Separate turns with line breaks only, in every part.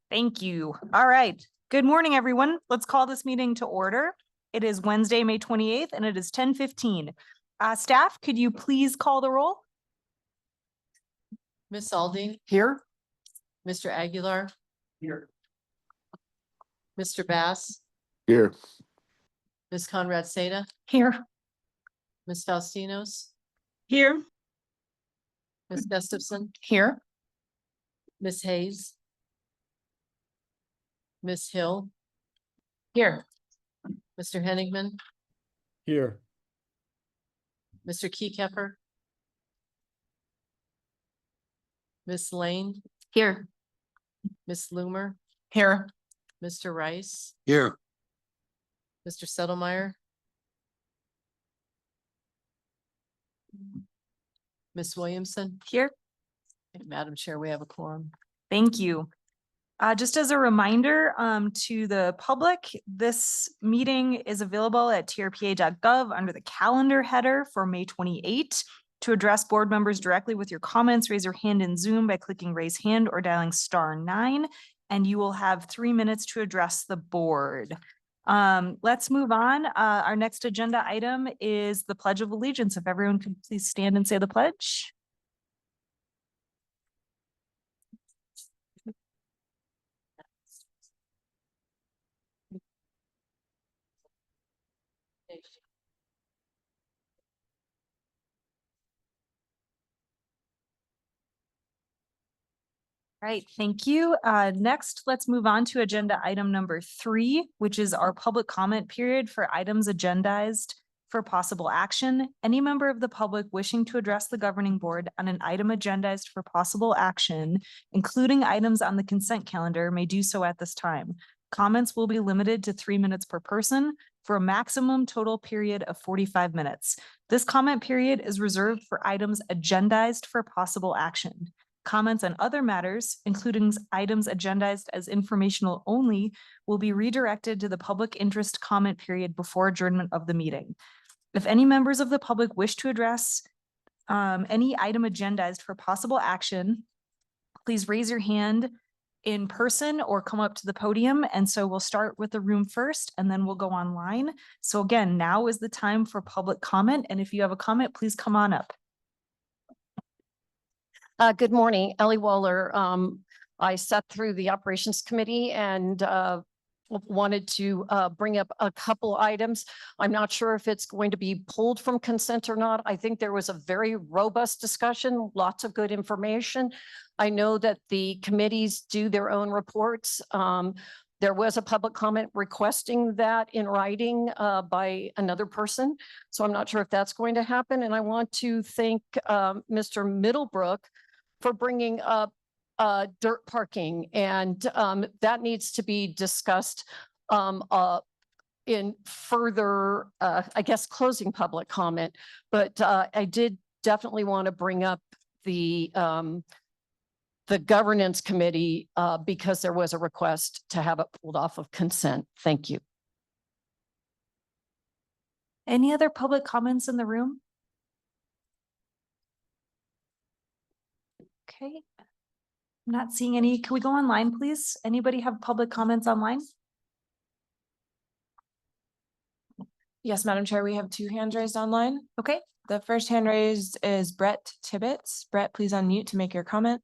Thank you. All right. Good morning, everyone. Let's call this meeting to order. It is Wednesday, May 28th, and it is 10:15. Staff, could you please call the roll?
Ms. Alding,
Here.
Mr. Aguilar,
Here.
Mr. Bass,
Here.
Ms. Conrad Seda,
Here.
Ms. Faustinos,
Here.
Ms. Gustafson,
Here.
Ms. Hayes, Ms. Hill,
Here.
Mr. Henigman,
Here.
Mr. Keykeeper, Ms. Lane,
Here.
Ms. Loomer,
Here.
Mr. Rice,
Here.
Mr. Settlemeyer, Ms. Williamson.
Here.
Madam Chair, we have a quorum.
Thank you. Just as a reminder to the public, this meeting is available at trpa.gov under the calendar header for May 28. To address board members directly with your comments, raise your hand in Zoom by clicking raise hand or dialing *9, and you will have 3 minutes to address the board. Let's move on. Our next agenda item is the Pledge of Allegiance. If everyone could please stand and say the pledge. Right, thank you. Next, let's move on to agenda item number 3, which is our public comment period for items agendized for possible action. Any member of the public wishing to address the governing board on an item agendized for possible action, including items on the consent calendar, may do so at this time. Comments will be limited to 3 minutes per person for a maximum total period of 45 minutes. This comment period is reserved for items agendized for possible action. Comments on other matters, including items agendized as informational only, will be redirected to the public interest comment period before adjournment of the meeting. If any members of the public wish to address any item agendized for possible action, please raise your hand in person or come up to the podium. And so we'll start with the room first, and then we'll go online. So again, now is the time for public comment. And if you have a comment, please come on up.
Good morning, Ellie Waller. I sat through the operations committee and wanted to bring up a couple items. I'm not sure if it's going to be pulled from consent or not. I think there was a very robust discussion, lots of good information. I know that the committees do their own reports. There was a public comment requesting that in writing by another person. So I'm not sure if that's going to happen. And I want to thank Mr. Middlebrook for bringing up dirt parking, and that needs to be discussed in further, I guess, closing public comment. But I did definitely want to bring up the governance committee because there was a request to have it pulled off of consent. Thank you.
Any other public comments in the room? Okay, I'm not seeing any. Can we go online, please? Anybody have public comments online?
Yes, Madam Chair, we have 2 hands raised online.
Okay.
The first hand raised is Brett Tibbetts. Brett, please unmute to make your comment.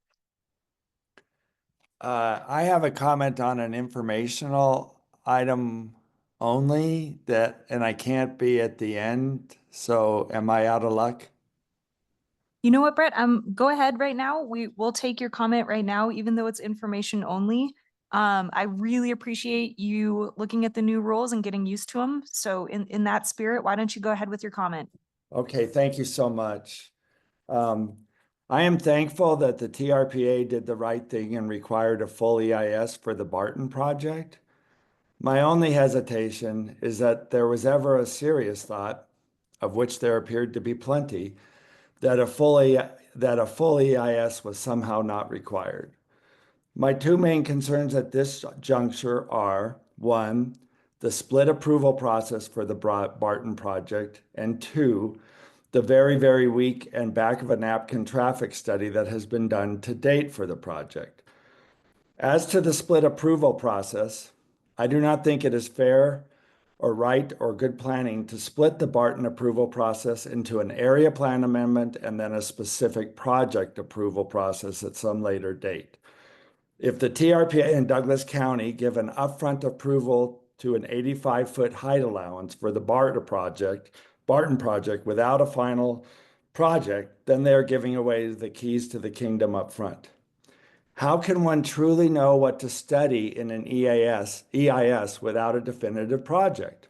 I have a comment on an informational item only and I can't be at the end. So am I out of luck?
You know what, Brett? Go ahead right now. We will take your comment right now, even though it's information only. I really appreciate you looking at the new rules and getting used to them. So in that spirit, why don't you go ahead with your comment?
Okay, thank you so much. I am thankful that the TRPA did the right thing and required a full EIS for the Barton project. My only hesitation is that there was ever a serious thought, of which there appeared to be plenty, that a full EIS was somehow not required. My 2 main concerns at this juncture are, 1, the split approval process for the Barton project, and 2, the very, very weak and back of a napkin traffic study that has been done to date for the project. As to the split approval process, I do not think it is fair or right or good planning to split the Barton approval process into an area plan amendment and then a specific project approval process at some later date. If the TRPA in Douglas County give an upfront approval to an 85-foot height allowance for the Barton project without a final project, then they are giving away the keys to the kingdom up front. How can one truly know what to study in an EIS without a definitive project?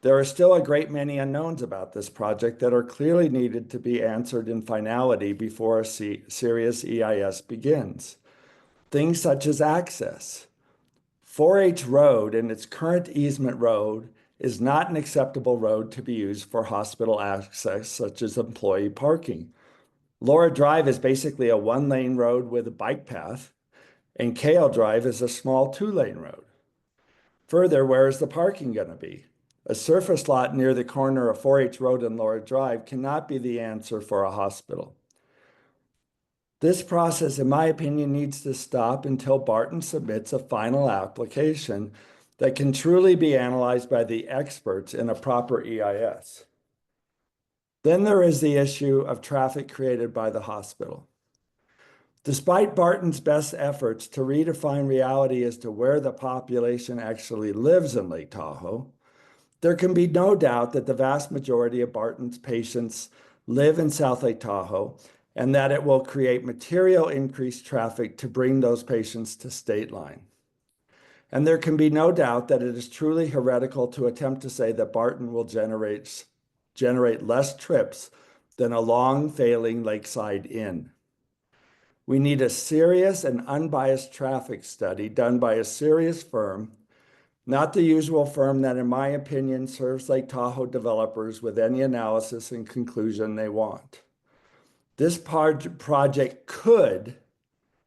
There are still a great many unknowns about this project that are clearly needed to be answered in finality before a serious EIS begins. Things such as access. 4H Road and its current easement road is not an acceptable road to be used for hospital access, such as employee parking. Laura Drive is basically a 1-lane road with a bike path, and Kale Drive is a small 2-lane road. Further, where is the parking going to be? A surface lot near the corner of 4H Road and Laura Drive cannot be the answer for a hospital. This process, in my opinion, needs to stop until Barton submits a final application that can truly be analyzed by the experts in a proper EIS. Then there is the issue of traffic created by the hospital. Despite Barton's best efforts to redefine reality as to where the population actually lives in Lake Tahoe, there can be no doubt that the vast majority of Barton's patients live in South Lake Tahoe, and that it will create material increased traffic to bring those patients to State Line. And there can be no doubt that it is truly heretical to attempt to say that Barton will generate less trips than a long failing Lakeside Inn. We need a serious and unbiased traffic study done by a serious firm, not the usual firm that, in my opinion, serves Lake Tahoe developers with any analysis and conclusion they want. This project could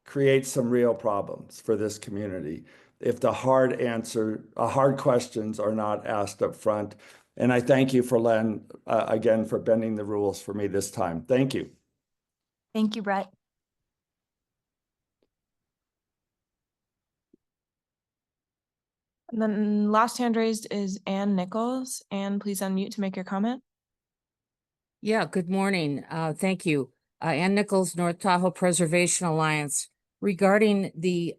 create some real problems for this community if the hard questions are not asked up front. And I thank you for Len, again, for bending the rules for me this time. Thank you.
Thank you, Brett.
And then last hand raised is Ann Nichols. Ann, please unmute to make your comment.
Yeah, good morning. Thank you. Ann Nichols, North Tahoe Preservation Alliance. Regarding the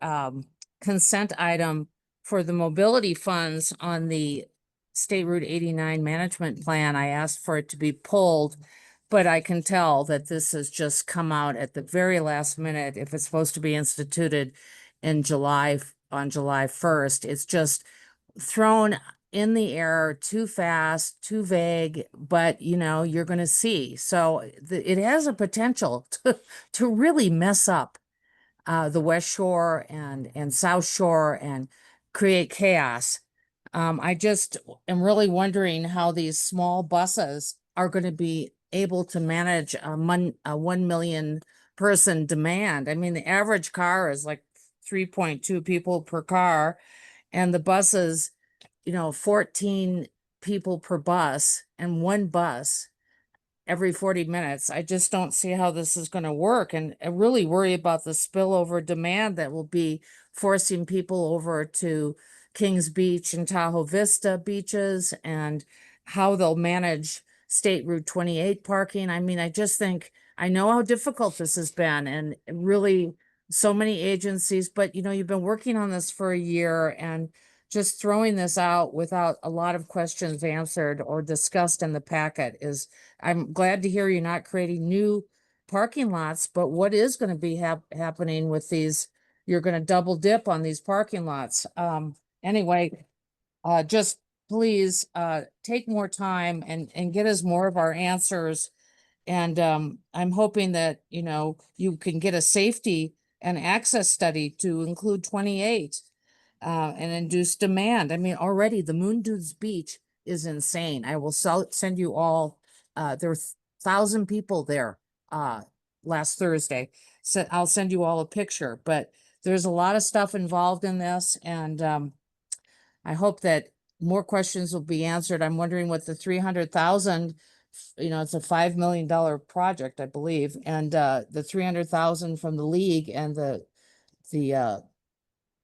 consent item for the mobility funds on the State Route 89 management plan, I asked for it to be pulled, but I can tell that this has just come out at the very last minute. If it's supposed to be instituted in July, on July 1st, it's just thrown in the air too fast, too vague, but you know, you're going to see. So it has a potential to really mess up the West Shore and South Shore and create chaos. I just am really wondering how these small buses are going to be able to manage a 1 million person demand. I mean, the average car is like 3.2 people per car, and the buses, 14 people per bus and one bus every 40 minutes. I just don't see how this is going to work. And I really worry about the spillover demand that will be forcing people over to Kings Beach and Tahoe Vista beaches, and how they'll manage State Route 28 parking. I mean, I just think, I know how difficult this has been, and really so many agencies, but you've been working on this for a year, and just throwing this out without a lot of questions answered or discussed in the packet is, I'm glad to hear you're not creating new parking lots, but what is going to be happening with these? You're going to double dip on these parking lots. Anyway, just please take more time and get us more of our answers. And I'm hoping that, you can get a safety and access study to include 28 and induce demand. I mean, already the Moon Dudes Beach is insane. I will send you all, there were 1,000 people there last Thursday. So I'll send you all a picture, but there's a lot of stuff involved in this, and I hope that more questions will be answered. I'm wondering what the 300,000, it's a $5 million project, I believe, and the 300,000 from the league and the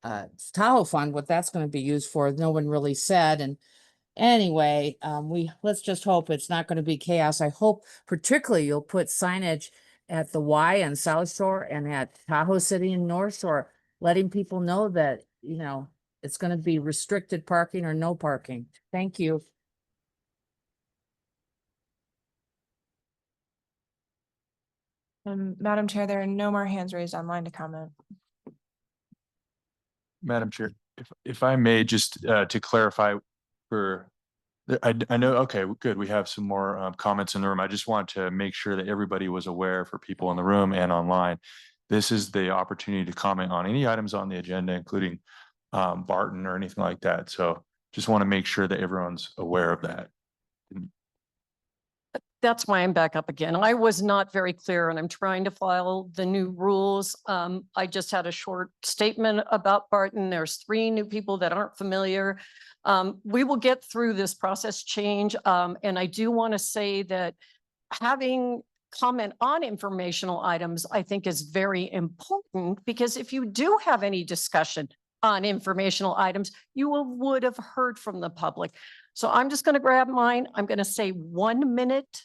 Tahoe Fund, what that's gonna be used for, no one really said, and anyway, let's just hope it's not gonna be chaos. I hope particularly you'll put signage at the Y and South Shore and at Tahoe City and North Shore, letting people know that, it's gonna be restricted parking or no parking. Thank you.
Madam Chair, there are no more hands raised online to comment.
Madam Chair, if I may, just to clarify for, I know, okay, good. We have some more comments in the room. I just want to make sure that everybody was aware for people in the room and online. This is the opportunity to comment on any items on the agenda, including Barton or anything like that. So just want to make sure that everyone's aware of that.
That's why I'm back up again. I was not very clear and I'm trying to follow the new rules. I just had a short statement about Barton. There's 3 new people that aren't familiar. We will get through this process change. And I do want to say that having comment on informational items, I think is very important, because if you do have any discussion on informational items, you would have heard from the public. So I'm just going to grab mine. I'm going to say 1 minute.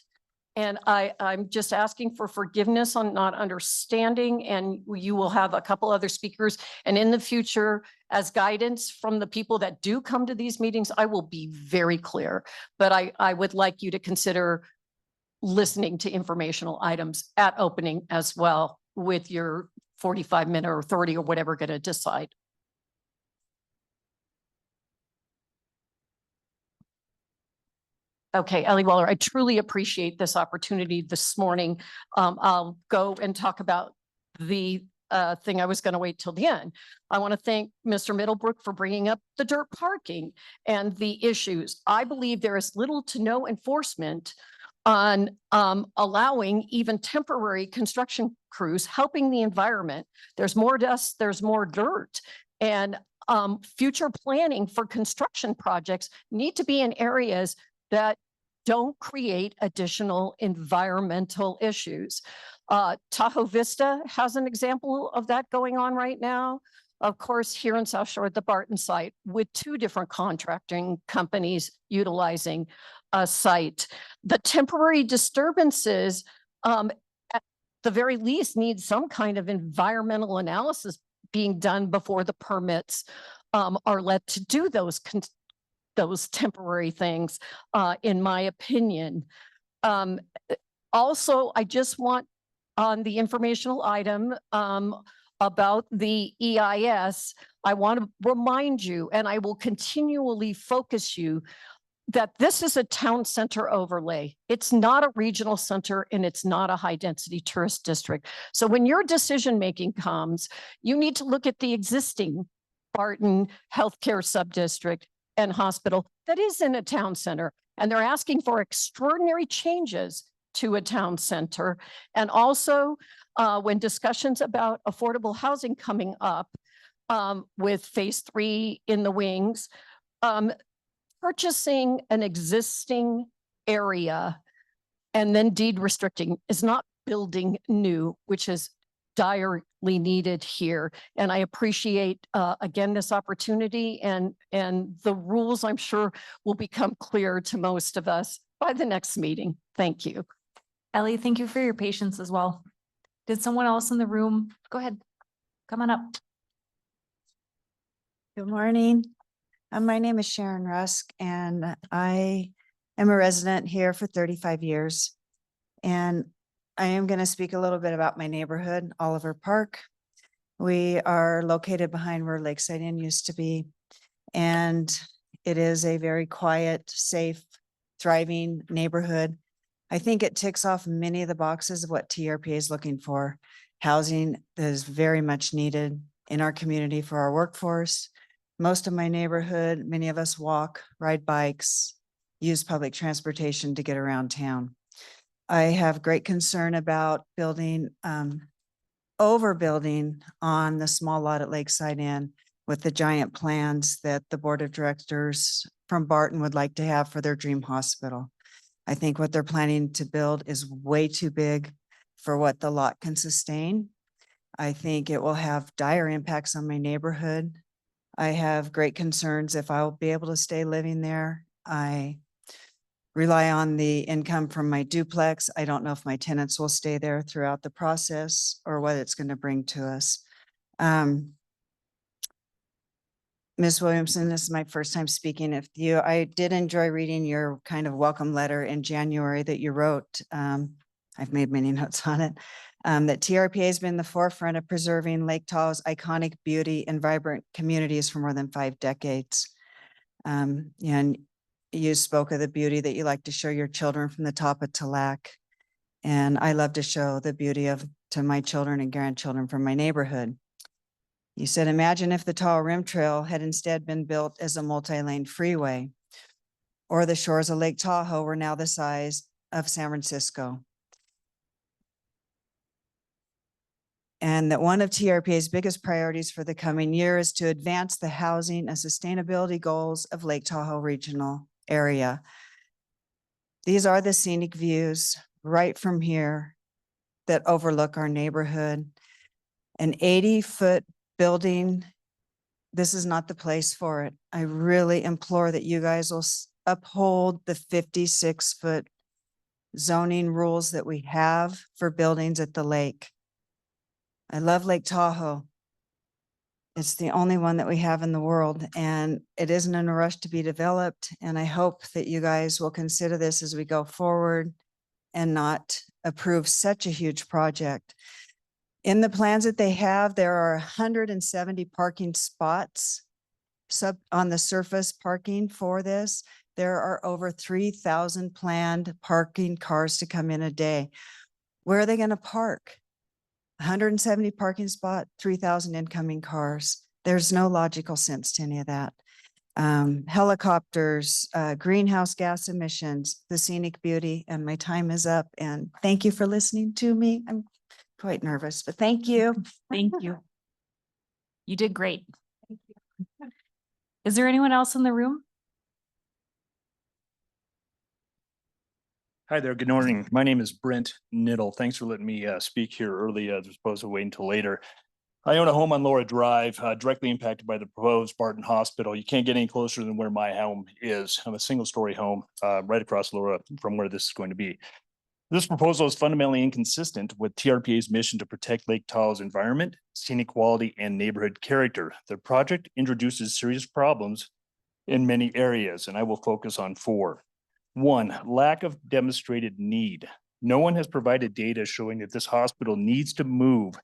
And I'm just asking for forgiveness on not understanding, and you will have a couple other speakers. And in the future, as guidance from the people that do come to these meetings, I will be very clear. But I would like you to consider listening to informational items at opening as well, with your 45-minute or 30 or whatever going to decide. Okay, Ellie Waller, I truly appreciate this opportunity this morning. I'll go and talk about the thing I was going to wait till the end. I want to thank Mr. Middlebrook for bringing up the dirt parking and the issues. I believe there is little to no enforcement on allowing even temporary construction crews helping the environment. There's more dust, there's more dirt, and future planning for construction projects need to be in areas that don't create additional environmental issues. Tahoe Vista has an example of that going on right now. Of course, here in South Shore at the Barton site, with 2 different contracting companies utilizing a site. The temporary disturbances, at the very least, need some kind of environmental analysis being done before the permits are let to do those temporary things, in my opinion. Also, I just want on the informational item about the EIS, I want to remind you, and I will continually focus you, that this is a town center overlay. It's not a regional center and it's not a high density tourist district. So when your decision-making comes, you need to look at the existing Barton Healthcare Subdistrict and hospital that is in a town center, and they're asking for extraordinary changes to a town center. And also when discussions about affordable housing coming up with phase 3 in the wings, purchasing an existing area and then deed restricting is not building new, which is direly needed here. And I appreciate, again, this opportunity, and the rules, I'm sure, will become clear to most of us by the next meeting. Thank you.
Ellie, thank you for your patience as well. Did someone else in the room? Go ahead. Come on up.
Good morning. My name is Sharon Rusk, and I am a resident here for 35 years. And I am going to speak a little bit about my neighborhood, Oliver Park. We are located behind where Lakeside Inn used to be. And it is a very quiet, safe, thriving neighborhood. I think it ticks off many of the boxes of what TRPA is looking for. Housing that is very much needed in our community for our workforce. Most of my neighborhood, many of us walk, ride bikes, use public transportation to get around town. I have great concern about building, overbuilding on the small lot at Lakeside Inn with the giant plans that the board of directors from Barton would like to have for their dream hospital. I think what they're planning to build is way too big for what the lot can sustain. I think it will have dire impacts on my neighborhood. I have great concerns if I'll be able to stay living there. I rely on the income from my duplex. I don't know if my tenants will stay there throughout the process or what it's going to bring to us. Ms. Williamson, this is my first time speaking with you. I did enjoy reading your kind of welcome letter in January that you wrote. I've made many notes on it. That TRPA has been the forefront of preserving Lake Tahoe's iconic beauty and vibrant communities for more than 5 decades. And you spoke of the beauty that you like to show your children from the top of Talac. And I love to show the beauty to my children and grandchildren from my neighborhood. You said, imagine if the Tahoe Rim Trail had instead been built as a multi-lane freeway, or the shores of Lake Tahoe were now the size of San Francisco. And that one of TRPA's biggest priorities for the coming year is to advance the housing and sustainability goals of Lake Tahoe Regional Area. These are the scenic views right from here that overlook our neighborhood. An 80-foot building, this is not the place for it. I really implore that you guys will uphold the 56-foot zoning rules that we have for buildings at the lake. I love Lake Tahoe. It's the only one that we have in the world, and it isn't in a rush to be developed. And I hope that you guys will consider this as we go forward and not approve such a huge project. In the plans that they have, there are 170 parking spots on the surface parking for this. There are over 3,000 planned parking cars to come in a day. Where are they going to park? 170 parking spot, 3,000 incoming cars. There's no logical sense to any of that. Helicopters, greenhouse gas emissions, the scenic beauty, and my time is up. And thank you for listening to me. I'm quite nervous, but thank you.
Thank you. You did great. Is there anyone else in the room?
Hi there. Good morning. My name is Brent Niddle. Thanks for letting me speak here early as opposed to wait until later. I own a home on Laura Drive, directly impacted by the proposed Barton Hospital. You can't get any closer than where my home is. I'm a single-story home right across Laura from where this is going to be. This proposal is fundamentally inconsistent with TRPA's mission to protect Lake Tahoe's environment, scenic quality, and neighborhood character. The project introduces serious problems in many areas, and I will focus on 4. 1, lack of demonstrated need. No one has provided data showing that this hospital needs to move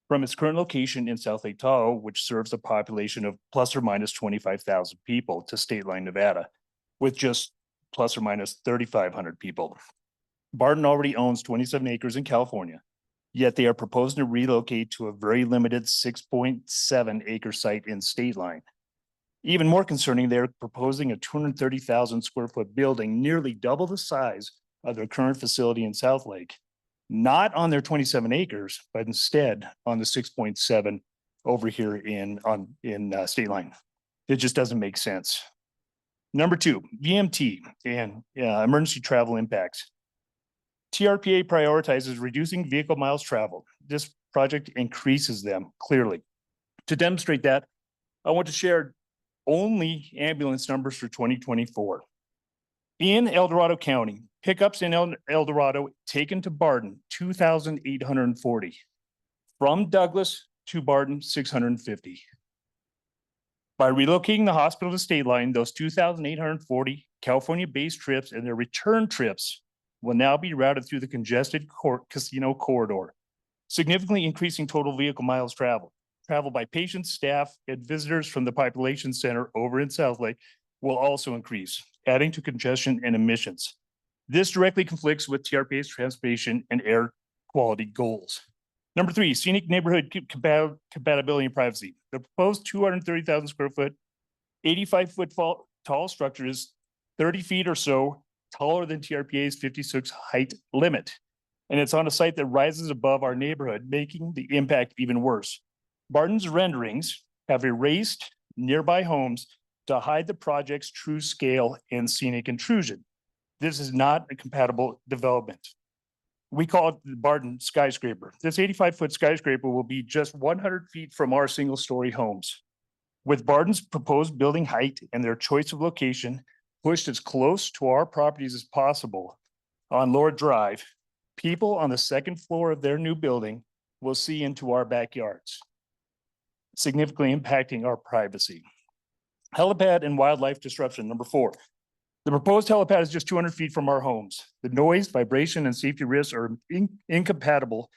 from its current location in South Lake Tahoe, which serves a population of plus or minus 25,000 people, to State Line, Nevada, with just plus or minus 3,500 people. Barton already owns 27 acres in California, yet they are proposing to relocate to a very limited 6.7 acre site in State Line. Even more concerning, they're proposing a 230,000 square foot building, nearly double the size of their current facility in South Lake, not on their 27 acres, but instead on the 6.7 over here in State Line. It just doesn't make sense. Number 2, VMT and emergency travel impacts. TRPA prioritizes reducing vehicle miles traveled. This project increases them clearly. To demonstrate that, I want to share only ambulance numbers for 2024. In El Dorado County, pickups in El Dorado taken to Barton, 2,840. From Douglas to Barton, 650. By relocating the hospital to State Line, those 2,840 California-based trips and their return trips will now be routed through the congested casino corridor, significantly increasing total vehicle miles traveled. Travel by patients, staff, and visitors from the population center over in South Lake will also increase, adding to congestion and emissions. This directly conflicts with TRPA's transportation and air quality goals. Number 3, scenic neighborhood compatibility and privacy. The proposed 230,000 square foot, 85-foot tall structure is 30 feet or so taller than TRPA's 56 height limit. And it's on a site that rises above our neighborhood, making the impact even worse. Barton's renderings have erased nearby homes to hide the project's true scale and scenic intrusion. This is not a compatible development. We call it the Barton skyscraper. This 85-foot skyscraper will be just 100 feet from our single-story homes. With Barton's proposed building height and their choice of location pushed as close to our properties as possible on Lord Drive, people on the second floor of their new building will see into our backyards, significantly impacting our privacy. Helipad and wildlife disruption, number 4. The proposed helipad is just 200 feet from our homes. The noise, vibration, and safety risks are incompatible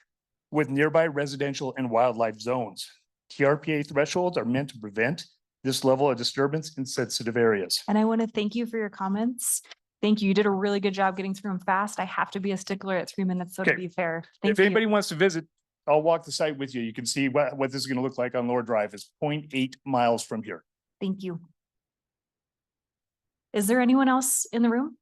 with nearby residential and wildlife zones. TRPA thresholds are meant to prevent this level of disturbance in sensitive areas.
And I want to thank you for your comments. Thank you. You did a really good job getting through them fast. I have to be a stickler at 3 minutes, so to
Okay.
be fair. Thank
If
you.
anybody wants to visit, I'll walk the site with you. You can see what this is going to look like on Lord Drive. It's 0.8 miles from here.
Thank you. Is there anyone else in the room?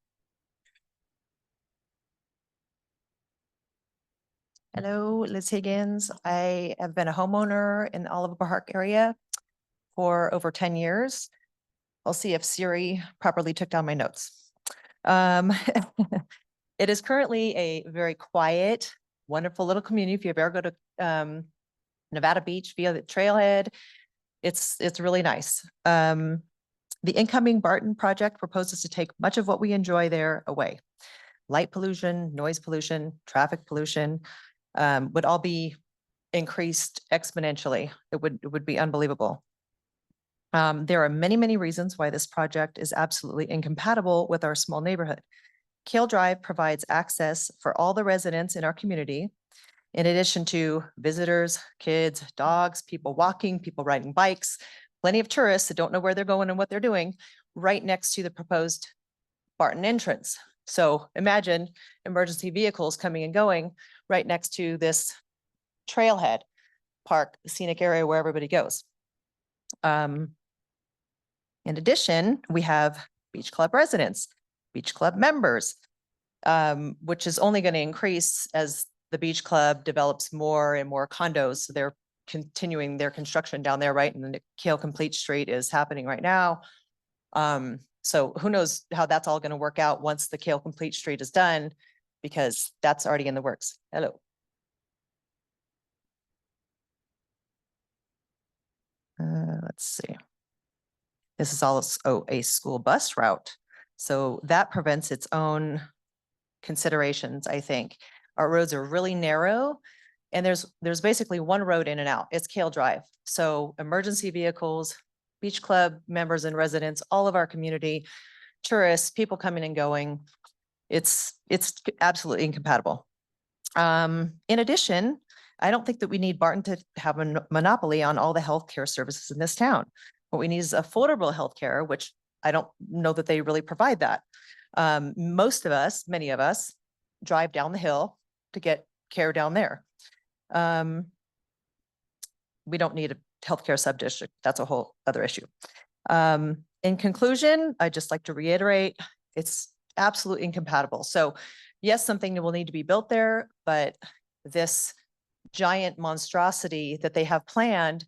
Hello, Liz Higgins. I have been a homeowner in the Olive Park area for over 10 years. I'll see if Siri properly took down my notes. It is currently a very quiet, wonderful little community. If you ever go to Nevada Beach via the trailhead, it's really nice. The incoming Barton project proposes to take much of what we enjoy there away. Light pollution, noise pollution, traffic pollution would all be increased exponentially. It would be unbelievable. There are many, many reasons why this project is absolutely incompatible with our small neighborhood. Kale Drive provides access for all the residents in our community, in addition to visitors, kids, dogs, people walking, people riding bikes, plenty of tourists that don't know where they're going and what they're doing, right next to the proposed Barton entrance. So imagine emergency vehicles coming and going right next to this trailhead, park, scenic area where everybody goes. In addition, we have beach club residents, beach club members, which is only going to increase as the beach club develops more and more condos. So they're continuing their construction down there, right? And the Kale Complete Street is happening right now. So who knows how that's all going to work out once the Kale Complete Street is done, because that's already in the works. Hello. Let's see. This is also a school bus route. So that prevents its own considerations, I think. Our roads are really narrow and there's basically one road in and out. It's Kale Drive. So emergency vehicles, beach club members and residents, all of our community, tourists, people coming and going, it's absolutely incompatible. In addition, I don't think that we need Barton to have a monopoly on all the healthcare services in this town. What we need is affordable healthcare, which I don't know that they really provide that. Most of us, many of us, drive down the hill to get care down there. We don't need a healthcare sub-district. That's a whole other issue. In conclusion, I'd just like to reiterate, it's absolutely incompatible. So yes, something will need to be built there, but this giant monstrosity that they have planned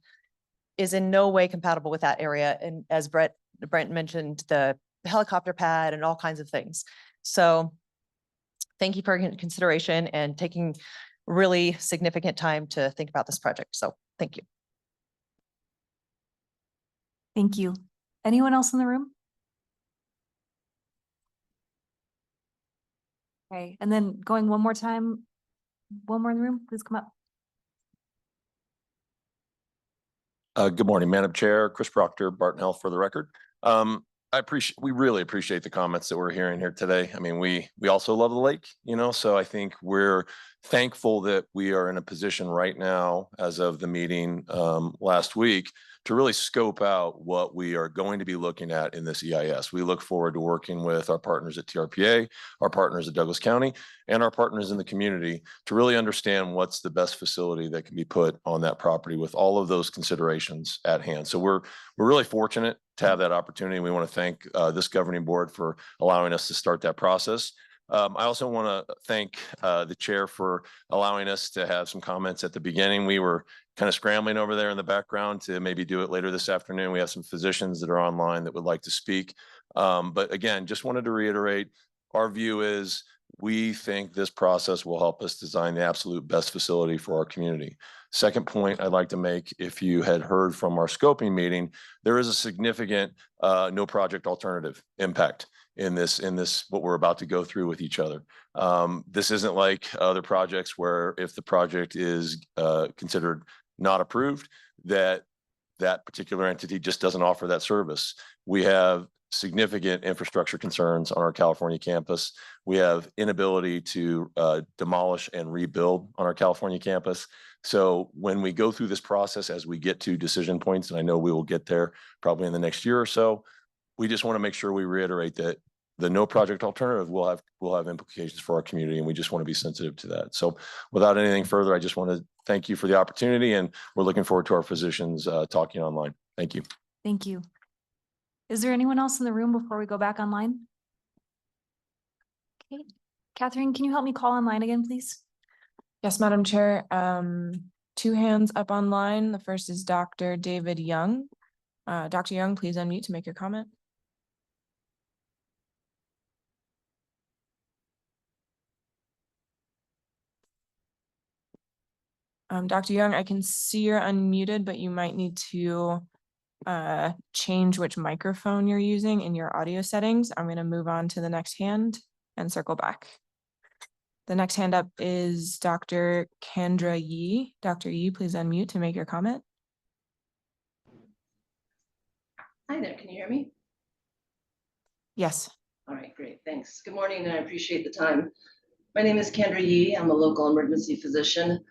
is in no way compatible with that area. And as Brent mentioned, the helicopter pad and all kinds of things. So thank you for your consideration and taking really significant time to think about this project. So thank you.
Thank you. Anyone else in the room? Okay, and then going one more time, one more in the room, please come up.
Good morning, Madam Chair, Chris Proctor, Barton Health for the record. We really appreciate the comments that we're hearing here today. I mean, we also love the lake, you know, so I think we're thankful that we are in a position right now, as of the meeting last week, to really scope out what we are going to be looking at in this EIS. We look forward to working with our partners at TRPA, our partners at Douglas County, and our partners in the community to really understand what's the best facility that can be put on that property with all of those considerations at hand. So we're really fortunate to have that opportunity. We want to thank this governing board for allowing us to start that process. I also want to thank the chair for allowing us to have some comments at the beginning. We were kind of scrambling over there in the background to maybe do it later this afternoon. We have some physicians that are online that would like to speak. But again, just wanted to reiterate, our view is We think this process will help us design the absolute best facility for our community. Second point I'd like to make, if you had heard from our scoping meeting, there is a significant no project alternative impact in this, what we're about to go through with each other. This isn't like other projects where if the project is considered not approved, that particular entity just doesn't offer that service. We have significant infrastructure concerns on our California campus. We have inability to demolish and rebuild on our California campus. So when we go through this process, as we get to decision points, and I know we will get there probably in the next year or so, we just want to make sure we reiterate that the no project alternative will have implications for our community, and we just want to be sensitive to that. So without anything further, I just want to thank you for the opportunity, and we're looking forward to our physicians talking online. Thank you.
Thank you. Is there anyone else in the room before we go back online? Okay, Catherine, can you help me call online again, please?
Yes, Madam Chair. 2 hands up online. The first is Dr. David Young. Dr. Young, please unmute to make your comment. Dr. Young, I can see you're unmuted, but you might need to change which microphone you're using in your audio settings. I'm going to move on to the next hand and circle back. The next hand up is Dr. Kendra Yee. Dr. Yee, please unmute to make your comment.
Hi there, can you hear me?
Yes.
All right, great, thanks. Good morning, and I appreciate the time. My name is Kendra Yee. I'm a local emergency physician.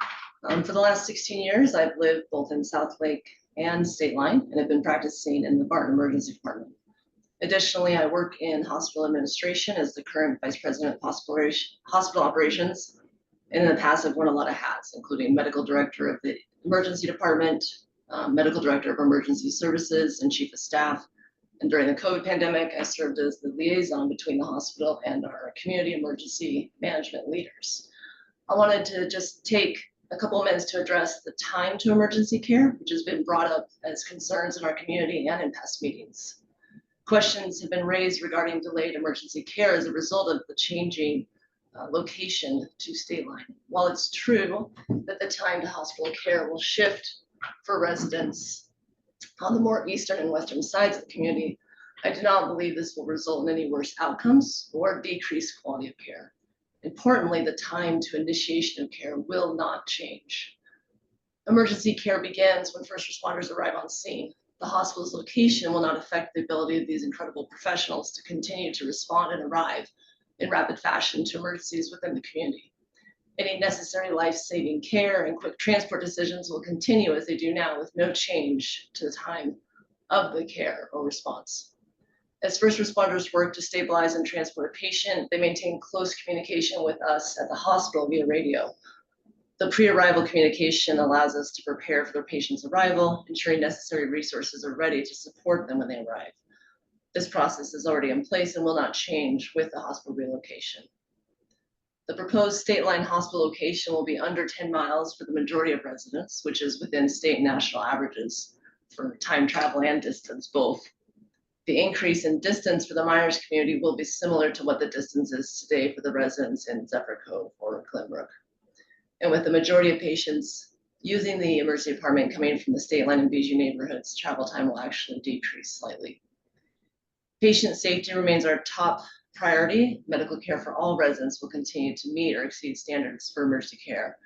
For the last 16 years, I've lived both in South Lake and State Line, and have been practicing in the Barton Emergency Department. Additionally, I work in hospital administration as the current Vice President of Hospital Operations. And in the past, I've worn a lot of hats, including Medical Director of the Emergency Department, Medical Director of Emergency Services, and Chief of Staff. And during the COVID pandemic, I served as the liaison between the hospital and our community emergency management leaders. I wanted to just take a couple of minutes to address the time to emergency care, which has been brought up as concerns in our community and in past meetings. Questions have been raised regarding delayed emergency care as a result of the changing location to State Line. While it's true that the time to hospital care will shift for residents on the more eastern and western sides of the community, I do not believe this will result in any worse outcomes or decreased quality of care. Importantly, the time to initiation of care will not change. Emergency care begins when first responders arrive on scene. The hospital's location will not affect the ability of these incredible professionals to continue to respond and arrive in rapid fashion to emergencies within the community. Any necessary life-saving care and quick transport decisions will continue as they do now, with no change to the time of the care or response. As first responders work to stabilize and transport a patient, they maintain close communication with us at the hospital via radio. The pre-arrival communication allows us to prepare for their patient's arrival, ensuring necessary resources are ready to support them when they arrive. This process is already in place and will not change with the hospital relocation. The proposed State Line hospital location will be under 10 miles for the majority of residents, which is within state and national averages for time travel and distance both. The increase in distance for the Myers community will be similar to what the distance is today for the residents in Zephyr Cove or Glenbrook. And with the majority of patients using the emergency department coming from the State Line and Bijou neighborhoods, travel time will actually decrease slightly. Patient safety remains our top priority. Medical care for all residents will continue to meet or exceed standards for emergency care.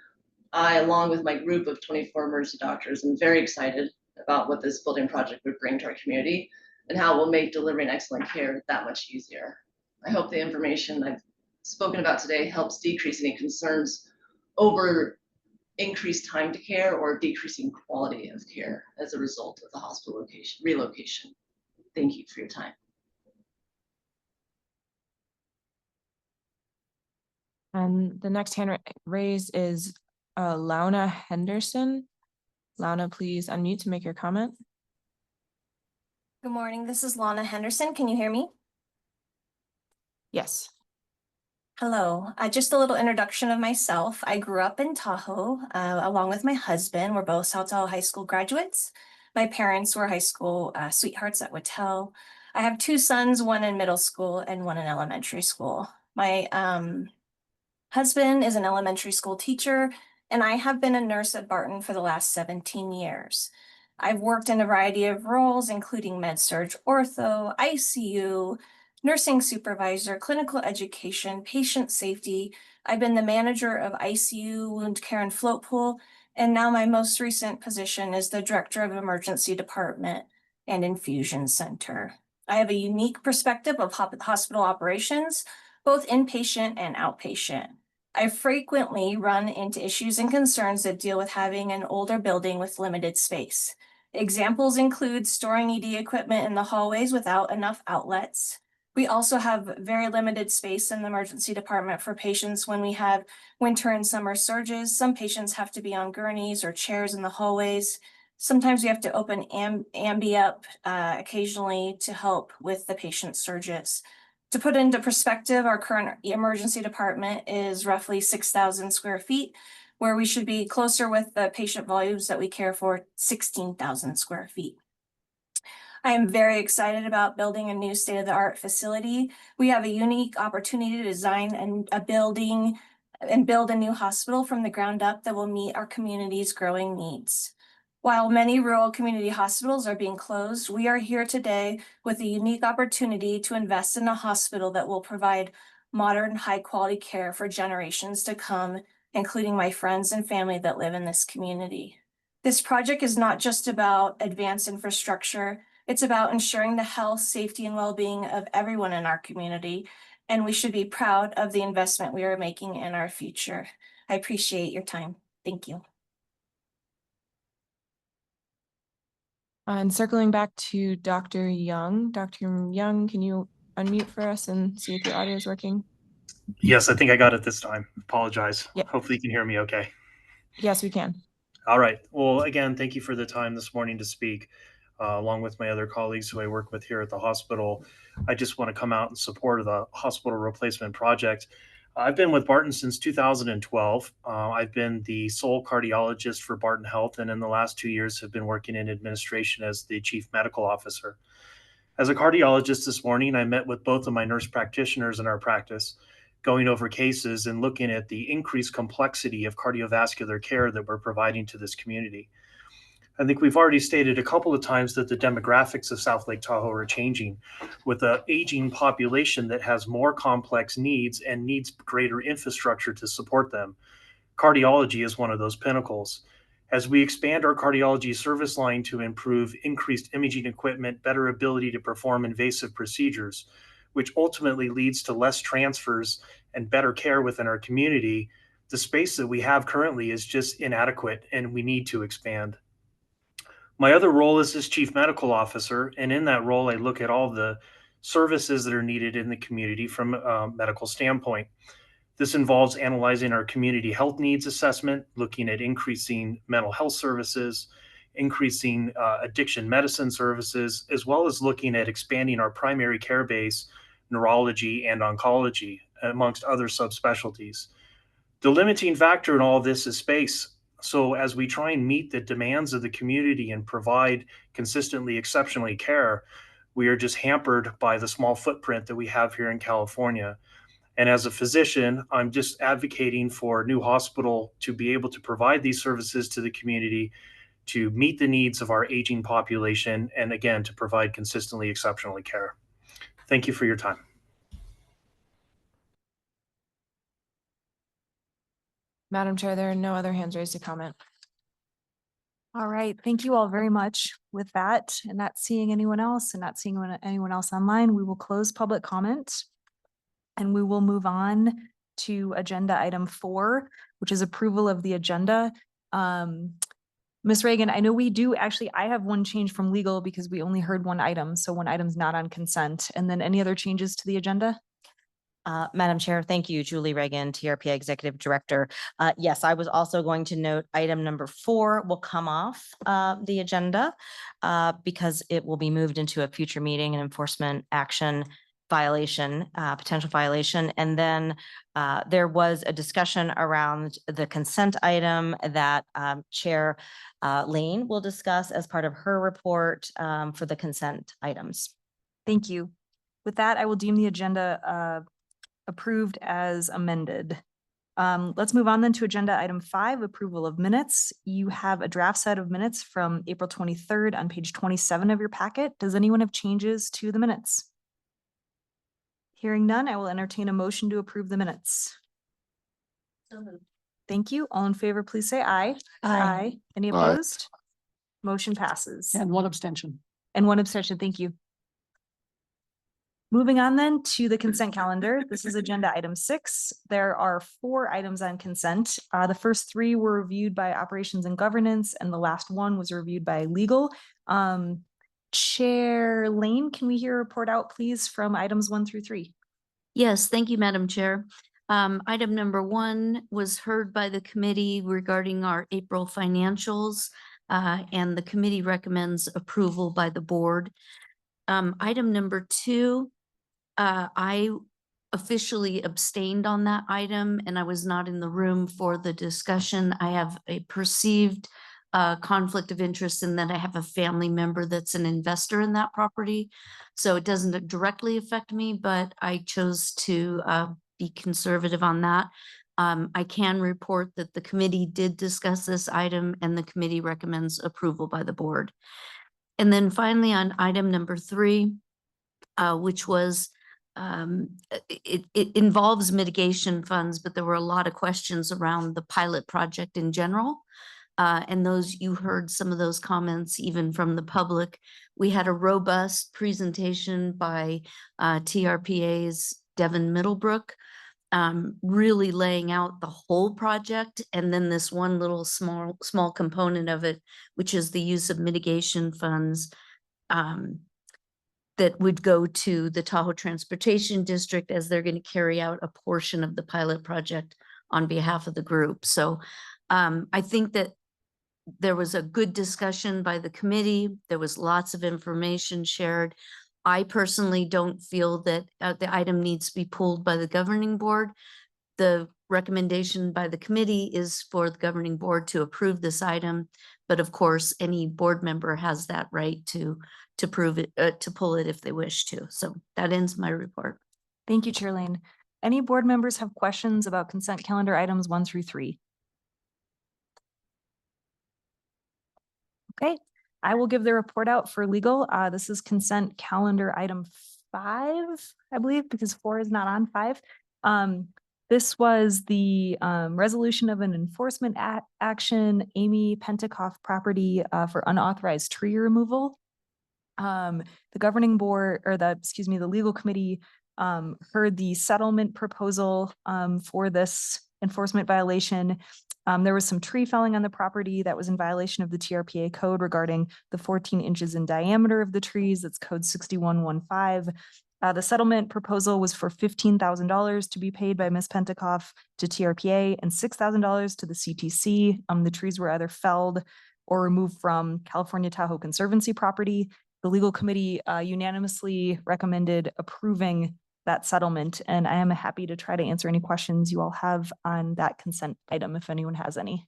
I, along with my group of 24 emergency doctors, am very excited about what this building project would bring to our community and how it will make delivering excellent care that much easier. I hope the information I've spoken about today helps decrease any concerns over increased time to care or decreasing quality of care as a result of the hospital relocation. Thank you for your time.
And the next hand raised is Launa Henderson. Launa, please unmute to make your comment.
Good morning, this is Lana Henderson. Can you hear me?
Yes.
Hello, just a little introduction of myself. I grew up in Tahoe along with my husband. We're both South Tahoe High School graduates. My parents were high school sweethearts at Whitell. I have 2 sons, one in middle school and one in elementary school. My husband is an elementary school teacher, and I have been a nurse at Barton for the last 17 years. I've worked in a variety of roles, including med-surg, ortho, ICU, nursing supervisor, clinical education, patient safety. I've been the manager of ICU, wound care, and float pool, and now my most recent position is the director of emergency department and infusion center. I have a unique perspective of hospital operations, both inpatient and outpatient. I frequently run into issues and concerns that deal with having an older building with limited space. Examples include storing ED equipment in the hallways without enough outlets. We also have very limited space in the emergency department for patients when we have winter and summer surges. Some patients have to be on gurneys or chairs in the hallways. Sometimes we have to open ambi up occasionally to help with the patient surges. To put into perspective, our current emergency department is roughly 6,000 square feet, where we should be closer with the patient volumes that we care for, 16,000 square feet. I am very excited about building a new state-of-the-art facility. We have a unique opportunity to design a building and build a new hospital from the ground up that will meet our community's growing needs. While many rural community hospitals are being closed, we are here today with a unique opportunity to invest in a hospital that will provide modern, high-quality care for generations to come, including my friends and family that live in this community. This project is not just about advanced infrastructure, it's about ensuring the health, safety, and well-being of everyone in our community, and we should be proud of the investment we are making in our future. I appreciate your time. Thank you.
And circling back to Dr. Young. Dr. Young, can you unmute for us and see if your audio is working?
Yes, I think I got it this time. Apologize.
Yep.
Hopefully you can hear me okay.
Yes, we can.
All right. Well, again, thank you for the time this morning to speak, along with my other colleagues who I work with here at the hospital. I just want to come out in support of the hospital replacement project. I've been with Barton since 2012. I've been the sole cardiologist for Barton Health, and in the last 2 years have been working in administration as the chief medical officer. As a cardiologist this morning, I met with both of my nurse practitioners in our practice, going over cases and looking at the increased complexity of cardiovascular care that we're providing to this community. I think we've already stated a couple of times that the demographics of South Lake Tahoe are changing, with an aging population that has more complex needs and needs greater infrastructure to support them. Cardiology is one of those pinnacles. As we expand our cardiology service line to improve increased imaging equipment, better ability to perform invasive procedures, which ultimately leads to less transfers and better care within our community, the space that we have currently is just inadequate and we need to expand. My other role is as chief medical officer, and in that role, I look at all the services that are needed in the community from a medical standpoint. This involves analyzing our community health needs assessment, looking at increasing mental health services, increasing addiction medicine services, as well as looking at expanding our primary care base, neurology, and oncology, amongst other subspecialties. The limiting factor in all of this is space. So as we try and meet the demands of the community and provide consistently exceptionally care, we are just hampered by the small footprint that we have here in California. And as a physician, I'm just advocating for a new hospital to be able to provide these services to the community, to meet the needs of our aging population, and again, to provide consistently exceptionally care. Thank you for your time.
Madam Chair, there are no other hands raised to comment.
All right, thank you all very much. With that, and not seeing anyone else and not seeing anyone else online, we will close public comment. And we will move on to agenda item 4, which is approval of the agenda. Ms. Reagan, I know we do actually, I have one change from legal because we only heard one item. So one item's not on consent. And then any other changes to the agenda?
Madam Chair, thank you, Julie Reagan, TRPA Executive Director. Yes, I was also going to note item number 4 will come off the agenda because it will be moved into a future meeting and enforcement action violation, potential violation. And then there was a discussion around the consent item that Chair Lane will discuss as part of her report for the consent items.
Thank you. With that, I will deem the agenda approved as amended. Let's move on then to agenda item 5, approval of minutes. You have a draft set of minutes from April 23rd on page 27 of your packet. Does anyone have changes to the minutes? Hearing none, I will entertain a motion to approve the minutes. Thank you. All in favor, please say aye. Aye. Any
Aye.
opposed? Motion passes.
And one abstention.
And one abstention. Thank you. Moving on then to the consent calendar. This is agenda item 6. There are 4 items on consent. The first 3 were reviewed by operations and governance, and the last one was reviewed by legal. Chair Lane, can we hear a report out, please, from items 1 through 3?
Yes, thank you, Madam Chair. Item number 1 was heard by the committee regarding our April financials, and the committee recommends approval by the board. Item number 2, I officially abstained on that item, and I was not in the room for the discussion. I have a perceived conflict of interest in that I have a family member that's an investor in that property. So it doesn't directly affect me, but I chose to be conservative on that. I can report that the committee did discuss this item and the committee recommends approval by the board. And then finally on item number 3, which was it involves mitigation funds, but there were a lot of questions around the pilot project in general. And those, you heard some of those comments even from the public. We had a robust presentation by TRPA's Devin Middlebrook, really laying out the whole project. And then this one little small component of it, which is the use of mitigation funds that would go to the Tahoe Transportation District as they're going to carry out a portion of the pilot project on behalf of the group. So I think that there was a good discussion by the committee. There was lots of information shared. I personally don't feel that the item needs to be pulled by the governing board. The recommendation by the committee is for the governing board to approve this item. But of course, any board member has that right to prove it, to pull it if they wish to. So that ends my report.
Thank you, Chair Lane. Any board members have questions about consent calendar items 1 through 3? Okay, I will give the report out for legal. This is consent calendar item 5, I believe, because 4 is not on 5. This was the resolution of an enforcement action, Amy Pentecoff property for unauthorized tree removal. The governing board, or the legal committee heard the settlement proposal for this enforcement violation. There was some tree felling on the property that was in violation of the TRPA code regarding the 14 inches in diameter of the trees. That's code 6115. The settlement proposal was for $15,000 to be paid by Ms. Pentecoff to TRPA and $6,000 to the CTC. The trees were either felled or removed from California Tahoe Conservancy property. The legal committee unanimously recommended approving that settlement, and I am happy to try to answer any questions you all have on that consent item if anyone has any.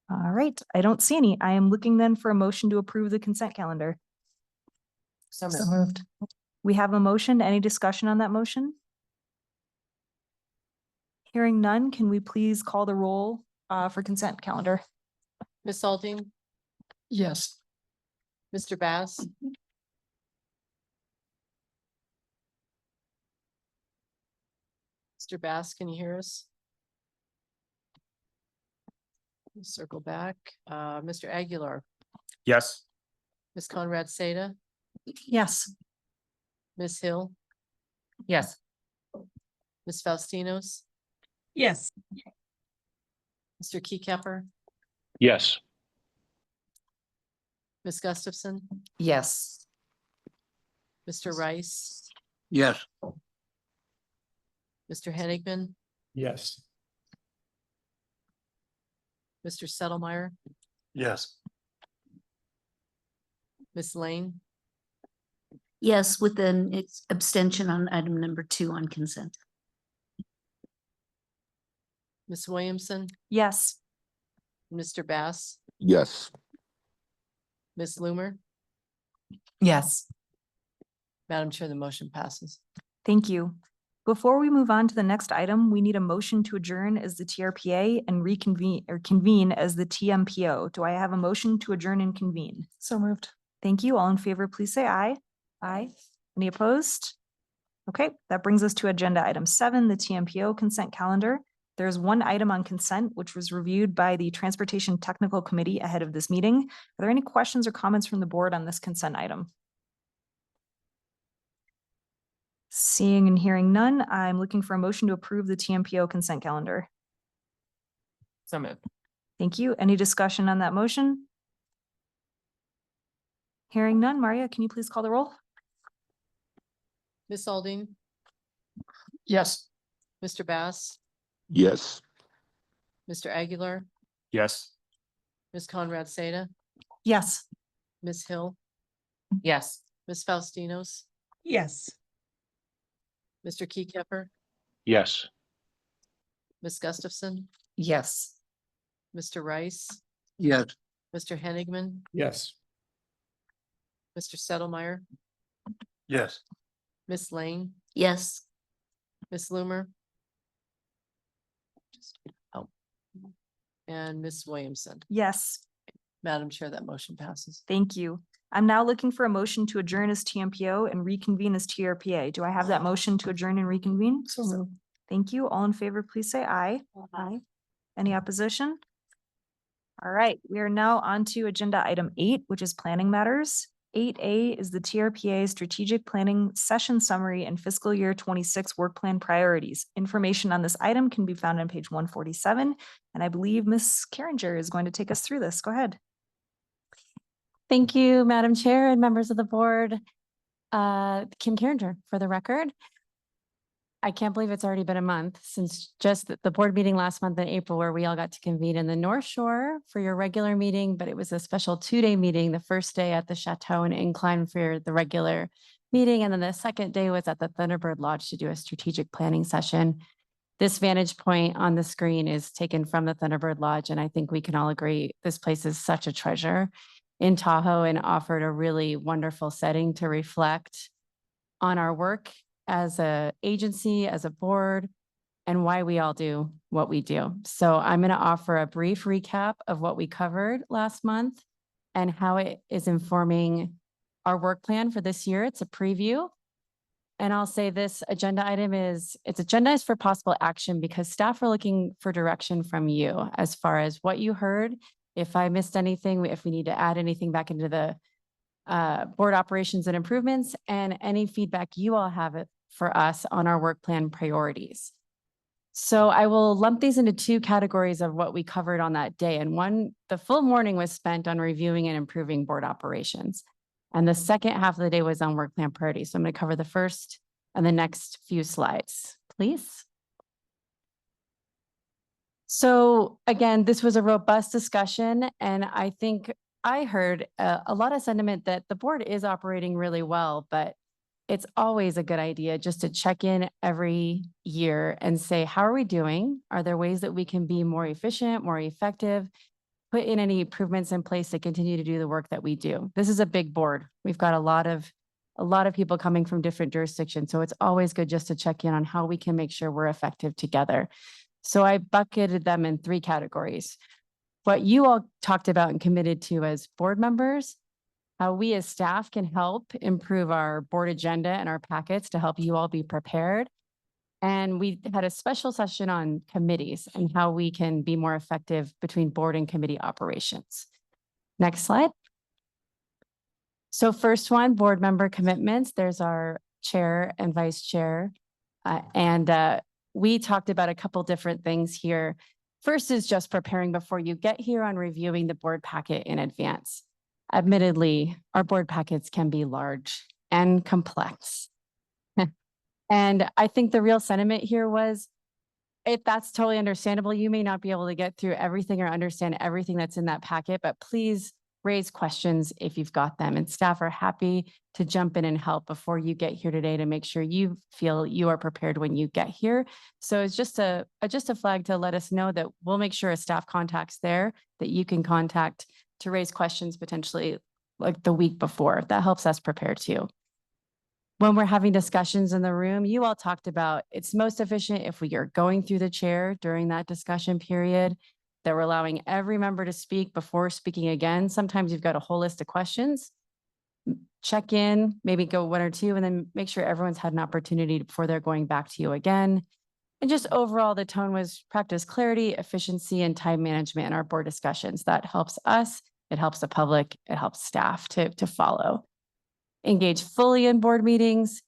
All right, I don't see any. I am looking then for a motion to approve the consent calendar.
So moved.
We have a motion. Any discussion on that motion? Hearing none, can we please call the roll for consent calendar?
Ms. Aldine,
Yes.
Mr. Bass, Mr. Bass, can you hear us? We'll circle back. Mr. Aguilar,
Yes.
Ms. Conrad Seda,
Yes.
Ms. Hill,
Yes.
Ms. Faustinos,
Yes.
Mr. Keycapper,
Yes.
Ms. Gustafson,
Yes.
Mr. Rice,
Yes.
Mr. Henigman,
Yes.
Mr. Settlemeyer,
Yes.
Ms. Lane,
Yes, with an abstention on item number 2 on consent.
Ms. Williamson,
Yes.
Mr. Bass,
Yes.
Ms. Loomer.
Yes.
Madam Chair, the motion passes.
Thank you. Before we move on to the next item, we need a motion to adjourn as the TRPA and reconvene or convene as the TMPO. Do I have a motion to adjourn and convene?
So moved.
Thank you. All in favor, please say aye. Aye. Any opposed? Okay, that brings us to agenda item 7, the TMPO consent calendar. There's one item on consent, which was reviewed by the Transportation Technical Committee ahead of this meeting. Are there any questions or comments from the board on this consent item? Seeing and hearing none, I'm looking for a motion to approve the TMPO consent calendar.
So moved.
Thank you. Any discussion on that motion? Hearing none, Maria, can you please call the roll?
Ms. Aldine,
Yes.
Mr. Bass,
Yes.
Mr. Aguilar,
Yes.
Ms. Conrad Seda,
Yes.
Ms. Hill,
Yes.
Ms. Faustinos,
Yes.
Mr. Keycapper,
Yes.
Ms. Gustafson,
Yes.
Mr. Rice,
Yes.
Mr. Henigman,
Yes.
Mr. Settlemyer,
Yes.
Ms. Lane,
Yes.
Ms. Loomer. Oh. And Ms. Williamson.
Yes.
Madam Chair, that motion passes.
Thank you. I'm now looking for a motion to adjourn as TMPO and reconvene as TRPA. Do I have that motion to adjourn and reconvene?
So moved.
Thank you. All in favor, please say aye. Aye. Any opposition? All right, we are now on to agenda item 8, which is planning matters. 8A is the TRPA strategic planning session summary and fiscal year 26 work plan priorities. Information on this item can be found on page 147. And I believe Ms. Carringer is going to take us through this. Go ahead.
Thank you, Madam Chair and members of the board. Kim Carringer for the record. I can't believe it's already been a month since just the board meeting last month in April where we all got to convene in the North Shore for your regular meeting, but it was a special 2-day meeting. The first day at the Chateau and Incline for the regular meeting. And then the second day was at the Thunderbird Lodge to do a strategic planning session. This vantage point on the screen is taken from the Thunderbird Lodge. And I think we can all agree this place is such a treasure in Tahoe and offered a really wonderful setting to reflect on our work as a agency, as a board, and why we all do what we do. So I'm going to offer a brief recap of what we covered last month and how it is informing our work plan for this year. It's a preview. And I'll say this agenda item it's agendized for possible action because staff are looking for direction from you as far as what you heard. If I missed anything, if we need to add anything back into the board operations and improvements, and any feedback you all have for us on our work plan priorities. So I will lump these into 2 categories of what we covered on that day. And one, the full morning was spent on reviewing and improving board operations. And the second half of the day was on work plan priorities. So I'm going to cover the first and the next few slides, please. So again, this was a robust discussion, and I think I heard a lot of sentiment that the board is operating really well, but it's always a good idea just to check in every year and say, how are we doing? Are there ways that we can be more efficient, more effective, put in any improvements in place to continue to do the work that we do? This is a big board. We've got a lot of people coming from different jurisdictions. So it's always good just to check in on how we can make sure we're effective together. So I bucketed them in 3 categories. What you all talked about and committed to as board members, how we as staff can help improve our board agenda and our packets to help you all be prepared. And we had a special session on committees and how we can be more effective between board and committee operations. Next slide. So first one, board member commitments. There's our chair and vice chair. We talked about a couple different things here. First is just preparing before you get here on reviewing the board packet in advance. Admittedly, our board packets can be large and complex. And I think the real sentiment here was, if that's totally understandable, you may not be able to get through everything or understand everything that's in that packet, but please raise questions if you've got them. And staff are happy to jump in and help before you get here today to make sure you feel you are prepared when you get here. So it's just a flag to let us know that we'll make sure a staff contact's there that you can contact to raise questions potentially like the week before. That helps us prepare too. when we're having discussions in the room, you all talked about it's most efficient if we are going through the chair during that discussion period, that we're allowing every member to speak before speaking again. Sometimes you've got a whole list of questions. Check in, maybe go one or two, and then make sure everyone's had an opportunity before they're going back to you again. And just overall, the tone was practice clarity, efficiency, and time management in our board discussions. That helps us, it helps the public, it helps staff to follow. Engage fully in board meetings.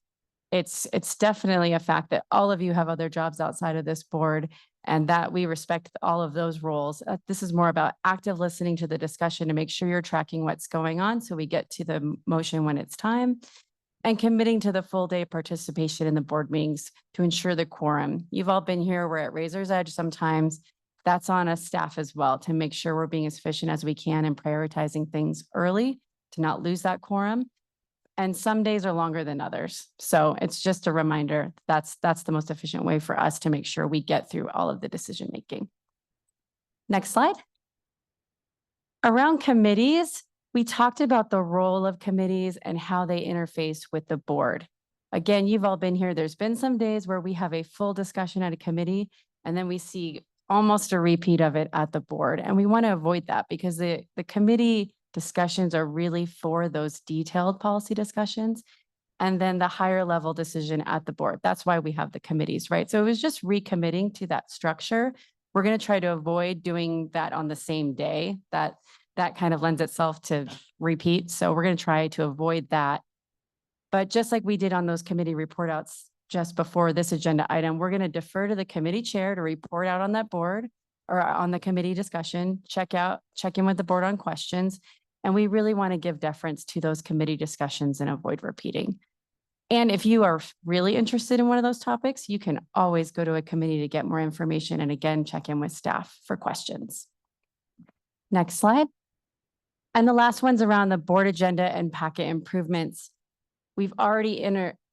It's definitely a fact that all of you have other jobs outside of this board and that we respect all of those roles. This is more about active listening to the discussion to make sure you're tracking what's going on so we get to the motion when it's time, and committing to the full day participation in the board meetings to ensure the quorum. You've all been here, we're at razor's edge sometimes. That's on us staff as well to make sure we're being as efficient as we can and prioritizing things early to not lose that quorum. And some days are longer than others. So it's just a reminder, that's the most efficient way for us to make sure we get through all of the decision making. Next slide. Around committees, we talked about the role of committees and how they interface with the board. Again, you've all been here. There's been some days where we have a full discussion at a committee, and then we see almost a repeat of it at the board. And we want to avoid that because the committee discussions are really for those detailed policy discussions and then the higher level decision at the board. That's why we have the committees, right? So it was just recommitting to that structure. We're going to try to avoid doing that on the same day. That kind of lends itself to repeat. So we're going to try to avoid that. But just like we did on those committee report outs just before this agenda item, we're going to defer to the committee chair to report out on that board or on the committee discussion, check in with the board on questions. And we really want to give deference to those committee discussions and avoid repeating. And if you are really interested in one of those topics, you can always go to a committee to get more information and again, check in with staff for questions. Next slide. And the last one's around the board agenda and packet improvements. We've already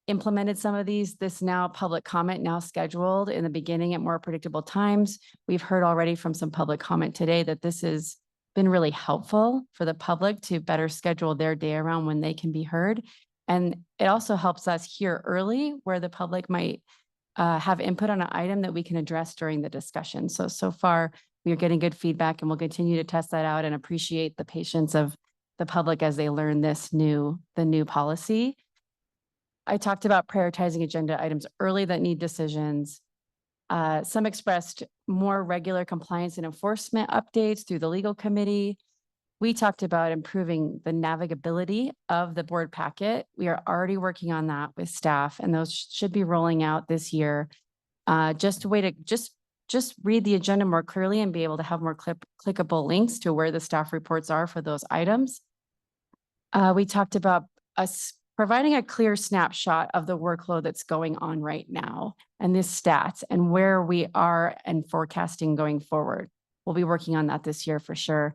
implemented some of these. This now public comment now scheduled in the beginning at more predictable times. We've heard already from some public comment today that this has been really helpful for the public to better schedule their day around when they can be heard. And it also helps us hear early where the public might have input on an item that we can address during the discussion. So far, we are getting good feedback and we'll continue to test that out and appreciate the patience of the public as they learn the new policy. I talked about prioritizing agenda items early that need decisions. Some expressed more regular compliance and enforcement updates through the legal committee. We talked about improving the navigability of the board packet. We are already working on that with staff and those should be rolling out this year. Just a way to just read the agenda more clearly and be able to have more clickable links to where the staff reports are for those items. We talked about us providing a clear snapshot of the workload that's going on right now and this stats and where we are and forecasting going forward. We'll be working on that this year for sure.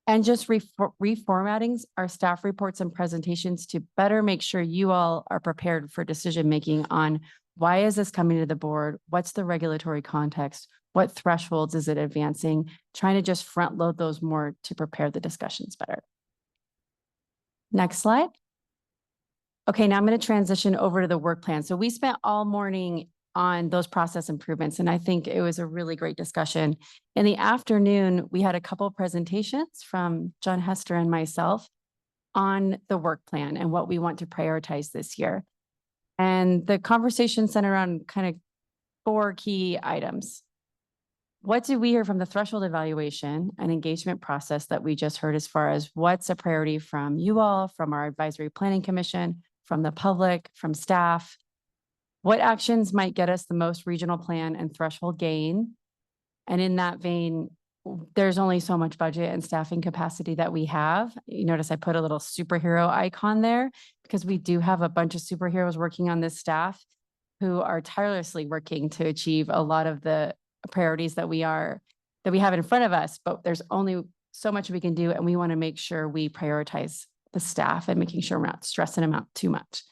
And just reformatting our staff reports and presentations to better make sure you all are prepared for decision-making on why is this coming to the board? What's the regulatory context? What thresholds is it advancing? Trying to just front load those more to prepare the discussions better. Next slide. Okay, now I'm going to transition over to the work plan. So we spent all morning on those process improvements, and I think it was a really great discussion. In the afternoon, we had a couple presentations from John Hester and myself on the work plan and what we want to prioritize this year. And the conversation centered around kind of 4 key items. What did we hear from the threshold evaluation and engagement process that we just heard as far as what's a priority from you all, from our advisory planning commission, from the public, from staff? What actions might get us the most regional plan and threshold gain? And in that vein, there's only so much budget and staffing capacity that we have. You notice I put a little superhero icon there because we do have a bunch of superheroes working on this staff who are tirelessly working to achieve a lot of the priorities that we have in front of us, but there's only so much we can do. And we want to make sure we prioritize the staff and making sure we're not stressing them out too much.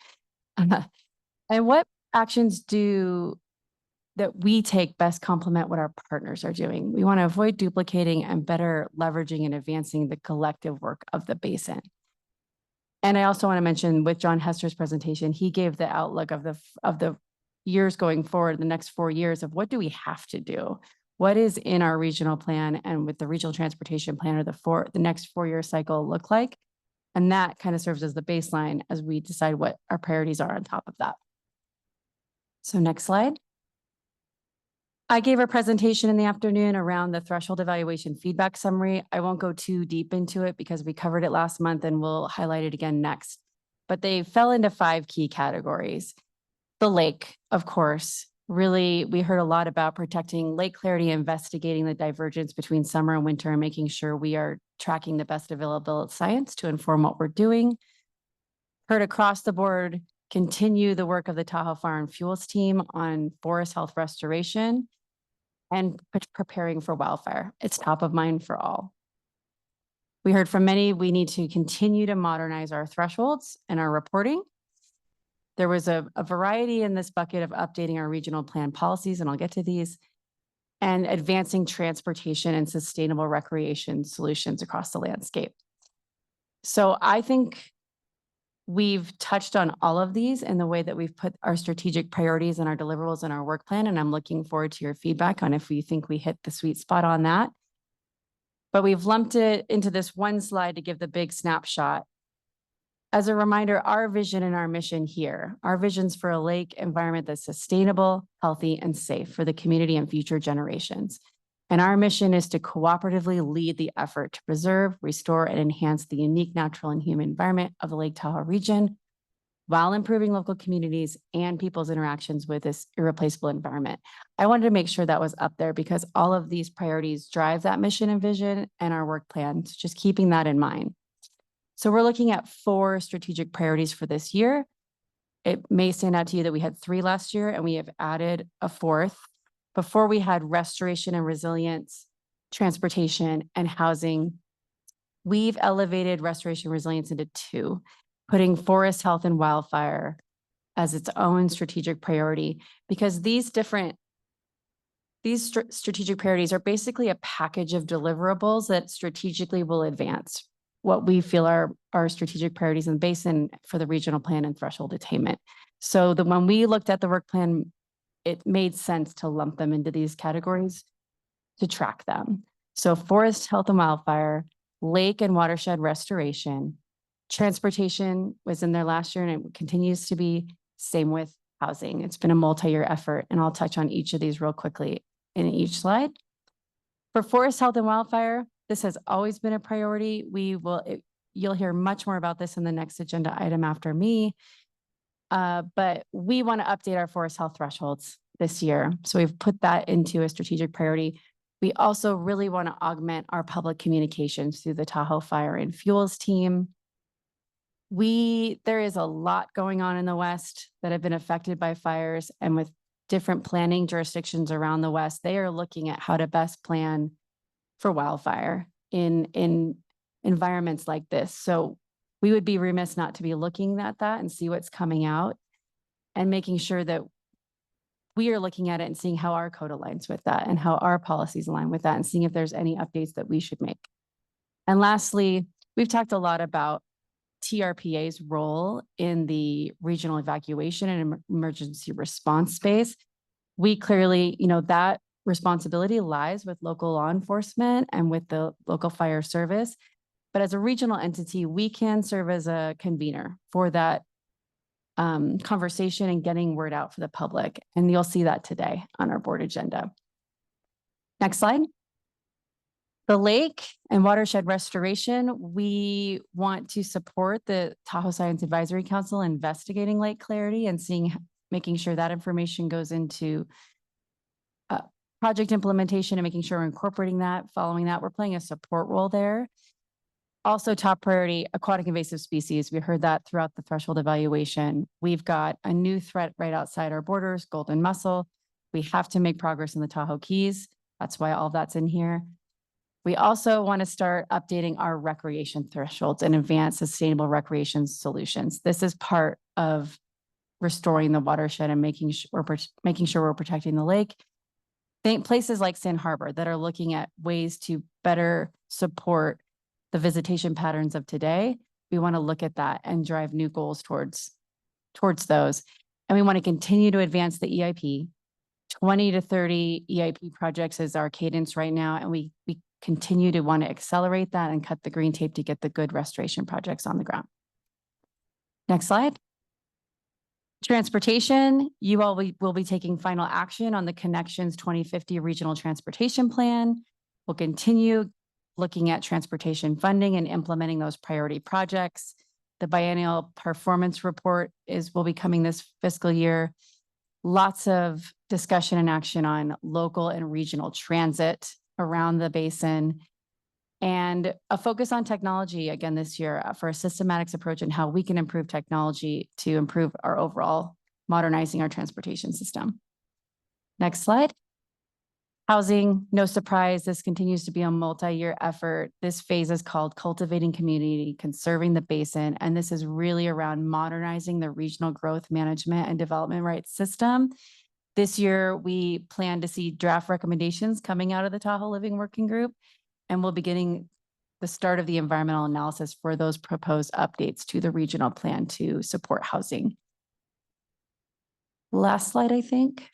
And what actions that we take best complement what our partners are doing? We want to avoid duplicating and better leveraging and advancing the collective work of the basin. And I also want to mention with John Hester's presentation, he gave the outlook of the years going forward, the next 4 years of what do we have to do? What is in our regional plan and with the regional transportation plan or the next 4-year cycle look like? And that kind of serves as the baseline as we decide what our priorities are on top of that. So next slide. I gave a presentation in the afternoon around the threshold evaluation feedback summary. I won't go too deep into it because we covered it last month and we'll highlight it again next. But they fell into 5 key categories. The lake, of course, really, we heard a lot about protecting lake clarity, investigating the divergence between summer and winter, and making sure we are tracking the best available science to inform what we're doing. Heard across the board, continue the work of the Tahoe Fire and Fuels team on forest health restoration and preparing for wildfire. It's top of mind for all. We heard from many, we need to continue to modernize our thresholds and our reporting. There was a variety in this bucket of updating our regional plan policies, and I'll get to these, and advancing transportation and sustainable recreation solutions across the landscape. So I think we've touched on all of these in the way that we've put our strategic priorities and our deliverables in our work plan, and I'm looking forward to your feedback on if you think we hit the sweet spot on that. But we've lumped it into this one slide to give the big snapshot. As a reminder, our vision and our mission here, our visions for a lake environment that's sustainable, healthy, and safe for the community and future generations. And our mission is to cooperatively lead the effort to preserve, restore, and enhance the unique natural and human environment of the Lake Tahoe region while improving local communities and people's interactions with this irreplaceable environment. I wanted to make sure that was up there because all of these priorities drive that mission and vision and our work plan. So just keeping that in mind. So we're looking at 4 strategic priorities for this year. It may stand out to you that we had 3 last year and we have added a 4th. Before we had restoration and resilience, transportation, and housing. We've elevated restoration and resilience into 2, putting forest health and wildfire as its own strategic priority, because these strategic priorities are basically a package of deliverables that strategically will advance what we feel are our strategic priorities in the basin for the regional plan and threshold attainment. So when we looked at the work plan, it made sense to lump them into these categories to track them. So forest health and wildfire, lake and watershed restoration, transportation was in there last year and it continues to be, same with housing. It's been a multi-year effort, and I'll touch on each of these real quickly in each slide. For forest health and wildfire, this has always been a priority. You'll hear much more about this in the next agenda item after me. But we want to update our forest health thresholds this year. So we've put that into a strategic priority. We also really want to augment our public communications through the Tahoe Fire and Fuels team. There is a lot going on in the West that have been affected by fires, and with different planning jurisdictions around the West, they are looking at how to best plan for wildfire in environments like this. So we would be remiss not to be looking at that and see what's coming out and making sure that we are looking at it and seeing how our code aligns with that and how our policies align with that and seeing if there's any updates that we should make. And lastly, we've talked a lot about TRPA's role in the regional evacuation and emergency response space. We clearly, that responsibility lies with local law enforcement and with the local fire service. But as a regional entity, we can serve as a convener for that conversation and getting word out for the public. And you'll see that today on our board agenda. Next slide. The lake and watershed restoration, we want to support the Tahoe Science Advisory Council investigating lake clarity and making sure that information goes into project implementation and making sure we're incorporating that, following that. We're playing a support role there. Also, top priority, aquatic invasive species. We heard that throughout the threshold evaluation. We've got a new threat right outside our borders, golden mussel. We have to make progress in the Tahoe Keys. That's why all that's in here. We also want to start updating our recreation thresholds and advance sustainable recreation solutions. This is part of restoring the watershed and making sure we're protecting the lake. Think places like Sand Harbor that are looking at ways to better support the visitation patterns of today. We want to look at that and drive new goals towards those. And we want to continue to advance the EIP. 20 to 30 EIP projects is our cadence right now. And we continue to want to accelerate that and cut the green tape to get the good restoration projects on the ground. Next slide. Transportation, you all will be taking final action on the Connections 2050 Regional Transportation Plan. We'll continue looking at transportation funding and implementing those priority projects. The biennial performance report will be coming this fiscal year. Lots of discussion and action on local and regional transit around the basin, and a focus on technology again this year for a systematics approach and how we can improve technology to improve our overall modernizing our transportation system. Next slide. Housing, no surprise, this continues to be a multi-year effort. This phase is called Cultivating Community, Conserving the Basin, and this is really around modernizing the regional growth management and development rights system. This year, we plan to see draft recommendations coming out of the Tahoe Living Working Group, and we'll be getting the start of the environmental analysis for those proposed updates to the regional plan to support housing. Last slide, I think.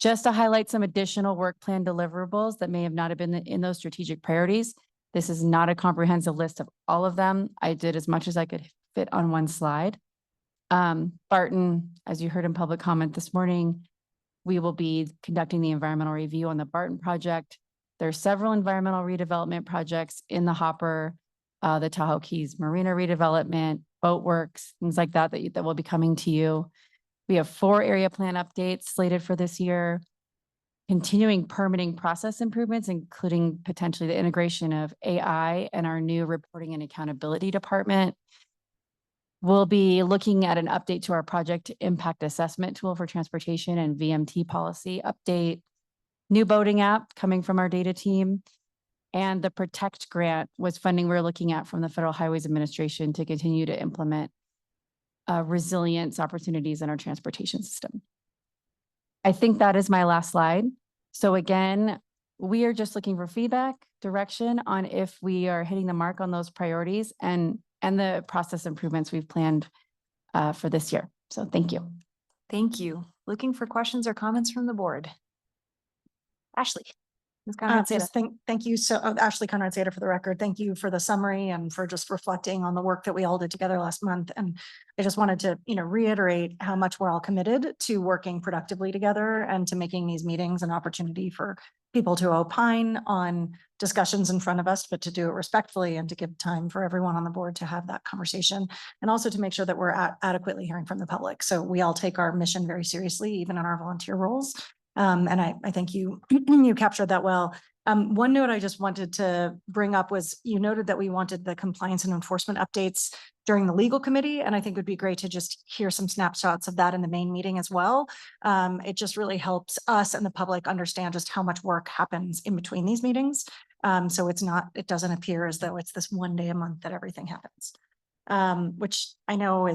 Just to highlight some additional work plan deliverables that may have not been in those strategic priorities. This is not a comprehensive list of all of them. I did as much as I could fit on one slide. Barton, as you heard in public comment this morning, we will be conducting the environmental review on the Barton project. There are several environmental redevelopment projects in the hopper, the Tahoe Keys Marina redevelopment, boat works, things like that that will be coming to you. We have 4 area plan updates slated for this year, continuing permitting process improvements, including potentially the integration of AI and our new reporting and accountability department. We'll be looking at an update to our project impact assessment tool for transportation and VMT policy update, new boating app coming from our data team, and the Protect grant was funding we're looking at from the Federal Highways Administration to continue to implement resilience opportunities in our transportation system. I think that is my last slide. So again, we are just looking for feedback, direction on if we are hitting the mark on those priorities and the process improvements we've planned for this year. So thank you.
Thank you. Looking for questions or comments from the board. Ashley. Ms. Conrad-Seda.
Thank you. So Ashley Conrad-Seda for the record. Thank you for the summary and for just reflecting on the work that we all did together last month. And I just wanted to, reiterate how much we're all committed to working productively together and to making these meetings an opportunity for people to opine on discussions in front of us, but to do it respectfully and to give time for everyone on the board to have that conversation. And also to make sure that we're adequately hearing from the public. So we all take our mission very seriously, even in our volunteer roles. And I think you captured that well. One note I just wanted to bring up was you noted that we wanted the compliance and enforcement updates during the legal committee. And I think it would be great to just hear some snapshots of that in the main meeting as well. It just really helps us and the public understand just how much work happens in between these meetings. So it doesn't appear as though it's this one day a month that everything happens. Which I know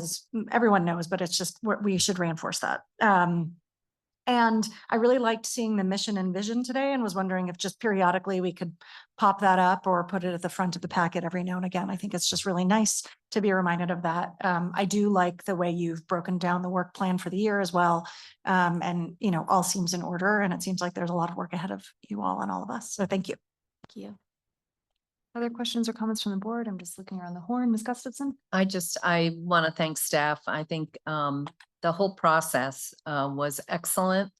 everyone knows, but it's just we should reinforce that. And I really liked seeing the mission and vision today and was wondering if just periodically we could pop that up or put it at the front of the packet every now and again. I think it's just really nice to be reminded of that. I do like the way you've broken down the work plan for the year as well. And, all seems in order, and it seems like there's a lot of work ahead of you all and all of us. So thank you.
Thank you. Other questions or comments from the board? I'm just looking around the horn. Ms. Gustafson?
I want to thank staff. I think the whole process was excellent.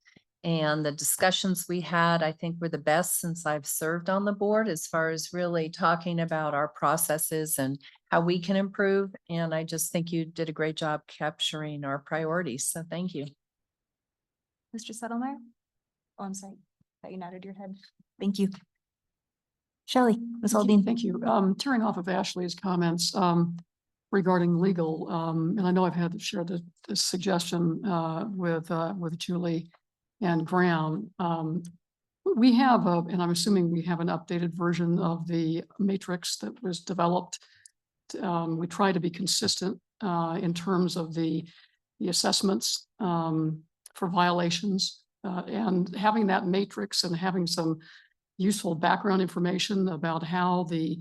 And the discussions we had, I think, were the best since I've served on the board as far as really talking about our processes and how we can improve. And I just think you did a great job capturing our priorities. So thank you.
Mr. Settlemeyer? Oh, I'm sorry. That you nodded your head. Thank you. Shelley, Ms. Aldine.
Thank you. Tearing off of Ashley's comments regarding legal, and I know I've had to share this suggestion with Julie and Graham. We have and I'm assuming we have an updated version of the matrix that was developed. We try to be consistent in terms of the assessments for violations and having that matrix and having some useful background information about how the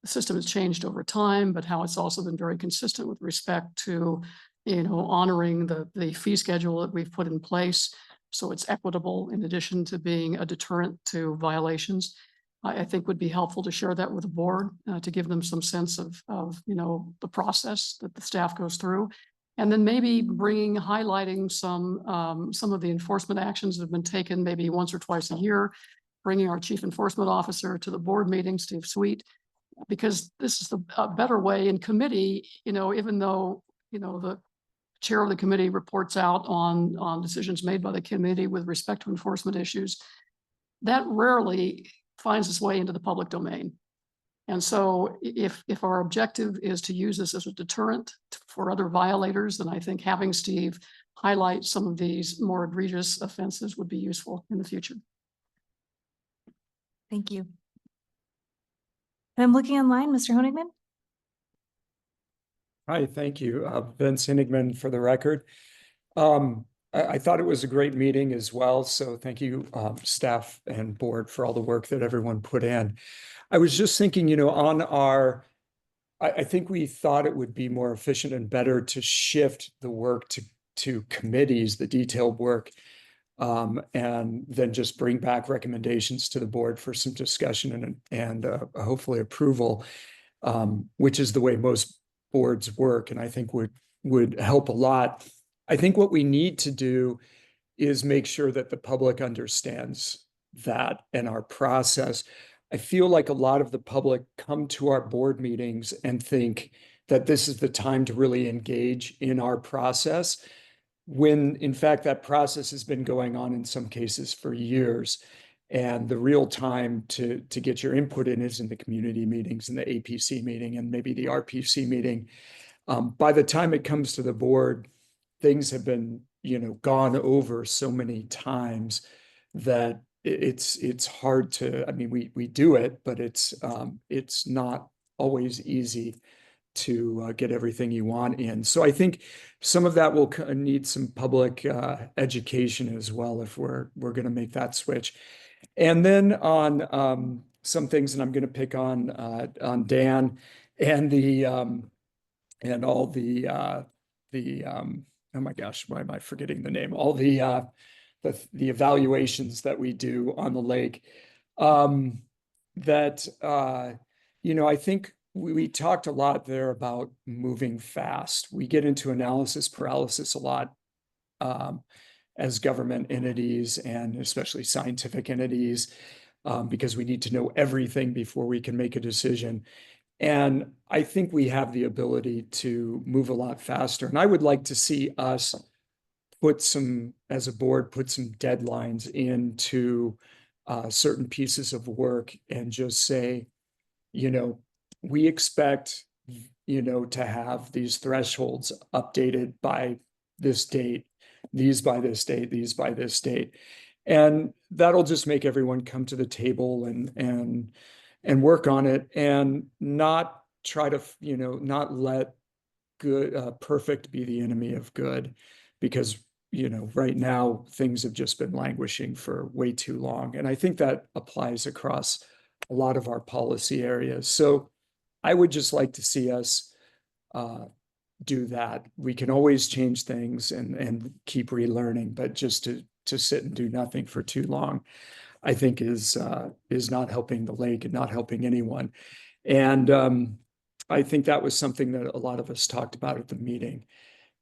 the system has changed over time, but how it's also been very consistent with respect to, honoring the fee schedule that we've put in place. So it's equitable in addition to being a deterrent to violations. I think would be helpful to share that with the board, to give them some sense of, the process that the staff goes through. And then maybe highlighting some of the enforcement actions that have been taken maybe once or twice a year, bringing our chief enforcement officer to the board meeting, Steve Sweet, because this is a better way in committee, even though, the chair of the committee reports out on decisions made by the committee with respect to enforcement issues, that rarely finds its way into the public domain. And so if our objective is to use this as a deterrent for other violators, then I think having Steve highlight some of these more egregious offenses would be useful in the future.
Thank you. And I'm looking online, Mr. Honigman.
Hi, thank you. Vince Henigman for the record. I thought it was a great meeting as well. So thank you, staff and board, for all the work that everyone put in. I was just thinking, I think we thought it would be more efficient and better to shift the work to committees, the detailed work, and then just bring back recommendations to the board for some discussion and hopefully approval, which is the way most boards work, and I think would help a lot. I think what we need to do is make sure that the public understands that and our process. I feel like a lot of the public come to our board meetings and think that this is the time to really engage in our process, when in fact that process has been going on in some cases for years. And the real time to get your input in is in the community meetings and the APC meeting and maybe the RPC meeting. By the time it comes to the board, things have been, gone over so many times that it's hard to, I mean, we do it, but it's not always easy to get everything you want in. So I think some of that will need some public education as well if we're going to make that switch. And then on some things, and I'm going to pick on Dan and the and all the oh my gosh, why am I forgetting the name? All the evaluations that we do on the lake. I think we talked a lot there about moving fast. We get into analysis paralysis a lot as government entities and especially scientific entities, because we need to know everything before we can make a decision. And I think we have the ability to move a lot faster. And I would like to see us as a board, put some deadlines into certain pieces of work and just say, we expect, to have these thresholds updated by this date, these by this date, these by this date. And that'll just make everyone come to the table and work on it and not try to, not let perfect be the enemy of good, because, right now things have just been languishing for way too long. And I think that applies across a lot of our policy areas. So I would just like to see us do that. We can always change things and keep relearning, but just to sit and do nothing for too long, I think is not helping the lake and not helping anyone. And I think that was something that a lot of us talked about at the meeting,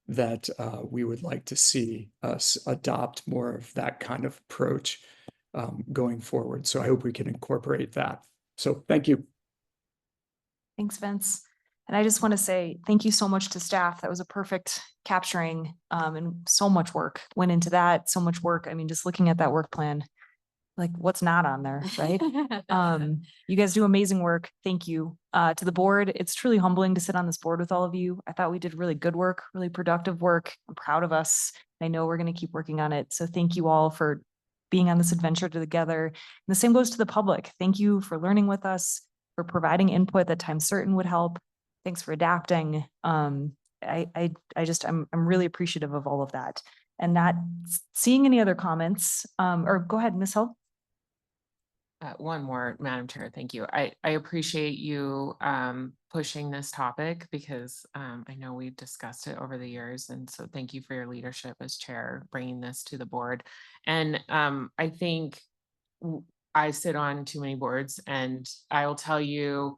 that we would like to see us adopt more of that kind of approach going forward. So I hope we can incorporate that. So thank you.
Thanks, Vince. And I just want to say thank you so much to staff. That was a perfect capturing, and so much work went into that. So much work. I mean, just looking at that work plan, like what's not on there, right? You guys do amazing work. Thank you. To the board, it's truly humbling to sit on this board with all of you. I thought we did really good work, really productive work. I'm proud of us. I know we're going to keep working on it. So thank you all for being on this adventure together. And the same goes to the public. Thank you for learning with us, for providing input that time certain would help. Thanks for adapting. I'm really appreciative of all of that. And not seeing any other comments, or go ahead, Ms. Hill.
One more, Madam Chair, thank you. I appreciate you pushing this topic because I know we've discussed it over the years. And so thank you for your leadership as chair, bringing this to the board. And I think I sit on too many boards, and I will tell you,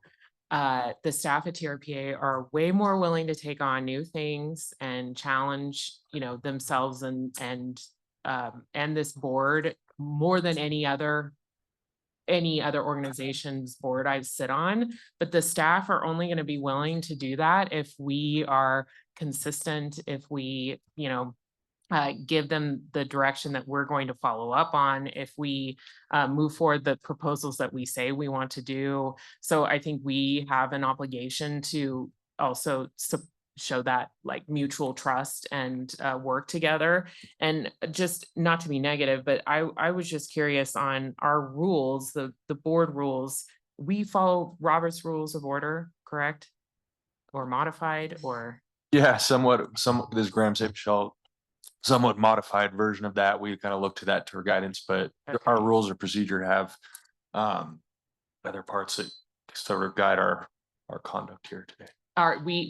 the staff at TRPA are way more willing to take on new things and challenge, themselves and this board more than any other organization's board I sit on, but the staff are only going to be willing to do that if we are consistent, if we, give them the direction that we're going to follow up on, if we move forward the proposals that we say we want to do. So I think we have an obligation to also show that like mutual trust and work together. And just not to be negative, but I was just curious on our rules, the board rules. We follow Robert's Rules of Order, correct? Or modified, or?
Yeah, somewhat, this Graham said, Michelle, somewhat modified version of that. We kind of look to that for guidance, but our rules of procedure have other parts that sort of guide our conduct here today.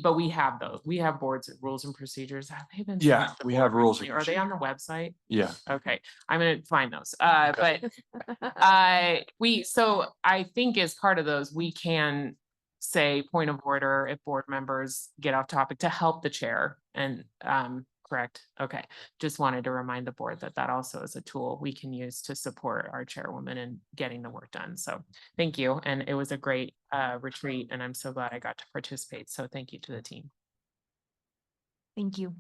But we have those. We have boards, rules and procedures. Have they been?
Yeah,
sent to the
we
board
have rules.
recently? Are they on the website?
Yeah.
Okay, I'm gonna find those. But so I think as part of those, we can say point of order if board members get off topic to help the chair. And correct. Okay, just wanted to remind the board that that also is a tool we can use to support our chairwoman in getting the work done. So thank you. And it was a great retreat, and I'm so glad I got to participate. So thank you to the team.
Thank you.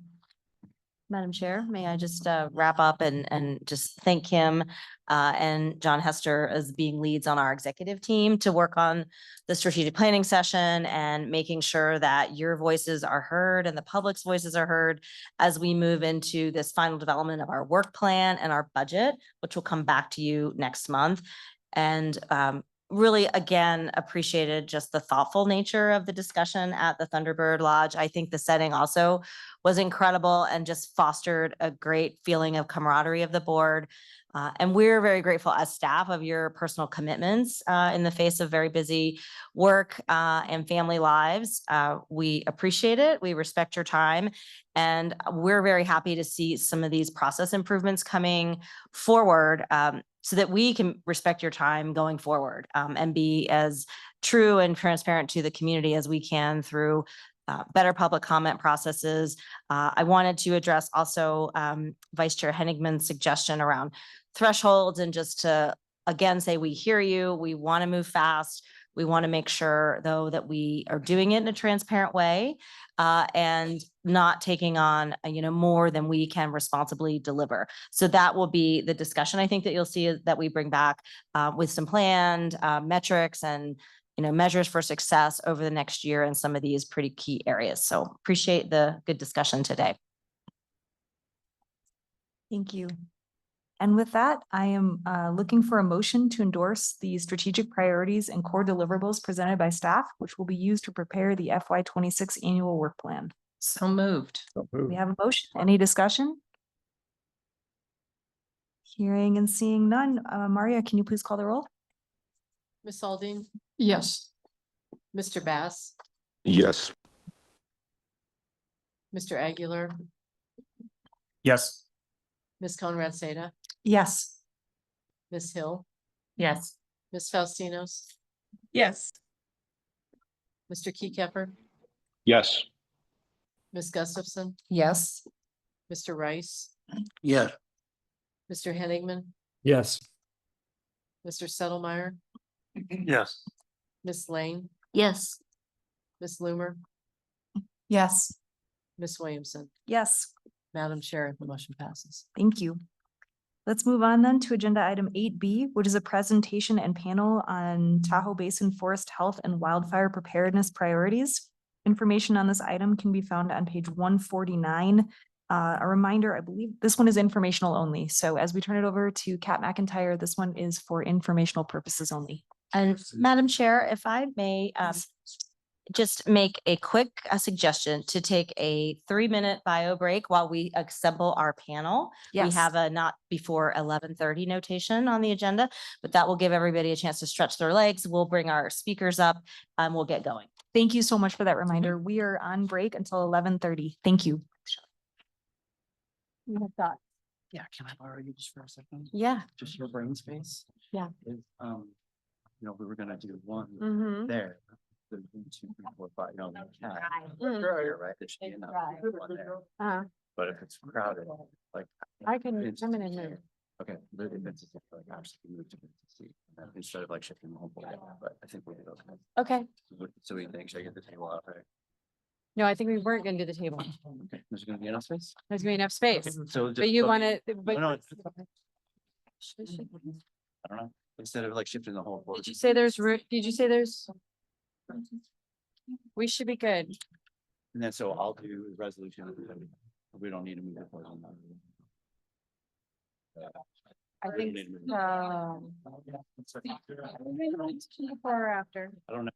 Madam Chair, may I just wrap up and just thank Kim and John Hester as being leads on our executive team to work on the strategic planning session and making sure that your voices are heard and the public's voices are heard as we move into this final development of our work plan and our budget, which will come back to you next month. And really, again, appreciated just the thoughtful nature of the discussion at the Thunderbird Lodge. I think the setting also was incredible and just fostered a great feeling of camaraderie of the board. And we're very grateful as staff of your personal commitments in the face of very busy work and family lives. We appreciate it. We respect your time. And we're very happy to see some of these process improvements coming forward so that we can respect your time going forward and be as true and transparent to the community as we can through better public comment processes. I wanted to address also Vice Chair Hennigman's suggestion around thresholds and just to, again, say we hear you, we want to move fast. We want to make sure, though, that we are doing it in a transparent way and not taking on, more than we can responsibly deliver. So that will be the discussion I think that you'll see that we bring back with some planned metrics and measures for success over the next year in some of these pretty key areas. So appreciate the good discussion today.
Thank you. And with that, I am looking for a motion to endorse the strategic priorities and core deliverables presented by staff, which will be used to prepare the FY26 annual work plan.
So moved.
We have a motion. Any discussion? Hearing and seeing none. Maria, can you please call the roll?
Ms. Aldine,
Yes.
Mr. Bass,
Yes.
Mr. Aguilar,
Yes.
Ms. Conrad Seda,
Yes.
Ms. Hill,
Yes.
Ms. Faustinos,
Yes.
Mr. Keycapper,
Yes.
Ms. Gustafson,
Yes.
Mr. Rice,
Yes.
Mr. Hennigman,
Yes.
Mr. Settlemeyer,
Yes.
Ms. Lane,
Yes.
Ms. Loomer,
Yes.
Ms. Williamson.
Yes.
Madam Chair, the motion passes.
Thank you. Let's move on then to agenda item 8B, which is a presentation and panel on Tahoe Basin Forest Health and Wildfire Preparedness Priorities. Information on this item can be found on page 149. A reminder, I believe this one is informational only. So as we turn it over to Kat McIntyre, this one is for informational purposes only.
And Madam Chair, if I may, just make a quick suggestion to take a 3-minute bio break while we assemble our panel. We
Yes.
have a not before 11:30 notation on the agenda, but that will give everybody a chance to stretch their legs. We'll bring our speakers up and we'll get going.
Thank you so much for that reminder. We are on break until 11:30. Thank you.
You have thoughts?
Yeah, can I borrow you just for a second?
Yeah.
Just your brain space?
Yeah.
Is, we were gonna do one
Mhm.
there. The 1, 2, 3, 4, 5, no, the cat.
Mm.
You're right, there should be enough. One there. But if it's crowded, like.
I can,
it's-
I'm gonna move.
Okay, but if it's like actually move to the seat, instead of like shifting the whole board, but I think we did okay.
Okay.
So we think, should I get the table out, right?
No, I think we weren't gonna do the table.
Okay, there's gonna be enough space?
There's gonna be enough space.
So.
But you wanna, but.
No, I don't know, instead of like shifting the whole board.
Did you say there's room? Did you say there's? We should be good.
And then so I'll do the resolution. We don't need to move it forward on that.
I think, before or after.
I don't know.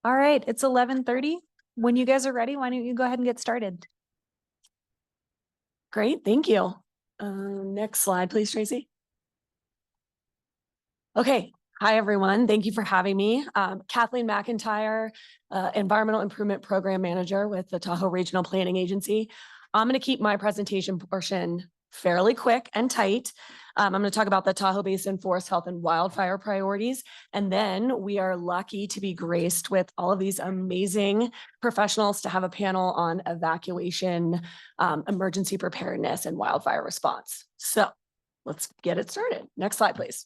All right, it's 11:30. When you guys are ready, why don't you go ahead and get started?
Great, thank you. Next slide, please, Tracy. Okay, hi, everyone. Thank you for having me. Kathleen McIntyre, Environmental Improvement Program Manager with the Tahoe Regional Planning Agency. I'm going to keep my presentation portion fairly quick and tight. I'm going to talk about the Tahoe Basin Forest Health and Wildfire priorities. And then we are lucky to be graced with all of these amazing professionals to have a panel on evacuation, emergency preparedness, and wildfire response. So let's get it started. Next slide, please.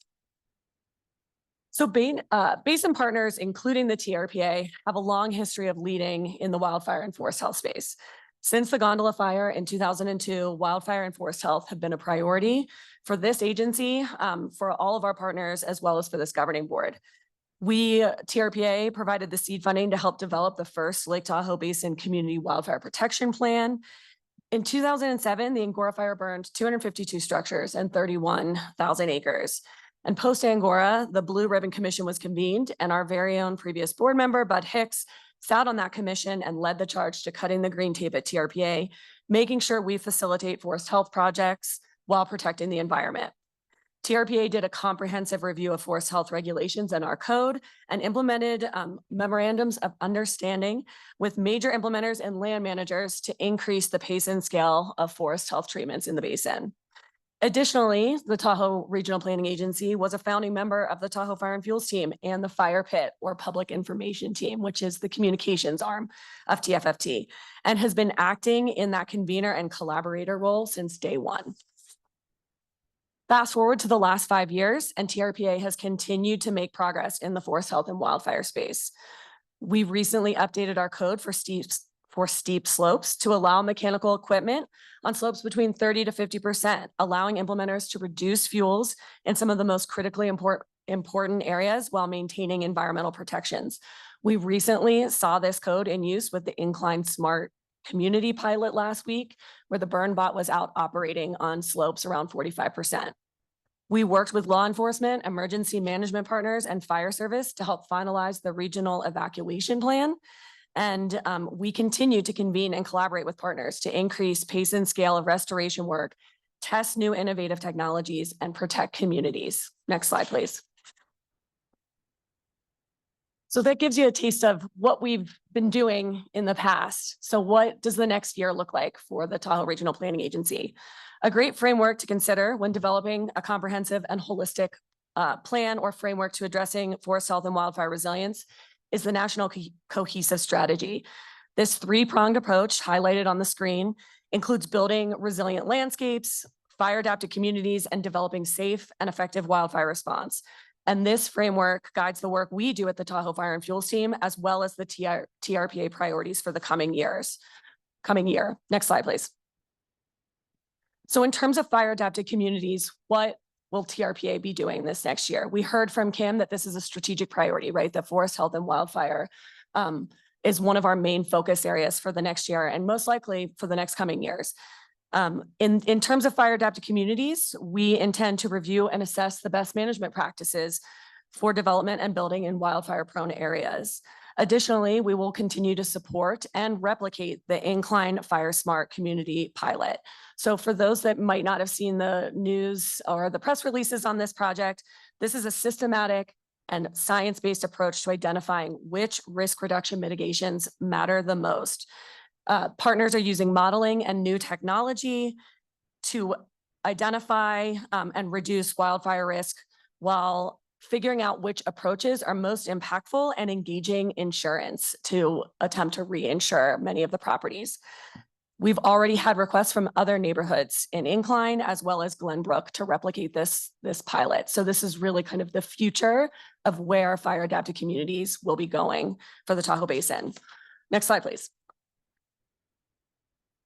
So basin partners, including the TRPA, have a long history of leading in the wildfire and forest health space. Since the Gondola Fire in 2002, wildfire and forest health have been a priority for this agency, for all of our partners, as well as for this governing board. We, TRPA, provided the seed funding to help develop the first Lake Tahoe Basin Community Wildfire Protection Plan. In 2007, the Angora Fire burned 252 structures and 31,000 acres. And post Angora, the Blue Ribbon Commission was convened, and our very own previous board member, Bud Hicks, sat on that commission and led the charge to cutting the green tape at TRPA, making sure we facilitate forest health projects while protecting the environment. TRPA did a comprehensive review of forest health regulations in our code and implemented memorandums of understanding with major implementers and land managers to increase the pace and scale of forest health treatments in the basin. Additionally, the Tahoe Regional Planning Agency was a founding member of the Tahoe Fire and Fuels Team and the Fire Pit, or Public Information Team, which is the communications arm of TFFT, and has been acting in that convener and collaborator role since day one. Fast forward to the last 5 years, and TRPA has continued to make progress in the forest health and wildfire space. We recently updated our code for steep slopes to allow mechanical equipment on slopes between 30 to 50%, allowing implementers to reduce fuels in some of the most critically important areas while maintaining environmental protections. We recently saw this code in use with the Incline Smart Community pilot last week, where the burn bot was out operating on slopes around 45%. We worked with law enforcement, emergency management partners, and fire service to help finalize the regional evacuation plan. And we continue to convene and collaborate with partners to increase pace and scale of restoration work, test new innovative technologies, and protect communities. Next slide, please. So that gives you a taste of what we've been doing in the past. So what does the next year look like for the Tahoe Regional Planning Agency? A great framework to consider when developing a comprehensive and holistic plan or framework to addressing forest health and wildfire resilience is the National Cohesive Strategy. This three-pronged approach highlighted on the screen includes building resilient landscapes, fire-adapted communities, and developing safe and effective wildfire response. And this framework guides the work we do at the Tahoe Fire and Fuels Team, as well as the TRPA priorities for the coming year. Next slide, please. So in terms of fire-adapted communities, what will TRPA be doing this next year? We heard from Kim that this is a strategic priority, right? That forest health and wildfire is one of our main focus areas for the next year and most likely for the next coming years. In terms of fire adapted communities, we intend to review and assess the best management practices for development and building in wildfire prone areas. Additionally, we will continue to support and replicate the Incline Fire Smart Community pilot. So for those that might not have seen the news or the press releases on this project, this is a systematic and science-based approach to identifying which risk reduction mitigations matter the most. Partners are using modeling and new technology to identify and reduce wildfire risk while figuring out which approaches are most impactful and engaging insurance to attempt to reinsure many of the properties. We've already had requests from other neighborhoods in Incline as well as Glenbrook to replicate this pilot. So this is really kind of the future of where fire adapted communities will be going for the Tahoe Basin. Next slide, please.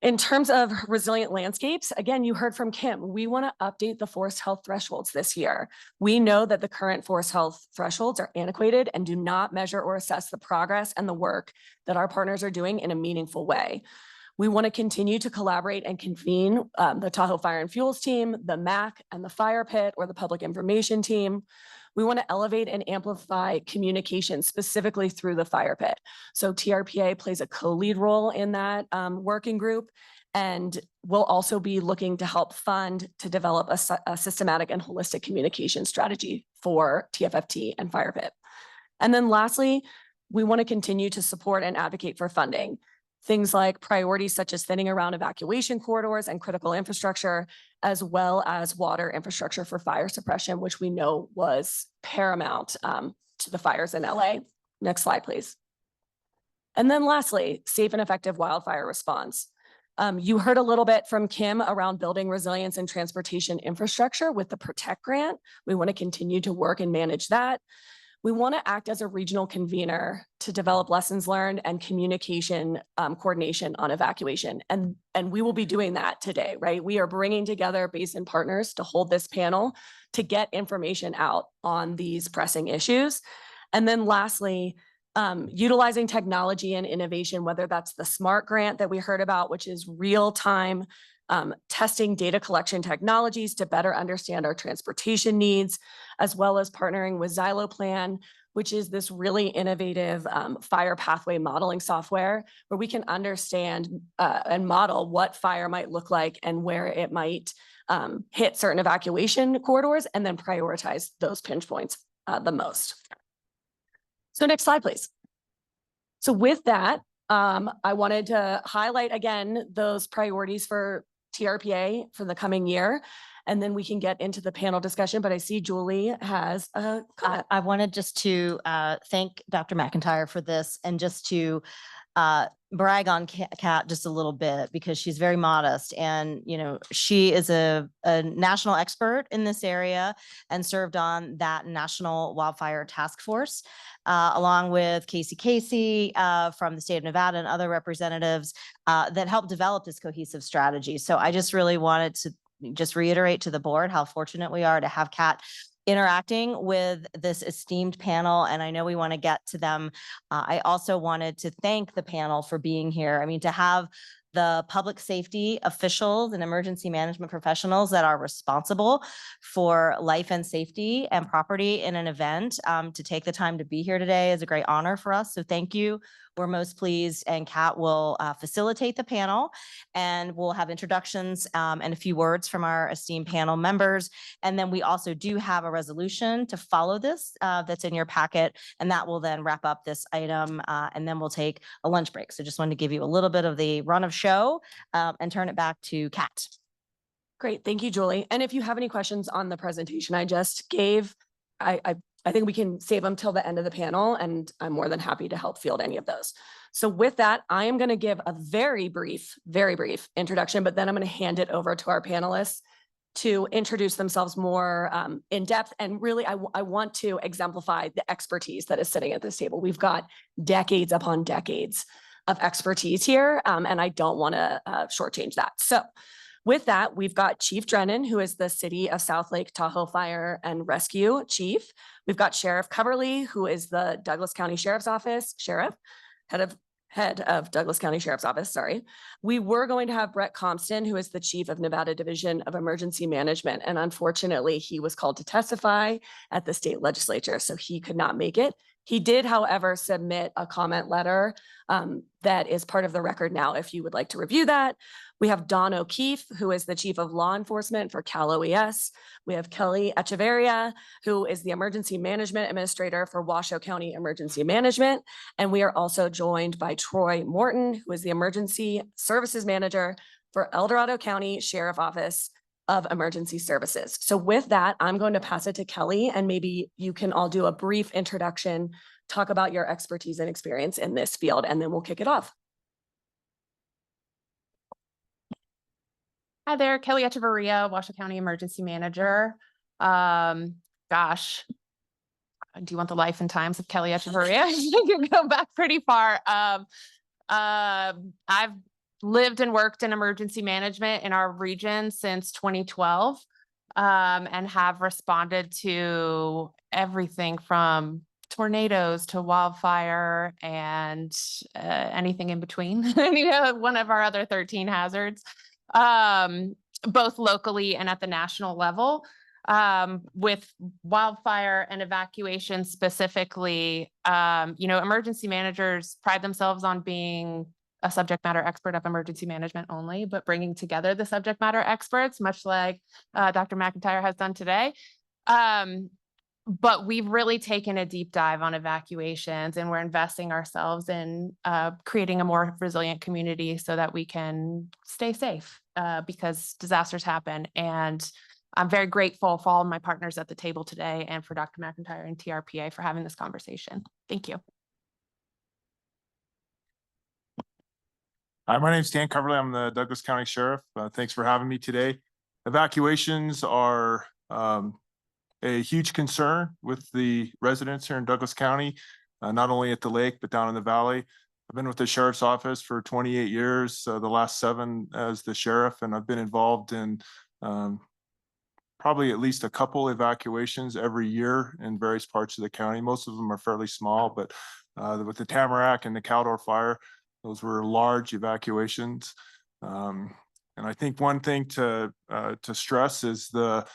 In terms of resilient landscapes, again, you heard from Kim, we want to update the forest health thresholds this year. We know that the current forest health thresholds are antiquated and do not measure or assess the progress and the work that our partners are doing in a meaningful way.
We want to continue to collaborate and convene the Tahoe Fire and Fuels team, the MAC and the fire pit or the public information team. We want to elevate and amplify communication specifically through the fire pit. So TRPA plays a co-lead role in that working group. And we'll also be looking to help fund to develop a systematic and holistic communication strategy for TFFT and fire pit. And then lastly, we want to continue to support and advocate for funding. Things like priorities such as thinning around evacuation corridors and critical infrastructure, as well as water infrastructure for fire suppression, which we know was paramount to the fires in LA. Next slide, please. And then lastly, safe and effective wildfire response. You heard a little bit from Kim around building resilience and transportation infrastructure with the Protect grant. We want to continue to work and manage that. We want to act as a regional convener to develop lessons learned and communication coordination on evacuation. And we will be doing that today, right? We are bringing together basin partners to hold this panel to get information out on these pressing issues. And then lastly, utilizing technology and innovation, whether that's the SMART grant that we heard about, which is real-time testing data collection technologies to better understand our transportation needs, as well as partnering with Xyloplan, which is this really innovative fire pathway modeling software where we can understand and model what fire might look like and where it might hit certain evacuation corridors and then prioritize those pinch points the most. So next slide, please. So with that, I wanted to highlight again those priorities for TRPA for the coming year, and then we can get into the panel discussion. But I see Julie has a comment.
I wanted just to thank Dr. McIntyre for this and just to brag on Kat just a little bit because she's very modest and, you know, she is a national expert in this area and served on that National Wildfire Task Force along with Casey from the state of Nevada and other representatives that helped develop this cohesive strategy. So I just really wanted to just reiterate to the board how fortunate we are to have Kat interacting with this esteemed panel. And I know we want to get to them. I also wanted to thank the panel for being here. I mean, to have the public safety officials and emergency management professionals that are responsible for life and safety and property in an event to take the time to be here today is a great honor for us. So thank you. We're most pleased, and Kat will facilitate the panel, and we'll have introductions and a few words from our esteemed panel members. And then we also do have a resolution to follow this that's in your packet, and that will then wrap up this item, and then we'll take a lunch break. So just wanted to give you a little bit of the run of show and turn it back to Kat.
Great, thank you, Julie. And if you have any questions on the presentation I just gave, I think we can save them till the end of the panel, and I'm more than happy to help field any of those. So with that, I am going to give a very brief introduction, but then I'm going to hand it over to our panelists to introduce themselves more in depth. And really, I want to exemplify the expertise that is sitting at this table. We've got decades upon decades of expertise here, and I don't want to shortchange that. So with that, we've got Chief Drennan, who is the City of South Lake Tahoe Fire and Rescue Chief. We've got Sheriff Coverly, who is the Douglas County Sheriff's Office Sheriff, head of Douglas County Sheriff's Office, sorry. We were going to have Brett Compston, who is the Chief of Nevada Division of Emergency Management. And unfortunately, he was called to testify at the state legislature, so he could not make it. He did, however, submit a comment letter that is part of the record now, if you would like to review that. We have Don O'Keefe, who is the Chief of Law Enforcement for Cal OES. We have Kelly Echeverria, who is the Emergency Management Administrator for Washoe County Emergency Management. And we are also joined by Troy Morton, who is the Emergency Services Manager for El Dorado County Sheriff Office of Emergency Services. So with that, I'm going to pass it to Kelly, and maybe you can all do a brief introduction, talk about your expertise and experience in this field, and then we'll kick it off.
Hi there, Kelly Echeverria, Washoe County Emergency Manager. Gosh, do you want the life and times of Kelly Echeverria? You can go back pretty far. I've lived and worked in emergency management in our region since 2012 and have responded to everything from tornadoes to wildfire and anything in between. One of our other 13 hazards, both locally and at the national level. With wildfire and evacuation specifically, emergency managers pride themselves on being a subject matter expert of emergency management only, but bringing together the subject matter experts, much like Dr. McIntyre has done today. But we've really taken a deep dive on evacuations, and we're investing ourselves in creating a more resilient community so that we can stay safe because disasters happen. And I'm very grateful for all of my partners at the table today and for Dr. McIntyre and TRPA for having this conversation. Thank you.
Hi, my name is Dan Coverly. I'm the Douglas County Sheriff. Thanks for having me today. Evacuations are a huge concern with the residents here in Douglas County, not only at the lake, but down in the valley. I've been with the Sheriff's Office for 28 years, the last 7 as the Sheriff, and I've been involved in probably at least a couple evacuations every year in various parts of the county. Most of them are fairly small, but with the Tamarack and the Caldor fire, those were large evacuations. And I think one thing to stress is the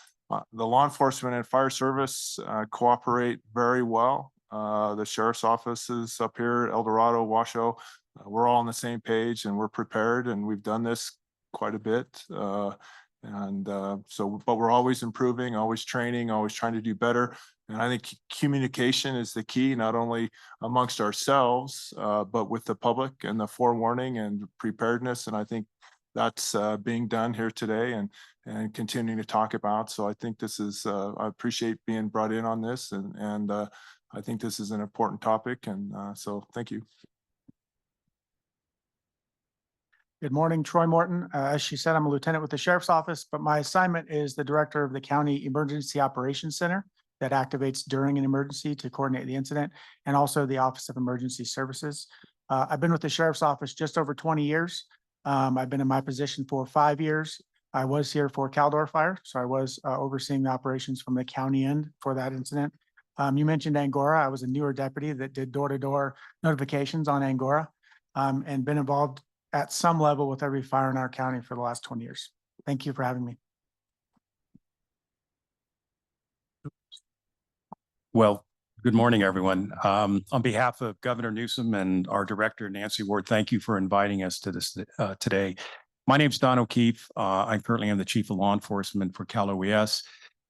law enforcement and fire service cooperate very well. The Sheriff's offices up here, El Dorado, Washoe, we're all on the same page and we're prepared, and we've done this quite a bit. But we're always improving, always training, always trying to do better. And I think communication is the key, not only amongst ourselves, but with the public, and the forewarning and preparedness. And I think that's being done here today and continuing to talk about. So I think this is, I appreciate being brought in on this, and I think this is an important topic. And so thank you.
Good morning, Troy Morton. As she said, I'm a lieutenant with the Sheriff's Office, but my assignment is the director of the County Emergency Operations Center that activates during an emergency to coordinate the incident, and also the Office of Emergency Services. I've been with the Sheriff's Office just over 20 years. I've been in my position for 5 years. I was here for Caldor Fire, so I was overseeing the operations from the county end for that incident. You mentioned Angora. I was a newer deputy that did door-to-door notifications on Angora, and been involved at some level with every fire in our county for the last 20 years. Thank you for having me.
Well, good morning, everyone. On behalf of Governor Newsom and our director, Nancy Ward, thank you for inviting us to this today. My name is Don O'Keefe. I currently am the Chief of Law Enforcement for Cal OES.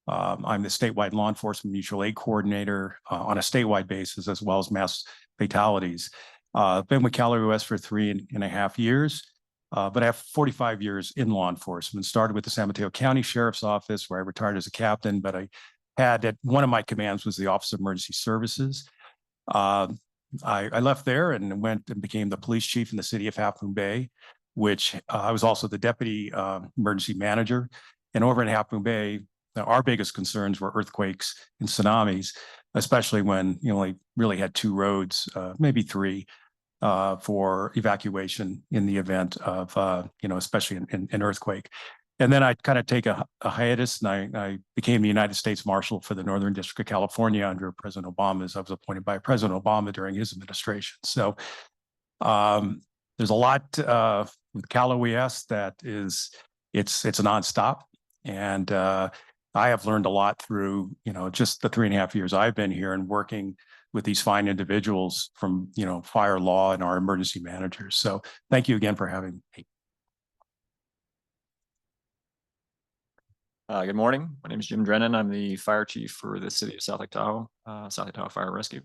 I'm the statewide law enforcement mutual aid coordinator on a statewide basis, as well as mass fatalities. I've been with Cal OES for 3.5 years, but I have 45 years in law enforcement. Started with the San Mateo County Sheriff's Office, where I retired as a captain, but I had at one of my commands was the Office of Emergency Services. I left there and went and became the police chief in the city of Half Moon Bay, which I was also the deputy emergency manager. And over in Half Moon Bay, our biggest concerns were earthquakes and tsunamis, especially when we really had 2 roads, maybe 3, for evacuation in the event of especially an earthquake. And then I kind of take a hiatus, and I became the United States Marshal for the Northern District of California under President Obama, as I was appointed by President Obama during his administration. So there's a lot with Cal OES that is, it's nonstop. And I have learned a lot through, just the 3.5 years I've been here and working with these fine individuals from, fire law and our emergency managers. So thank you again for having me.
Good morning. My name is Jim Drennan. I'm the fire chief for the city of South Lake Tahoe, South Lake Tahoe Fire Rescue.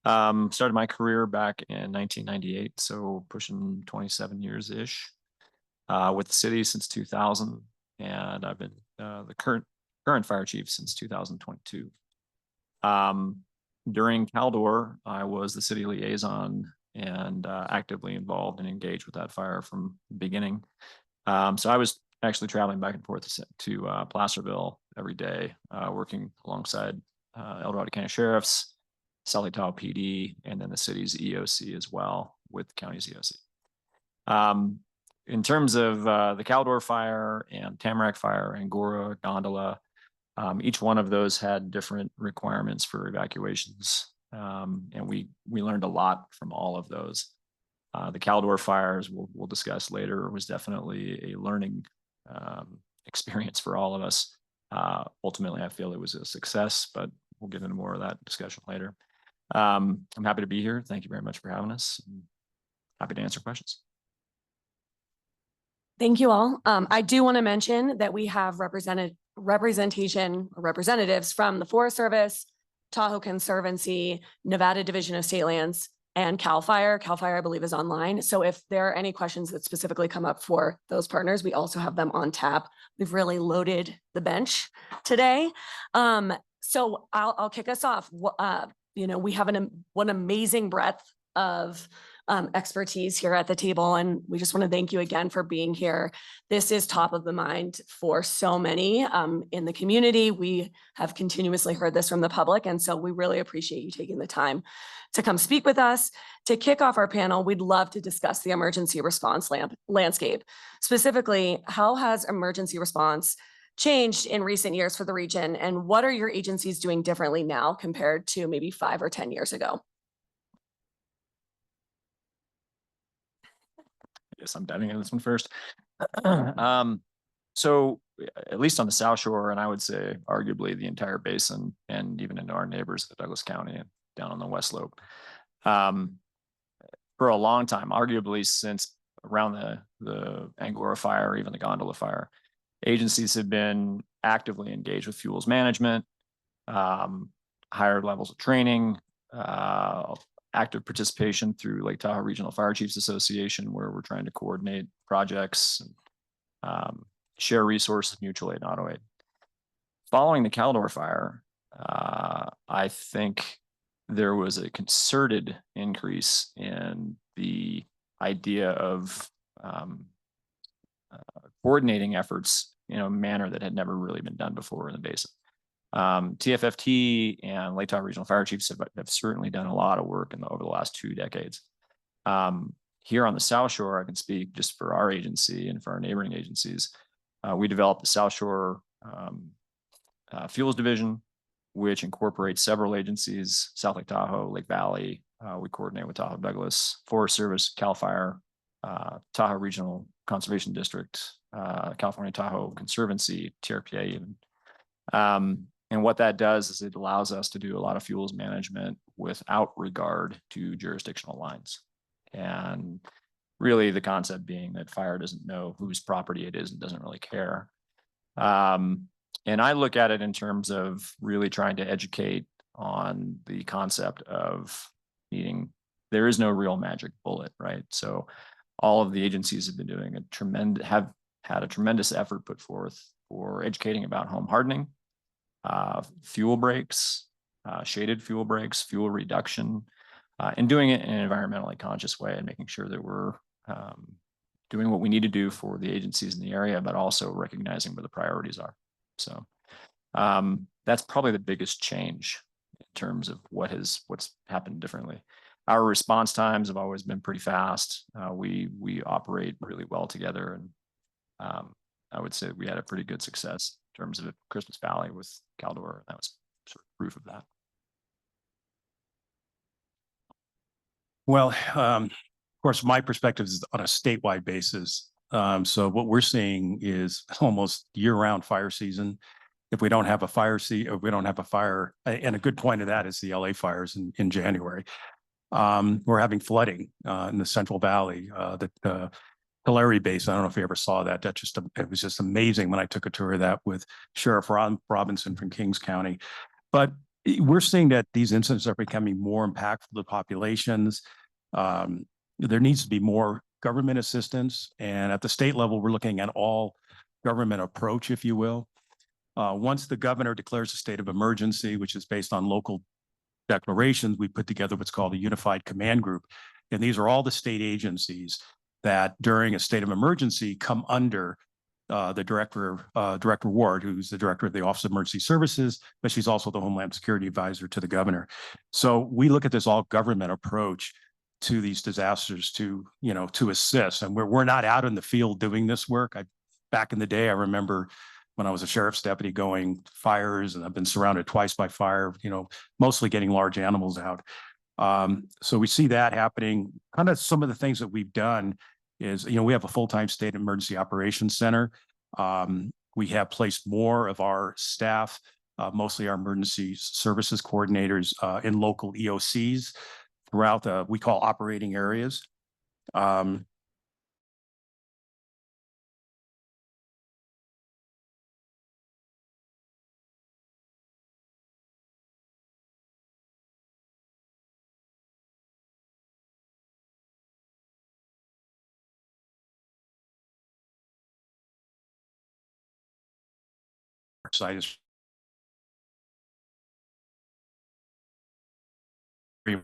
Started my career back in 1998, so pushing 27 years-ish with the city since 2000, and I've been the current fire chief since 2022. During Caldor, I was the city liaison and actively involved and engaged with that fire from the beginning. So I was actually traveling back and forth to Placerville every day, working alongside El Dorado County Sheriffs, South Lake Tahoe PD, and then the city's EOC as well, with the county's EOC. In terms of the Caldor fire and Tamarack fire, Angora, Gondola, each one of those had different requirements for evacuations. And we learned a lot from all of those. The Caldor fires we'll discuss later was definitely a learning experience for all of us. Ultimately, I feel it was a success, but we'll get into more of that discussion later. I'm happy to be here. Thank you very much for having us. Happy to answer questions.
Thank you all. I do want to mention that we have representatives from the Forest Service, Tahoe Conservancy, Nevada Division of State Lands, and CAL FIRE. CAL FIRE, I believe, is online. So if there are any questions that specifically come up for those partners, we also have them on tap. We've really loaded the bench today. So I'll kick us off. We have one amazing breadth of expertise here at the table, and we just want to thank you again for being here. This is top of the mind for so many in the community. We have continuously heard this from the public, and so we really appreciate you taking the time to come speak with us. To kick off our panel, we'd love to discuss the emergency response landscape. Specifically, how has emergency response changed in recent years for the region, and what are your agencies doing differently now compared to maybe 5 or 10 years ago?
Yes, I'm diving into this one first. So at least on the South Shore, and I would say arguably the entire basin, and even into our neighbors, the Douglas County and down on the West Slope, for a long time, arguably since around the Angora fire, even the Gondola fire, agencies have been actively engaged with fuels management, higher levels of training, active participation through Lake Tahoe Regional Fire Chiefs Association, where we're trying to coordinate projects, share resources, mutual aid and auto aid. Following the Caldor fire, I think there was a concerted increase in the idea of coordinating efforts in a manner that had never really been done before in the basin. TFFT and Lake Tahoe Regional Fire Chiefs have certainly done a lot of work over the last 2 decades. Here on the South Shore, I can speak just for our agency and for our neighboring agencies. We developed the South Shore Fuels Division, which incorporates several agencies: South Lake Tahoe, Lake Valley. We coordinate with Tahoe Douglas, Forest Service, CAL FIRE, Tahoe Regional Conservation District, California Tahoe Conservancy, TRPA even. And what that does is it allows us to do a lot of fuels management without regard to jurisdictional lines. And really the concept being that fire doesn't know whose property it is and doesn't really care. And I look at it in terms of really trying to educate on the concept of there is no real magic bullet, right? So all of the agencies have been doing have had a tremendous effort put forth for educating about home hardening, fuel breaks, shaded fuel breaks, fuel reduction, and doing it in an environmentally conscious way, and making sure that we're doing what we need to do for the agencies in the area, but also recognizing where the priorities are. So that's probably the biggest change in terms of what's happened differently. Our response times have always been pretty fast. We operate really well together, and I would say we had a pretty good success in terms of Christmas Valley with Caldor. That was sort of proof of that.
Well, of course, my perspective is on a statewide basis. So what we're seeing is almost year-round fire season. If we don't have a fire, and a good point of that is the LA fires in January. We're having flooding in the Central Valley. The Tulare Basin, I don't know if you ever saw that. It was just amazing when I took a tour of that with Sheriff Robinson from Kings County. But we're seeing that these incidents are becoming more impactful to the populations. There needs to be more government assistance. And at the state level, we're looking at all government approach, if you will. Once the governor declares a state of emergency, which is based on local declarations, we put together what's called a unified command group. And these are all the state agencies that during a state of emergency come under the Director Ward, who's the director of the Office of Emergency Services, but she's also the Homeland Security Advisor to the governor. So we look at this all government approach to these disasters to assist. And we're not out in the field doing this work. Back in the day, I remember when I was a sheriff's deputy going fires, and I've been surrounded twice by fire, mostly getting large animals out. So we see that happening. Kind of some of the things that we've done is, we have a full-time state emergency operations center. We have placed more of our staff, mostly our emergency services coordinators, in local EOCs throughout we call operating areas. Site is pretty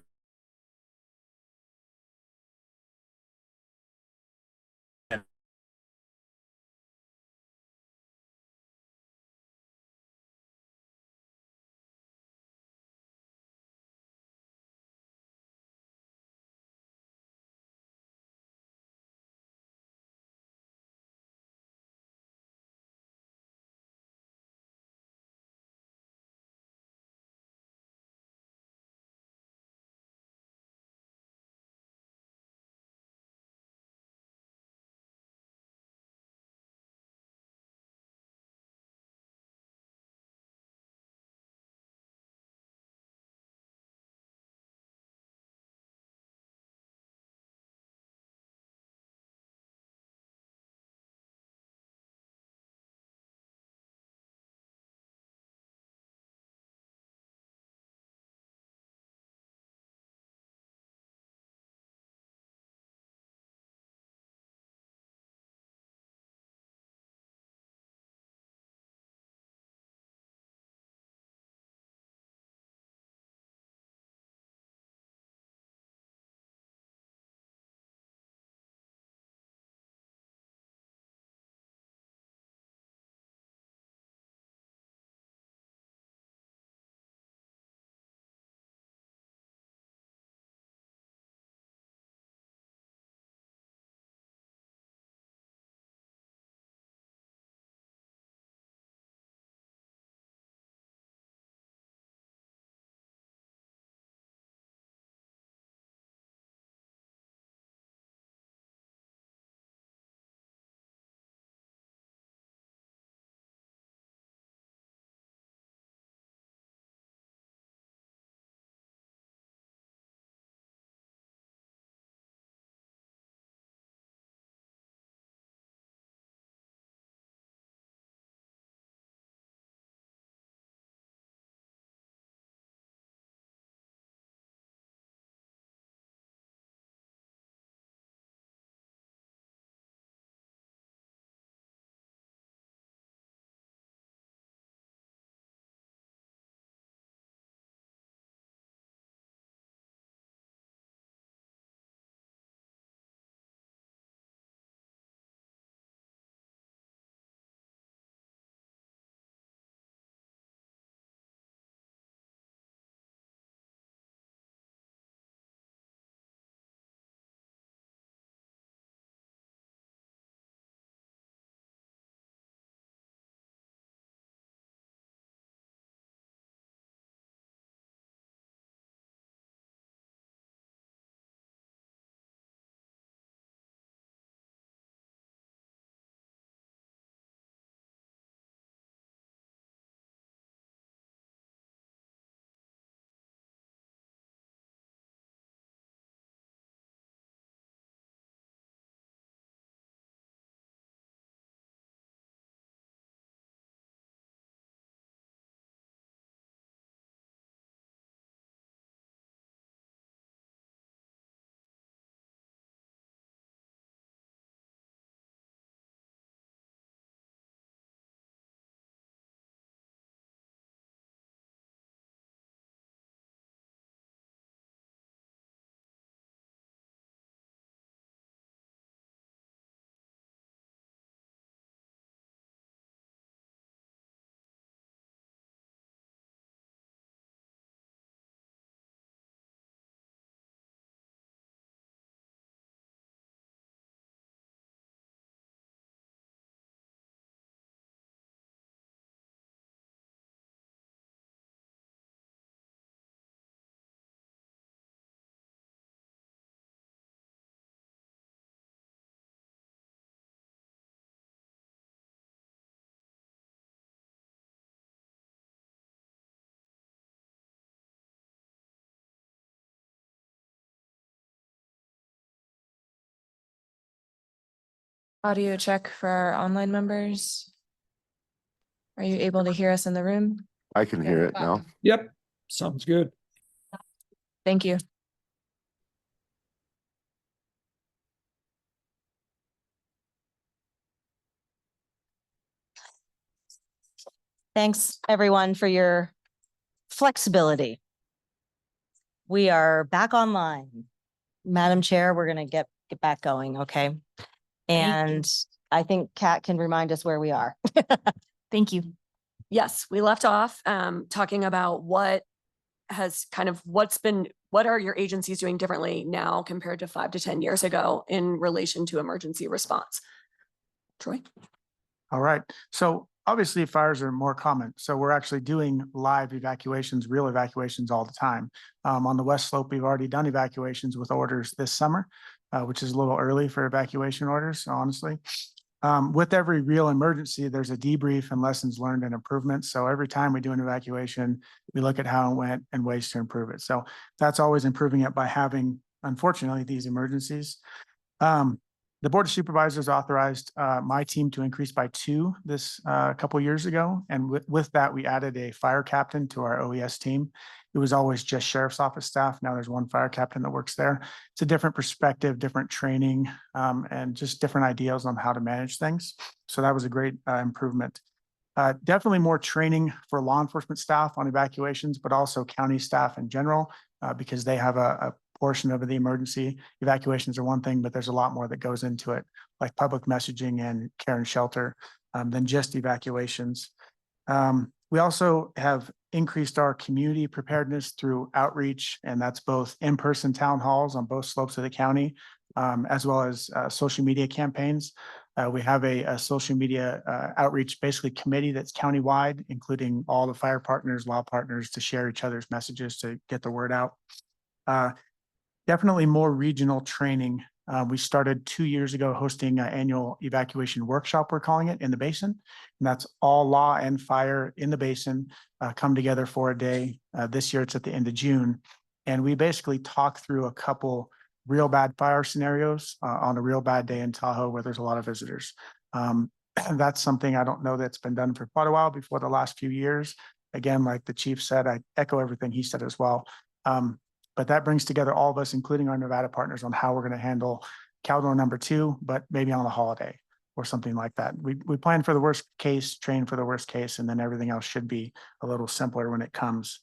Audio check for our online members. Are you able to hear us in the room?
I can hear it now.
Yep, sounds good.
Thank you.
Thanks, everyone, for your flexibility. We are back online. Madam Chair, we're gonna get back going, okay? And I think Kat can remind us where we are.
Thank you.
Yes, we left off talking about what are your agencies doing differently now compared to 5 to 10 years ago in relation to emergency response? Troy?
All right. So obviously fires are more common. So we're actually doing live evacuations, real evacuations all the time. On the West Slope, we've already done evacuations with orders this summer, which is a little early for evacuation orders, honestly. With every real emergency, there's a debrief and lessons learned and improvements. So every time we do an evacuation, we look at how it went and ways to improve it. So that's always improving it by having, unfortunately, these emergencies. The Board of Supervisors authorized my team to increase by 2 this couple years ago. And with that, we added a fire captain to our OES team. It was always just sheriff's office staff. Now there's 1 fire captain that works there. It's a different perspective, different training, and just different ideas on how to manage things. So that was a great improvement. Definitely more training for law enforcement staff on evacuations, but also county staff in general, because they have a portion of the emergency. Evacuations are one thing, but there's a lot more that goes into it, like public messaging and care and shelter, than just evacuations. We also have increased our community preparedness through outreach, and that's both in-person town halls on both slopes of the county, as well as social media campaigns. We have a social media outreach basically committee that's countywide, including all the fire partners, law partners, to share each other's messages to get the word out. Definitely more regional training. We started 2 years ago hosting an annual evacuation workshop, we're calling it, in the basin. And that's all law and fire in the basin come together for a day. This year it's at the end of June. And we basically talk through a couple real bad fire scenarios on a real bad day in Tahoe where there's a lot of visitors. That's something I don't know that's been done for quite a while before the last few years. Again, like the chief said, I echo everything he said as well. But that brings together all of us, including our Nevada partners, on how we're going to handle Caldor number 2, but maybe on a holiday or something like that. We plan for the worst case, train for the worst case, and then everything else should be a little simpler when it comes.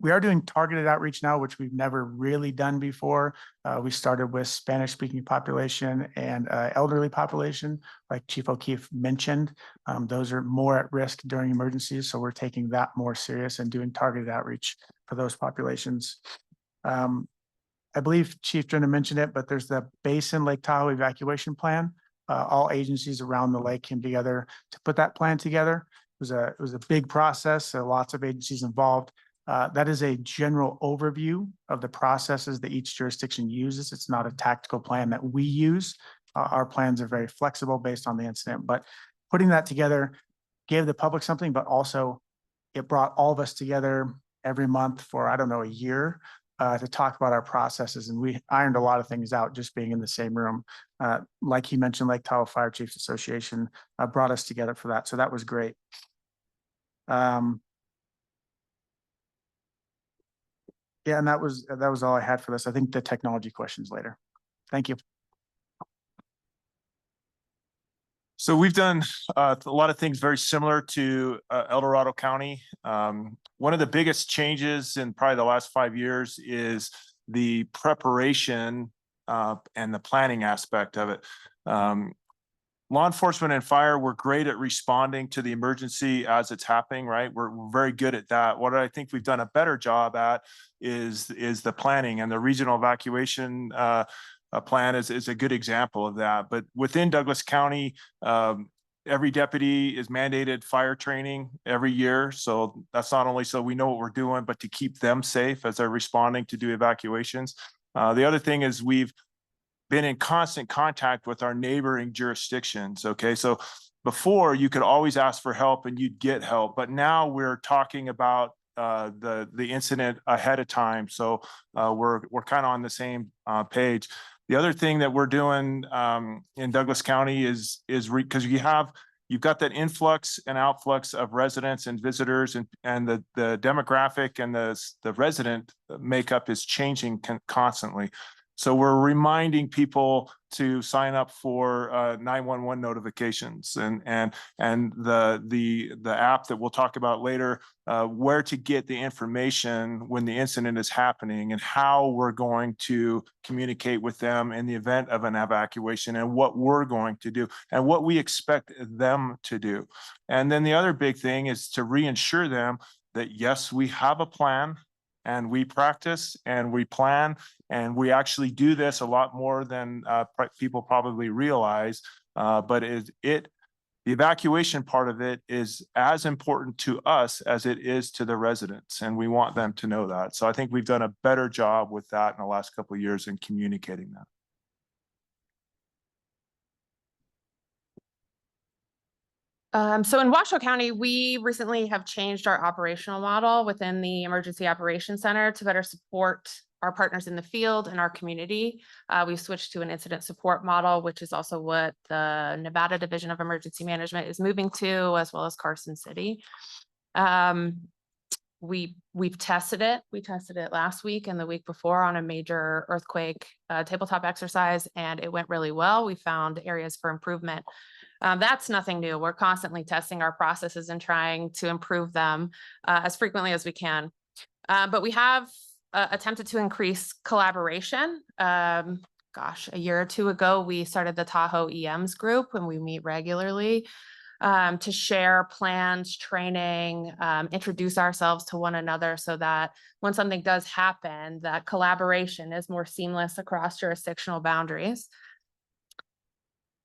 We are doing targeted outreach now, which we've never really done before. We started with Spanish-speaking population and elderly population, like Chief O'Keefe mentioned. Those are more at risk during emergencies, so we're taking that more serious and doing targeted outreach for those populations. I believe Chief Drennan mentioned it, but there's the Basin Lake Tahoe evacuation plan. All agencies around the lake came together to put that plan together. It was a big process, so lots of agencies involved. That is a general overview of the processes that each jurisdiction uses. It's not a tactical plan that we use. Our plans are very flexible based on the incident, but putting that together gave the public something, but also it brought all of us together every month for, I don't know, a year to talk about our processes. And we ironed a lot of things out just being in the same room. Like he mentioned, Lake Tahoe Fire Chiefs Association brought us together for that. So that was great. Yeah, and that was all I had for this. I think the technology questions later. Thank you.
So we've done a lot of things very similar to El Dorado County. One of the biggest changes in probably the last 5 years is the preparation and the planning aspect of it. Law enforcement and fire, we're great at responding to the emergency as it's happening, right? We're very good at that. What I think we've done a better job at is the planning, and the regional evacuation plan is a good example of that. But within Douglas County, every deputy is mandated fire training every year. So that's not only so we know what we're doing, but to keep them safe as they're responding to do evacuations. The other thing is we've been in constant contact with our neighboring jurisdictions. Okay, so before you could always ask for help and you'd get help, but now we're talking about the incident ahead of time. So we're kind of on the same page. The other thing that we're doing in Douglas County is because you've got that influx and outflux of residents and visitors, and the demographic and the resident makeup is changing constantly. So we're reminding people to sign up for 911 notifications and the app that we'll talk about later, where to get the information when the incident is happening and how we're going to communicate with them in the event of an evacuation and what we're going to do and what we expect them to do. And then the other big thing is to reassure them that yes, we have a plan, and we practice and we plan and we actually do this a lot more than people probably realize. But the evacuation part of it is as important to us as it is to the residents, and we want them to know that. So I think we've done a better job with that in the last couple of years in communicating that.
So in Washoe County, we recently have changed our operational model within the Emergency Operations Center to better support our partners in the field and our community. We've switched to an incident support model, which is also what the Nevada Division of Emergency Management is moving to, as well as Carson City. We've tested it. We tested it last week and the week before on a major earthquake tabletop exercise, and it went really well. We found areas for improvement. That's nothing new. We're constantly testing our processes and trying to improve them as frequently as we can. But we have attempted to increase collaboration. Gosh, a year or two ago, we started the Tahoe EMs group, and we meet regularly to share plans, training, introduce ourselves to one another so that when something does happen, that collaboration is more seamless across jurisdictional boundaries.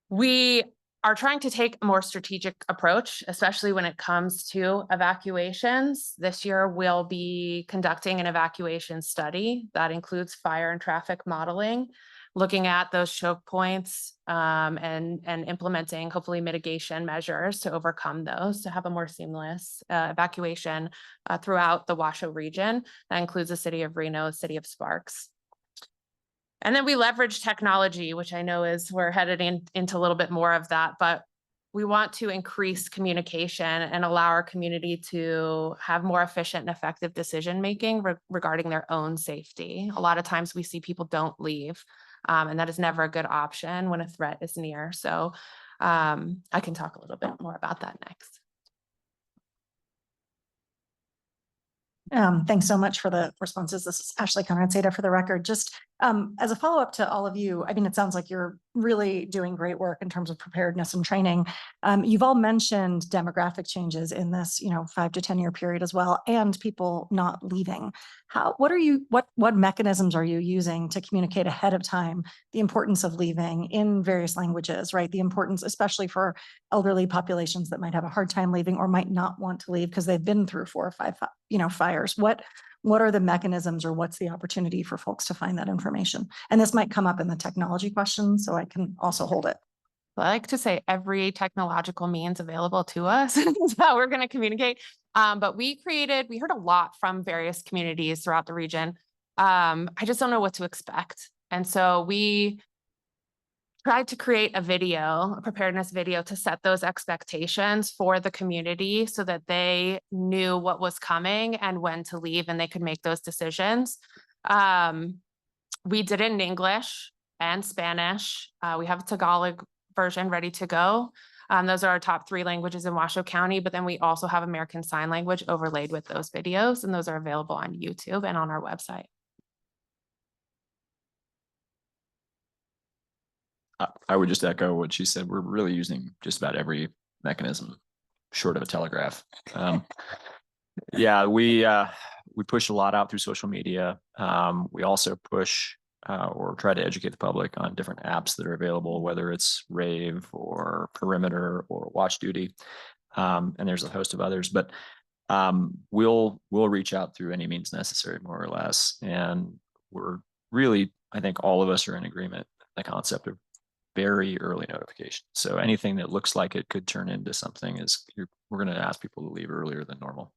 We are trying to take a more strategic approach, especially when it comes to evacuations. This year, we'll be conducting an evacuation study that includes fire and traffic modeling, looking at those choke points and implementing hopefully mitigation measures to overcome those, to have a more seamless evacuation throughout the Washoe region. That includes the city of Reno, the city of Sparks. And then we leverage technology, which I know we're headed into a little bit more of that, but we want to increase communication and allow our community to have more efficient and effective decision-making regarding their own safety. A lot of times we see people don't leave, and that is never a good option when a threat is near. So I can talk a little bit more about that next.
Thanks so much for the responses. This is Ashley Conrad-Seda for the record. Just as a follow-up to all of you, I mean, it sounds like you're really doing great work in terms of preparedness and training. You've all mentioned demographic changes in this, 5 to 10 year period as well, and people not leaving. What mechanisms are you using to communicate ahead of time the importance of leaving in various languages, right? The importance, especially for elderly populations that might have a hard time leaving or might not want to leave because they've been through 4 or 5, fires. What are the mechanisms, or what's the opportunity for folks to find that information? And this might come up in the technology question, so I can also hold it.
I like to say every technological means available to us is how we're going to communicate. But we heard a lot from various communities throughout the region. I just don't know what to expect. And so we tried to create a preparedness video to set those expectations for the community so that they knew what was coming and when to leave, and they could make those decisions. We did it in English and Spanish. We have a Tagalog version ready to go. Those are our top 3 languages in Washoe County, but then we also have American Sign Language overlaid with those videos, and those are available on YouTube and on our website.
I would just echo what she said. We're really using just about every mechanism short of a telegraph. Yeah, we push a lot out through social media. We also push or try to educate the public on different apps that are available, whether it's Rave or Perimeter or Watch Duty. And there's a host of others, but we'll reach out through any means necessary, more or less. And we're really, I think all of us are in agreement, the concept of very early notification. So anything that looks like it could turn into something we're going to ask people to leave earlier than normal.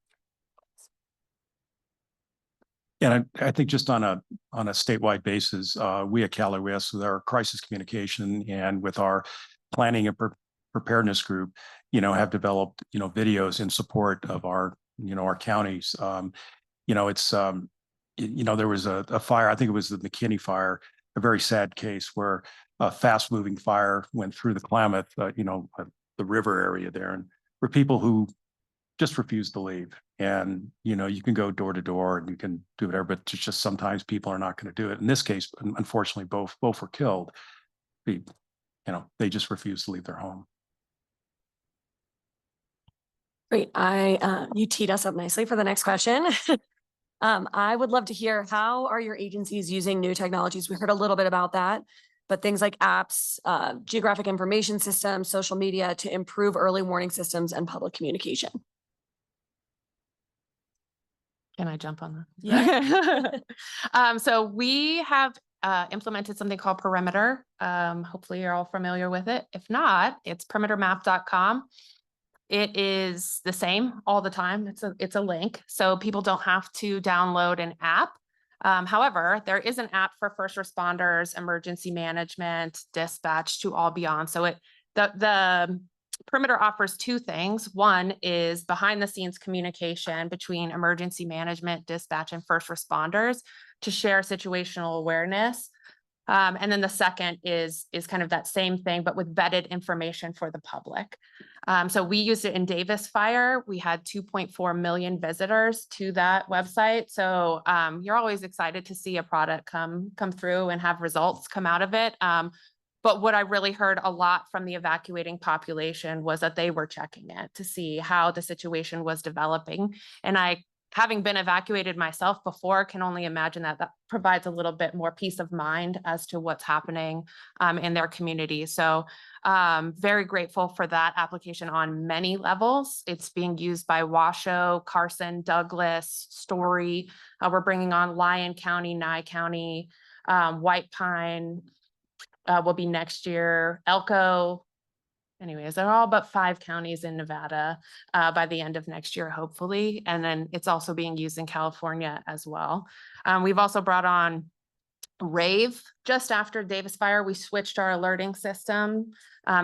And I think just on a statewide basis, we at Cal OES with our crisis communication and with our planning and preparedness group, have developed, videos in support of our, our counties. It's, there was a fire, I think it was the McKinney fire, a very sad case where a fast moving fire went through the Klamath, the river area there, and for people who just refuse to leave. And, you can go door to door and you can do whatever, but it's just sometimes people are not going to do it. In this case, unfortunately, both were killed. They just refuse to leave their home.
Great. You teed us up nicely for the next question. I would love to hear, how are your agencies using new technologies? We heard a little bit about that, but things like apps, geographic information systems, social media to improve early warning systems and public communication.
Can I jump on that?
Yeah.
So we have implemented something called Perimeter. Hopefully you're all familiar with it. If not, it's perimetermap.com. It is the same all the time. It's a link, so people don't have to download an app. However, there is an app for first responders, emergency management, dispatch to all be on. So the Perimeter offers two things. One is behind the scenes communication between emergency management, dispatch, and first responders to share situational awareness. And then the second is kind of that same thing, but with vetted information for the public. So we used it in Davis Fire. We had 2.4 million visitors to that website. So you're always excited to see a product come through and have results come out of it. But what I really heard a lot from the evacuating population was that they were checking it to see how the situation was developing. And having been evacuated myself before, can only imagine that provides a little bit more peace of mind as to what's happening in their community. So very grateful for that application on many levels. It's being used by Washoe, Carson, Douglas, Story. We're bringing on Lyon County, Nye County, White Pine will be next year, Elko. Anyways, they're all but 5 counties in Nevada by the end of next year, hopefully. And then it's also being used in California as well. We've also brought on Rave. Just after Davis Fire, we switched our alerting system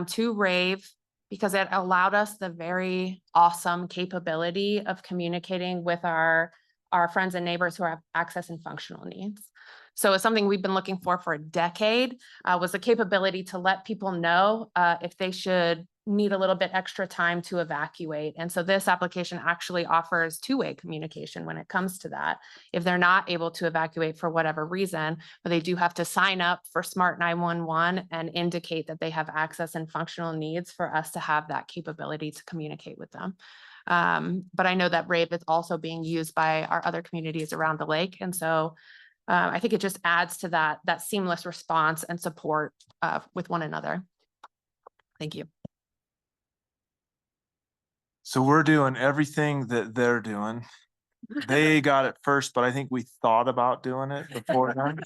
to Rave because it allowed us the very awesome capability of communicating with our friends and neighbors who have access and functional needs. So it's something we've been looking for a decade, was the capability to let people know if they should need a little bit extra time to evacuate. And so this application actually offers two-way communication when it comes to that. If they're not able to evacuate for whatever reason, but they do have to sign up for Smart 911 and indicate that they have access and functional needs for us to have that capability to communicate with them. But I know that Rave is also being used by our other communities around the lake. And so I think it just adds to that seamless response and support with one another. Thank you.
So we're doing everything that they're doing. They got it first, but I think we thought about doing it before then.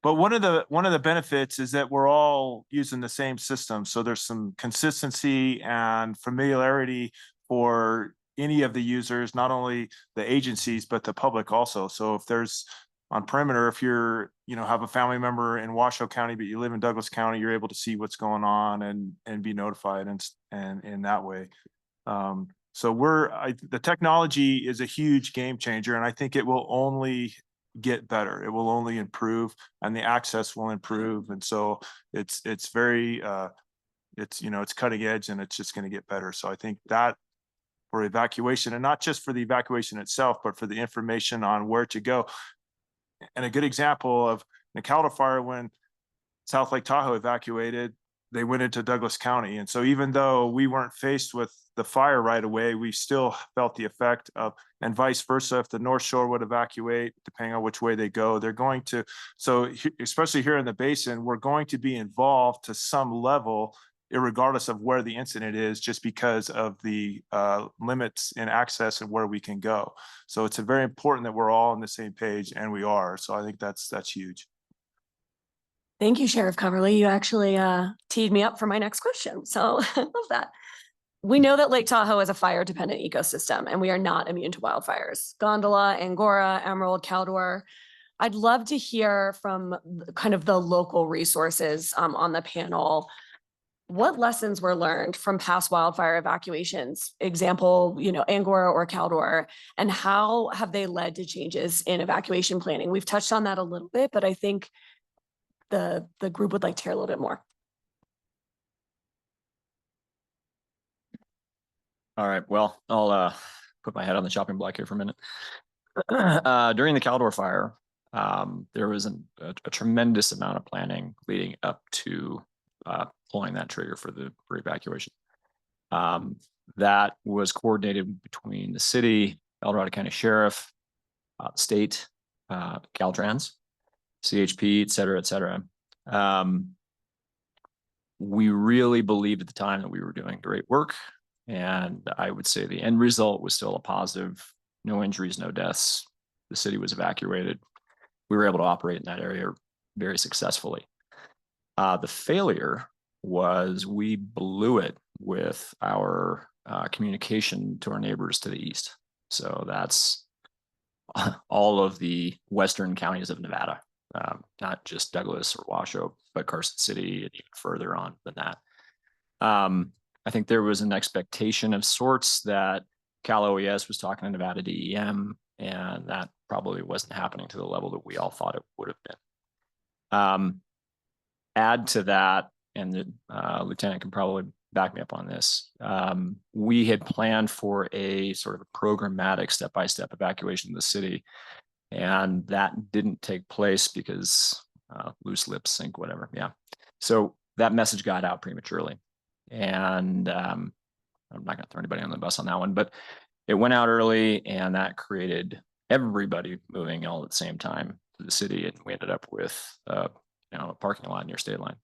But one of the benefits is that we're all using the same system. So there's some consistency and familiarity for any of the users, not only the agencies, but the public also. So if there's on Perimeter, if you're, have a family member in Washoe County, but you live in Douglas County, you're able to see what's going on and be notified and in that way. So the technology is a huge game changer, and I think it will only get better. It will only improve, and the access will improve. And so it's very, it's cutting edge, and it's just going to get better. So I think that for evacuation, and not just for the evacuation itself, but for the information on where to go. And a good example of the Caldor Fire, when South Lake Tahoe evacuated, they went into Douglas County. And so even though we weren't faced with the fire right away, we still felt the effect of, and vice versa. If the North Shore would evacuate, depending on which way they go, they're going to, so especially here in the basin, we're going to be involved to some level, irregardless of where the incident is, just because of the limits in access and where we can go. So it's very important that we're all on the same page, and we are. So I think that's huge.
Thank you, Sheriff Coverly. You actually teed me up for my next question. So I love that. We know that Lake Tahoe is a fire dependent ecosystem and we are not immune to wildfires. Gondola, Angora, Emerald, Caldor. I'd love to hear from kind of the local resources on the panel. What lessons were learned from past wildfire evacuations? Example, Angora or Caldor, and how have they led to changes in evacuation planning? We've touched on that a little bit, but I think the group would like to hear a little bit more.
All right, well, I'll put my head on the chopping block here for a minute. During the Caldor fire, there was a tremendous amount of planning leading up to pulling that trigger for evacuation. That was coordinated between the city, El Dorado County Sheriff, state, Caltrans, CHP, et cetera, et cetera. We really believed at the time that we were doing great work. And I would say the end result was still a positive, no injuries, no deaths. The city was evacuated. We were able to operate in that area very successfully. The failure was we blew it with our communication to our neighbors to the east. So that's all of the western counties of Nevada, not just Douglas or Washoe, but Carson City and even further on than that. I think there was an expectation of sorts that Cal OES was talking to Nevada DEM, and that probably wasn't happening to the level that we all thought it would have been. Add to that, and the lieutenant can probably back me up on this. We had planned for a sort of a programmatic step-by-step evacuation of the city, and that didn't take place because loose lips sync, whatever. Yeah. So that message got out prematurely. And I'm not going to throw anybody on the bus on that one, but it went out early, and that created everybody moving all at the same time to the city, and we ended up with a parking lot near State Line.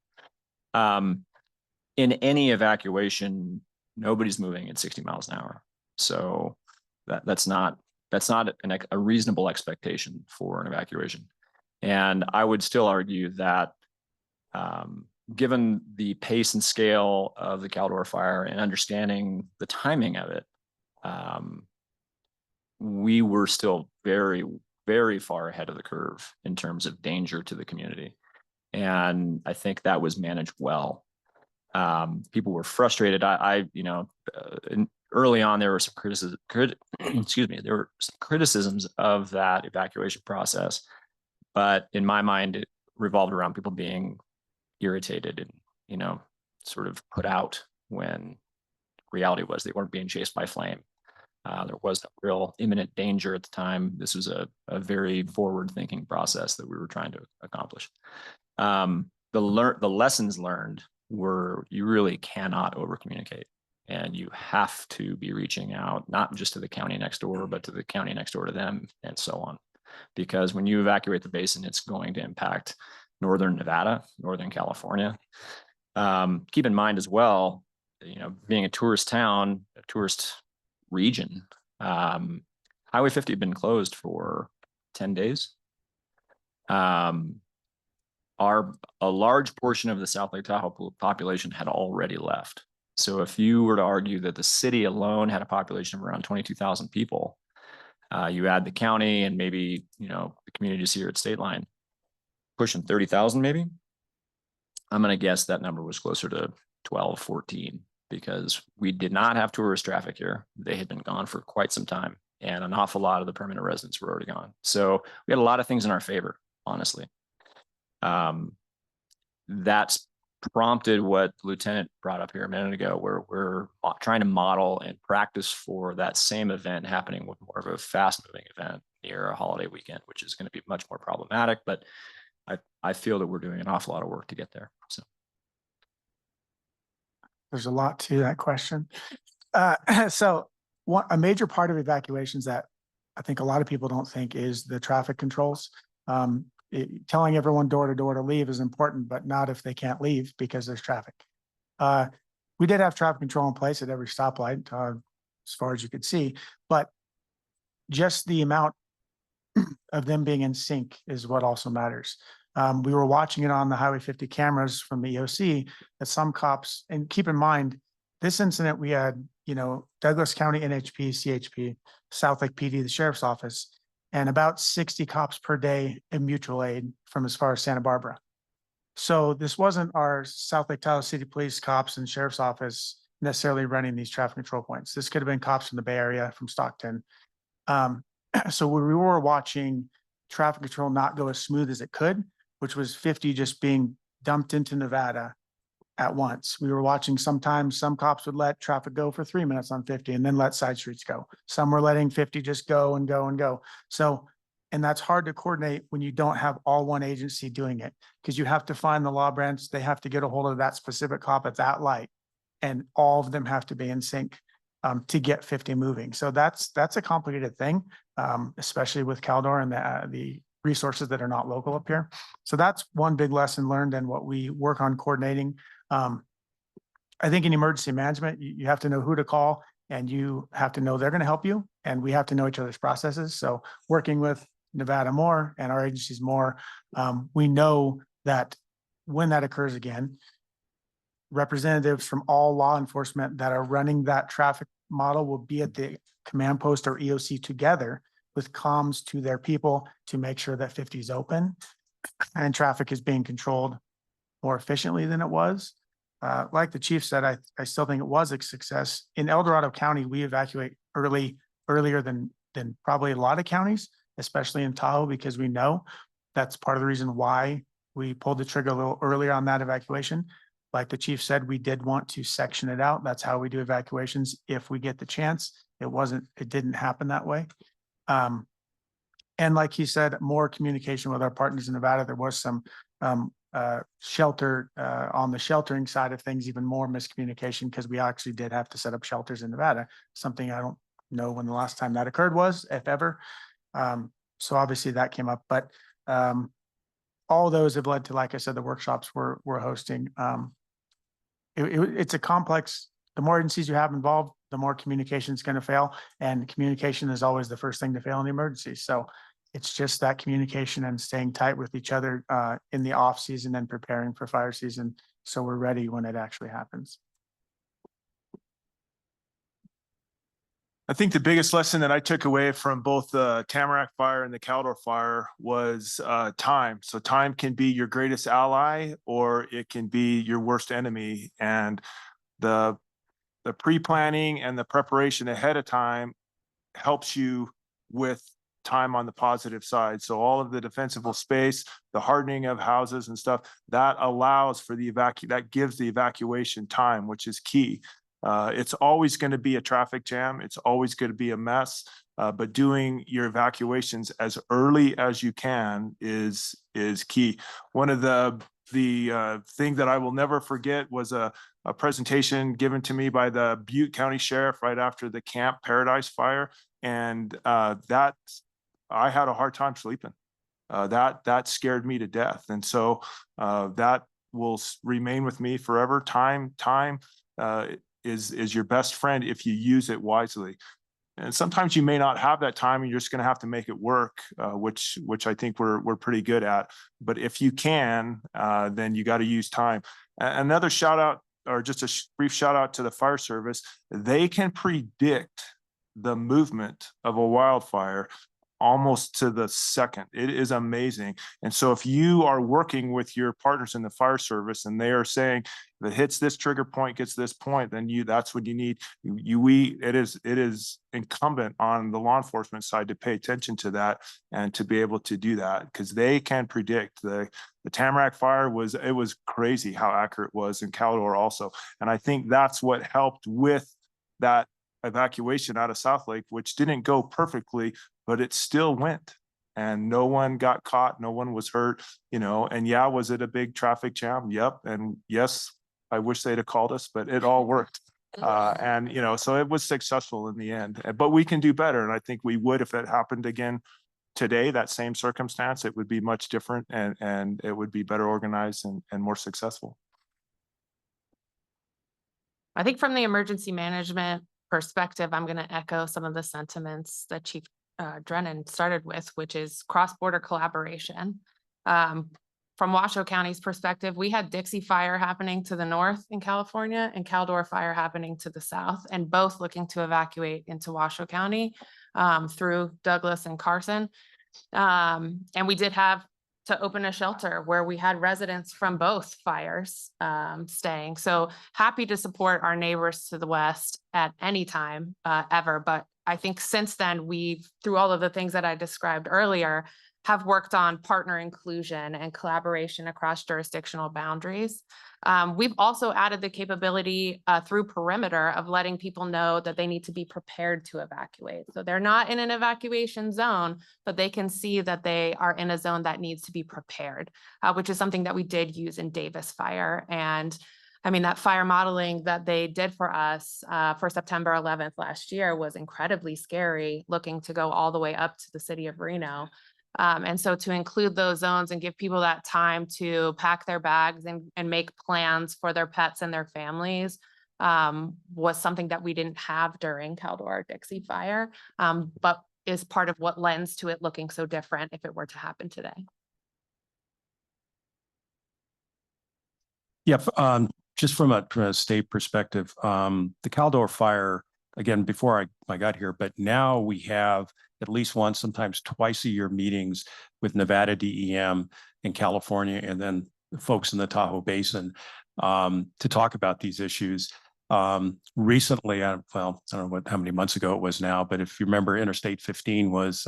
In any evacuation, nobody's moving at 60 miles an hour, so that's not a reasonable expectation for an evacuation. And I would still argue that given the pace and scale of the Caldor fire and understanding the timing of it, we were still very, very far ahead of the curve in terms of danger to the community. And I think that was managed well. People were frustrated. Early on, there were some there were some criticisms of that evacuation process, but in my mind, it revolved around people being irritated and sort of put out, when reality was they weren't being chased by flame. There was no real imminent danger at the time. This was a very forward-thinking process that we were trying to accomplish. The lessons learned were you really cannot over-communicate, and you have to be reaching out not just to the county next door, but to the county next door to them, and so on. Because when you evacuate the basin, it's going to impact Northern Nevada, Northern California. Keep in mind as well, being a tourist town, a tourist region, Highway 50 had been closed for 10 days. A large portion of the South Lake Tahoe population had already left. So if you were to argue that the city alone had a population of around 22,000 people, you add the county and maybe, the communities here at State Line, pushing 30,000 maybe. I'm going to guess that number was closer to 12, 14, because we did not have tourist traffic here. They had been gone for quite some time, and an awful lot of the permanent residents were already gone. So we had a lot of things in our favor, honestly. That's prompted what the lieutenant brought up here a minute ago, where we're trying to model and practice for that same event happening with more of a fast-moving event near a holiday weekend, which is going to be much more problematic. But I feel that we're doing an awful lot of work to get there. So
there's a lot to that question. So a major part of evacuations that I think a lot of people don't think is the traffic controls. Telling everyone door to door to leave is important, but not if they can't leave because there's traffic. We did have traffic control in place at every stoplight, as far as you could see, but just the amount of them being in sync is what also matters. We were watching it on the Highway 50 cameras from the EOC that some cops, and keep in mind, this incident, we had, Douglas County NHP, CHP, South Lake PD, the sheriff's office, and about 60 cops per day in mutual aid from as far as Santa Barbara. So this wasn't our South Lake Tahoe City Police cops and sheriff's office necessarily running these traffic control points. This could have been cops from the Bay Area, from Stockton. So we were watching traffic control not go as smooth as it could, which was 50 just being dumped into Nevada at once. We were watching sometimes some cops would let traffic go for 3 minutes on 50 and then let side streets go. Some were letting 50 just go and go and go. So, and that's hard to coordinate when you don't have all one agency doing it, because you have to find the law branch. They have to get a hold of that specific cop at that light, and all of them have to be in sync to get 50 moving. So that's a complicated thing, especially with Caldor and the resources that are not local up here. So that's one big lesson learned and what we work on coordinating. I think in emergency management, you have to know who to call, and you have to know they're going to help you, and we have to know each other's processes. So working with Nevada more and our agencies more, we know that when that occurs again, representatives from all law enforcement that are running that traffic model will be at the command post or EOC together with comms to their people to make sure that 50 is open and traffic is being controlled more efficiently than it was. Like the chief said, I still think it was a success. In El Dorado County, we evacuate earlier than probably a lot of counties, especially in Tahoe, because we know that's part of the reason why we pulled the trigger a little earlier on that evacuation. Like the chief said, we did want to section it out. That's how we do evacuations if we get the chance. It didn't happen that way. And like he said, more communication with our partners in Nevada. There was some shelter on the sheltering side of things, even more miscommunication, because we actually did have to set up shelters in Nevada, something I don't know when the last time that occurred was, if ever. So obviously that came up, but all those have led to, like I said, the workshops we're hosting. It's a complex, the more agencies you have involved, the more communication is going to fail, and communication is always the first thing to fail in the emergency. So it's just that communication and staying tight with each other in the off season and preparing for fire season, so we're ready when it actually happens.
I think the biggest lesson that I took away from both the Tamarack fire and the Caldor fire was time. So time can be your greatest ally, or it can be your worst enemy. And the pre-planning and the preparation ahead of time helps you with time on the positive side. So all of the defensible space, the hardening of houses and stuff, that allows for that gives the evacuation time, which is key. It's always going to be a traffic jam. It's always going to be a mess. But doing your evacuations as early as you can is key. One of the thing that I will never forget was a presentation given to me by the Butte County Sheriff right after the Camp Paradise fire. And that I had a hard time sleeping. That scared me to death. And so that will remain with me forever. Time is your best friend if you use it wisely. And sometimes you may not have that time and you're just going to have to make it work, which I think we're pretty good at. But if you can, then you got to use time. Another shout out, or just a brief shout out to the fire service. They can predict the movement of a wildfire almost to the second. It is amazing. And so if you are working with your partners in the fire service and they are saying that hits this trigger point, gets this point, then that's what you need. It is incumbent on the law enforcement side to pay attention to that and to be able to do that, because they can predict. The Tamarack fire was crazy how accurate it was, and Caldor also. And I think that's what helped with that evacuation out of South Lake, which didn't go perfectly, but it still went, and no one got caught. No one was hurt, and yeah, was it a big traffic jam? Yep. And yes, I wish they'd have called us, but it all worked. And so it was successful in the end, but we can do better. And I think we would, if it happened again today, that same circumstance, it would be much different, and it would be better organized and more successful.
I think from the emergency management perspective, I'm going to echo some of the sentiments that Chief Drennan started with, which is cross-border collaboration. from Washoe County's perspective, we had Dixie Fire happening to the north in California and Caldor Fire happening to the south, and both looking to evacuate into Washoe County through Douglas and Carson. And we did have to open a shelter where we had residents from both fires staying. So happy to support our neighbors to the west at any time ever. But I think since then, we've, through all of the things that I described earlier, have worked on partner inclusion and collaboration across jurisdictional boundaries. We've also added the capability through Perimeter of letting people know that they need to be prepared to evacuate. So they're not in an evacuation zone, but they can see that they are in a zone that needs to be prepared, which is something that we did use in Davis Fire. And I mean, that fire modeling that they did for us for September 11th last year was incredibly scary, looking to go all the way up to the city of Reno. And so to include those zones and give people that time to pack their bags and make plans for their pets and their families was something that we didn't have during Caldor Dixie Fire, but is part of what lends to it looking so different if it were to happen today.
Yeah, just from a state perspective, the Caldor Fire, again, before I got here, but now we have at least once, sometimes twice a year meetings with Nevada DEM in California and then folks in the Tahoe Basin to talk about these issues. Recently, well, I don't know how many months ago it was now, but if you remember, Interstate 15 was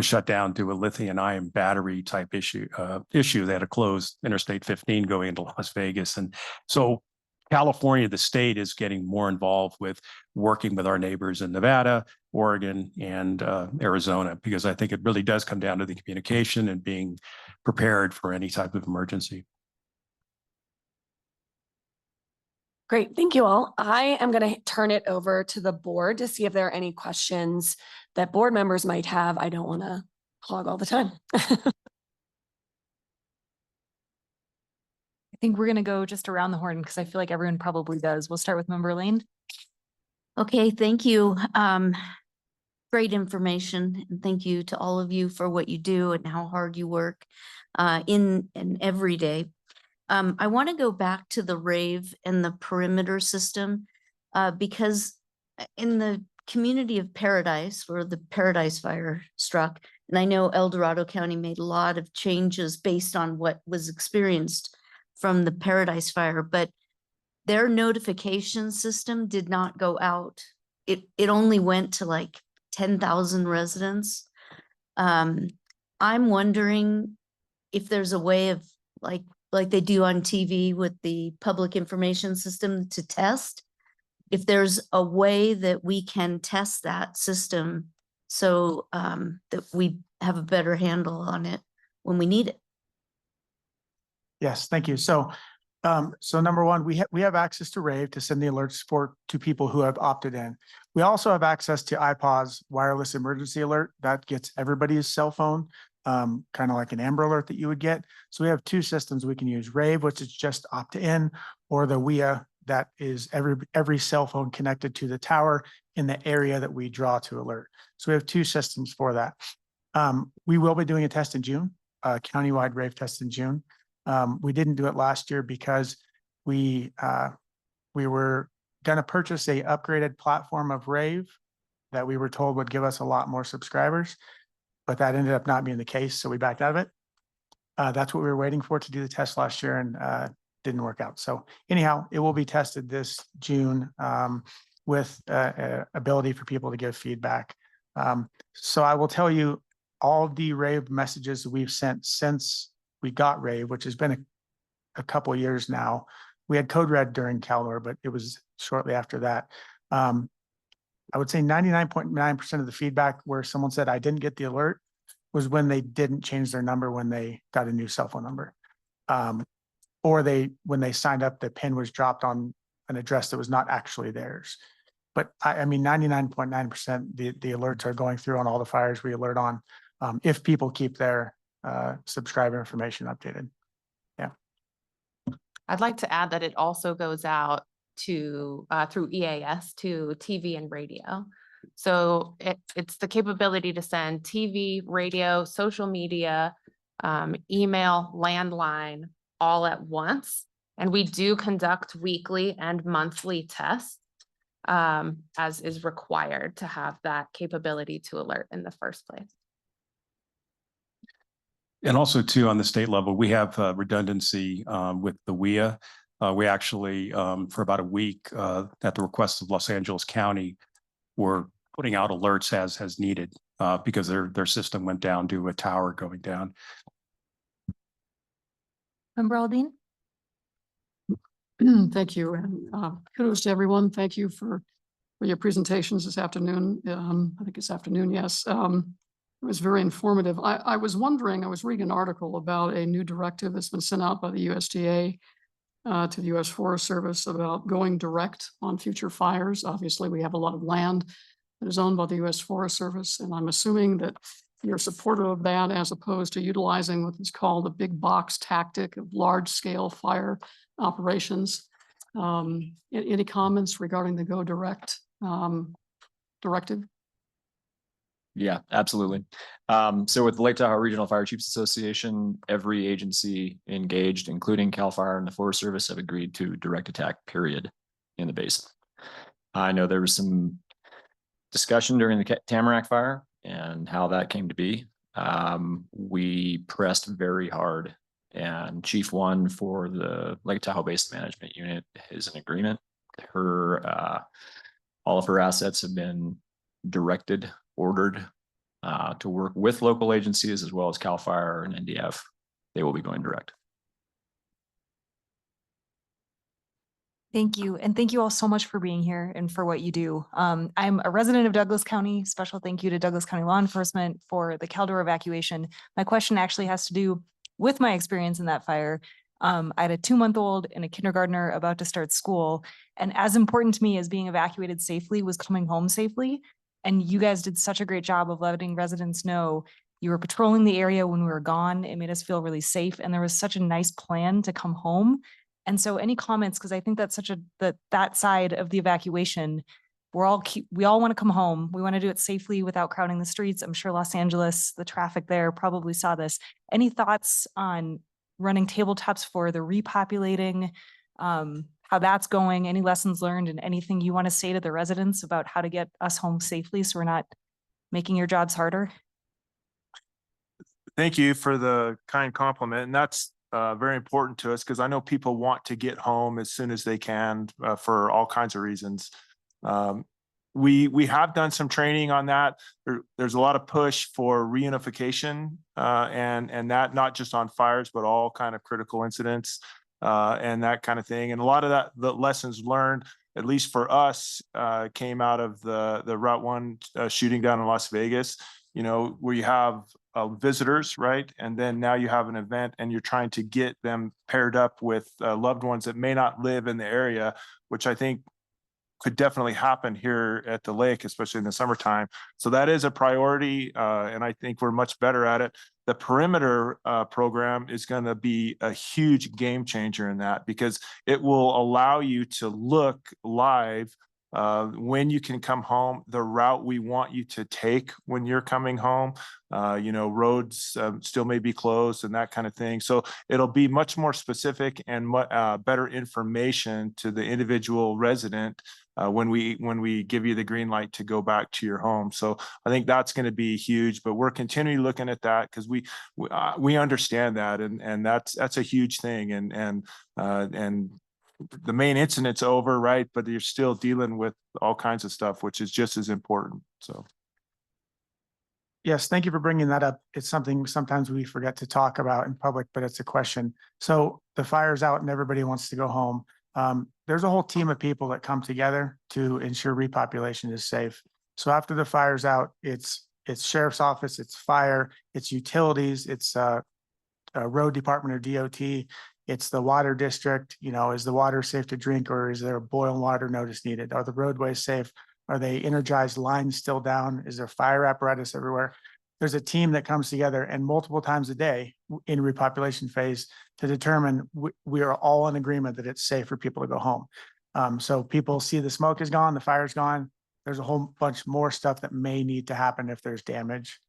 shut down due to a lithium-ion battery type issue. They had to close Interstate 15 going into Las Vegas, and so California, the state, is getting more involved with working with our neighbors in Nevada, Oregon, and Arizona, because I think it really does come down to the communication and being prepared for any type of emergency.
Great, thank you all. I am going to turn it over to the board to see if there are any questions that board members might have. I don't want to hog all the time.
I think we're going to go just around the horn because I feel like everyone probably does. We'll start with Member Lane.
Okay, thank you. Great information. And thank you to all of you for what you do and how hard you work in and every day. I want to go back to the rave and the perimeter system because in the community of Paradise, where the Paradise Fire struck, and I know El Dorado County made a lot of changes based on what was experienced from the Paradise Fire, but their notification system did not go out. It only went to like 10,000 residents. I'm wondering if there's a way of like they do on TV with the public information system to test, if there's a way that we can test that system so that we have a better handle on it when we need it.
Yes, thank you. So number one, we have access to Rave to send the alerts to people who have opted in. We also have access to iPod's wireless emergency alert that gets everybody's cell phone, kind of like an Amber Alert that you would get. So we have two systems we can use: Rave, which is just opt in, or the WIA, that is every cell phone connected to the tower in the area that we draw to alert. So we have two systems for that. We will be doing a test in June, a countywide Rave test in June. We didn't do it last year because we were going to purchase a upgraded platform of Rave that we were told would give us a lot more subscribers, but that ended up not being the case. So we backed out of it. That's what we were waiting for to do the test last year, and didn't work out. So anyhow, it will be tested this June with ability for people to give feedback. So I will tell you all the Rave messages we've sent since we got Rave, which has been a couple of years now. We had Code Red during Caldor, but it was shortly after that. I would say 99.9% of the feedback where someone said, I didn't get the alert, was when they didn't change their number when they got a new cell phone number. Or when they signed up, the PIN was dropped on an address that was not actually theirs. But I mean, 99.9% the alerts are going through on all the fires we alert on, if people keep their subscriber information updated. Yeah.
I'd like to add that it also goes out to through EAS to TV and radio. So it's the capability to send TV, radio, social media, email, landline, all at once. And we do conduct weekly and monthly tests as is required to have that capability to alert in the first place.
And also too, on the state level, we have redundancy with the WIA. We actually, for about a week, at the request of Los Angeles County, were putting out alerts as needed because their system went down due to a tower going down.
Member Aldine?
Thank you, and kudos to everyone. Thank you for your presentations this afternoon. I think it's afternoon, yes. It was very informative. I was wondering, I was reading an article about a new directive that's been sent out by the USDA to the U.S. Forest Service about going direct on future fires. Obviously, we have a lot of land that is owned by the U.S. Forest Service, and I'm assuming that you're supportive of that as opposed to utilizing what is called a big box tactic of large-scale fire operations. Any comments regarding the go direct directive?
Yeah, absolutely. So with the Lake Tahoe Regional Fire Chiefs Association, every agency engaged, including CAL FIRE and the Forest Service, have agreed to direct attack period in the basin. I know there was some discussion during the Tamarack fire and how that came to be. We pressed very hard, and Chief One for the Lake Tahoe Basin Management Unit is in agreement. All of her assets have been directed, ordered to work with local agencies as well as CAL FIRE and NDF. They will be going direct.
Thank you. And thank you all so much for being here and for what you do. I'm a resident of Douglas County. Special thank you to Douglas County Law Enforcement for the Caldor evacuation. My question actually has to do with my experience in that fire. I had a 2-month-old and a kindergartner about to start school. And as important to me as being evacuated safely was coming home safely. And you guys did such a great job of letting residents know you were patrolling the area when we were gone. It made us feel really safe. And there was such a nice plan to come home. And so any comments, because I think that's such that side of the evacuation, we all want to come home. We want to do it safely without crowding the streets. I'm sure Los Angeles, the traffic there probably saw this. Any thoughts on running tabletops for the repopulating, how that's going, any lessons learned, and anything you want to say to the residents about how to get us home safely so we're not making your jobs harder?
Thank you for the kind compliment. And that's very important to us because I know people want to get home as soon as they can for all kinds of reasons. We have done some training on that. There's a lot of push for reunification and that not just on fires, but all kind of critical incidents and that kind of thing. And a lot of that, the lessons learned, at least for us, came out of the Route 1 shooting down in Las Vegas, you know, where you have visitors, right? And then now you have an event and you're trying to get them paired up with loved ones that may not live in the area, which I think could definitely happen here at the lake, especially in the summertime. So that is a priority, and I think we're much better at it. The perimeter program is going to be a huge game changer in that because it will allow you to look live when you can come home, the route we want you to take when you're coming home. You know, roads still may be closed and that kind of thing. So it'll be much more specific and better information to the individual resident when we give you the green light to go back to your home. So I think that's going to be huge, but we're continually looking at that because we understand that, and that's a huge thing. And the main incident's over, right? But you're still dealing with all kinds of stuff, which is just as important. So.
Yes, thank you for bringing that up. It's something sometimes we forget to talk about in public, but it's a question. So the fire's out and everybody wants to go home. There's a whole team of people that come together to ensure repopulation is safe. So after the fire's out, it's sheriff's office, it's fire, it's utilities, it's road department or DOT, it's the water district. You know, is the water safe to drink or is there a boil water notice needed? Are the roadways safe? Are they energized lines still down? Is there fire apparatus everywhere? There's a team that comes together and multiple times a day in repopulation phase to determine we are all in agreement that it's safe for people to go home. So people see the smoke is gone, the fire's gone. There's a whole bunch more stuff that may need to happen if there's damage.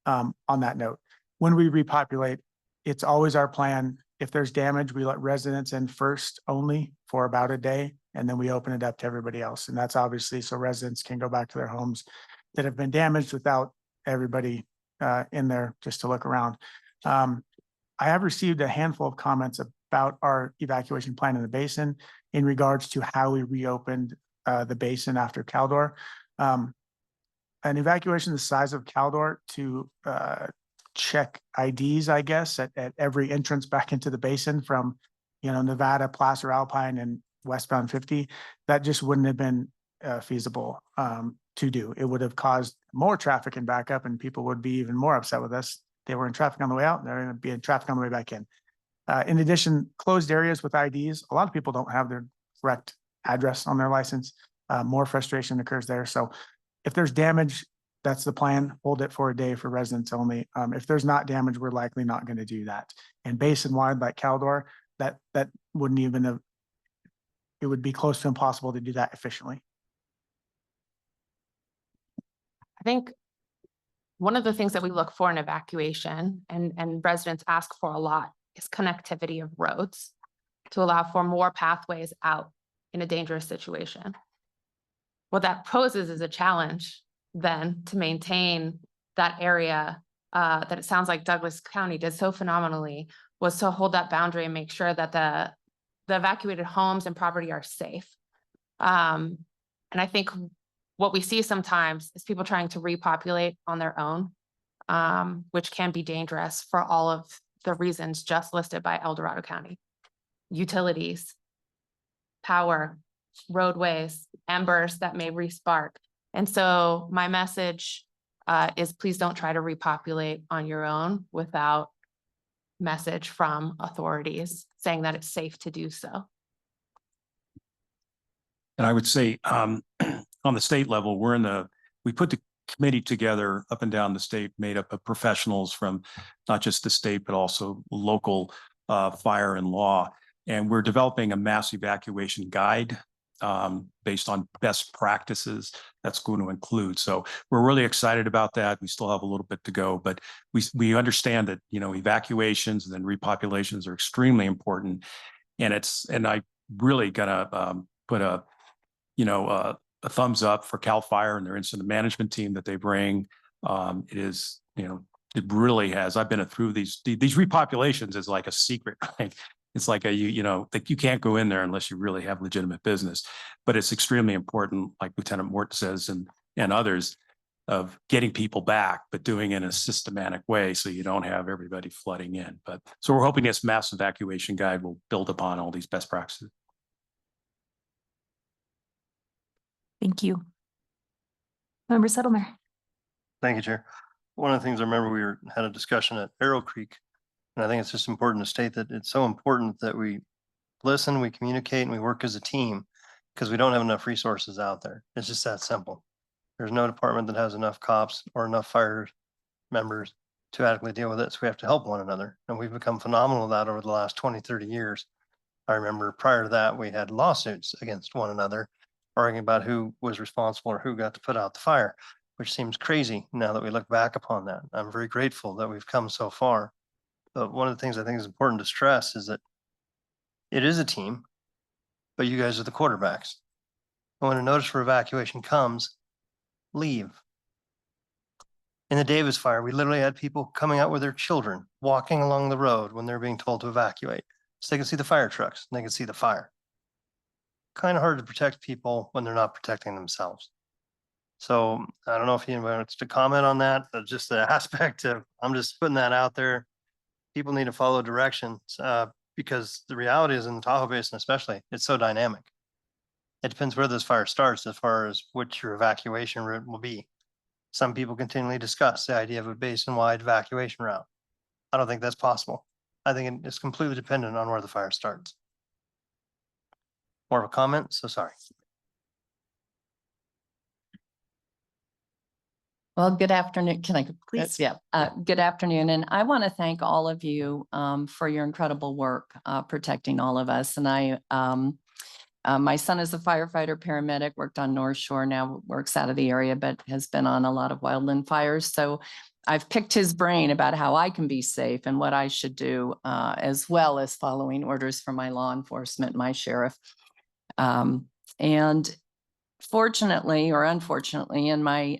On that note, when we repopulate, it's always our plan. If there's damage, we let residents in first only for about a day, and then we open it up to everybody else. And that's obviously so residents can go back to their homes that have been damaged without everybody in there just to look around. I have received a handful of comments about our evacuation plan in the basin in regards to how we reopened the basin after Caldor. An evacuation the size of Caldor to check IDs, I guess, at every entrance back into the basin from, Nevada, Placer, Alpine, and westbound 50, that just wouldn't have been feasible to do. It would have caused more traffic and backup, and people would be even more upset with us. They were in traffic on the way out, they're going to be in traffic on the way back in. In addition, closed areas with IDs, a lot of people don't have their correct address on their license. More frustration occurs there. So if there's damage, that's the plan. Hold it for a day for residents only. If there's not damage, we're likely not going to do that. And basin wide like Caldor, that wouldn't even have, it would be close to impossible to do that efficiently.
I think one of the things that we look for in evacuation and residents ask for a lot is connectivity of roads to allow for more pathways out in a dangerous situation. What that poses is a challenge then to maintain that area that it sounds like Douglas County did so phenomenally, was to hold that boundary and make sure that the evacuated homes and property are safe. And I think what we see sometimes is people trying to repopulate on their own, which can be dangerous for all of the reasons just listed by El Dorado County. Utilities, power, roadways, embers that may respark. And so my message is please don't try to repopulate on your own without message from authorities saying that it's safe to do so.
And I would say on the state level, we put the committee together up and down the state, made up of professionals from not just the state, but also local fire and law. And we're developing a mass evacuation guide based on best practices that's going to include. So we're really excited about that. We still have a little bit to go, but we understand that, evacuations and then repopulations are extremely important. And I really gonna put a thumbs up for CAL FIRE and their incident management team that they bring. It is, it really has. I've been through these repopulations is like a secret, right? It's like like you can't go in there unless you really have legitimate business, but it's extremely important, like Lieutenant Morton says, and others, of getting people back, but doing it in a systematic way so you don't have everybody flooding in. But so we're hoping this mass evacuation guide will build upon all these best practices.
Thank you. Member Settlemer.
Thank you, Chair. One of the things I remember we had a discussion at Arrow Creek, and I think it's just important to state that it's so important that we listen, we communicate, and we work as a team because we don't have enough resources out there. It's just that simple. There's no department that has enough cops or enough fire members to adequately deal with it. So we have to help one another. And we've become phenomenal at that over the last 20, 30 years. I remember prior to that, we had lawsuits against one another, arguing about who was responsible or who got to put out the fire, which seems crazy now that we look back upon that. I'm very grateful that we've come so far. But one of the things I think is important to stress is that it is a team, but you guys are the quarterbacks. And when a notice for evacuation comes, leave. In the Davis fire, we literally had people coming out with their children, walking along the road when they're being told to evacuate. So they can see the fire trucks and they can see the fire. Kind of hard to protect people when they're not protecting themselves. So I don't know if anybody wants to comment on that, but just the aspect of, I'm just putting that out there. People need to follow directions because the reality is in the Tahoe Basin especially, it's so dynamic. It depends where this fire starts as far as which your evacuation route will be. Some people continually discuss the idea of a basin-wide evacuation route. I don't think that's possible. I think it's completely dependent on where the fire starts. More of a comment, so sorry.
Well, good afternoon. Can I
Please?
Yeah. Good afternoon. And I want to thank all of you for your incredible work protecting all of us. And My son is a firefighter paramedic, worked on North Shore, now works out of the area, but has been on a lot of wildland fires. So I've picked his brain about how I can be safe and what I should do, as well as following orders from my law enforcement, my sheriff. And fortunately or unfortunately, in my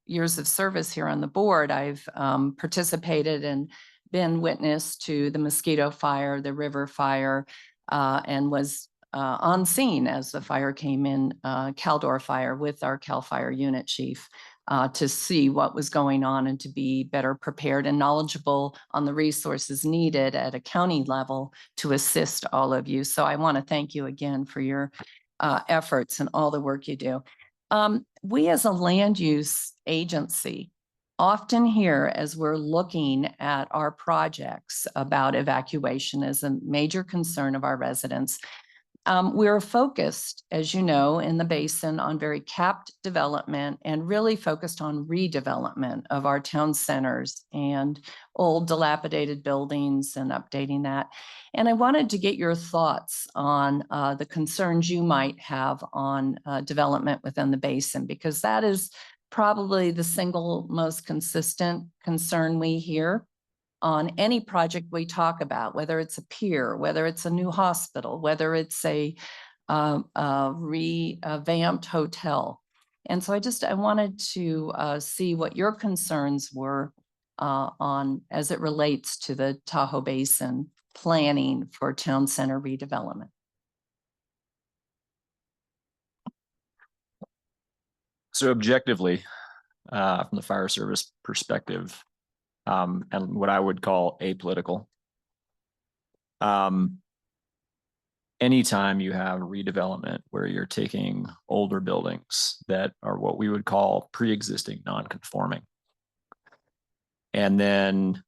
years of service here on the board, I've participated and been witness to the mosquito fire, the river fire, and was on scene as the fire came in, Caldor fire, with our CAL FIRE unit chief, to see what was going on and to be better prepared and knowledgeable on the resources needed at a county level to assist all of you. So I want to thank you again for your efforts and all the work you do. We as a land use agency often hear, as we're looking at our projects, about evacuation as a major concern of our residents. We're focused, as you know, in the basin on very capped development and really focused on redevelopment of our town centers and old dilapidated buildings and updating that. And I wanted to get your thoughts on the concerns you might have on development within the basin, because that is probably the single most consistent concern we hear on any project we talk about, whether it's a pier, whether it's a new hospital, whether it's a revamped hotel. And so I wanted to see what your concerns were on as it relates to the Tahoe Basin planning for town center redevelopment.
So objectively, from the fire service perspective, and what I would call apolitical. Anytime you have redevelopment where you're taking older buildings that are what we would call pre-existing non-conforming, and then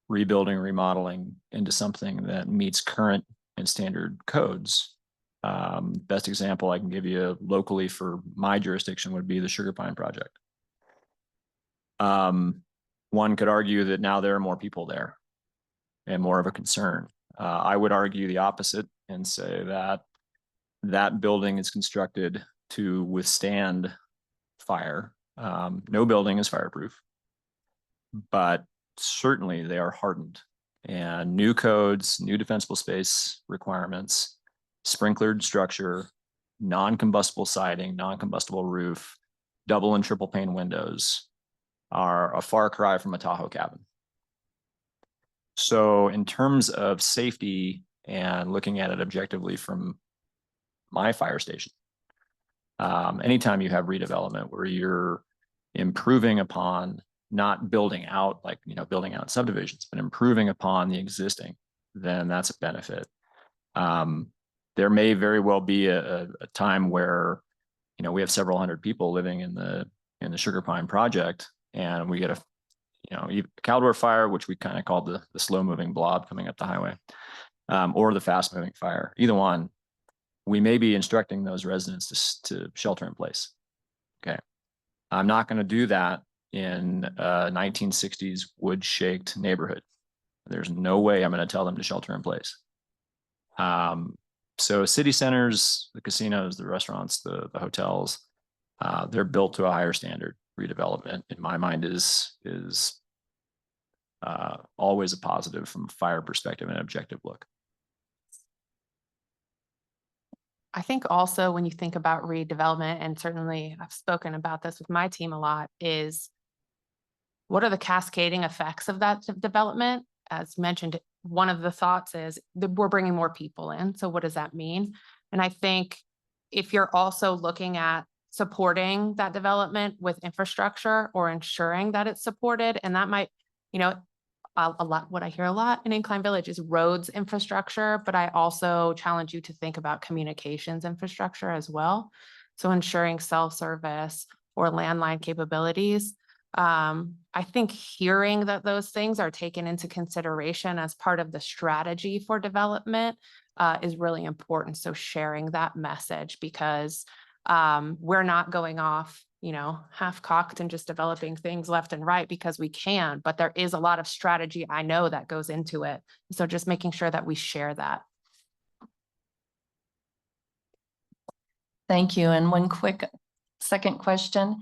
rebuilding, remodeling into something that meets current and standard codes. Best example I can give you locally for my jurisdiction would be the Sugar Pine project. One could argue that now there are more people there and more of a concern. I would argue the opposite and say that that building is constructed to withstand fire. No building is fireproof, but certainly they are hardened, and new codes, new defensible space requirements, sprinklered structure, non-combustible siding, non-combustible roof, double and triple pane windows are a far cry from a Tahoe cabin. So in terms of safety and looking at it objectively from my fire station, anytime you have redevelopment where you're improving upon, not building out like, building out subdivisions, but improving upon the existing, then that's a benefit. There may very well be a time where, we have several hundred people living in the Sugar Pine project, and we get a Caldor fire, which we kind of called the slow moving blob coming up the highway, or the fast moving fire. Either one, we may be instructing those residents to shelter in place. Okay. I'm not going to do that in a 1960s wood shaked neighborhood. There's no way I'm going to tell them to shelter in place. So city centers, the casinos, the restaurants, the hotels, they're built to a higher standard. Redevelopment, in my mind, is always a positive from a fire perspective and objective look.
I think also when you think about redevelopment, and certainly I've spoken about this with my team a lot, is what are the cascading effects of that development? As mentioned, one of the thoughts is that we're bringing more people in. So what does that mean? And I think if you're also looking at supporting that development with infrastructure or ensuring that it's supported, and that might, a lot, what I hear a lot in Incline Village is roads infrastructure, but I also challenge you to think about communications infrastructure as well. So ensuring self-service or landline capabilities. I think hearing that those things are taken into consideration as part of the strategy for development is really important. So sharing that message, because we're not going off, half-cocked and just developing things left and right because we can, but there is a lot of strategy I know that goes into it. So just making sure that we share that.
Thank you. And one quick second question.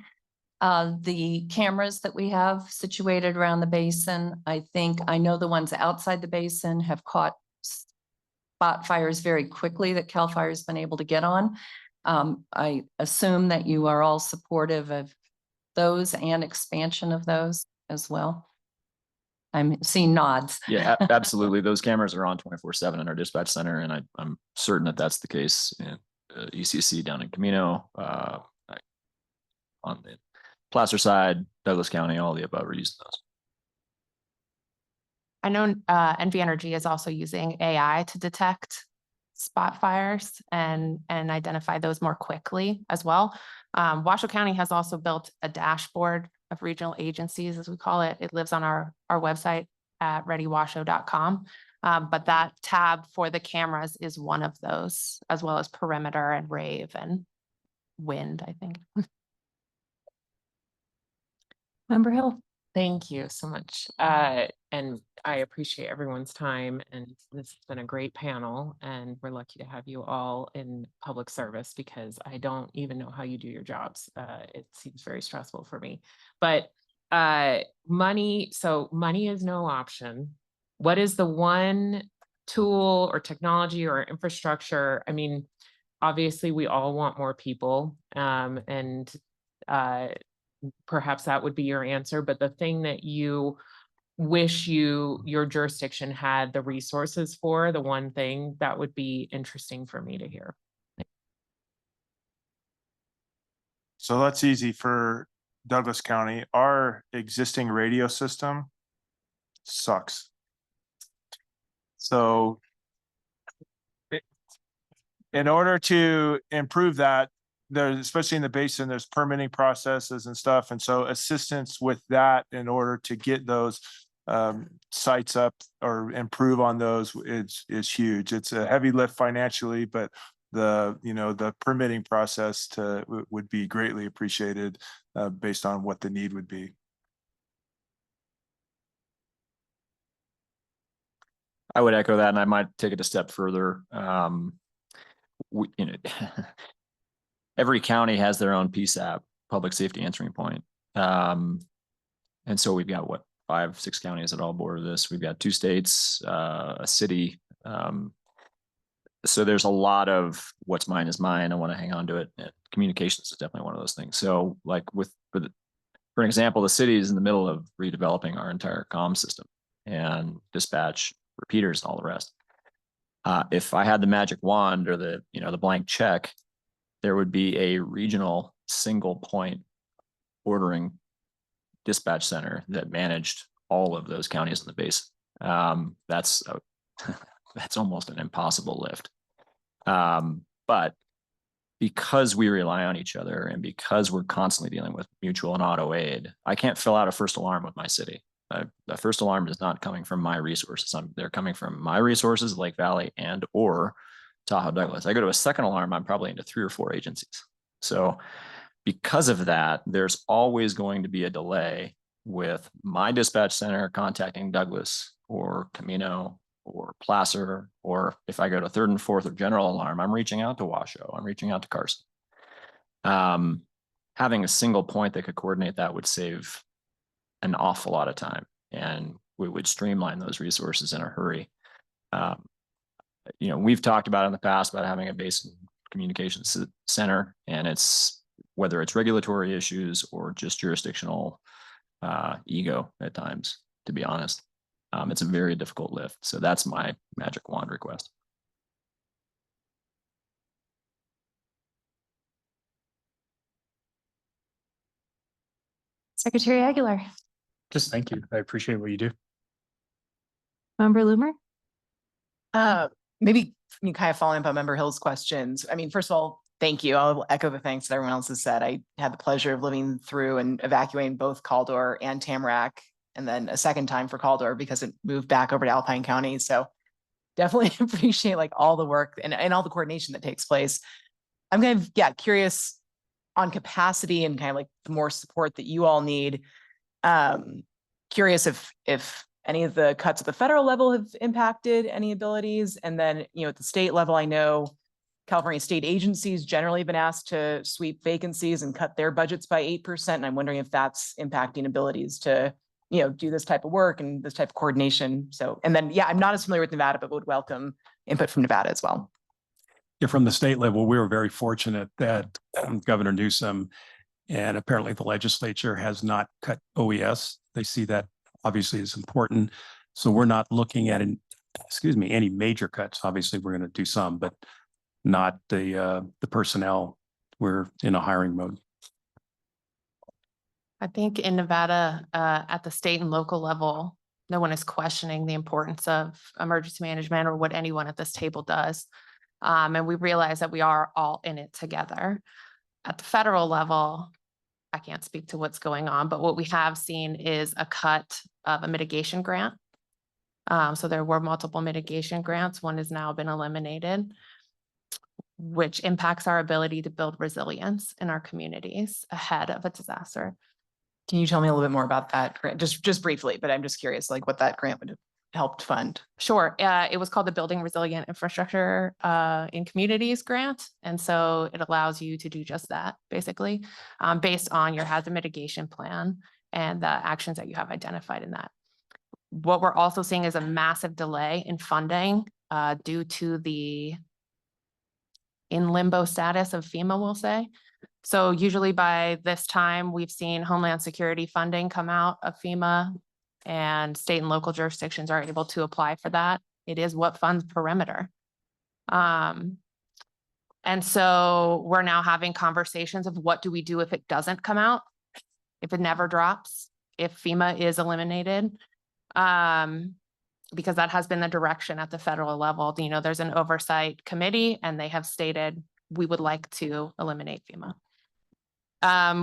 The cameras that we have situated around the basin, I know the ones outside the basin have caught spot fires very quickly that CAL FIRE has been able to get on. I assume that you are all supportive of those and expansion of those as well. I'm seeing nods.
Yeah, absolutely. Those cameras are on 24/7 in our dispatch center, and I'm certain that that's the case in ECC down in Camino, on the Placer side, Douglas County, all the above are using those.
I know NV Energy is also using AI to detect spot fires and identify those more quickly as well. Washoe County has also built a dashboard of regional agencies, as we call it. It lives on our website at readywashoe.com. But that tab for the cameras is one of those, as well as perimeter and rave and wind, I think.
Member Hill.
Thank you so much. And I appreciate everyone's time, and this has been a great panel, and we're lucky to have you all in public service because I don't even know how you do your jobs. It seems very stressful for me, but money is no option. What is the one tool or technology or infrastructure? I mean, obviously we all want more people, and perhaps that would be your answer, but the thing that you wish your jurisdiction had the resources for, the one thing that would be interesting for me to hear.
So that's easy for Douglas County. Our existing radio system sucks. So in order to improve that, there's, especially in the basin, there's permitting processes and stuff. And so assistance with that in order to get those sites up or improve on those is huge. It's a heavy lift financially, but the permitting process would be greatly appreciated based on what the need would be.
I would echo that, and I might take it a step further. Every county has their own PSAP, public safety answering point. And so we've got 5, 6 counties that all border this. We've got 2 states, a city. So there's a lot of what's mine is mine. I want to hang on to it. And communications is definitely one of those things. So like for an example, the city is in the middle of redeveloping our entire comm system and dispatch repeaters and all the rest. If I had the magic wand or the blank check, there would be a regional single point ordering dispatch center that managed all of those counties in the basin. That's almost an impossible lift. But because we rely on each other and because we're constantly dealing with mutual and auto aid, I can't fill out a first alarm with my city. The first alarm is not coming from my resources. They're coming from my resources, Lake Valley and or Tahoe Douglas. I go to a second alarm, I'm probably into 3 or 4 agencies. So because of that, there's always going to be a delay with my dispatch center contacting Douglas or Camino or Placer, or if I go to 3rd and 4th or general alarm, I'm reaching out to Washoe, I'm reaching out to Carson. Having a single point that could coordinate that would save an awful lot of time, and we would streamline those resources in a hurry. We've talked about in the past about having a basin communications center, and it's whether it's regulatory issues or just jurisdictional ego at times, to be honest. It's a very difficult lift. So that's my magic wand request.
Secretary Aguilar.
Just thank you. I appreciate what you do.
Member Loomer.
Maybe you kind of following up on Member Hill's questions. I mean, first of all, thank you. I'll echo the thanks that everyone else has said. I had the pleasure of living through and evacuating both Caldor and Tamarack, and then a second time for Caldor because it moved back over to Alpine County. So definitely appreciate like all the work and all the coordination that takes place. I'm kind of, curious on capacity and kind of like the more support that you all need. Curious if any of the cuts at the federal level have impacted any abilities. And then, at the state level, I know California state agencies generally been asked to sweep vacancies and cut their budgets by 8%. And I'm wondering if that's impacting abilities to, do this type of work and this type of coordination. So, and then, I'm not as familiar with Nevada, but would welcome input from Nevada as well.
Yeah, from the state level, we were very fortunate that Governor Newsom and apparently the legislature has not cut OES. They see that obviously is important. So we're not looking at any major cuts. Obviously, we're going to do some, but not the personnel. We're in a hiring mode.
I think in Nevada, at the state and local level, no one is questioning the importance of emergency management or what anyone at this table does. And we realize that we are all in it together. At the federal level, I can't speak to what's going on, but what we have seen is a cut of a mitigation grant. So there were multiple mitigation grants. One has now been eliminated, which impacts our ability to build resilience in our communities ahead of a disaster.
Can you tell me a little bit more about that grant? Just briefly, but I'm just curious, like what that grant would have helped fund.
Sure. It was called the Building Resilient Infrastructure in Communities Grant. And so it allows you to do just that, basically, based on your hazard mitigation plan and the actions that you have identified in that. What we're also seeing is a massive delay in funding due to the in limbo status of FEMA, we'll say. So usually by this time, we've seen Homeland Security funding come out of FEMA, and state and local jurisdictions are able to apply for that. It is what funds perimeter. And so we're now having conversations of what do we do if it doesn't come out, if it never drops, if FEMA is eliminated, because that has been the direction at the federal level. There's an oversight committee and they have stated we would like to eliminate FEMA.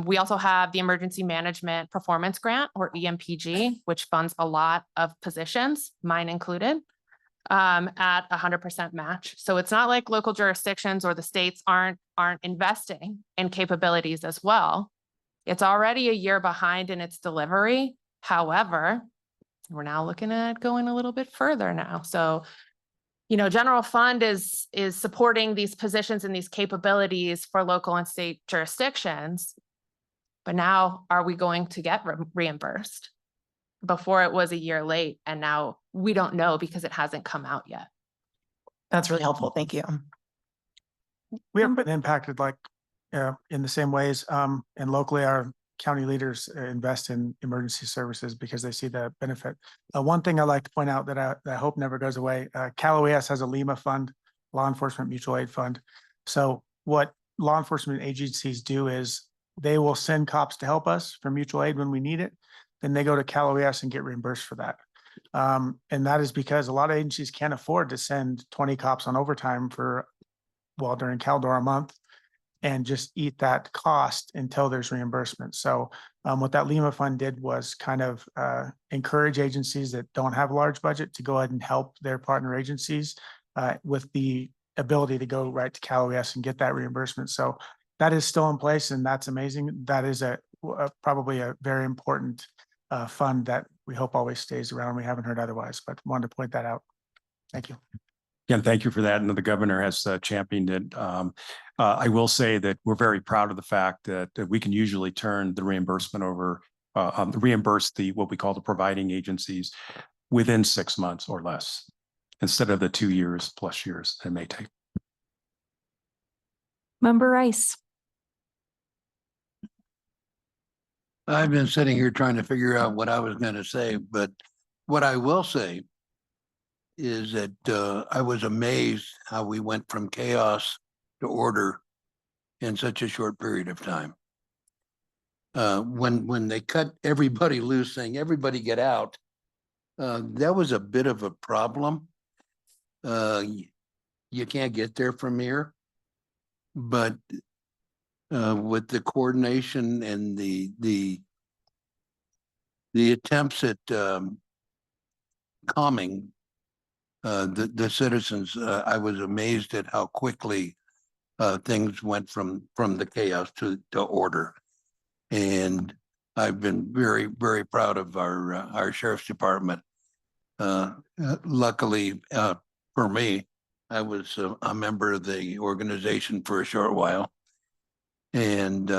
We also have the Emergency Management Performance Grant, or EMPG, which funds a lot of positions, mine included, at 100% match. So it's not like local jurisdictions or the states aren't investing in capabilities as well. It's already a year behind in its delivery. However, we're now looking at going a little bit further now. So, general fund is supporting these positions and these capabilities for local and state jurisdictions. But now are we going to get reimbursed? Before it was a year late, and now we don't know because it hasn't come out yet.
That's really helpful. Thank you.
We haven't been impacted in the same ways. And locally, our county leaders invest in emergency services because they see the benefit. One thing I like to point out that I hope never goes away, Cal OES has a LEMA fund, Law Enforcement Mutual Aid Fund. So what law enforcement agencies do is they will send cops to help us for mutual aid when we need it. Then they go to Cal OES and get reimbursed for that. And that is because a lot of agencies can't afford to send 20 cops on overtime during Caldor a month and just eat that cost until there's reimbursement. So what that LEMA fund did was kind of encourage agencies that don't have a large budget to go ahead and help their partner agencies with the ability to go right to Cal OES and get that reimbursement. So that is still in place, and that's amazing. That is probably a very important fund that we hope always stays around. We haven't heard otherwise, but wanted to point that out. Thank you.
Again, thank you for that. And the governor has championed it. I will say that we're very proud of the fact that we can usually turn the reimbursement over, reimburse what we call the providing agencies within 6 months or less, instead of the 2 years plus years it may take.
Member Rice.
I've been sitting here trying to figure out what I was going to say, but what I will say is that I was amazed how we went from chaos to order in such a short period of time. When they cut everybody loose, saying everybody get out, that was a bit of a problem. You can't get there from here, but with the coordination and the attempts at calming the citizens, I was amazed at how quickly things went from the chaos to order. And I've been very, very proud of our sheriff's department. Luckily for me, I was a member of the organization for a short while. And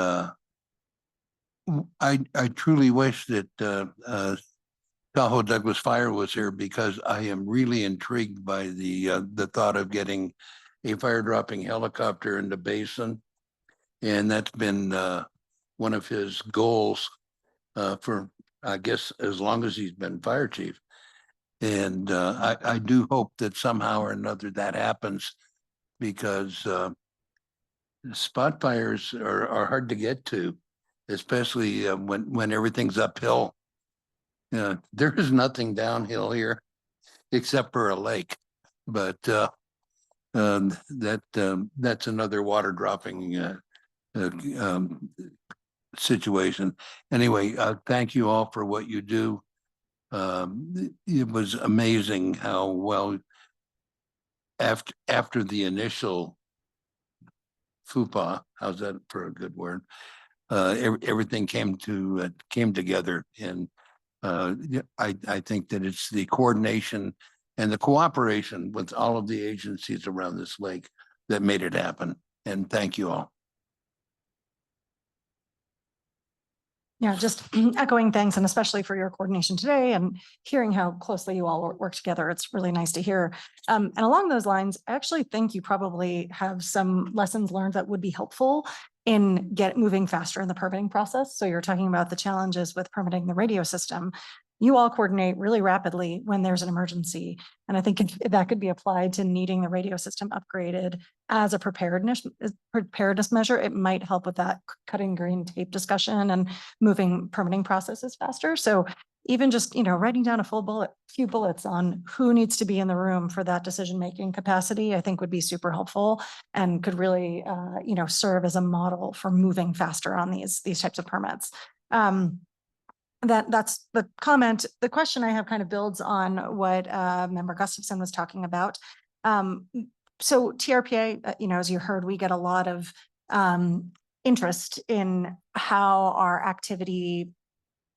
I truly wish that Tahoe Douglas Fire was here, because I am really intrigued by the thought of getting a fire dropping helicopter in the basin. And that's been one of his goals for, I guess, as long as he's been fire chief. And I do hope that somehow or another that happens, because spot fires are hard to get to, especially when everything's uphill. There is nothing downhill here except for a lake, but that's another water dropping situation. Anyway, thank you all for what you do. It was amazing how well after the initial FUPA, how's that for a good word? Everything came together, and yeah, I think that it's the coordination and the cooperation with all of the agencies around this lake that made it happen. And thank you all.
Yeah, just echoing thanks, and especially for your coordination today and hearing how closely you all work together. It's really nice to hear. And along those lines, I actually think you probably have some lessons learned that would be helpful in moving faster in the permitting process. So you're talking about the challenges with permitting the radio system. You all coordinate really rapidly when there's an emergency. And I think if that could be applied to needing the radio system upgraded as a preparedness measure, it might help with that cutting green tape discussion and moving permitting processes faster. So even just, writing down a few bullets on who needs to be in the room for that decision-making capacity, I think would be super helpful and could really, serve as a model for moving faster on these types of permits. That's the comment. The question I have kind of builds on what Member Gustafson was talking about. So TRPA, as you heard, we get a lot of interest in how our activity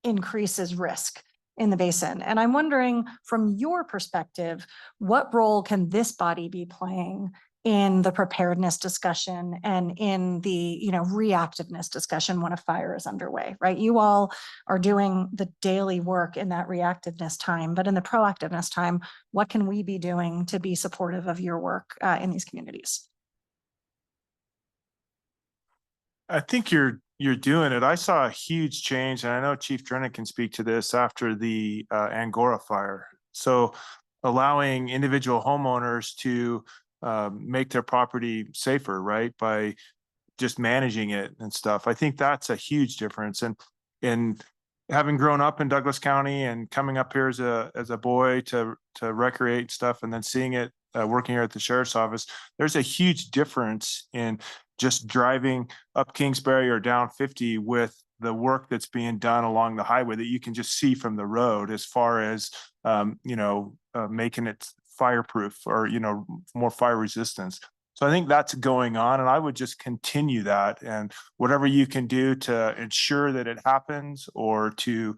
increases risk in the basin. And I'm wondering, from your perspective, what role can this body be playing in the preparedness discussion and in the reactiveness discussion when a fire is underway, right? You all are doing the daily work in that reactiveness time, but in the proactiveness time, what can we be doing to be supportive of your work in these communities?
I think you're doing it. I saw a huge change, and I know Chief Drennan can speak to this after the Angora fire. So allowing individual homeowners to make their property safer, right, by just managing it and stuff. I think that's a huge difference. And having grown up in Douglas County and coming up here as a boy to recreate stuff, and then seeing it working here at the sheriff's office, there's a huge difference in just driving up Kingsbury or down 50 with the work that's being done along the highway that you can just see from the road, as far as making it fireproof or more fire resistance. So I think that's going on, and I would just continue that, and whatever you can do to ensure that it happens or to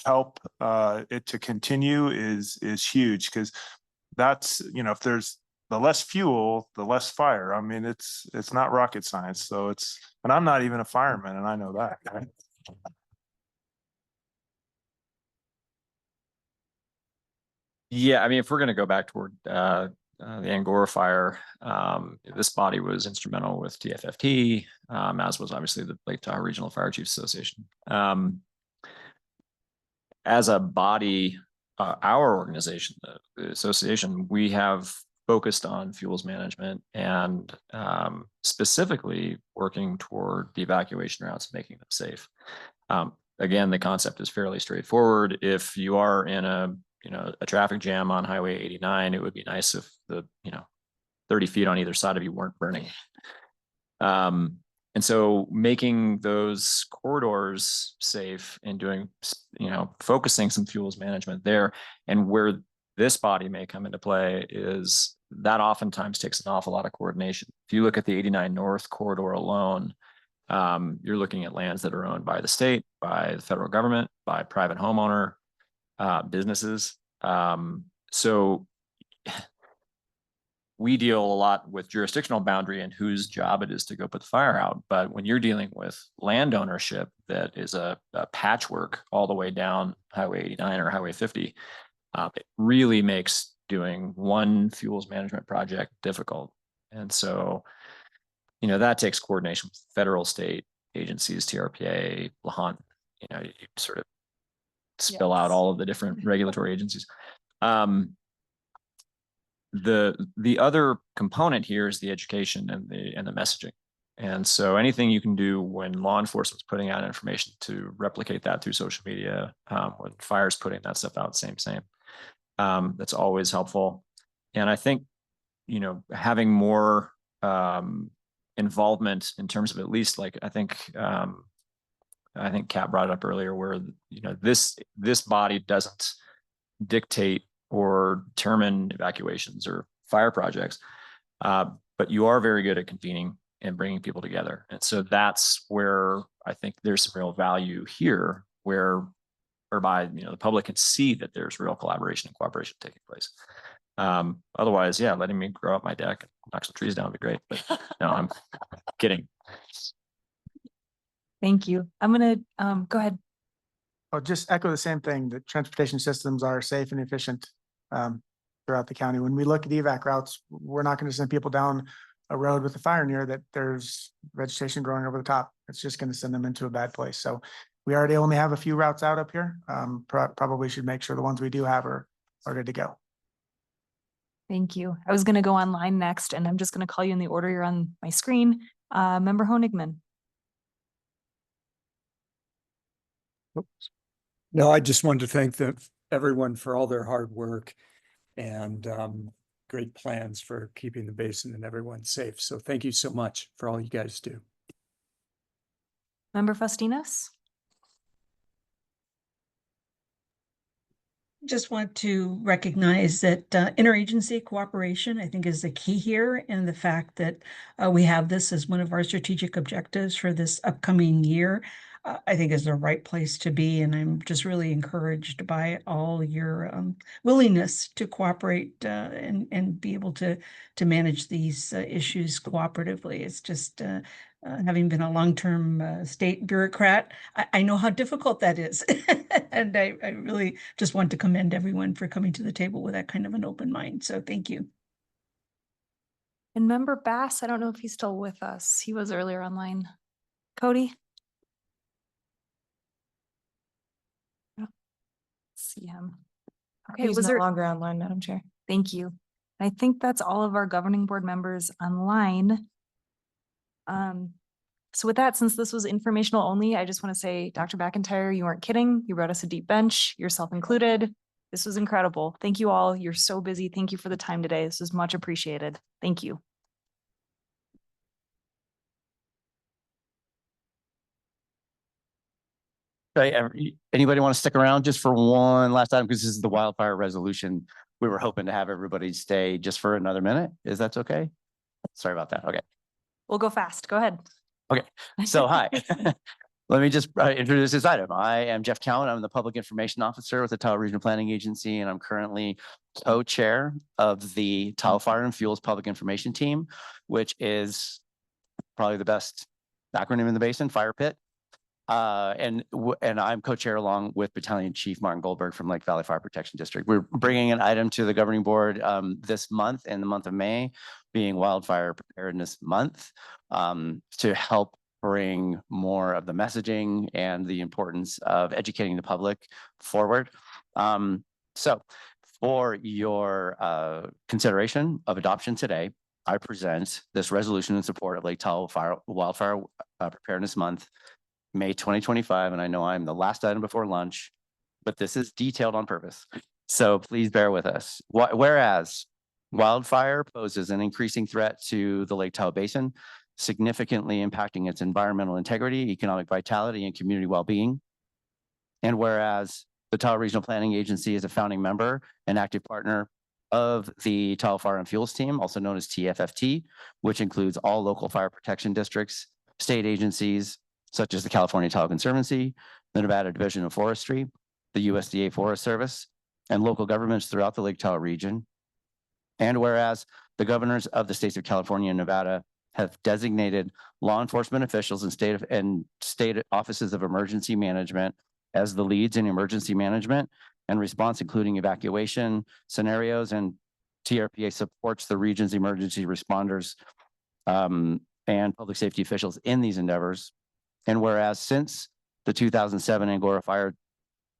help it to continue is huge, because that's if there's the less fuel, the less fire. I mean, it's not rocket science. So and I'm not even a fireman, and I know that. Right?
Yeah, I mean, if we're going to go back toward the Angora fire, this body was instrumental with TFFT, as was obviously the Lake Tahoe Regional Fire Chiefs Association. As a body, our organization, the association, we have focused on fuels management and specifically working toward the evacuation routes, making them safe. Again, the concept is fairly straightforward. If you are in a traffic jam on Highway 89, it would be nice if the 30 feet on either side of you weren't burning. And so making those corridors safe and doing, focusing some fuels management there, and where this body may come into play is that oftentimes takes an awful lot of coordination. If you look at the 89 North corridor alone, you're looking at lands that are owned by the state, by the federal government, by private homeowner, businesses. So we deal a lot with jurisdictional boundary and whose job it is to go put the fire out. But when you're dealing with land ownership, that is a patchwork all the way down Highway 89 or Highway 50, it really makes doing one fuels management project difficult. And so, that takes coordination with federal, state agencies, TRPA, LaHunt, you sort of spill out all of the different regulatory agencies. The other component here is the education and the messaging. And so anything you can do when law enforcement's putting out information to replicate that through social media, when fire's putting that stuff out, same. That's always helpful. And I think, having more involvement in terms of at least like, I think Kat brought it up earlier where, this body doesn't dictate or determine evacuations or fire projects, but you are very good at convening and bringing people together. And so that's where I think there's some real value here, whereby the public can see that there's real collaboration and cooperation taking place. Otherwise, letting me grow up my deck and knock some trees down would be great. But no, I'm kidding.
Thank you. I'm gonna go ahead.
I'll just echo the same thing, that transportation systems are safe and efficient throughout the county. When we look at evac routes, we're not going to send people down a road with a fire near that there's vegetation growing over the top. It's just going to send them into a bad place. So we already only have a few routes out up here. Probably should make sure the ones we do have are good to go.
Thank you. I was going to go online next, and I'm just going to call you in the order you're on my screen. Member Honigman.
Oops. No, I just wanted to thank everyone for all their hard work and great plans for keeping the basin and everyone safe. So thank you so much for all you guys do.
Member Fastinas.
Just want to recognize that interagency cooperation, I think, is the key here, and the fact that we have this as one of our strategic objectives for this upcoming year, I think is the right place to be. And I'm just really encouraged by all your willingness to cooperate and be able to manage these issues cooperatively. It's just having been a long-term state bureaucrat, I know how difficult that is. And I really just want to commend everyone for coming to the table with that kind of an open mind. So thank you.
And Member Bass, I don't know if he's still with us. He was earlier online. Cody? See him. Okay,
He's
was
no
there
longer online, Madam Chair.
Thank you. I think that's all of our governing board members online. So with that, since this was informational only, I just want to say, Dr. McIntyre, you weren't kidding. You brought us a deep bench, yourself included. This was incredible. Thank you all. You're so busy. Thank you for the time today. This is much appreciated. Thank you.
Anybody want to stick around just for one last item? Because this is the wildfire resolution. We were hoping to have everybody stay just for another minute. Is that okay? Sorry about that. Okay.
We'll go fast. Go ahead.
Okay. So hi. Let me just introduce this item. I am Jeff Cowan. I'm the Public Information Officer with the Tahoe Regional Planning Agency, and I'm currently co-chair of the Tahoe Fire and Fuels Public Information Team, which is probably the best acronym in the basin, Fire Pit. And I'm co-chair along with Battalion Chief Martin Goldberg from Lake Valley Fire Protection District. We're bringing an item to the governing board this month, in the month of May, being Wildfire Preparedness Month, to help bring more of the messaging and the importance of educating the public forward. So for your consideration of adoption today, I present this resolution in support of Lake Tahoe Wildfire Preparedness Month, May 2025, and I know I'm the last item before lunch, but this is detailed on purpose. So please bear with us. Whereas wildfire poses an increasing threat to the Lake Tahoe Basin, significantly impacting its environmental integrity, economic vitality, and community well-being. And whereas the Tahoe Regional Planning Agency is a founding member and active partner of the Tahoe Fire and Fuels Team, also known as TFFT, which includes all local fire protection districts, state agencies, such as the California Tahoe Conservancy, the Nevada Division of Forestry, the USDA Forest Service, and local governments throughout the Lake Tahoe region. And whereas the governors of the states of California and Nevada have designated law enforcement officials and state offices of emergency management as the leads in emergency management and response, including evacuation scenarios, and TRPA supports the region's emergency responders and public safety officials in these endeavors. And whereas since the 2007 Angora fire,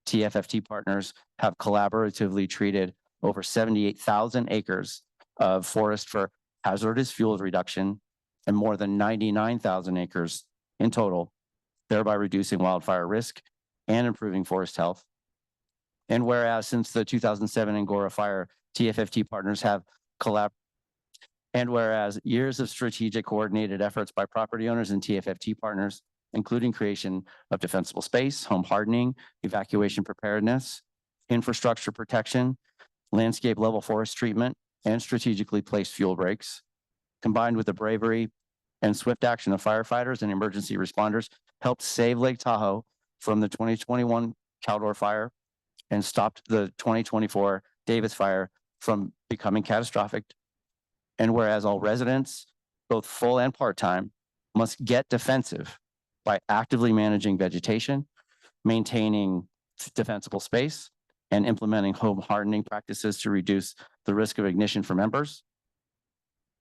TFFT partners have collaboratively treated over 78,000 acres of forest for hazardous fuels reduction and more than 99,000 acres in total, thereby reducing wildfire risk and improving forest health. And whereas since the 2007 Angora fire, TFFT partners have and whereas years of strategic coordinated efforts by property owners and TFFT partners, including creation of defensible space, home hardening, evacuation preparedness, infrastructure protection, landscape level forest treatment, and strategically placed fuel breaks, combined with the bravery and swift action of firefighters and emergency responders, helped save Lake Tahoe from the 2021 Caldor fire and stopped the 2024 Davis fire from becoming catastrophic. And whereas all residents, both full and part-time, must get defensive by actively managing vegetation, maintaining defensible space, and implementing home hardening practices to reduce the risk of ignition for members.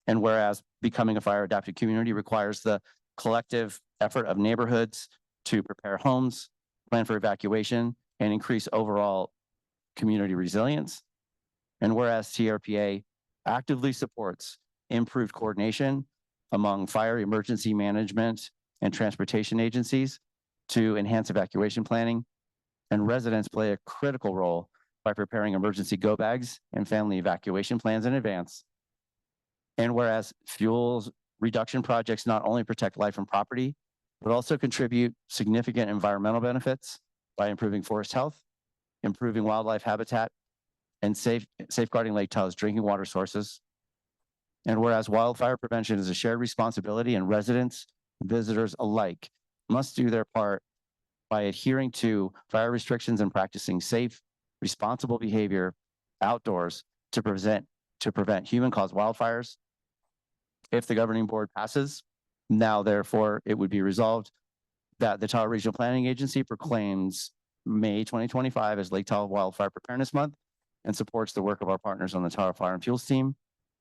And whereas becoming a fire adapted community requires the collective effort of neighborhoods to prepare homes, plan for evacuation, and increase overall community resilience. And whereas TRPA actively supports improved coordination among fire emergency management and transportation agencies to enhance evacuation planning, and residents play a critical role by preparing emergency go bags and family evacuation plans in advance. And whereas fuels reduction projects not only protect life and property, but also contribute significant environmental benefits by improving forest health, improving wildlife habitat, and safeguarding Lake Tahoe's drinking water sources. And whereas wildfire prevention is a shared responsibility and residents, visitors alike must do their part by adhering to fire restrictions and practicing safe, responsible behavior outdoors to prevent human-caused wildfires. If the governing board passes, now therefore it would be resolved that the Tahoe Regional Planning Agency proclaims May 2025 as Lake Tahoe Wildfire Preparedness Month and supports the work of our partners on the Tahoe Fire and Fuels team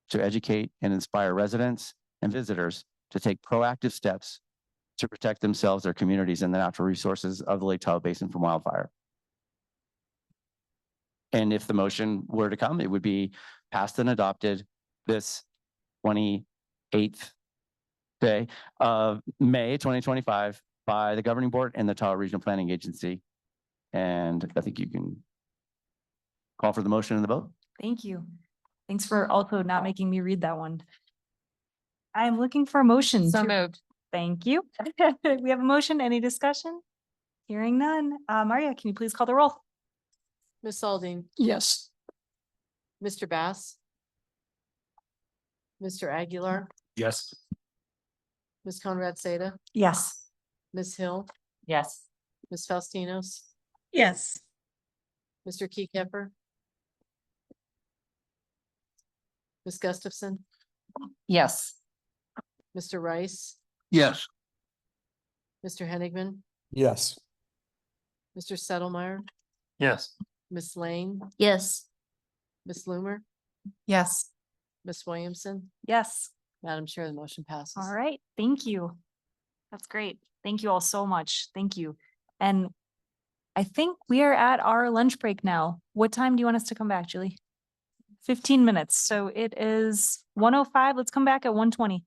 to educate and inspire residents and visitors to take proactive steps to protect themselves, their communities, and the natural resources of the Lake Tahoe Basin from wildfire. And if the motion were to come, it would be passed and adopted this 28th day of May 2025 by the governing board and the Tahoe Regional Planning Agency. And I think you can call for the motion and the vote.
Thank you. Thanks for also not making me read that one. I'm looking for a motion.
So
to-
moved.
Thank you. We have a motion. Any discussion? Hearing none. Maria, can you please call the roll?
Ms. Aldine,
Yes.
Mr. Bass, Mr. Aguilar,
Yes.
Ms. Conrad Seda,
Yes.
Ms. Hill,
Yes.
Ms. Faustinos,
Yes.
Mr. Keycapper, Ms. Gustafson,
Yes.
Mr. Rice,
Yes.
Mr. Henigman,
Yes.
Mr. Settlemeyer,
Yes.
Ms. Lane,
Yes.
Ms. Loomer,
Yes.
Ms. Williamson.
Yes.
Madam Chair, the motion passes.
All right. Thank you. That's great. Thank you all so much. Thank you. And I think we are at our lunch break now. What time do you want us to come back, Julie? 15 minutes. So it is 1:05. Let's come back at 1:20.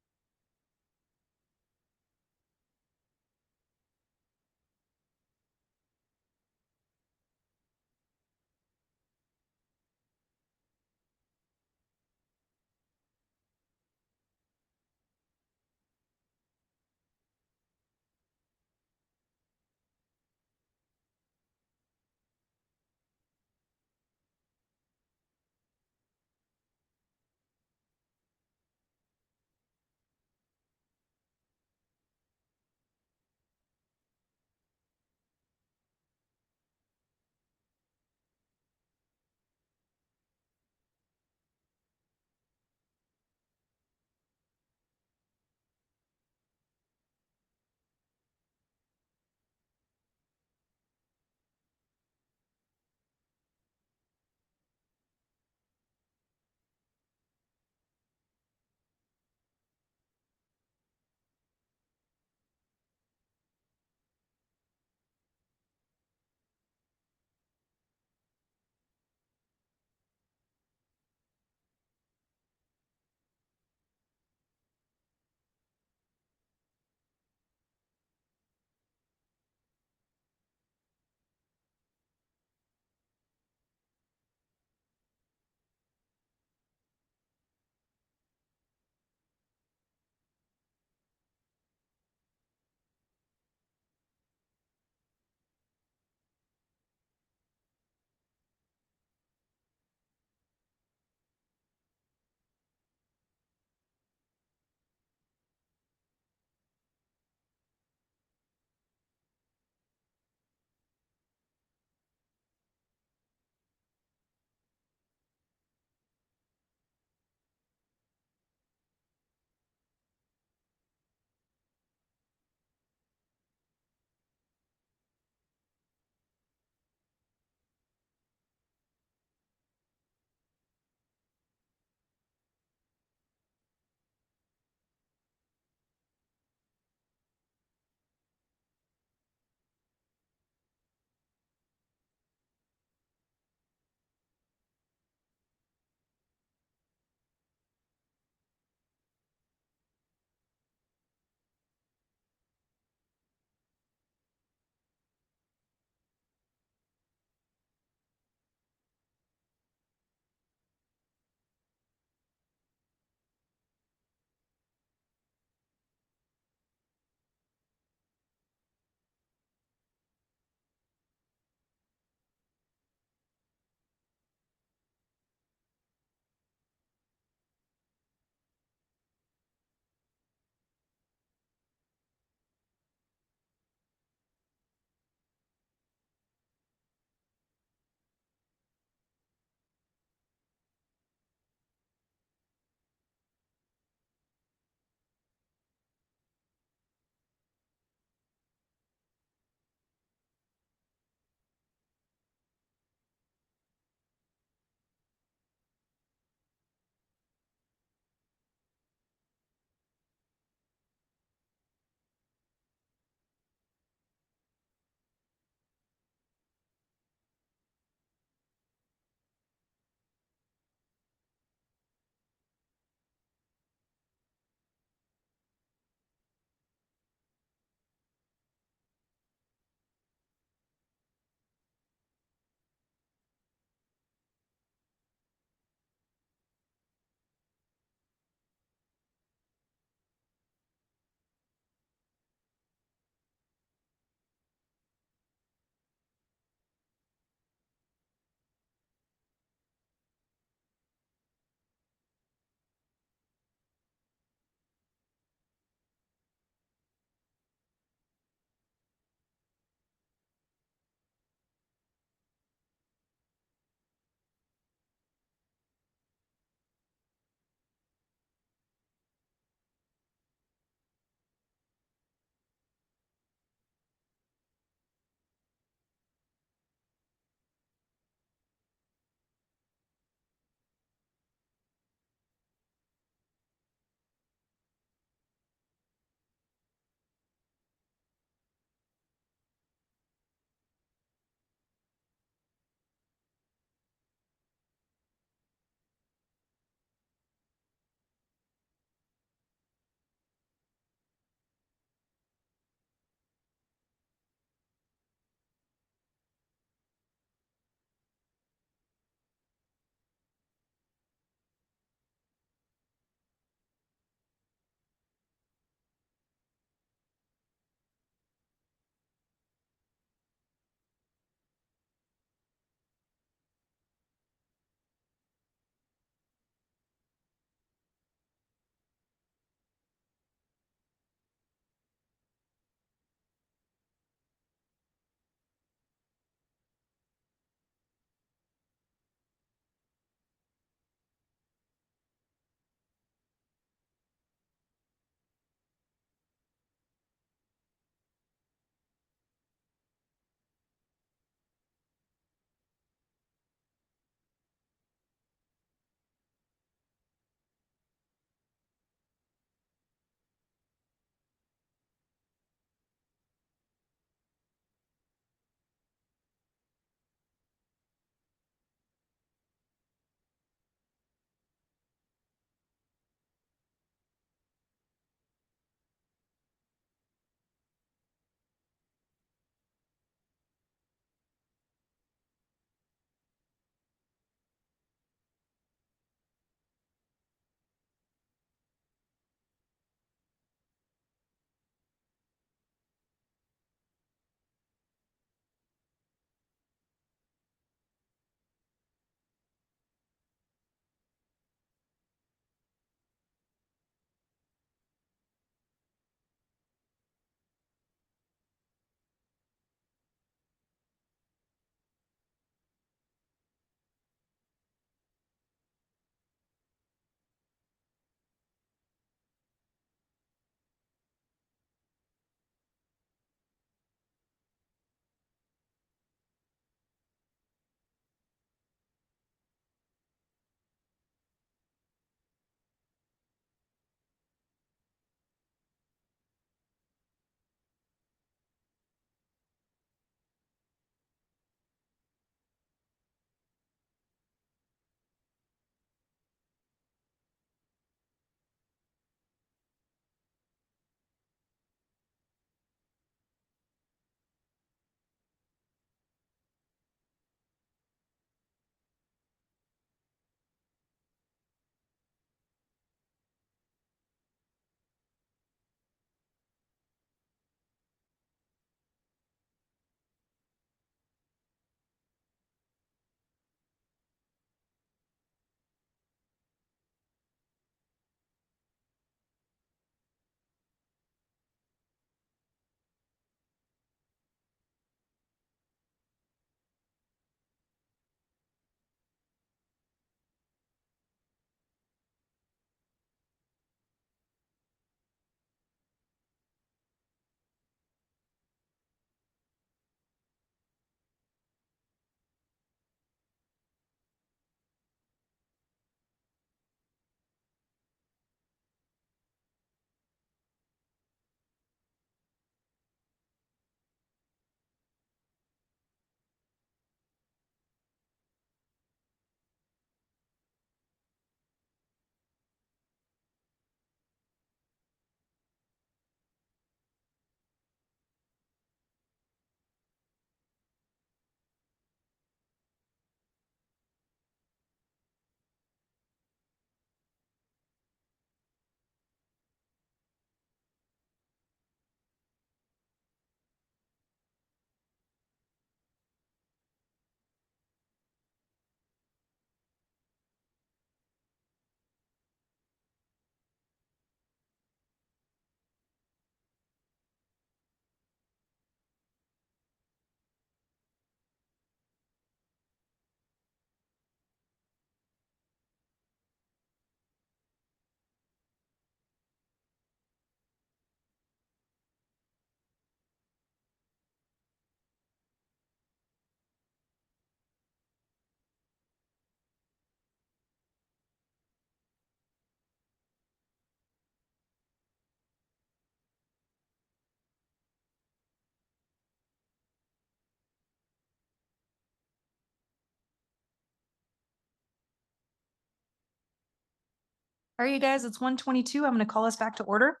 All right, you guys, it's 1:22. I'm going to call us back to order.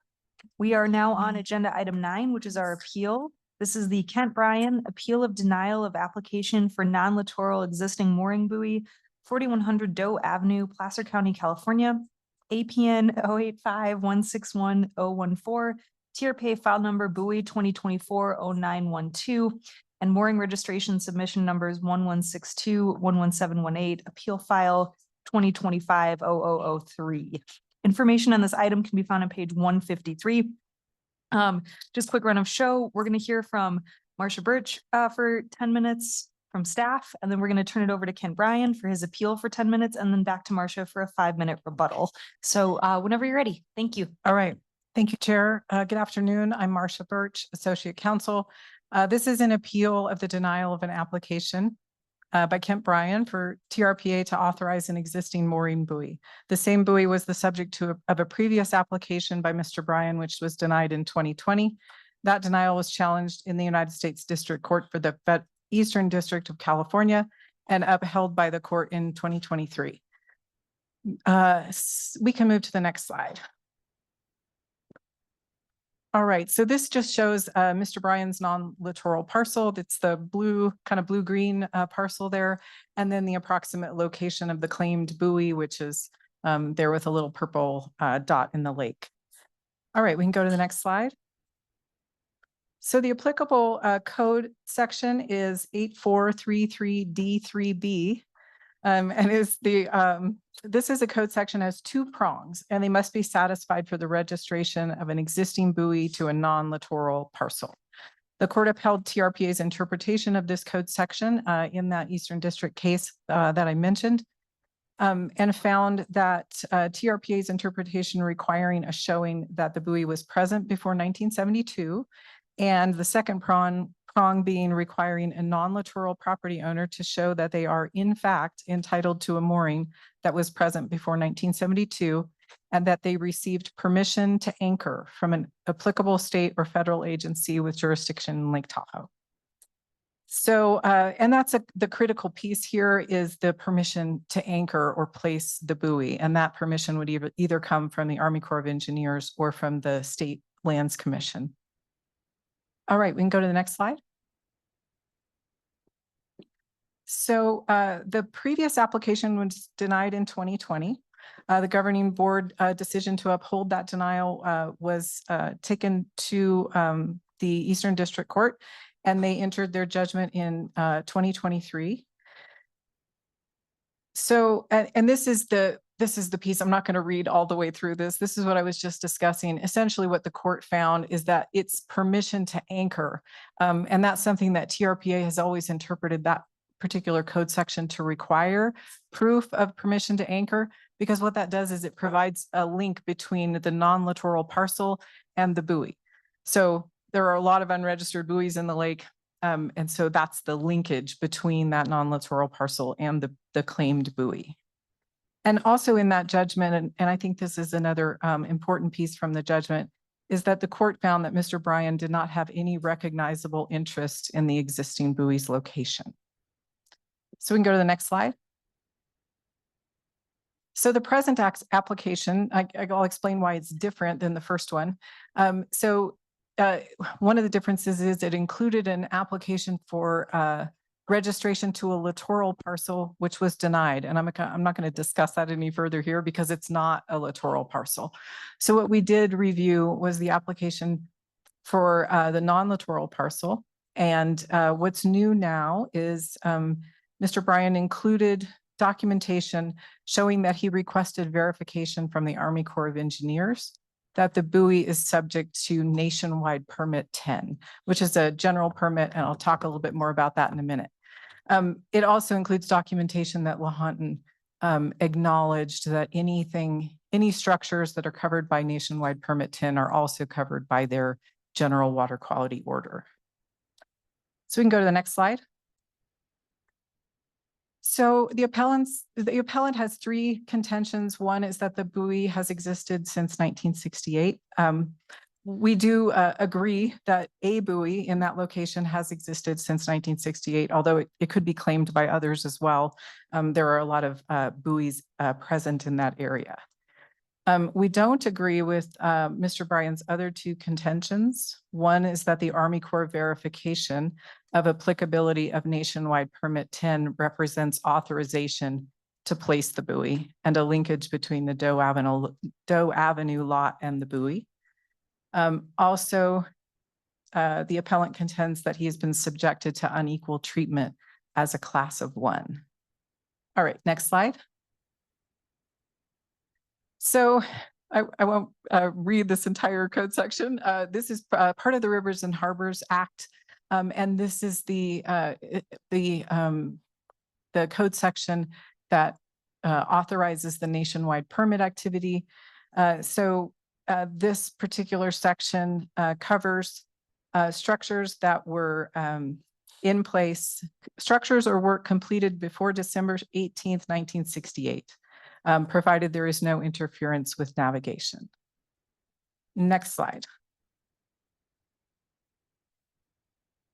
We are now on agenda item 9, which is our appeal. This is the Kent Bryan Appeal of Denial of Application for Non-Littoral Existing Mooring Buoy, 4100 Doe Avenue, Placer County, California, APN 085-161-014, TRPA file number buoy 2024-0912, and mooring registration submission numbers 1162, 11718, appeal file 2025-0003. Information on this item can be found on page 153. Just quick run of show. We're going to hear from Marcia Birch for 10 minutes from staff, and then we're going to turn it over to Ken Bryan for his appeal for 10 minutes, and then back to Marcia for a 5-minute rebuttal. So whenever you're ready, thank you.
All right. Thank you, Chair. Good afternoon. I'm Marcia Birch, Associate Counsel. This is an appeal of the denial of an application by Kent Bryan for TRPA to authorize an existing mooring buoy. The same buoy was the subject of a previous application by Mr. Bryan, which was denied in 2020. That denial was challenged in the United States District Court for the Eastern District of California and upheld by the court in 2023. We can move to the next slide. All right, so this just shows Mr. Bryan's non-littoral parcel. It's the blue, kind of blue-green parcel there, and then the approximate location of the claimed buoy, which is there with a little purple dot in the lake. All right, we can go to the next slide. So the applicable code section is 8433D3B. And is this is a code section has 2 prongs, and they must be satisfied for the registration of an existing buoy to a non-littoral parcel. The court upheld TRPA's interpretation of this code section in that Eastern District case that I mentioned, and found that TRPA's interpretation requiring a showing that the buoy was present before 1972, and the second prong being requiring a non-littoral property owner to show that they are in fact entitled to a mooring that was present before 1972, and that they received permission to anchor from an applicable state or federal agency with jurisdiction in Lake Tahoe. So, and that's the critical piece here is the permission to anchor or place the buoy. And that permission would either come from the Army Corps of Engineers or from the State Lands Commission. All right, we can go to the next slide. So the previous application was denied in 2020. The governing board decision to uphold that denial was taken to the Eastern District Court, and they entered their judgment in 2023. So, and this is the piece. I'm not going to read all the way through this. This is what I was just discussing. Essentially, what the court found is that it's permission to anchor. And that's something that TRPA has always interpreted that particular code section to require proof of permission to anchor, because what that does is it provides a link between the non-littoral parcel and the buoy. So there are a lot of unregistered buoys in the lake. And so that's the linkage between that non-littoral parcel and the claimed buoy. And also in that judgment, and I think this is another important piece from the judgment, is that the court found that Mr. Bryan did not have any recognizable interest in the existing buoy's location. So we can go to the next slide. So the present application, I'll explain why it's different than the first one. One of the differences is it included an application for registration to a littoral parcel, which was denied. And I'm not going to discuss that any further here because it's not a littoral parcel. So what we did review was the application for the non-littoral parcel. And what's new now is Mr. Bryan included documentation showing that he requested verification from the Army Corps of Engineers that the buoy is subject to Nationwide Permit 10, which is a general permit, and I'll talk a little bit more about that in a minute. It also includes documentation that Lahontan acknowledged that any structures that are covered by Nationwide Permit 10 are also covered by their general water quality order. So we can go to the next slide. So the appellant has 3 contentions. One is that the buoy has existed since 1968. We do agree that a buoy in that location has existed since 1968, although it could be claimed by others as well. There are a lot of buoys present in that area. We don't agree with Mr. Bryan's other two contentions. One is that the Army Corps verification of applicability of nationwide permit 10 represents authorization to place the buoy and a linkage between the Doe Avenue lot and the buoy. Also, the appellant contends that he has been subjected to unequal treatment as a class of 1. All right, next slide. So I won't read this entire code section. This is part of the Rivers and Harbors Act. And this is the code section that authorizes the nationwide permit activity. This particular section covers structures that were in place, structures or work completed before December 18th, 1968. Provided there is no interference with navigation. Next slide.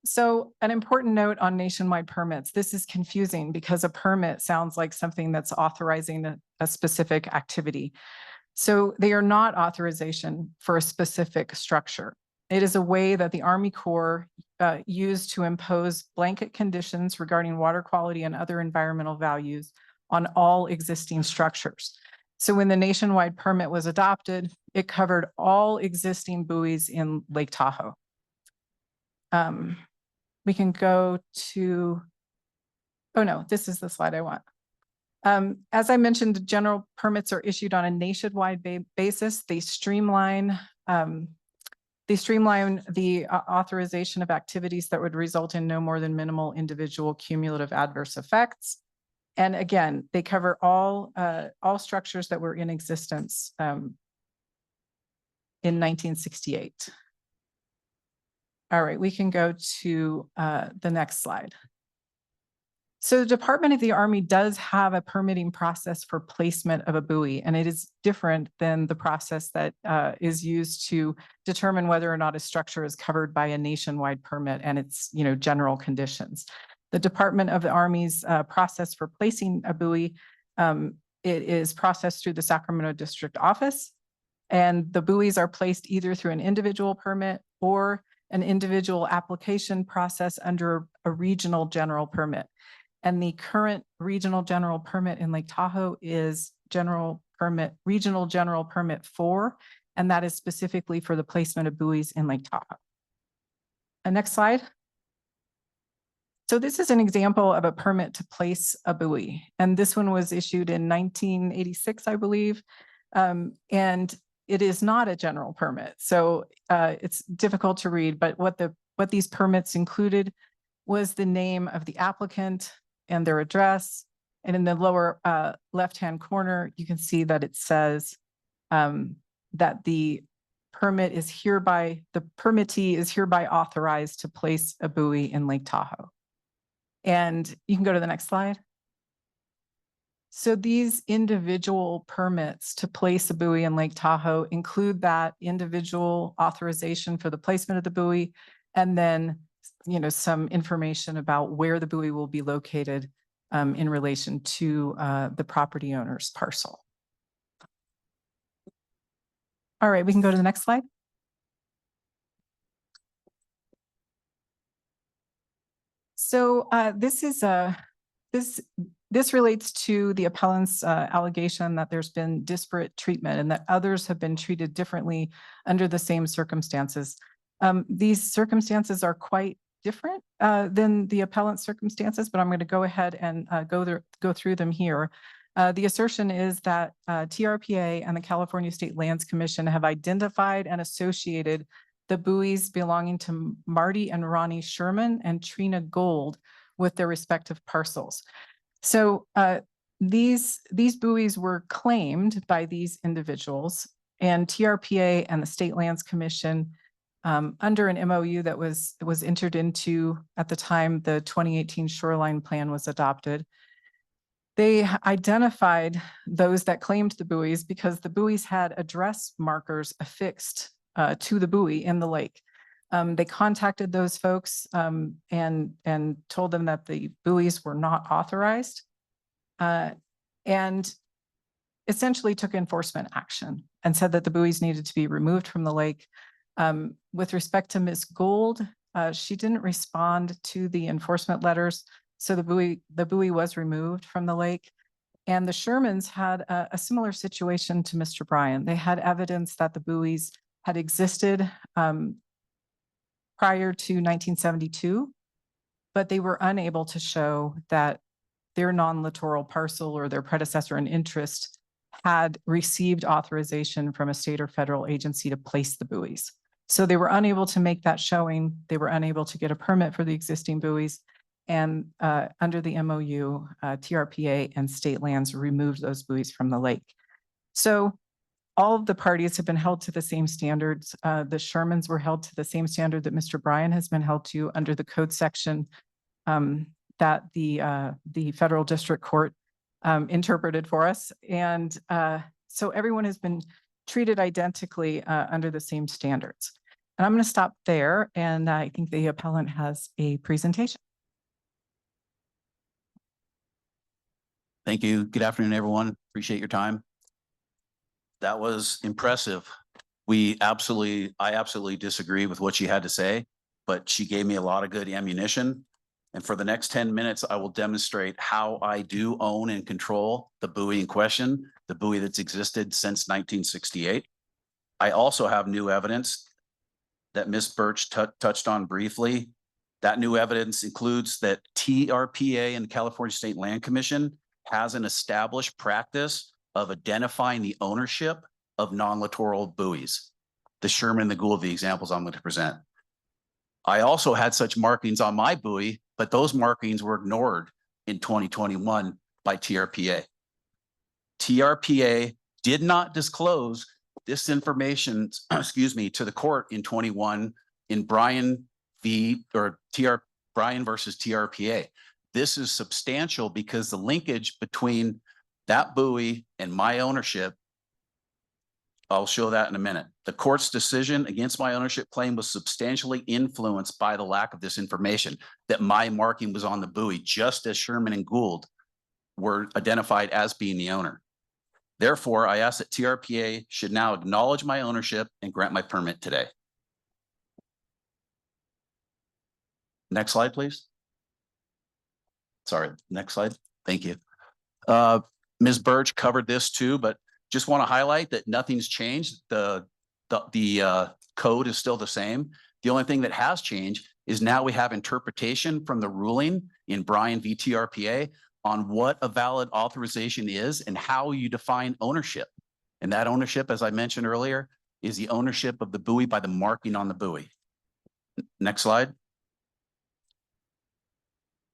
So an important note on nationwide permits. This is confusing because a permit sounds like something that's authorizing a specific activity. So they are not authorization for a specific structure. It is a way that the Army Corps used to impose blanket conditions regarding water quality and other environmental values on all existing structures. So when the nationwide permit was adopted, it covered all existing buoys in Lake Tahoe. We can go to, oh no, this is the slide I want. As I mentioned, general permits are issued on a nationwide basis. They streamline the authorization of activities that would result in no more than minimal individual cumulative adverse effects. And again, they cover all structures that were in existence in 1968. All right, we can go to the next slide. So the Department of the Army does have a permitting process for placement of a buoy, and it is different than the process that is used to determine whether or not a structure is covered by a nationwide permit and its general conditions. The Department of the Army's process for placing a buoy, it is processed through the Sacramento District Office, and the buoys are placed either through an individual permit or an individual application process under a regional general permit. And the current regional general permit in Lake Tahoe is regional general permit 4, and that is specifically for the placement of buoys in Lake Tahoe. Next slide. So this is an example of a permit to place a buoy, and this one was issued in 1986, I believe, and it is not a general permit. So it's difficult to read, but what these permits included was the name of the applicant and their address. And in the lower left-hand corner, you can see that it says that the permittee is hereby authorized to place a buoy in Lake Tahoe. And you can go to the next slide. So these individual permits to place a buoy in Lake Tahoe include that individual authorization for the placement of the buoy, and then some information about where the buoy will be located in relation to the property owner's parcel. All right, we can go to the next slide. So this relates to the appellant's allegation that there's been disparate treatment and that others have been treated differently under the same circumstances. These circumstances are quite different than the appellant's circumstances, but I'm going to go ahead and go through them here. The assertion is that TRPA and the California State Lands Commission have identified and associated the buoys belonging to Marty and Ronnie Sherman and Trina Gold with their respective parcels. So these buoys were claimed by these individuals, and TRPA and the State Lands Commission, under an MOU that was entered into at the time the 2018 shoreline plan was adopted, they identified those that claimed the buoys because the buoys had address markers affixed to the buoy in the lake. They contacted those folks and told them that the buoys were not authorized. And essentially took enforcement action and said that the buoys needed to be removed from the lake. With respect to Ms. Gould, she didn't respond to the enforcement letters, so the buoy was removed from the lake. And the Shermans had a similar situation to Mr. Bryan. They had evidence that the buoys had existed prior to 1972, but they were unable to show that their non-littoral parcel or their predecessor in interest had received authorization from a state or federal agency to place the buoys. So they were unable to make that showing. They were unable to get a permit for the existing buoys. And under the MOU, TRPA and state lands removed those buoys from the lake. So all of the parties have been held to the same standards. The Shermans were held to the same standard that Mr. Bryan has been held to under the code section that the federal district court interpreted for us. And so everyone has been treated identically under the same standards. And I'm going to stop there. And I think the appellant has a presentation.
Thank you. Good afternoon, everyone. Appreciate your time. That was impressive. I absolutely disagree with what she had to say, but she gave me a lot of good ammunition. And for the next 10 minutes, I will demonstrate how I do own and control the buoy in question, the buoy that's existed since 1968. I also have new evidence that Ms. Birch touched on briefly. That new evidence includes that TRPA and the California State Land Commission has an established practice of identifying the ownership of non-littoral buoys. The Sherman and the Gould, the examples I'm going to present. I also had such markings on my buoy, but those markings were ignored in 2021 by TRPA. TRPA did not disclose this information, excuse me, to the court in 21 in Bryan versus TRPA. This is substantial because the linkage between that buoy and my ownership, I'll show that in a minute. The court's decision against my ownership claim was substantially influenced by the lack of this information, that my marking was on the buoy, just as Sherman and Gould were identified as being the owner. Therefore, I ask that TRPA should now acknowledge my ownership and grant my permit today. Next slide, please. Sorry, next slide. Thank you. Ms. Birch covered this too, but just want to highlight that nothing's changed. The code is still the same. The only thing that has changed is now we have interpretation from the ruling in Bryan v. TRPA on what a valid authorization is and how you define ownership. And that ownership, as I mentioned earlier, is the ownership of the buoy by the marking on the buoy. Next slide.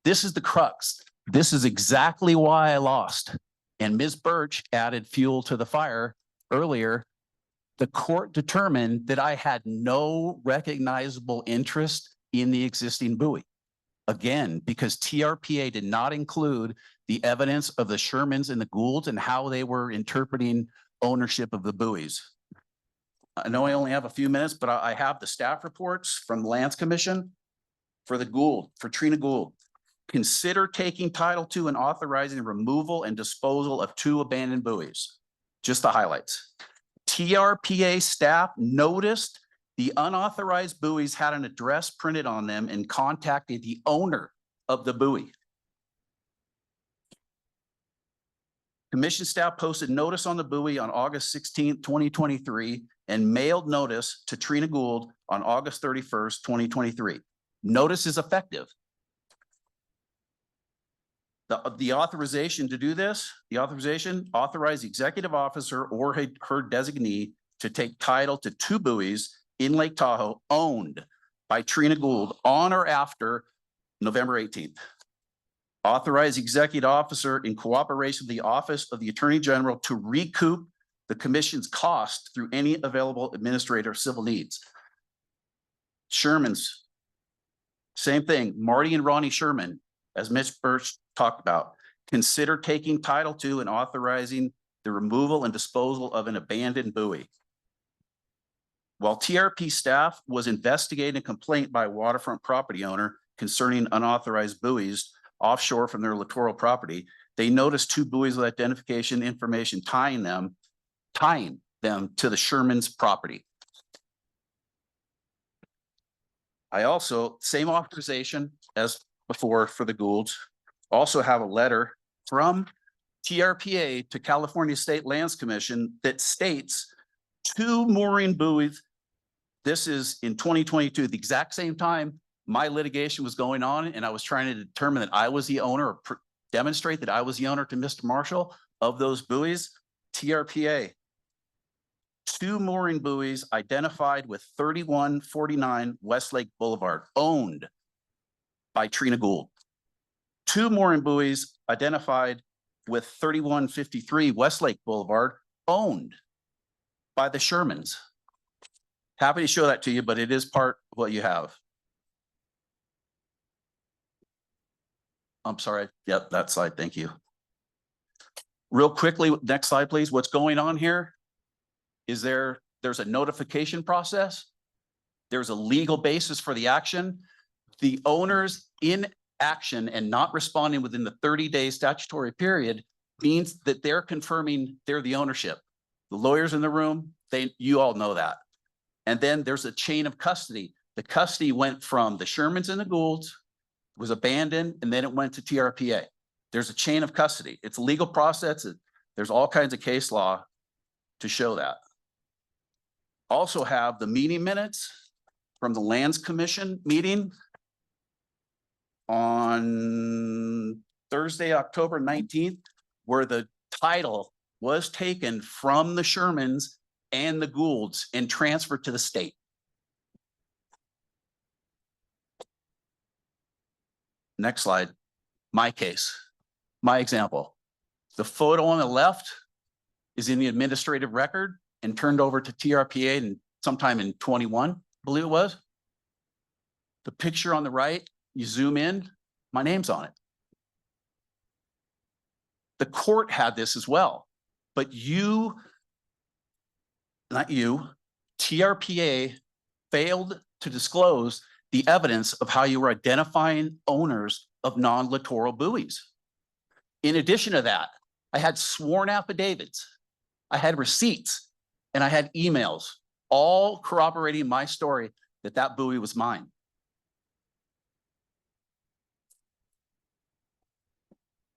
This is the crux. This is exactly why I lost. And Ms. Birch added fuel to the fire earlier. The court determined that I had no recognizable interest in the existing buoy. Again, because TRPA did not include the evidence of the Shermans and the Goulds and how they were interpreting ownership of the buoys. I know I only have a few minutes, but I have the staff reports from the Lands Commission for the Gould, for Trina Gould. Consider taking title to and authorizing the removal and disposal of 2 abandoned buoys. Just the highlights. TRPA staff noticed the unauthorized buoys had an address printed on them and contacted the owner of the buoy. Commission staff posted notice on the buoy on August 16th, 2023, and mailed notice to Trina Gould on August 31st, 2023. Notice is effective. The authorization to do this, the authorization authorized the executive officer or her designee to take title to 2 buoys in Lake Tahoe owned by Trina Gould on or after November 18th. Authorized executive officer in cooperation with the Office of the Attorney General to recoup the commission's cost through any available administrative civil needs. Sherman's, same thing, Marty and Ronnie Sherman, as Ms. Birch talked about, consider taking title to and authorizing the removal and disposal of an abandoned buoy. While TRP staff was investigating a complaint by a waterfront property owner concerning unauthorized buoys offshore from their littoral property, They noticed two buoys with identification information tying them to the Sherman's property. I also, same authorization as before for the Goulds, also have a letter from TRPA to California State Lands Commission that states two mooring buoys. This is in 2022, the exact same time my litigation was going on, and I was trying to determine that I was the owner, or demonstrate that I was the owner to Mr. Marshall of those buoys. TRPA, two mooring buoys identified with 3149 Westlake Boulevard, owned by Trina Gould. Two mooring buoys identified with 3153 Westlake Boulevard, owned by the Shermans. Happy to show that to you, but it is part of what you have. I'm sorry. Yep, that slide. Thank you. Real quickly, next slide, please. What's going on here is there's a notification process. There's a legal basis for the action. The owners in action and not responding within the 30-day statutory period means that they're confirming they're the ownership. The lawyers in the room, you all know that. And then there's a chain of custody. The custody went from the Shermans and the Goulds, was abandoned, and then it went to TRPA. There's a chain of custody. It's a legal process. There's all kinds of case law to show that. Also have the meeting minutes from the Lands Commission meeting on Thursday, October 19th, where the title was taken from the Shermans and the Goulds and transferred to the state. Next slide. My case, my example. The photo on the left is in the administrative record and turned over to TRPA in sometime in 21, I believe it was. The picture on the right, you zoom in, my name's on it. The court had this as well, but not you, TRPA failed to disclose the evidence of how you were identifying owners of non-littoral buoys. In addition to that, I had sworn affidavits, I had receipts, and I had emails, all corroborating my story that that buoy was mine.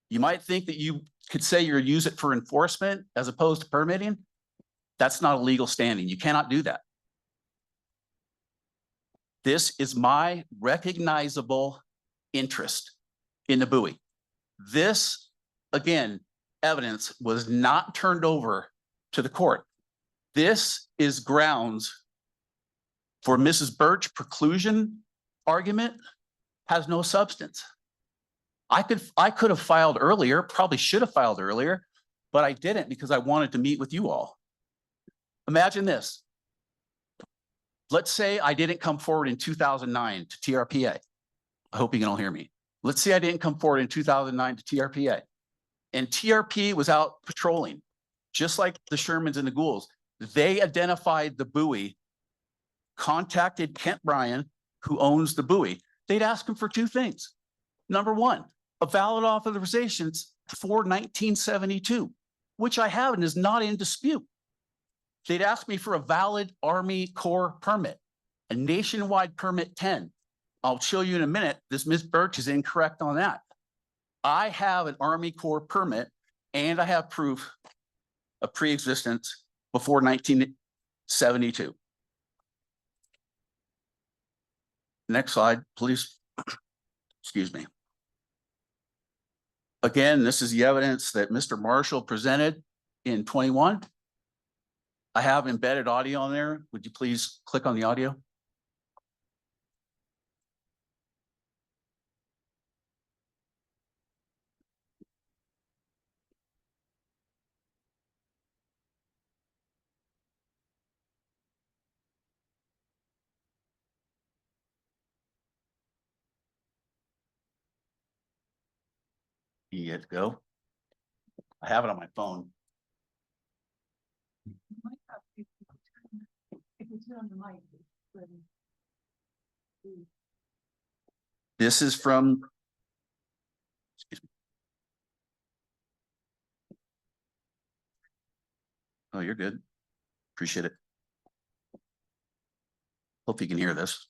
You might think that you could say you're use it for enforcement as opposed to permitting. That's not a legal standing. You cannot do that. This is my recognizable interest in the buoy. This, again, evidence was not turned over to the court. This is grounds for Mrs. Birch preclusion argument has no substance. I could have filed earlier, probably should have filed earlier, but I didn't because I wanted to meet with you all. Imagine this. Let's say I didn't come forward in 2009 to TRPA. I hope you can all hear me. Let's say I didn't come forward in 2009 to TRPA, and TRP was out patrolling, just like the Shermans and the Goulds. They identified the buoy, contacted Kent Bryan, who owns the buoy. They'd ask him for two things. Number one, a valid authorizations for 1972, which I have and is not in dispute. They'd ask me for a valid Army Corps permit, a nationwide permit 10. I'll show you in a minute, this Ms. Birch is incorrect on that. I have an Army Corps permit and I have proof of pre-existence before 1972. Next slide, please. Excuse me. Again, this is the evidence that Mr. Marshall presented in 21. I have embedded audio on there. Would you please click on the audio? You get to go. I have it on my phone. This is from, excuse me. Oh, you're good. Appreciate it. Hope you can hear this.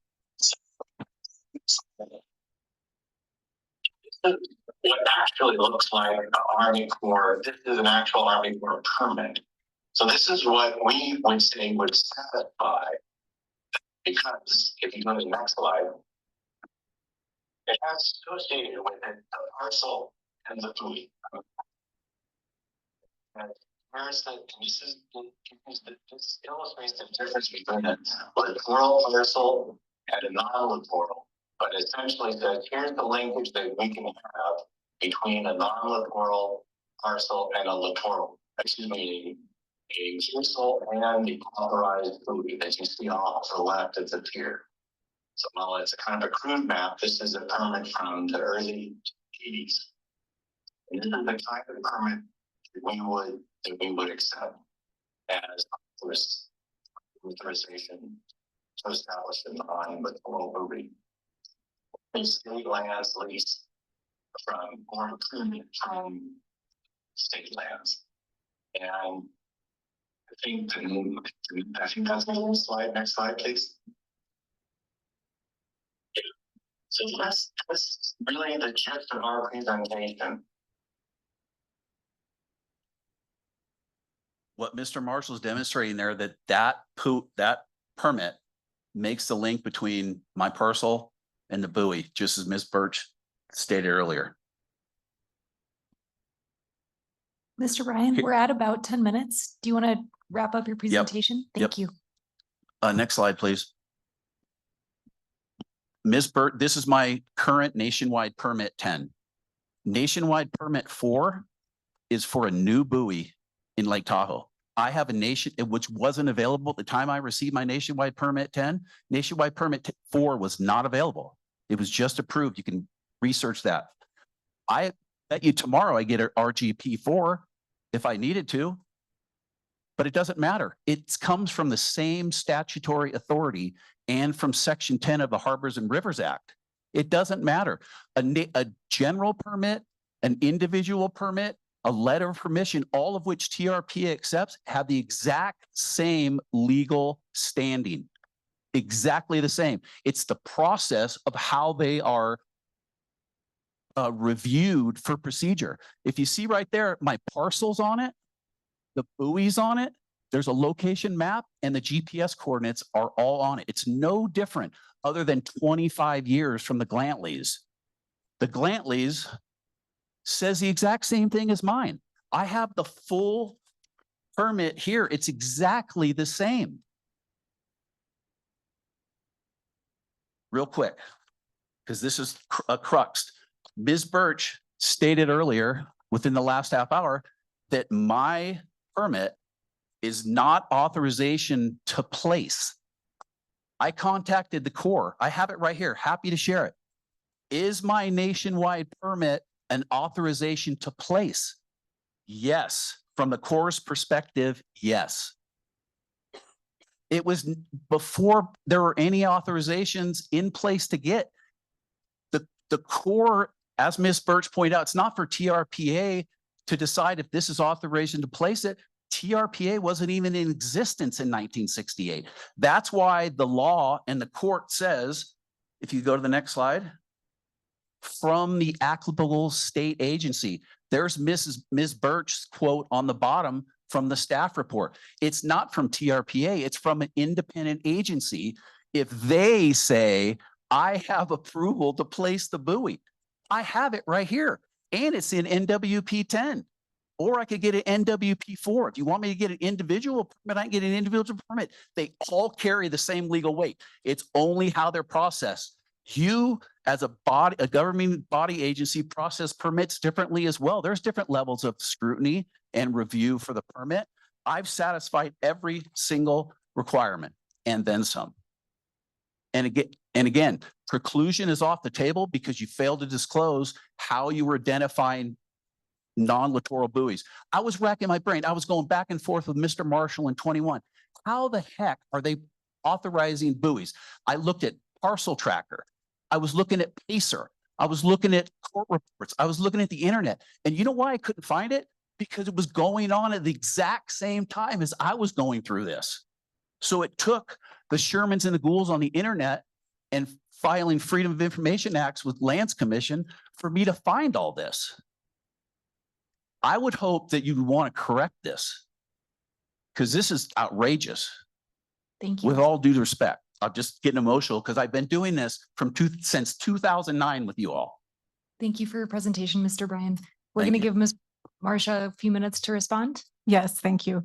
What actually looks like an Army Corps, this is an actual Army Corps permit. So this is what we would say would satisfy. Because if you go to the next slide, it has associated with it the parcel and the buoy. And where's the, this illustrates the difference between a littoral parcel and a non-littoral. But essentially says, here's the linkage that we can have between a non-littoral parcel and a littoral, excuse me, a parcel and the authorized buoy that you see off to the left of the tier. So while it's a kind of a crude map, this is a permit from the early 80s. And this is the kind of permit that we would accept as authorization to establish a non-littoral buoy. State lands lease from or from state lands. And I think that's the next slide. Next slide, please. So that's really the gist of our presentation.
What Mr. Marshall is demonstrating there, that permit makes the link between my parcel and the buoy, just as Ms. Birch stated earlier.
Mr. Ryan, we're at about 10 minutes. Do you want to wrap up your presentation? Thank you.
Next slide, please. Ms. Burt, this is my current nationwide permit 10. Nationwide permit 4 is for a new buoy in Lake Tahoe. I have a which wasn't available at the time I received my nationwide permit 10. Nationwide permit 4 was not available. It was just approved. You can research that. I bet you tomorrow I get an RGP 4 if I needed to, but it doesn't matter. It comes from the same statutory authority and from Section 10 of the Harbors and Rivers Act. It doesn't matter. A general permit, an individual permit, a letter of permission, all of which TRPA accepts, have the exact same legal standing. Exactly the same. It's the process of how they are reviewed for procedure. If you see right there, my parcel's on it, the buoy's on it, there's a location map, and the GPS coordinates are all on it. It's no different other than 25 years from the Glantleys. The Glantleys says the exact same thing as mine. I have the full permit here. It's exactly the same. Real quick, because this is a crux. Ms. Birch stated earlier within the last half hour that my permit is not authorization to place. I contacted the Corps. I have it right here. Happy to share it. Is my nationwide permit an authorization to place? Yes. From the Corps' perspective, yes. It was before there were any authorizations in place to get. The Corps, as Ms. Birch pointed out, it's not for TRPA to decide if this is authorization to place it. TRPA wasn't even in existence in 1968. That's why the law and the court says, if you go to the next slide, from the applicable state agency, there's Ms. Birch's quote on the bottom from the staff report. It's not from TRPA, it's from an independent agency. If they say, I have approval to place the buoy, I have it right here. And it's in NWP 10. Or I could get an NWP 4. If you want me to get an individual permit, I can get an individual permit. They all carry the same legal weight. It's only how they're processed. You, as a body, a government body agency, process permits differently as well. There's different levels of scrutiny and review for the permit. I've satisfied every single requirement and then some. And again, preclusion is off the table because you failed to disclose how you were identifying non-littoral buoys. I was racking my brain. I was going back and forth with Mr. Marshall in 21. How the heck are they authorizing buoys? I looked at Parcel Tracker. I was looking at Pacer. I was looking at court reports. I was looking at the internet. And you know why I couldn't find it? because it was going on at the exact same time as I was going through this. So it took the Shermans and the Goulds on the internet and filing Freedom of Information Acts with Lands Commission for me to find all this. I would hope that you'd want to correct this because this is outrageous.
Thank you.
With all due respect, I'm just getting emotional because I've been doing this since 2009 with you all.
Thank you for your presentation, Mr. Bryan. We're
Thank
going to
you.
give Ms. Marcia a few minutes to respond.
Yes, thank you.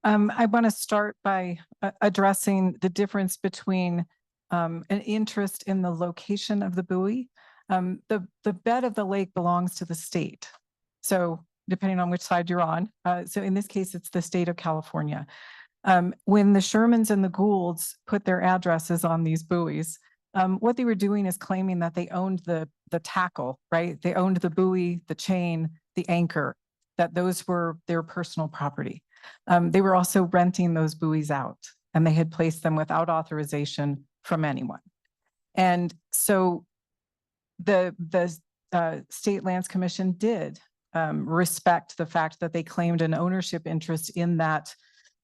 I want to start by addressing the difference between an interest in the location of the buoy. The bed of the lake belongs to the state. So depending on which side you're on. So in this case, it's the state of California. When the Shermans and the Goulds put their addresses on these buoys, what they were doing is claiming that they owned the tackle, right? They owned the buoy, the chain, the anchor, that those were their personal property. They were also renting those buoys out, and they had placed them without authorization from anyone. And so the State Lands Commission did respect the fact that they claimed an ownership interest in that,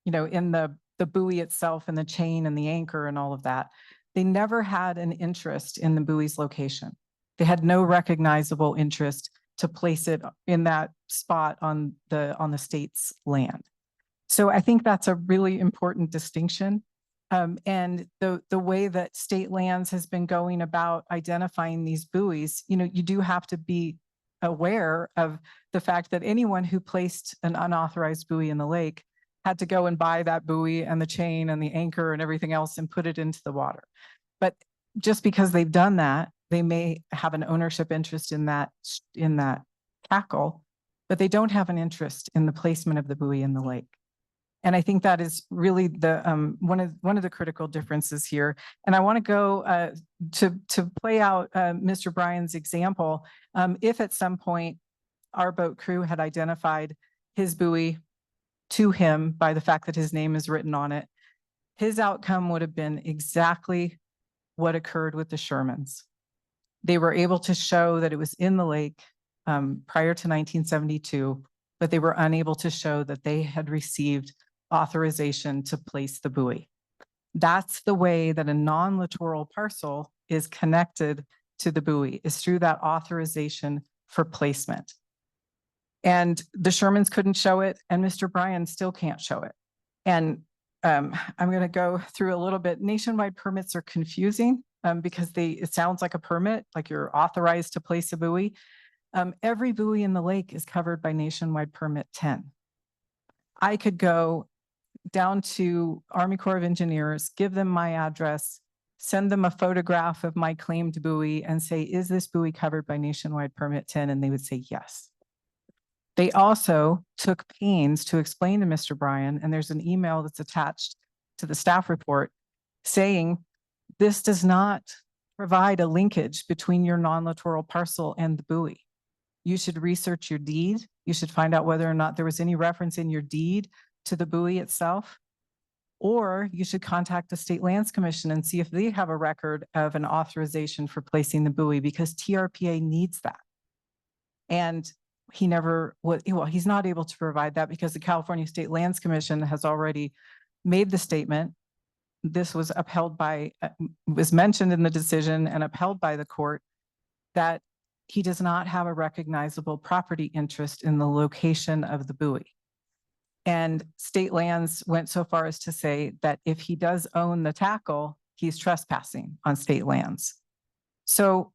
you know, in the buoy itself and the chain and the anchor and all of that. They never had an interest in the buoy's location. They had no recognizable interest to place it in that spot on the state's land. So I think that's a really important distinction. And the way that state lands has been going about identifying these buoys, you know, you do have to be aware of the fact that anyone who placed an unauthorized buoy in the lake had to go and buy that buoy and the chain and the anchor and everything else and put it into the water. But just because they've done that, they may have an ownership interest in that tackle, but they don't have an interest in the placement of the buoy in the lake. And I think that is really the one of the critical differences here. And I want to go to play out Mr. Bryan's example. If at some point our boat crew had identified his buoy to him by the fact that his name is written on it, his outcome would have been exactly what occurred with the Shermans. They were able to show that it was in the lake prior to 1972, but they were unable to show that they had received authorization to place the buoy. That's the way that a non-littoral parcel is connected to the buoy, is through that authorization for placement. And the Shermans couldn't show it, and Mr. Bryan still can't show it. And I'm going to go through a little bit. Nationwide permits are confusing because it sounds like a permit, like you're authorized to place a buoy. Every buoy in the lake is covered by Nationwide Permit 10. I could go down to Army Corps of Engineers, give them my address, send them a photograph of my claimed buoy and say, is this buoy covered by Nationwide Permit 10? And they would say yes. They also took pains to explain to Mr. Bryan, and there's an email that's attached to the staff report saying this does not provide a linkage between your non-littoral parcel and the buoy. You should research your deed. You should find out whether or not there was any reference in your deed to the buoy itself, or you should contact the State Lands Commission and see if they have a record of an authorization for placing the buoy, because TRPA needs that. And he never was, well, he's not able to provide that because the California State Lands Commission has already made the statement. This was upheld by, was mentioned in the decision and upheld by the court, that he does not have a recognizable property interest in the location of the buoy. And state lands went so far as to say that if he does own the tackle, he's trespassing on state lands. So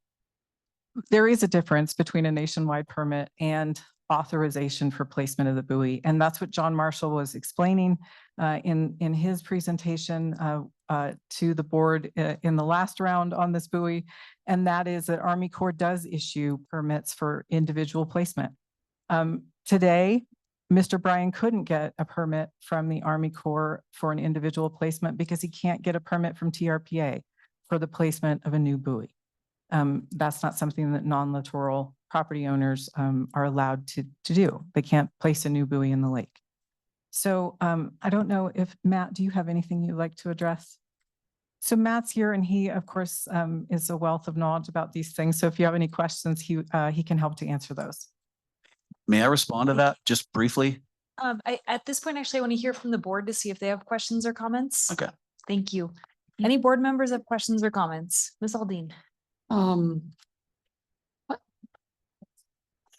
there is a difference between a nationwide permit and authorization for placement of the buoy. And that's what John Marshall was explaining in his presentation to the board in the last round on this buoy. And that is that Army Corps does issue permits for individual placement. Today, Mr. Bryan couldn't get a permit from the Army Corps for an individual placement because he can't get a permit from TRPA for the placement of a new buoy. That's not something that non-littoral property owners are allowed to do. They can't place a new buoy in the lake. So I don't know if, Matt, do you have anything you'd like to address? So Matt's here, and he, of course, is a wealth of knowledge about these things. So if you have any questions, he can help to answer those.
May I respond to that just briefly?
At this point, actually, I want to hear from the board to see if they have questions or comments.
Okay.
Thank you. Any board members have questions or comments? Ms. Aldine?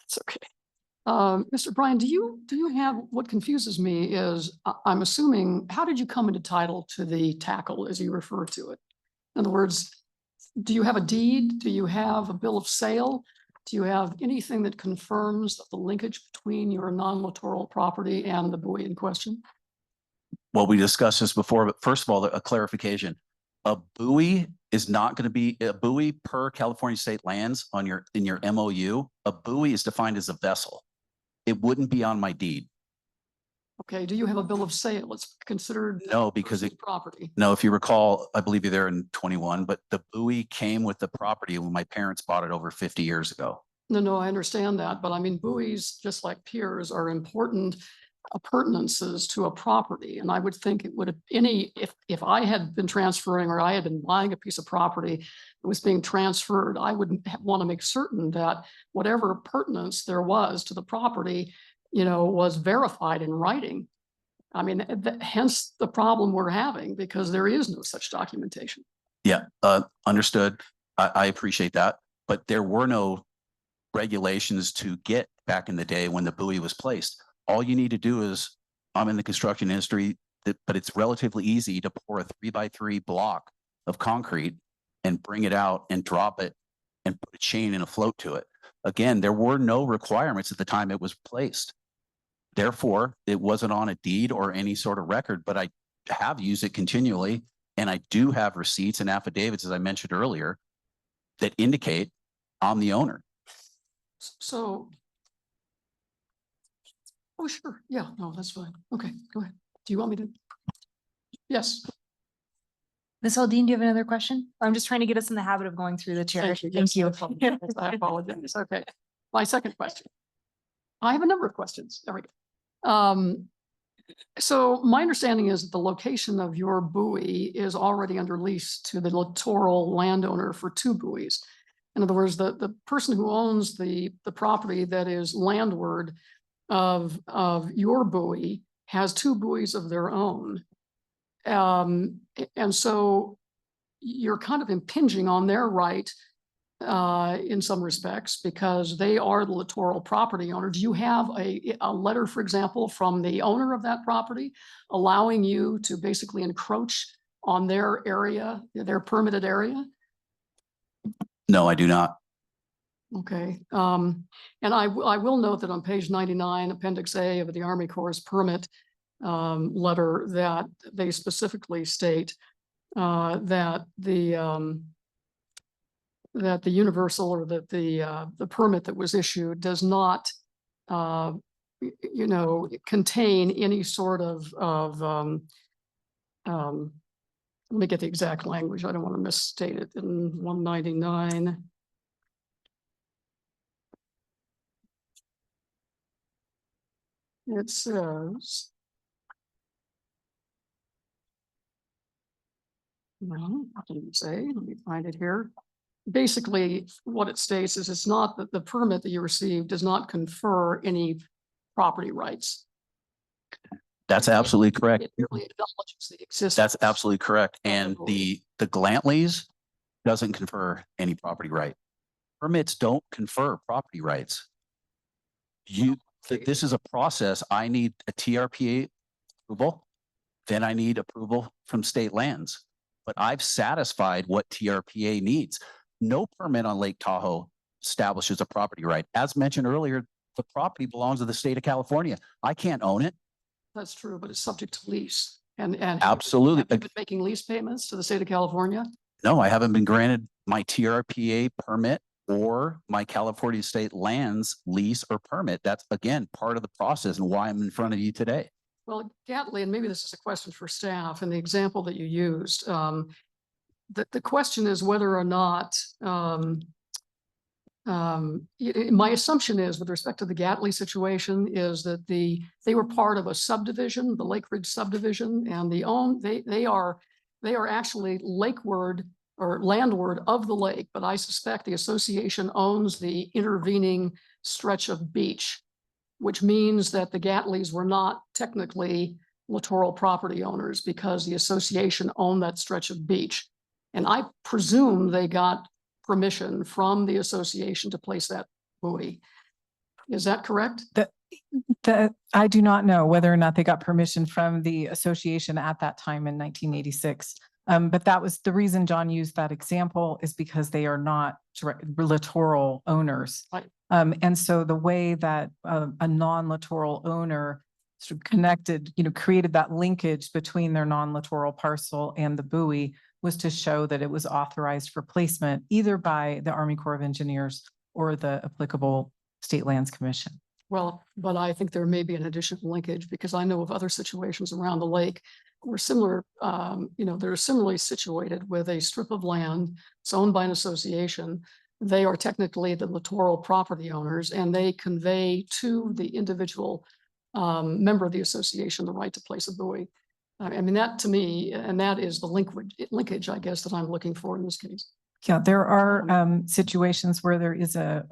It's okay. Mr. Bryan, do you have, what confuses me is, I'm assuming, how did you come into title to the tackle as you refer to it? In other words, do you have a deed? Do you have a bill of sale? Do you have anything that confirms the linkage between your non-littoral property and the buoy in question?
Well, we discussed this before, but first of all, a clarification. A buoy is not going to be a buoy per California state lands on in your MOU. A buoy is defined as a vessel. It wouldn't be on my deed.
Okay, do you have a bill of sale? It's considered.
No, because
person's property.
No, if you recall, I believe you're there in 21, but the buoy came with the property when my parents bought it over 50 years ago.
No, I understand that, but I mean, buoys, just like piers, are important appurtenances to a property. And I would think it would have if I had been transferring or I had been buying a piece of property that was being transferred, I would want to make certain that whatever appurtenance there was to the property, was verified in writing. I mean, hence the problem we're having, because there is no such documentation.
Yeah, understood. I appreciate that, but there were no regulations to get back in the day when the buoy was placed. All you need to do is, I'm in the construction industry, but it's relatively easy to pour a 3x3 block of concrete and bring it out and drop it and put a chain and a float to it. Again, there were no requirements at the time it was placed. Therefore, it wasn't on a deed or any sort of record, but I have used it continually. And I do have receipts and affidavits, as I mentioned earlier, that indicate I'm the owner.
So. Oh, sure. Yeah, no, that's fine. Okay, go ahead. Do you want me to? Yes.
Ms. Aldine, do you have another question? I'm just trying to get us in the habit of going through the chair. Thank you.
I apologize. Okay. My second question. I have a number of questions. There we go. So my understanding is that the location of your buoy is already under lease to the littoral landowner for 2 buoys. In other words, the person who owns the property that is landward of your buoy has 2 buoys of their own. And so you're kind of impinging on their right in some respects, because they are the littoral property owner. Do you have a letter, for example, from the owner of that property allowing you to basically encroach on their area, their permitted area?
No, I do not.
Okay. And I will note that on page 99, Appendix A of the Army Corps permit letter, that they specifically state that the universal, or that the permit that was issued does not, contain any sort of let me get the exact language. I don't want to misstate it. In 199. It says. Well, I didn't say, let me find it here. Basically, what it states is it's not that the permit that you received does not confer any property rights.
That's absolutely correct.
It merely acknowledges the existence.
That's absolutely correct. And the Glantley's doesn't confer any property right. Permits don't confer property rights. This is a process. I need a TRPA approval. Then I need approval from state lands. But I've satisfied what TRPA needs. No permit on Lake Tahoe establishes a property right. As mentioned earlier, the property belongs to the state of California. I can't own it.
That's true, but it's subject to lease. And
Absolutely.
have you been making lease payments to the state of California?
No, I haven't been granted my TRPA permit or my California state lands lease or permit. That's, again, part of the process and why I'm in front of you today.
Well, Gatley, and maybe this is a question for staff, and the example that you used, the question is whether or not, my assumption is, with respect to the Gatley situation, is that they were part of a subdivision, the Lake Ridge subdivision, and they are actually lakeward or landward of the lake, but I suspect the association owns the intervening stretch of beach. which means that the Gatleys were not technically littoral property owners because the association owned that stretch of beach. And I presume they got permission from the association to place that buoy. Is that correct?
I do not know whether or not they got permission from the association at that time in 1986. But that was the reason John used that example, is because they are not littoral owners.
Right.
And so the way that a non-littoral owner sort of connected, created that linkage between their non-littoral parcel and the buoy was to show that it was authorized for placement either by the Army Corps of Engineers or the applicable State Lands Commission.
Well, but I think there may be an additional linkage because I know of other situations around the lake where similar, they're similarly situated with a strip of land. It's owned by an association. They are technically the littoral property owners and they convey to the individual member of the association the right to place a buoy. I mean, that to me, and that is the linkage, I guess, that I'm looking for in this case.
Yeah, there are situations where there is a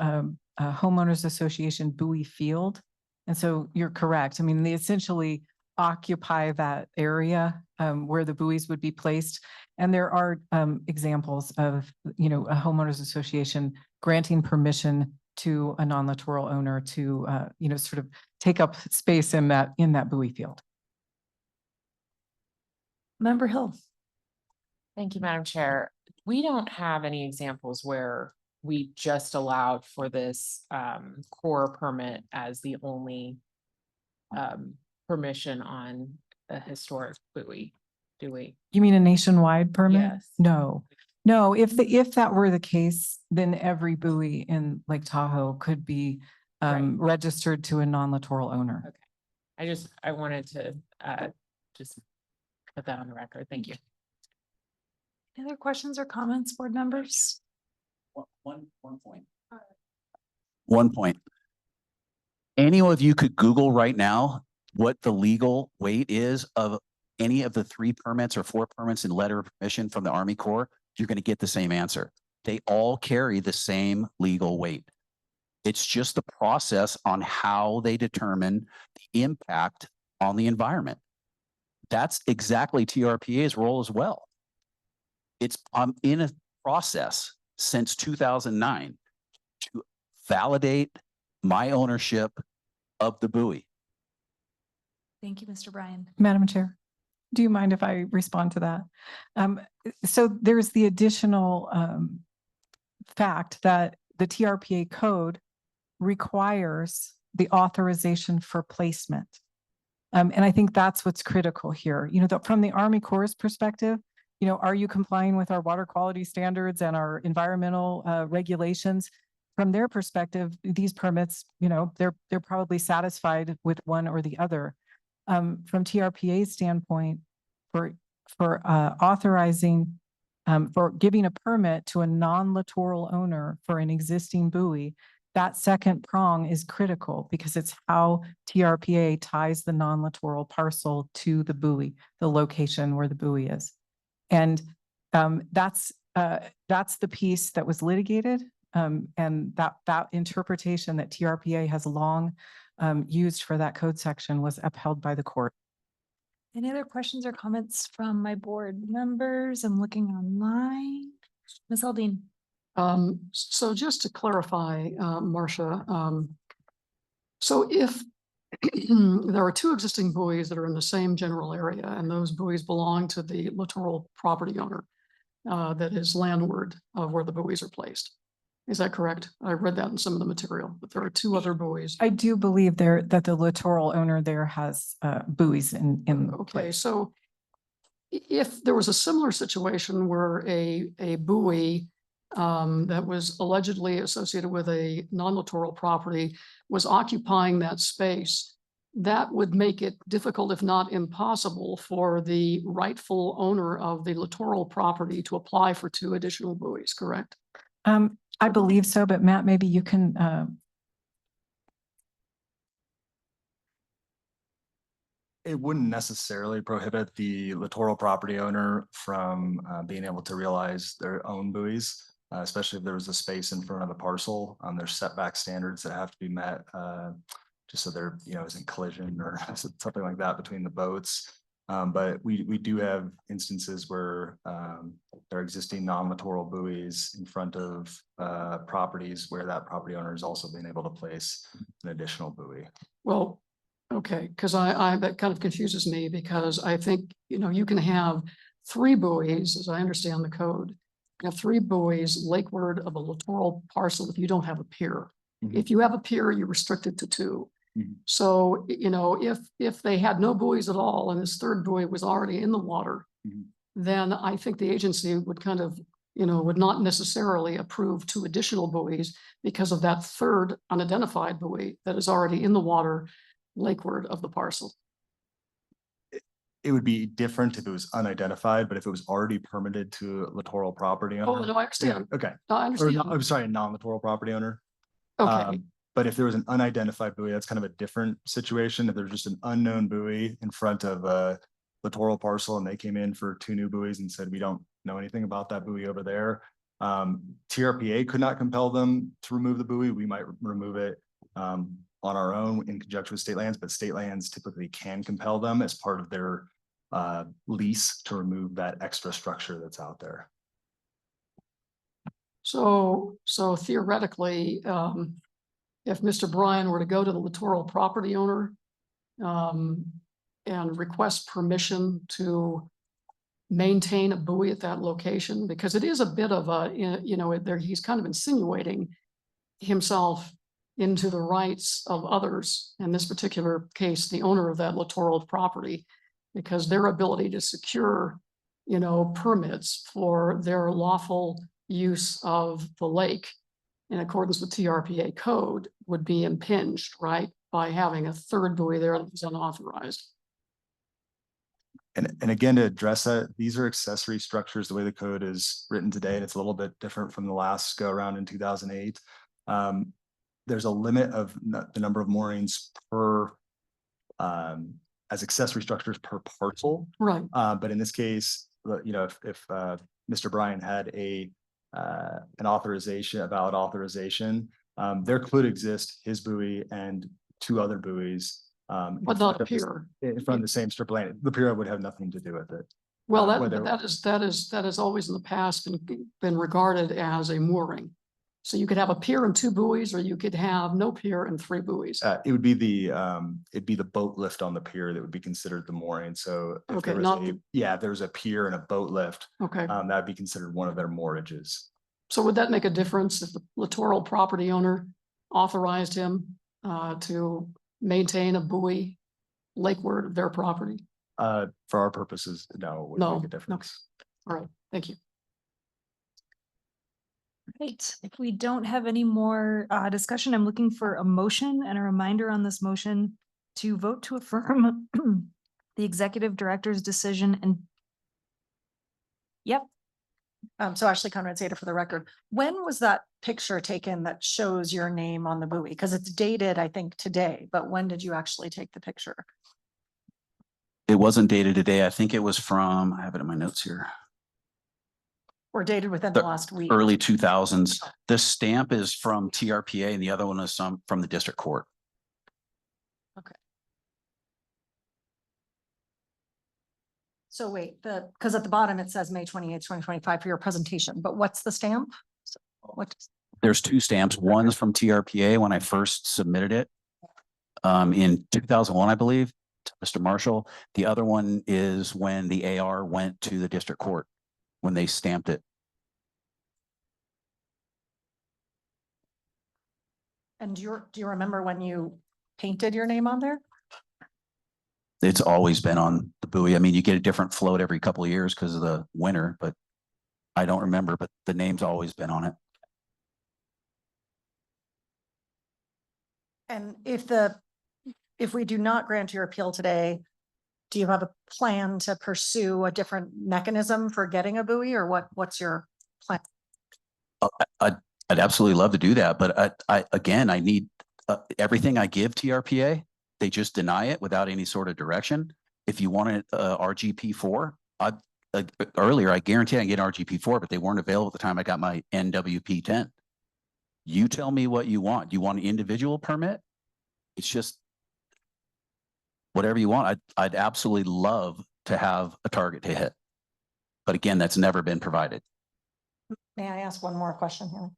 homeowners association buoy field. And so you're correct. I mean, they essentially occupy that area where the buoys would be placed. And there are examples of, a homeowners association granting permission to a non-littoral owner to, sort of take up space in that buoy field.
Member Hill.
Thank you, Madam Chair. We don't have any examples where we just allowed for this core permit as the only permission on a historic buoy, do we?
You mean a nationwide permit?
Yes.
No, if that were the case, then every buoy in Lake Tahoe could be registered to a non-littoral owner.
Okay. I wanted to just put that on the record. Thank you.
Any other questions or comments, board members?
One point. One point. Any of you could Google right now what the legal weight is of any of the 3 permits or 4 permits and letter of permission from the Army Corps. You're going to get the same answer. They all carry the same legal weight. It's just the process on how they determine the impact on the environment. That's exactly TRPA's role as well. I'm in a process since 2009 to validate my ownership of the buoy.
Thank you, Mr. Bryan.
Madam Chair, do you mind if I respond to that? So there's the additional fact that the TRPA code requires the authorization for placement. And I think that's what's critical here. From the Army Corps' perspective, are you complying with our water quality standards and our environmental regulations? From their perspective, these permits, they're probably satisfied with one or the other. From TRPA's standpoint, for authorizing, for giving a permit to a non-littoral owner for an existing buoy, that second prong is critical because it's how TRPA ties the non-littoral parcel to the buoy, the location where the buoy is. And that's the piece that was litigated. And that interpretation that TRPA has long used for that code section was upheld by the court.
Any other questions or comments from my board members? I'm looking online. Ms. Aldine.
So just to clarify, Marcia, so if there are 2 existing buoys that are in the same general area and those buoys belong to the littoral property owner that is landward of where the buoys are placed. Is that correct? I read that in some of the material, but there are 2 other buoys.
I do believe that the littoral owner there has buoys in
Okay,
place.
so if there was a similar situation where a buoy that was allegedly associated with a non-littoral property was occupying that space, that would make it difficult, if not impossible, for the rightful owner of the littoral property to apply for 2 additional buoys, correct?
I believe so, but Matt, maybe you can.
It wouldn't necessarily prohibit the littoral property owner from being able to realize their own buoys, especially if there was a space in front of the parcel. There's setback standards that have to be met just so there, isn't collision or something like that between the boats. But we do have instances where there are existing non-littoral buoys in front of properties where that property owner has also been able to place an additional buoy.
Well, okay, because that kind of confuses me because I think, you can have 3 buoys, as I understand the code. You have 3 buoys lakeward of a littoral parcel if you don't have a pier.
Mhm.
If you have a pier, you're restricted to 2.
Mhm.
So, if they had no buoys at all and this 3rd buoy was already in the water,
Mhm.
then I think the agency would kind of, would not necessarily approve 2 additional buoys because of that 3rd unidentified buoy that is already in the water lakeward of the parcel.
It would be different if it was unidentified, but if it was already permitted to a littoral property owner.
Oh, no, I understand.
Yeah, okay.
I
Or
understand.
no, I'm sorry, a non-littoral property owner.
Okay,
But if there was an unidentified buoy, that's kind of a different situation. If there's just an unknown buoy in front of a littoral parcel and they came in for 2 new buoys and said, we don't know anything about that buoy over there. TRPA could not compel them to remove the buoy. We might remove it on our own in conjunction with state lands, but state lands typically can compel them as part of their lease to remove that extra structure that's out there.
so theoretically, if Mr. Bryan were to go to the littoral property owner and request permission to maintain a buoy at that location, because it is a bit of a, there, he's kind of insinuating himself into the rights of others, in this particular case, the owner of that littoral property, because their ability to secure, permits for their lawful use of the lake in accordance with TRPA code would be impinged, right, by having a 3rd buoy there that was unauthorized.
And again, to address that, these are accessory structures, the way the code is written today, and it's a little bit different from the last go around in 2008. There's a limit of the number of moorings per as accessory structures per parcel.
Right.
But in this case, if Mr. Bryan had an authorization, a valid authorization, there could exist his buoy and 2 other buoys.
But not a pier.
In front of the same strip of land. The pier would have nothing to do with it.
Well,
whether-
that has always in the past been regarded as a mooring. So you could have a pier and 2 buoys, or you could have no pier and 3 buoys.
It would be it'd be the boat lift on the pier that would be considered the mooring. So if
Okay,
there was
not
if there's a pier and a boat lift,
Okay,
that'd be considered one of their moorages.
so would that make a difference if the littoral property owner authorized him to maintain a buoy lakeward of their property?
For our purposes, no, it wouldn't
No,
make a difference.
All right, thank you.
Right, if we don't have any more discussion, I'm looking for a motion and a reminder on this motion to vote to affirm the executive director's decision and yep.
So Ashley Conrad Zeta for the record. When was that picture taken that shows your name on the buoy? Because it's dated, I think, today, but when did you actually take the picture?
It wasn't dated today. I think it was from, I have it in my notes here,
Or dated within the last week?
early 2000s. The stamp is from TRPA and the other one is from the district court.
Okay. So wait, because at the bottom it says May 28th, 2025 for your presentation, but what's the stamp? What?
There's 2 stamps. One's from TRPA when I first submitted it in 2001, I believe, to Mr. Marshall. The other one is when the AR went to the district court, when they stamped it.
And do you remember when you painted your name on there?
It's always been on the buoy. I mean, you get a different float every couple of years because of the winter, but I don't remember, but the name's always been on it.
And if we do not grant your appeal today, do you have a plan to pursue a different mechanism for getting a buoy, or what's your plan?
I'd absolutely love to do that, but I need everything I give TRPA. They just deny it without any sort of direction. If you wanted RGP4, earlier I guarantee I can get RGP4, but they weren't available at the time I got my NWP 10. You tell me what you want. You want an individual permit? It's just whatever you want. I'd absolutely love to have a target to hit. But again, that's never been provided.
May I ask one more question here?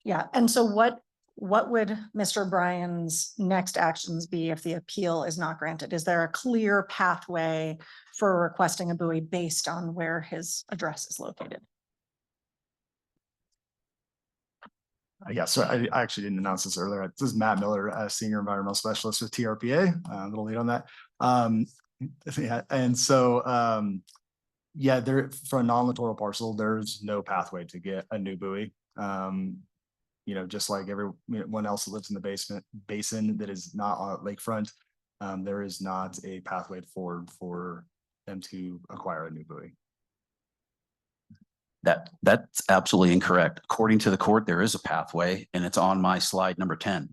Yeah, and so what would Mr. Bryan's next actions be if the appeal is not granted? Is there a clear pathway for requesting a buoy based on where his address is located?
Yeah, so I actually didn't announce this earlier. This is Matt Miller, Senior Environmental Specialist with TRPA. A little late on that. Yeah, and so yeah, there for a non-littoral parcel, there's no pathway to get a new buoy. You know, just like everyone else that lives in the basin that is not on lakefront, there is not a pathway forward for them to acquire a new buoy.
That's absolutely incorrect. According to the court, there is a pathway, and it's on my slide number 10.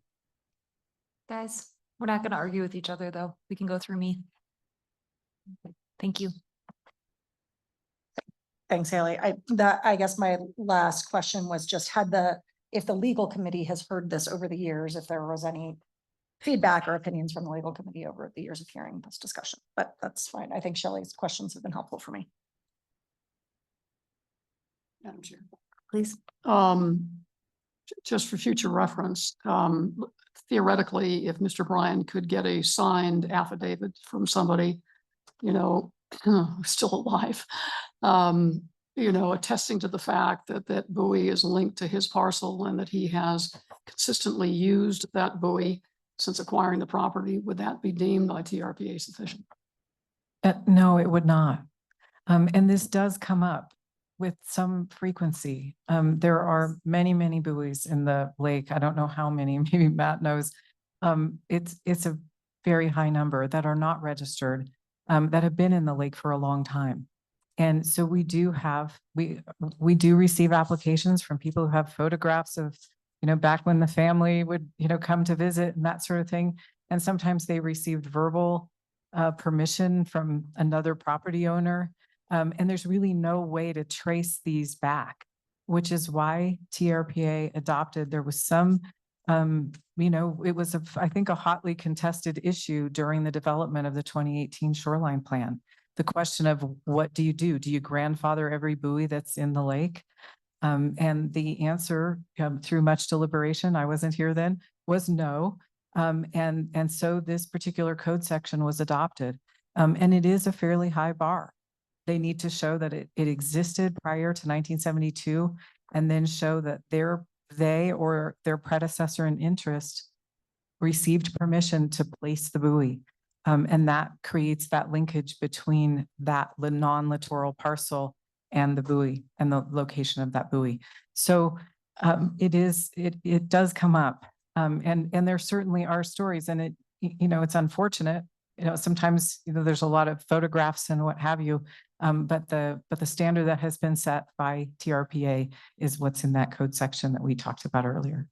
Guys, we're not going to argue with each other, though. We can go through me. Thank you.
Thanks, Haley. I guess my last question was just if the legal committee has heard this over the years, if there was any feedback or opinions from the legal committee over the years of hearing this discussion, but that's fine. I think Shelley's questions have been helpful for me.
Madam Chair.
Please.
Just for future reference, theoretically, if Mr. Bryan could get a signed affidavit from somebody, you know, still alive, you know, attesting to the fact that that buoy is linked to his parcel and that he has consistently used that buoy since acquiring the property, would that be deemed by TRPA sufficient?
No, it would not. And this does come up with some frequency. There are many, many buoys in the lake. I don't know how many, maybe Matt knows. It's a very high number that are not registered, that have been in the lake for a long time. And so we do receive applications from people who have photographs of, you know, back when the family would, you know, come to visit and that sort of thing. And sometimes they received verbal permission from another property owner. And there's really no way to trace these back, which is why TRPA adopted, there was some, you know, it was, I think, a hotly contested issue during the development of the 2018 shoreline plan. The question of what do? Do you grandfather every buoy that's in the lake? And the answer, through much deliberation, I wasn't here then, was no. And so this particular code section was adopted. And it is a fairly high bar. They need to show that it existed prior to 1972, and then show that they or their predecessor in interest received permission to place the buoy. And that creates that linkage between that non-littoral parcel and the buoy and the location of that buoy. So it does come up. And there certainly are stories, and you know, it's unfortunate. You know, sometimes, you know, there's a lot of photographs and what have you. But the standard that has been set by TRPA is what's in that code section that we talked about earlier.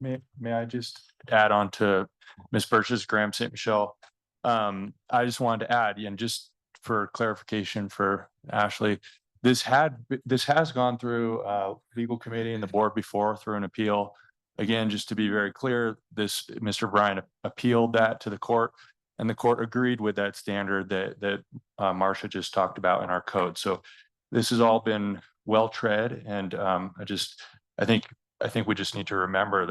May I just add on to Ms. Birch's, Graham St. Michelle? I just wanted to add, and just for clarification for Ashley, this has gone through legal committee and the board before through an appeal. Again, just to be very clear, Mr. Bryan appealed that to the court, and the court agreed with that standard that Marcia just talked about in our code. So this has all been well tread, and I think we just need to remember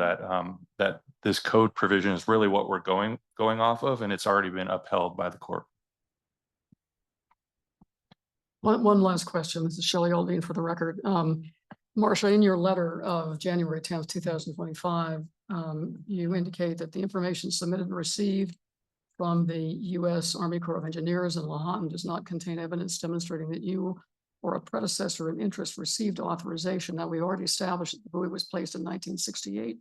that this code provision is really what we're going off of, and it's already been upheld by the court.
One last question. This is Shelley Aldine for the record. Marcia, in your letter of January 10th, 2025, you indicate that the information submitted and received from the U.S. Army Corps of Engineers in Lahontan does not contain evidence demonstrating that you or a predecessor in interest received authorization. Now, we already established that the buoy was placed in 1968,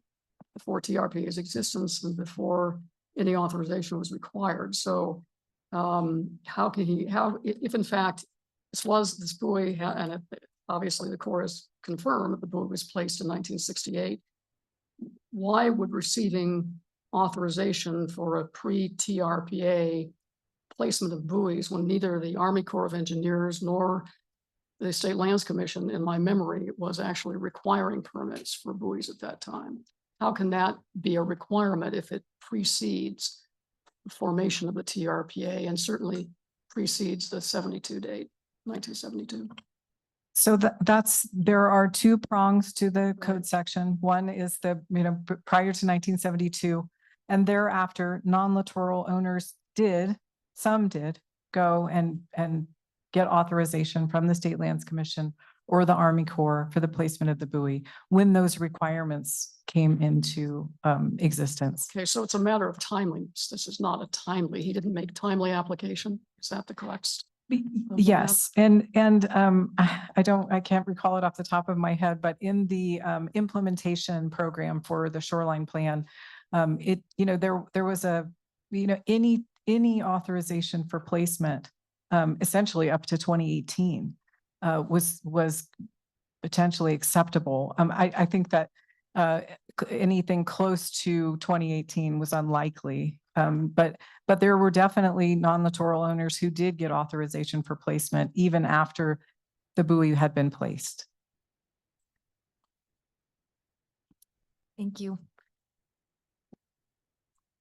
before TRPA's existence and before any authorization was required. So if in fact this buoy, and obviously the Corps has confirmed that the buoy was placed in 1968, why would receiving authorization for a pre-TRPA placement of buoys, when neither the Army Corps of Engineers nor the State Lands Commission, in my memory, was actually requiring permits for buoys at that time? How can that be a requirement if it precedes formation of the TRPA and certainly precedes the 72 date, 1972.
So there are two prongs to the code section. One is prior to 1972, and thereafter, non-littoral owners some did go and get authorization from the State Lands Commission or the Army Corps for the placement of the buoy when those requirements came into existence.
Okay, so it's a matter of timeliness. This is not a timely, he didn't make timely application. Is that the correct?
Yes, and I can't recall it off the top of my head, but in the implementation program for the shoreline plan, there was any authorization for placement essentially up to 2018 was potentially acceptable. I think that anything close to 2018 was unlikely. But there were definitely non-littoral owners who did get authorization for placement even after the buoy had been placed.
Thank you.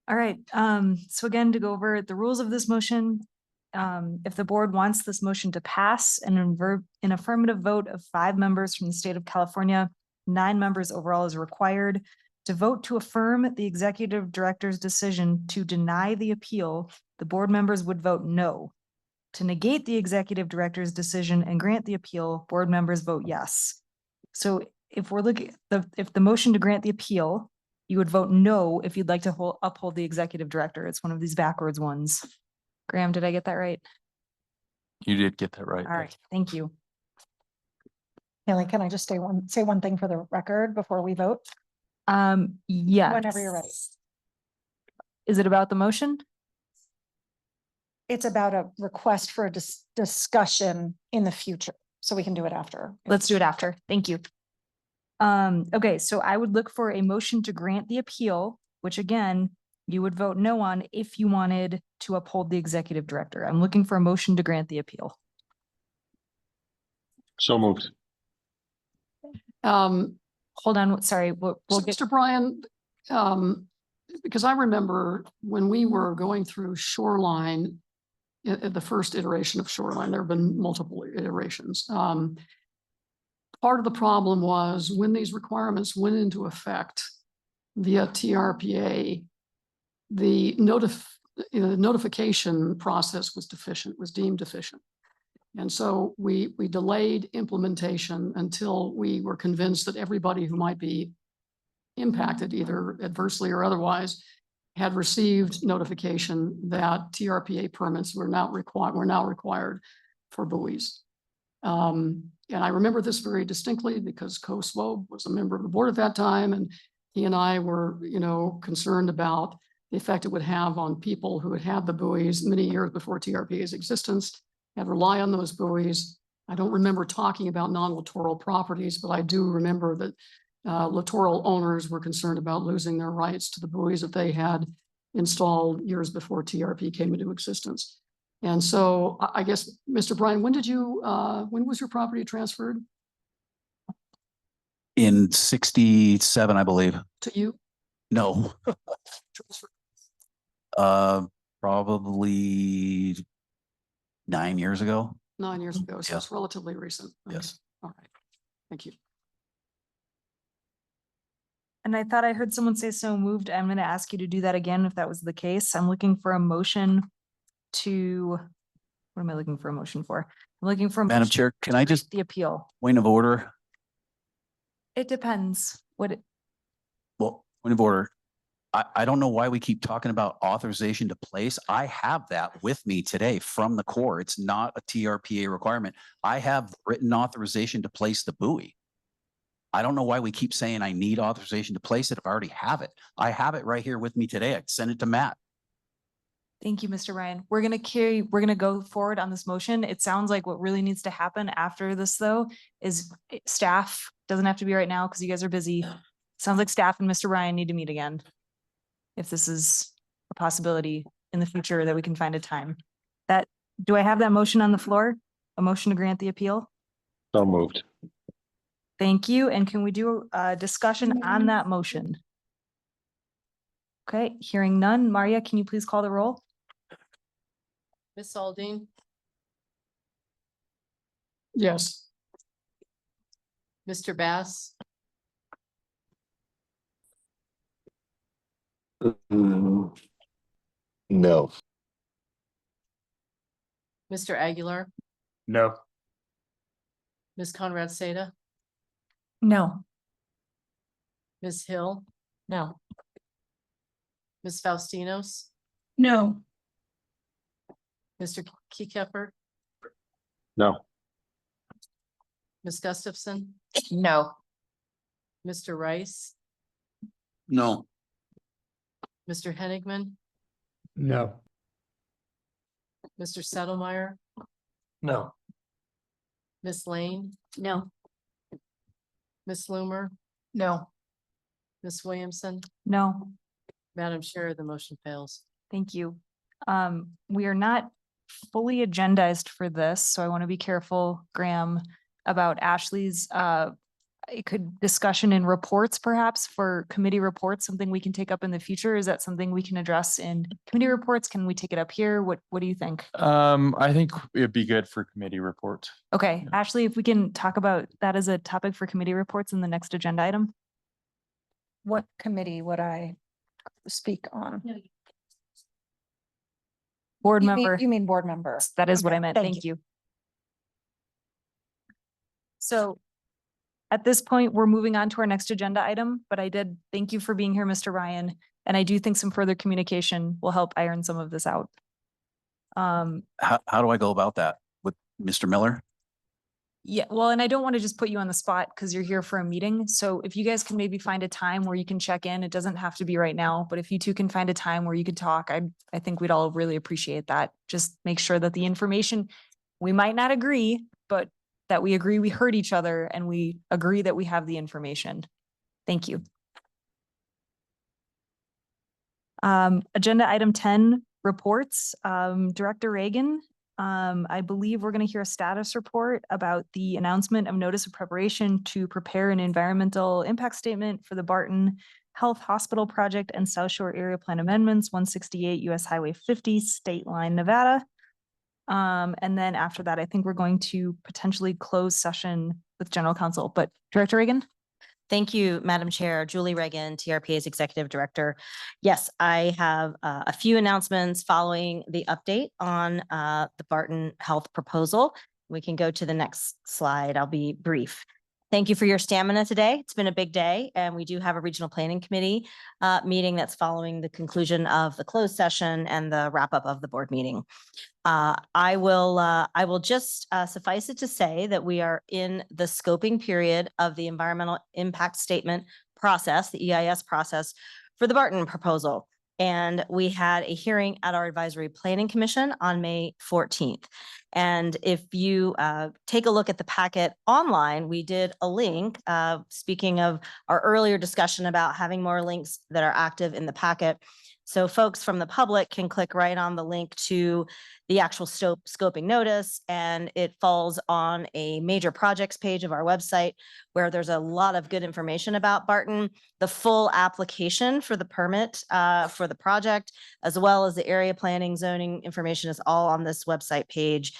All right, so again, to go over the rules of this motion, if the board wants this motion to pass, an affirmative vote of 5 members from the state of California, 9 members overall is required. To vote to affirm the executive director's decision to deny the appeal, the board members would vote no. To negate the executive director's decision and grant the appeal, board members vote yes. So if we're looking, if the motion to grant the appeal, you would vote no if you'd like to uphold the executive director. It's one of these backwards ones. Graham, did I get that right?
You did get that right.
All right, thank you.
Haley, can I just say one thing for the record before we vote?
Yeah.
Whenever you're ready.
Is it about the motion?
It's about a request for a discussion in the future, so we can do it after.
Let's do it after. Thank you. Okay, so I would look for a motion to grant the appeal, which again, you would vote no on if you wanted to uphold the executive director. I'm looking for a motion to grant the appeal.
So moved.
Hold on, sorry, we'll get.
Mr. Bryan, because I remember when we were going through Shoreline, the first iteration of Shoreline, there have been multiple iterations. Part of the problem was when these requirements went into effect via TRPA, the notification process was deficient, was deemed deficient. And so we delayed implementation until we were convinced that everybody who might be impacted either adversely or otherwise had received notification that TRPA permits were now required for buoys. And I remember this very distinctly because Co Swobe was a member of the board at that time, and he and I were, concerned about the effect it would have on people who had had the buoys many years before TRPA's existence, had rely on those buoys. I don't remember talking about non-littoral properties, but I do remember that littoral owners were concerned about losing their rights to the buoys that they had installed years before TRP came into existence. And so I guess, Mr. Bryan, when was your property transferred?
In 67, I believe.
To you?
No. Probably 9 years ago.
9 years ago, so
Yeah.
it's relatively recent. Okay.
Yes.
All right, thank you.
And I thought I heard someone say so moved. I'm going to ask you to do that again if that was the case. I'm looking for a motion to, what am I looking for a motion for? I'm looking for.
Madam Chair, can I just,
the appeal.
point of order?
It depends what
Well, point of order. I don't know why we keep talking about authorization to place. I have that with me today from the Corps. It's not a TRPA requirement. I have written authorization to place the buoy. I don't know why we keep saying I need authorization to place it if I already have it. I have it right here with me today. I sent it to Matt.
Thank you, Mr. Ryan. We're going to go forward on this motion. It sounds like what really needs to happen after this though is staff, doesn't have to be right now because you guys are busy. Sounds like staff and Mr. Ryan need to meet again. If this is a possibility in the future that we can find a time. Do I have that motion on the floor? A motion to grant the appeal?
So moved.
Thank you. And can we do a discussion on that motion? Okay, hearing none. Maria, can you please call the roll?
Ms. Aldine,
Yes.
Mr. Bass,
No.
Mr. Aguilar,
No.
Ms. Conrad Seda,
No.
Ms. Hill,
No.
Ms. Faustinos,
No.
Mr. Keycapper,
No.
Ms. Gustafson,
No.
Mr. Rice,
No.
Mr. Henigman,
No.
Mr. Settlemeyer,
No.
Ms. Lane,
No.
Ms. Loomer,
No.
Ms. Williamson.
No.
Madam Chair, the motion fails.
Thank you. We are not fully agendized for this, so I want to be careful, Graham, about Ashley's it could discussion in reports perhaps for committee reports, something we can take up in the future. Is that something we can address in committee reports? Can we take it up here? What do you think?
I think it'd be good for committee reports.
Okay, Ashley, if we can talk about that as a topic for committee reports in the next agenda item.
What committee would I speak on?
Board
You mean-
member.
You mean board member?
That is what
Okay,
I meant.
thank
Thank you. So at this point, we're moving on to our next agenda item, but I did thank you for being here, Mr. Ryan. And I do think some further communication will help iron some of this out.
How do I go about that with Mr. Miller?
Yeah, well, and I don't want to just put you on the spot because you're here for a meeting. So if you guys can maybe find a time where you can check in, it doesn't have to be right now, but if you two can find a time where you could talk, I think we'd all really appreciate that. Just make sure that the information, we might not agree, but that we agree we heard each other and we agree that we have the information. Thank you. Agenda item 10, reports. Director Reagan, I believe we're going to hear a status report about the announcement of notice of preparation to prepare an environmental impact statement for the Barton Health Hospital Project and South Shore Area Plan Amendments, 168 US Highway 50, State Line, Nevada. And then after that, I think we're going to potentially close session with General Counsel, but Director Reagan?
Thank you, Madam Chair. Julie Reagan, TRPA's Executive Director. Yes, I have a few announcements following the update on the Barton Health proposal. We can go to the next slide. I'll be brief. Thank you for your stamina today. It's been a big day, and we do have a regional planning committee meeting that's following the conclusion of the closed session and the wrap up of the board meeting. I will just suffice it to say that we are in the scoping period of the environmental impact statement process, the EIS process for the Barton proposal. And we had a hearing at our Advisory Planning Commission on May 14th. And if you take a look at the packet online, we did a link, speaking of our earlier discussion about having more links that are active in the packet. So folks from the public can click right on the link to the actual scoping notice, and it falls on a major projects page of our website where there's a lot of good information about Barton, the full application for the permit for the project, as well as the area planning zoning information is all on this website page,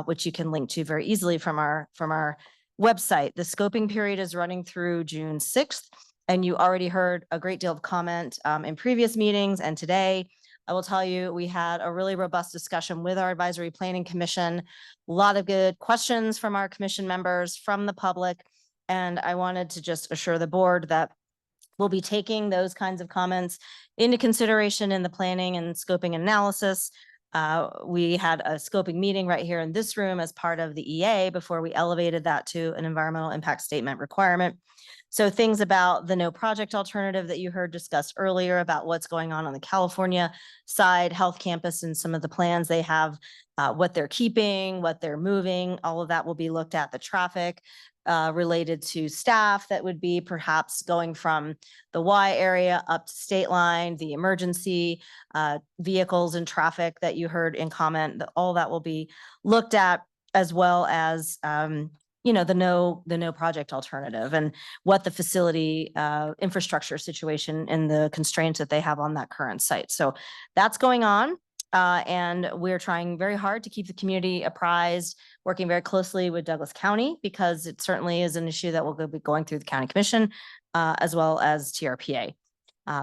which you can link to very easily from our website. The scoping period is running through June 6th. And you already heard a great deal of comment in previous meetings and today. I will tell you, we had a really robust discussion with our Advisory Planning Commission, a lot of good questions from our commission members, from the public. And I wanted to just assure the board that we'll be taking those kinds of comments into consideration in the planning and scoping analysis. We had a scoping meeting right here in this room as part of the EA before we elevated that to an environmental impact statement requirement. So things about the no project alternative that you heard discussed earlier about what's going on the California side, Health Campus, and some of the plans they have, what they're keeping, what they're moving, all of that will be looked at. The traffic related to staff that would be perhaps going from the Y area up to State Line, the emergency vehicles and traffic that you heard in comment, all that will be looked at, as well as you know, the no project alternative and what the facility infrastructure situation and the constraints that they have on that current site. So that's going on. And we're trying very hard to keep the community apprised, working very closely with Douglas County, because it certainly is an issue that will be going through the county commission as well as TRPA.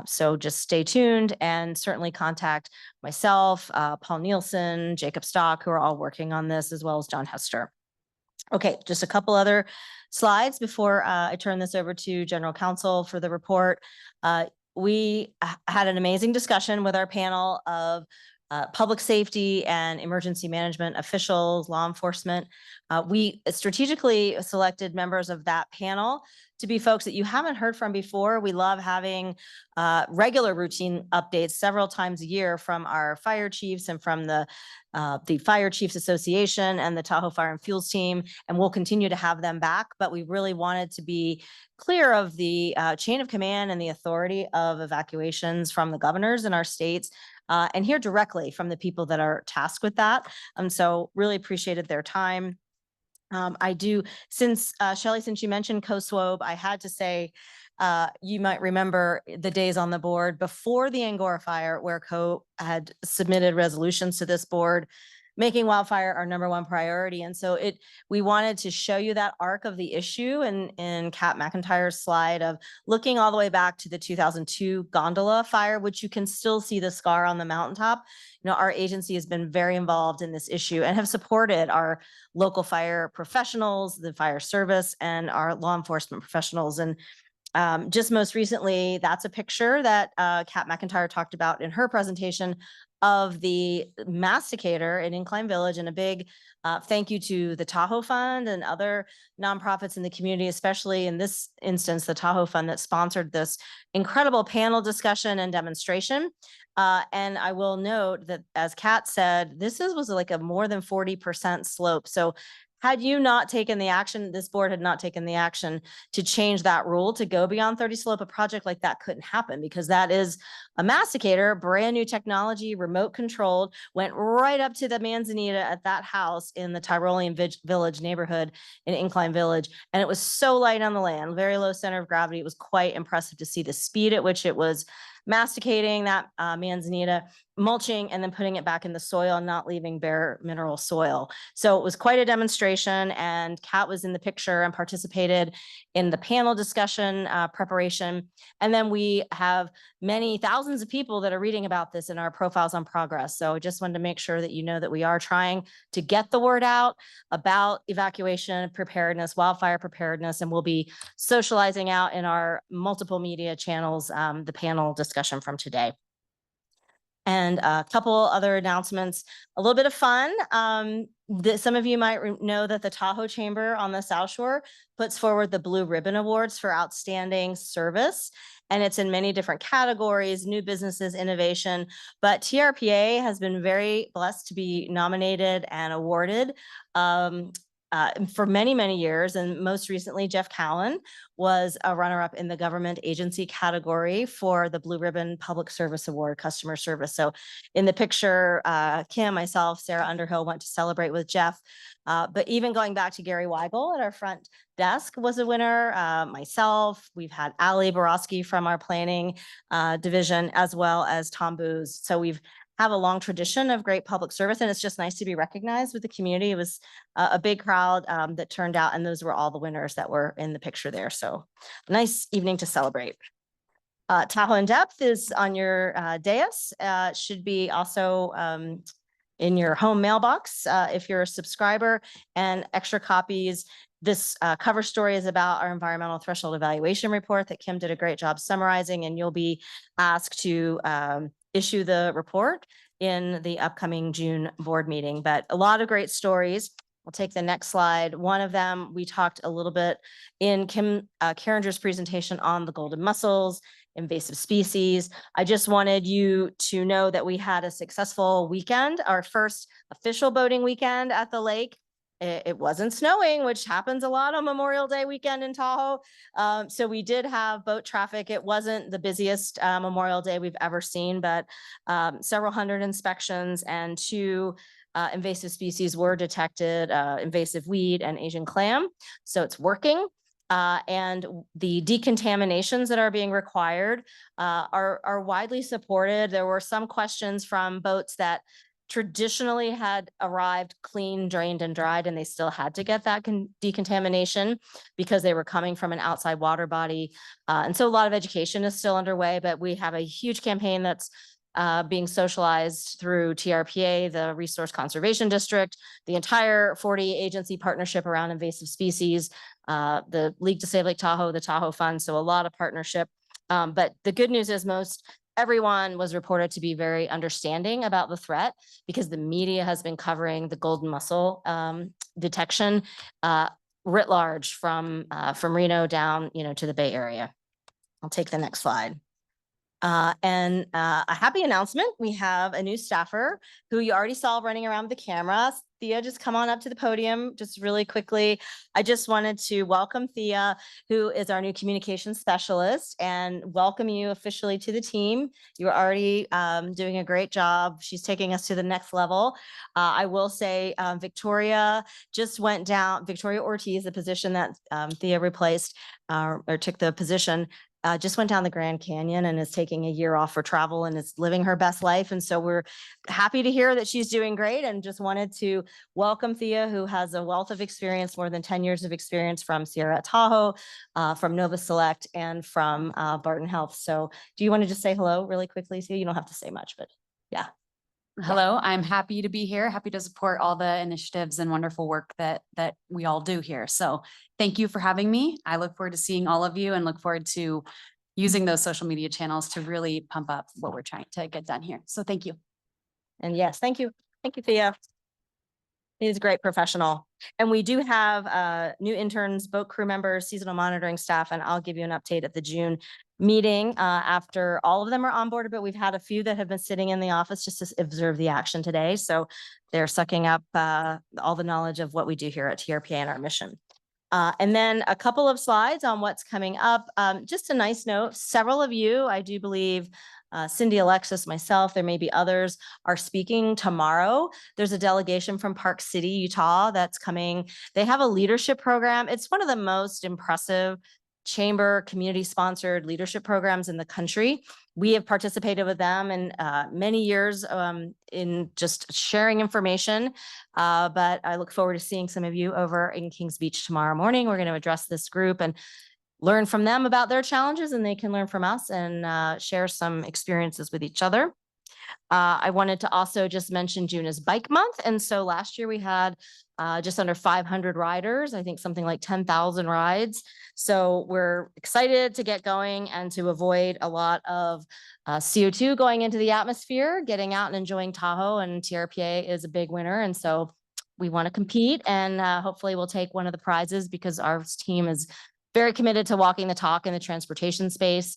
So just stay tuned and certainly contact myself, Paul Nielsen, Jacob Stock, who are all working on this, as well as John Hester. Okay, just a couple other slides before I turn this over to General Counsel for the report. We had an amazing discussion with our panel of public safety and emergency management officials, law enforcement. We strategically selected members of that panel to be folks that you haven't heard from before. We love having regular routine updates several times a year from our fire chiefs and from the Fire Chiefs Association and the Tahoe Fire and Fuels team, and we'll continue to have them back. But we really wanted to be clear of the chain of command and the authority of evacuations from the governors in our states, and hear directly from the people that are tasked with that. So really appreciated their time. I do, since Shelley, since you mentioned COSWOB, I had to say, you might remember the days on the board before the Angora fire where CO had submitted resolutions to this board, making wildfire our #1 priority. And so we wanted to show you that arc of the issue in Kat McIntyre's slide of looking all the way back to the 2002 gondola fire, which you can still see the scar on the mountaintop. You know, our agency has been very involved in this issue and have supported our local fire professionals, the fire service, and our law enforcement professionals. And just most recently, that's a picture that Kat McIntyre talked about in her presentation of the masticator in Incline Village, and a big thank you to the Tahoe Fund and other nonprofits in the community, especially in this instance, the Tahoe Fund that sponsored this incredible panel discussion and demonstration. And I will note that, as Kat said, this was like a more than 40% slope. So had you not taken the action, this board had not taken the action to change that rule to go beyond 30 slope, a project like that couldn't happen, because that is a masticator, brand new technology, remote controlled, went right up to the manzanita at that house in the Tyrolean Village neighborhood in Incline Village. And it was so light on the land, very low center of gravity. It was quite impressive to see the speed at which it was masticating that manzanita, mulching, and then putting it back in the soil and not leaving bare mineral soil. So it was quite a demonstration, and Kat was in the picture and participated in the panel discussion preparation. And then we have many thousands of people that are reading about this in our profiles on progress. So I just wanted to make sure that you know that we are trying to get the word out about evacuation preparedness, wildfire preparedness, and we'll be socializing out in our multiple media channels the panel discussion from today. And a couple other announcements, a little bit of fun. Some of you might know that the Tahoe Chamber on the South Shore puts forward the Blue Ribbon Awards for outstanding service. And it's in many different categories, new businesses, innovation. But TRPA has been very blessed to be nominated and awarded for many, many years. And most recently, Jeff Cowan was a runner-up in the government agency category for the Blue Ribbon Public Service Award, customer service. So in the picture, Kim, myself, Sarah Underhill went to celebrate with Jeff. But even going back to Gary Weigel at our front desk was a winner. Myself, we've had Ali Borowski from our planning division, as well as Tom Booz. So we've have a long tradition of great public service, and it's just nice to be recognized with the community. It was a big crowd that turned out, and those were all the winners that were in the picture there. So nice evening to celebrate. Tahoe in Depth is on your dais. Should be also in your home mailbox if you're a subscriber, and extra copies. This cover story is about our environmental threshold evaluation report that Kim did a great job summarizing, and you'll be asked to issue the report in the upcoming June board meeting. But a lot of great stories. We'll take the next slide. One of them, we talked a little bit in Kim Carringer's presentation on the golden mussels, invasive species. I just wanted you to know that we had a successful weekend, our first official boating weekend at the lake. It wasn't snowing, which happens a lot on Memorial Day weekend in Tahoe. So we did have boat traffic. It wasn't the busiest Memorial Day we've ever seen, but several hundred inspections and 2 invasive species were detected, invasive weed and Asian clam. So it's working. And the decontaminations that are being required are widely supported. There were some questions from boats that traditionally had arrived clean, drained, and dried, and they still had to get that decontamination because they were coming from an outside water body. And so a lot of education is still underway, but we have a huge campaign that's being socialized through TRPA, the Resource Conservation District, the entire 40 agency partnership around invasive species, the League to Save Lake Tahoe, the Tahoe Fund. So a lot of partnership. But the good news is everyone was reported to be very understanding about the threat because the media has been covering the golden mussel detection writ large from Reno down, to the Bay Area. I'll take the next slide. And a happy announcement. We have a new staffer who you already saw running around with the camera. Thea, just come on up to the podium just really quickly. I just wanted to welcome Thea, who is our new communications specialist, and welcome you officially to the team. You're already doing a great job. She's taking us to the next level. I will say Victoria just went down, Victoria Ortiz, the position that Thea replaced or took the position, just went down the Grand Canyon and is taking a year off for travel and is living her best life. And so we're happy to hear that she's doing great, and just wanted to welcome Thea, who has a wealth of experience, more than 10 years of experience from Sierra Tahoe, from Nova Select, and from Barton Health. So do you want to just say hello really quickly, Thea? You don't have to say much, but yeah.
Hello, I'm happy to be here, happy to support all the initiatives and wonderful work that we all do here. So thank you for having me. I look forward to seeing all of you and look forward to using those social media channels to really pump up what we're trying to get done here. So thank you.
And yes, thank you. Thank you, Thea. He's a great professional. And we do have new interns, boat crew members, seasonal monitoring staff, and I'll give you an update at the June meeting after all of them are onboarded, but we've had a few that have been sitting in the office just to observe the action today. So they're sucking up all the knowledge of what we do here at TRPA and our mission. And then a couple of slides on what's coming up. Just a nice note, several of you, I do believe, Cindy, Alexis, myself, there may be others, are speaking tomorrow. There's a delegation from Park City, Utah that's coming. They have a leadership program. It's one of the most impressive chamber community sponsored leadership programs in the country. We have participated with them in many years in just sharing information. But I look forward to seeing some of you over in Kings Beach tomorrow morning. We're going to address this group and learn from them about their challenges, and they can learn from us and share some experiences with each other. I wanted to also just mention June is Bike Month. And so last year we had just under 500 riders, I think something like 10,000 rides. So we're excited to get going and to avoid a lot of CO2 going into the atmosphere. Getting out and enjoying Tahoe and TRPA is a big winner. And so we want to compete, and hopefully we'll take one of the prizes because our team is very committed to walking the talk in the transportation space.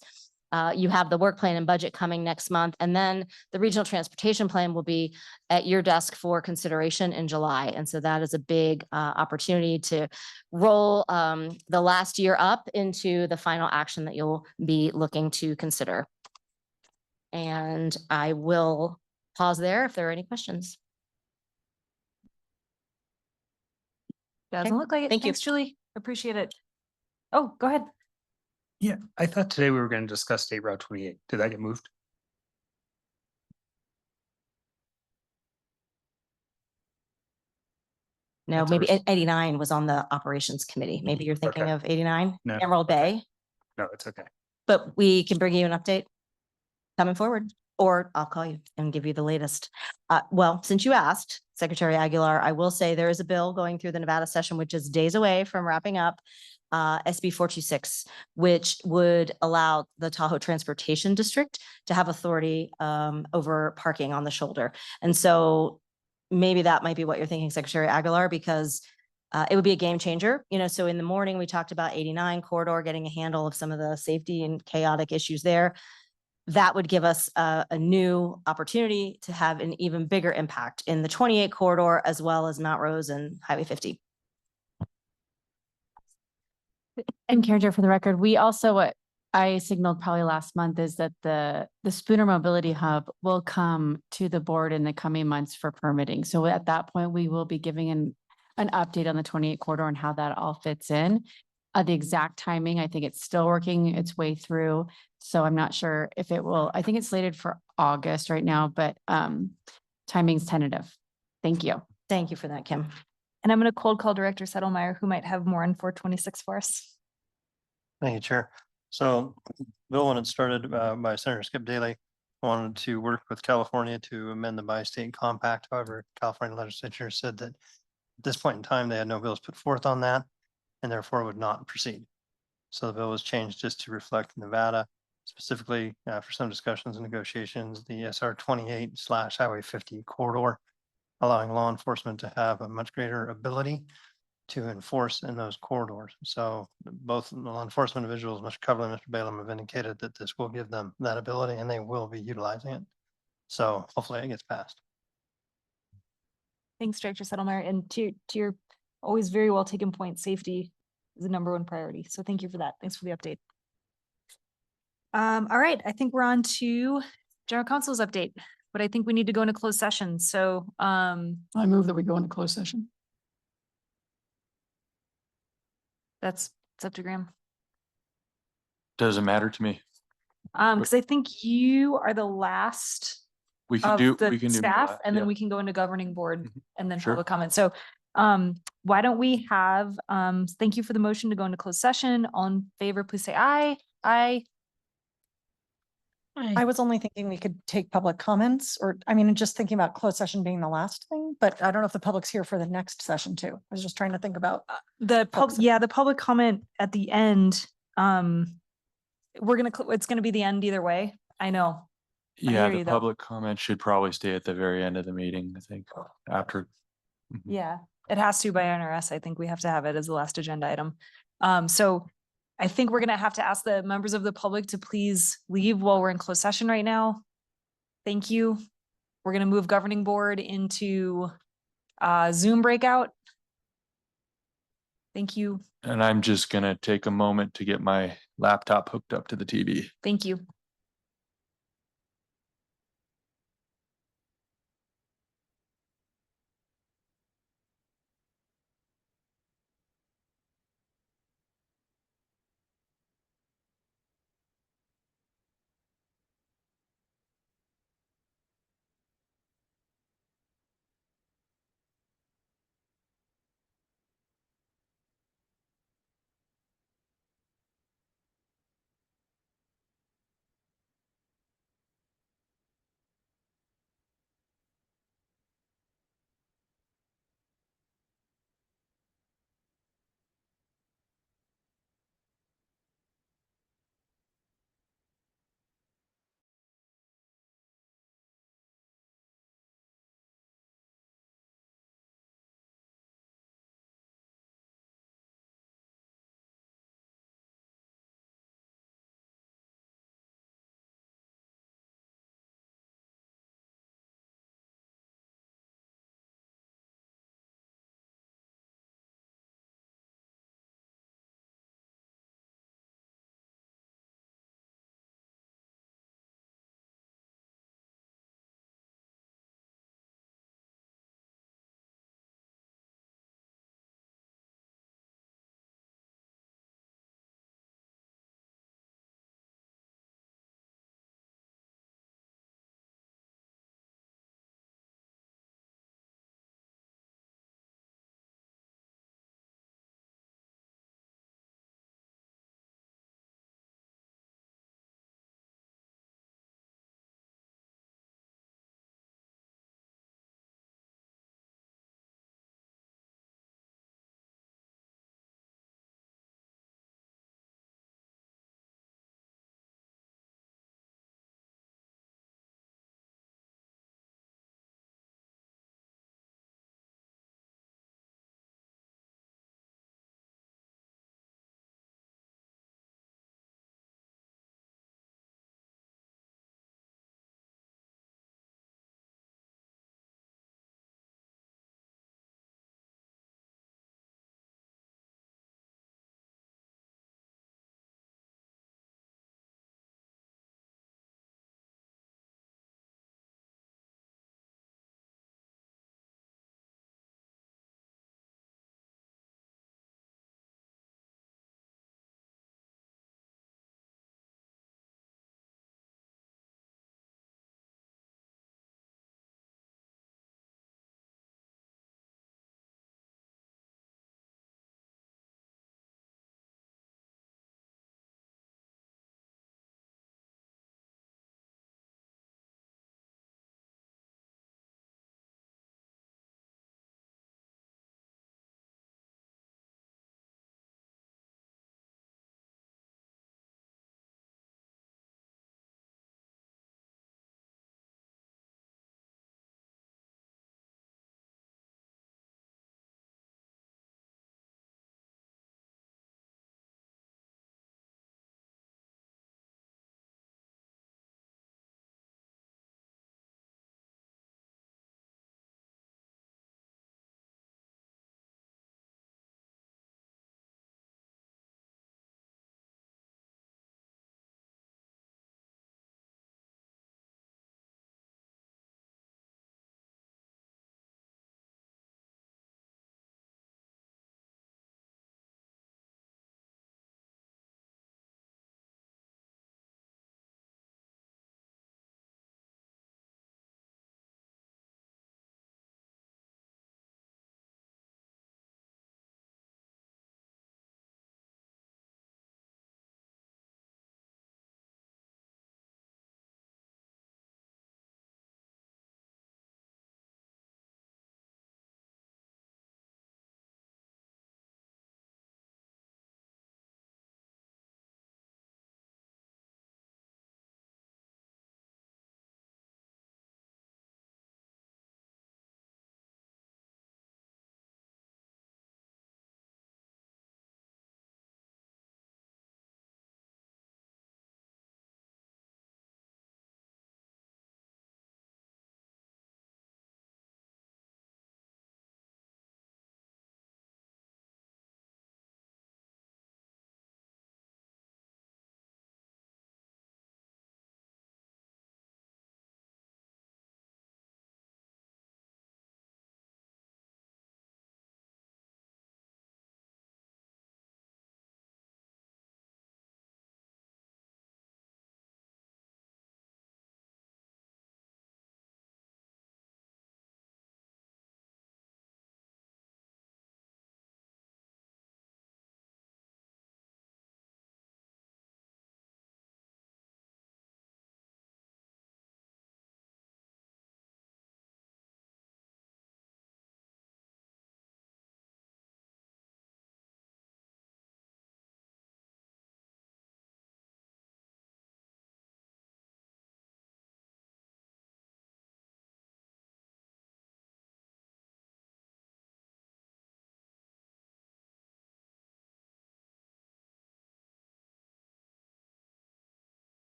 You have the work plan and budget coming next month, and then the regional transportation plan will be at your desk for consideration in July. And so that is a big opportunity to roll the last year up into the final action that you'll be looking to consider. And I will pause there if there are any questions.
Doesn't look like it.
Thank you.
Thanks, Julie. Appreciate it. Oh, go ahead.
Yeah, I thought today we were going to discuss State Route 28. Did that get moved?
No, maybe 89 was on the operations committee. Maybe you're thinking
Okay.
of 89,
No.
Emerald Bay,
No, it's okay.
but we can bring you an update coming forward, or I'll call you and give you the latest. Well, since you asked, Secretary Aguilar, I will say there is a bill going through the Nevada session, which is days away from wrapping up, SB 426, which would allow the Tahoe Transportation District to have authority over parking on the shoulder. And so maybe that might be what you're thinking, Secretary Aguilar, because it would be a game changer. So in the morning, we talked about 89 corridor, getting a handle of some of the safety and chaotic issues there. That would give us a new opportunity to have an even bigger impact in the 28 corridor, as well as Mount Rose and Highway 50.
And Karen, for the record, we also
I signaled probably last month is that the Spooner Mobility Hub will come to the board in the coming months for permitting. So at that point, we will be giving an update on the 28 corridor and how that all fits in. The exact timing, I think it's still working its way through. So I'm not sure if it will, I think it's slated for August right now, but timing's tentative. Thank you.
Thank you for that, Kim.
And I'm going to cold call Director Settlemeyer, who might have more on 426 for us.
Thank you, Chair. So bill, when it started by Senator Skip Daly, wanted to work with California to amend the bi-state compact. However, California legislature said that at this point in time, they had no bills put forth on that and therefore would not proceed. So the bill was changed just to reflect Nevada, specifically for some discussions and negotiations, the SR 28/Highway 50 corridor, allowing law enforcement to have a much greater ability to enforce in those corridors. So both law enforcement individuals, Mr. Coverly, Mr. Balaam, have indicated that this will give them that ability and they will be utilizing it. So hopefully it gets passed.
Thanks, Director Settlemeyer. And to your always very well taken point, safety is the number one priority. So thank you for that. Thanks for the update. All right, I think we're on to General Counsel's update, but I think we need to go into closed session. So
I move that we go into closed session.
it's up to Graham.
Doesn't matter to me.
Because I think you are the last
We can
of
do,
the
we can do.
staff, and then
yeah.
we can go into governing board and then
Sure.
public comment. So why don't we have, thank you for the motion to go into closed session. All in favor, please say aye. Aye.
I was only thinking we could take public comments, or, I mean, just thinking about closed session being the last thing, but I don't know if the public's here for the next session too. I was just trying to think about.
The public comment at the end. It's gonna be the end either way. I know.
Yeah,
hear
the
you, though.
public comment should probably stay at the very end of the meeting, I think, after.
Yeah, it has to by NRS. I think we have to have it as the last agenda item. So I think we're gonna have to ask the members of the public to please leave while we're in closed session right now. Thank you. We're gonna move governing board into Zoom breakout. Thank you.
And I'm just gonna take a moment to get my laptop hooked up to the TV.
Thank you.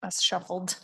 us shuffled.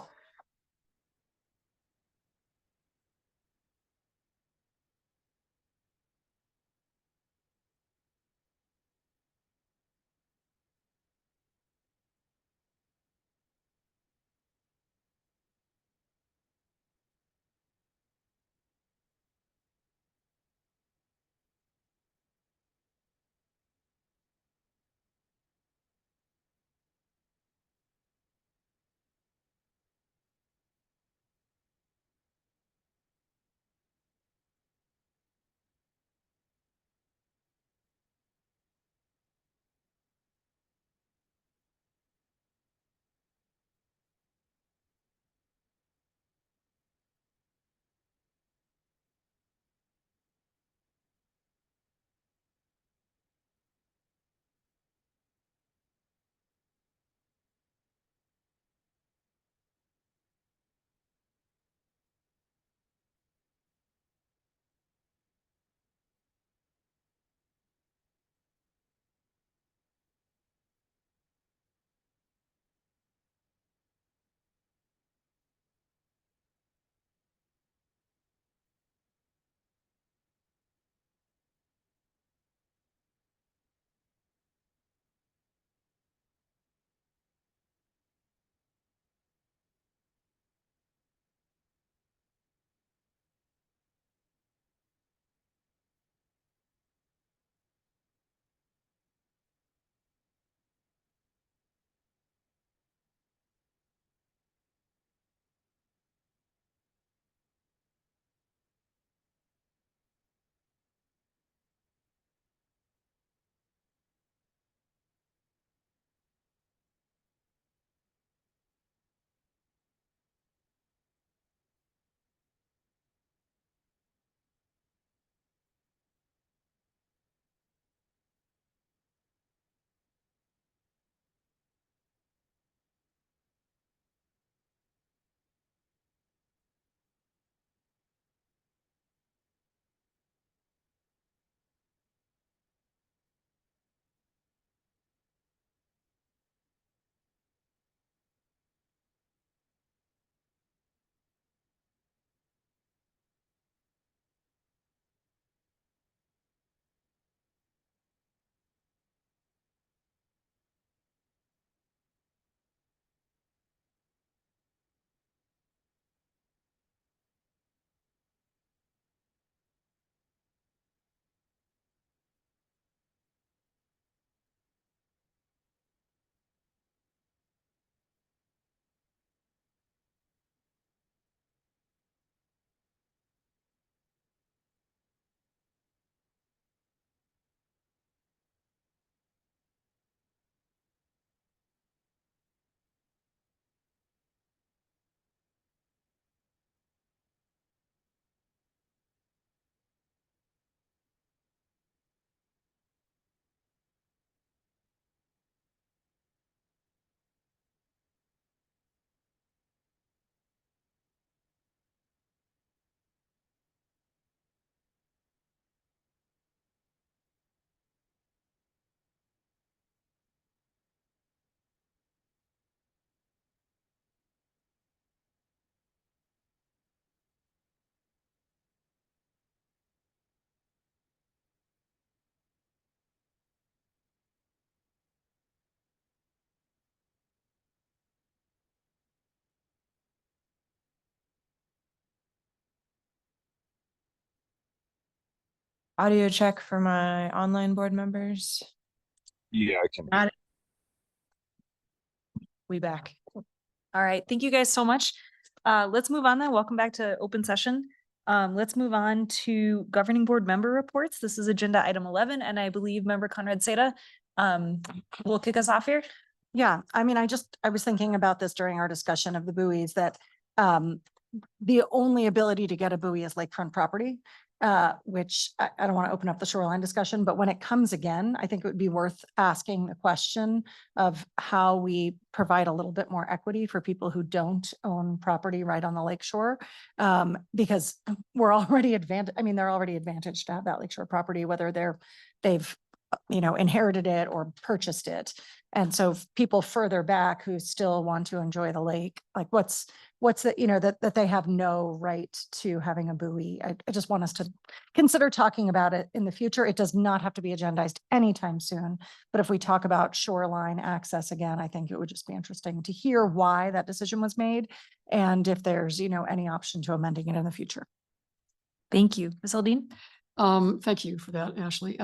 Audio check for my online board members.
Yeah, I can.
Got it. We back. All right, thank you guys so much. Let's move on then. Welcome back to open session. Let's move on to governing board member reports. This is agenda item 11, and I believe member Conrad Seda will kick us off here.
Yeah, I mean, I was thinking about this during our discussion of the buoys that the only ability to get a buoy is lakefront property, which I don't want to open up the shoreline discussion, but when it comes again, I think it would be worth asking the question of how we provide a little bit more equity for people who don't own property right on the lakeshore. Because we're already they're already advantaged to have that lakeshore property, whether they've inherited it or purchased it. And so people further back who still want to enjoy the lake, like what's the, that they have no right to having a buoy. I just want us to consider talking about it in the future. It does not have to be agendized anytime soon. But if we talk about shoreline access again, I think it would just be interesting to hear why that decision was made. And if there's, any option to amending it in the future.
Thank you. Ms. Aldine?
Thank you for that, Ashley.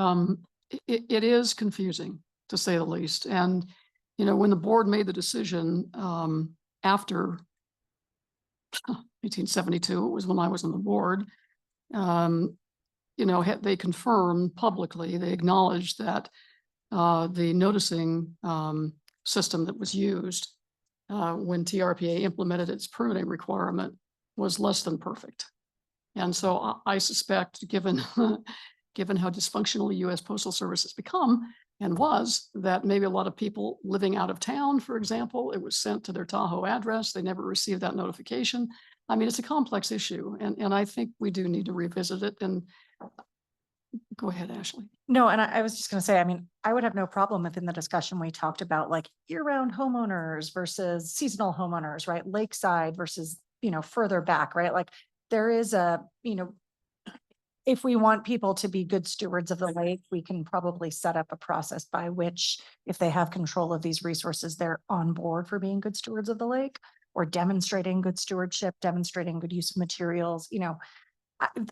It is confusing, to say the least. And, when the board made the decision, after 1872, it was when I was on the board, they confirmed publicly, they acknowledged that the noticing system that was used when TRPA implemented its permitting requirement was less than perfect. And so I suspect, given given how dysfunctional the U.S. Postal Service has become and was, that maybe a lot of people living out of town, for example, it was sent to their Tahoe address. They never received that notification. I mean, it's a complex issue, and I think we do need to revisit it. And go ahead, Ashley.
No, and I was just going to say, I mean, I would have no problem if in the discussion we talked about like year-round homeowners versus seasonal homeowners, right? Lakeside versus, further back, right? Like there is if we want people to be good stewards of the lake, we can probably set up a process by which, if they have control of these resources, they're on board for being good stewards of the lake or demonstrating good stewardship, demonstrating good use of materials.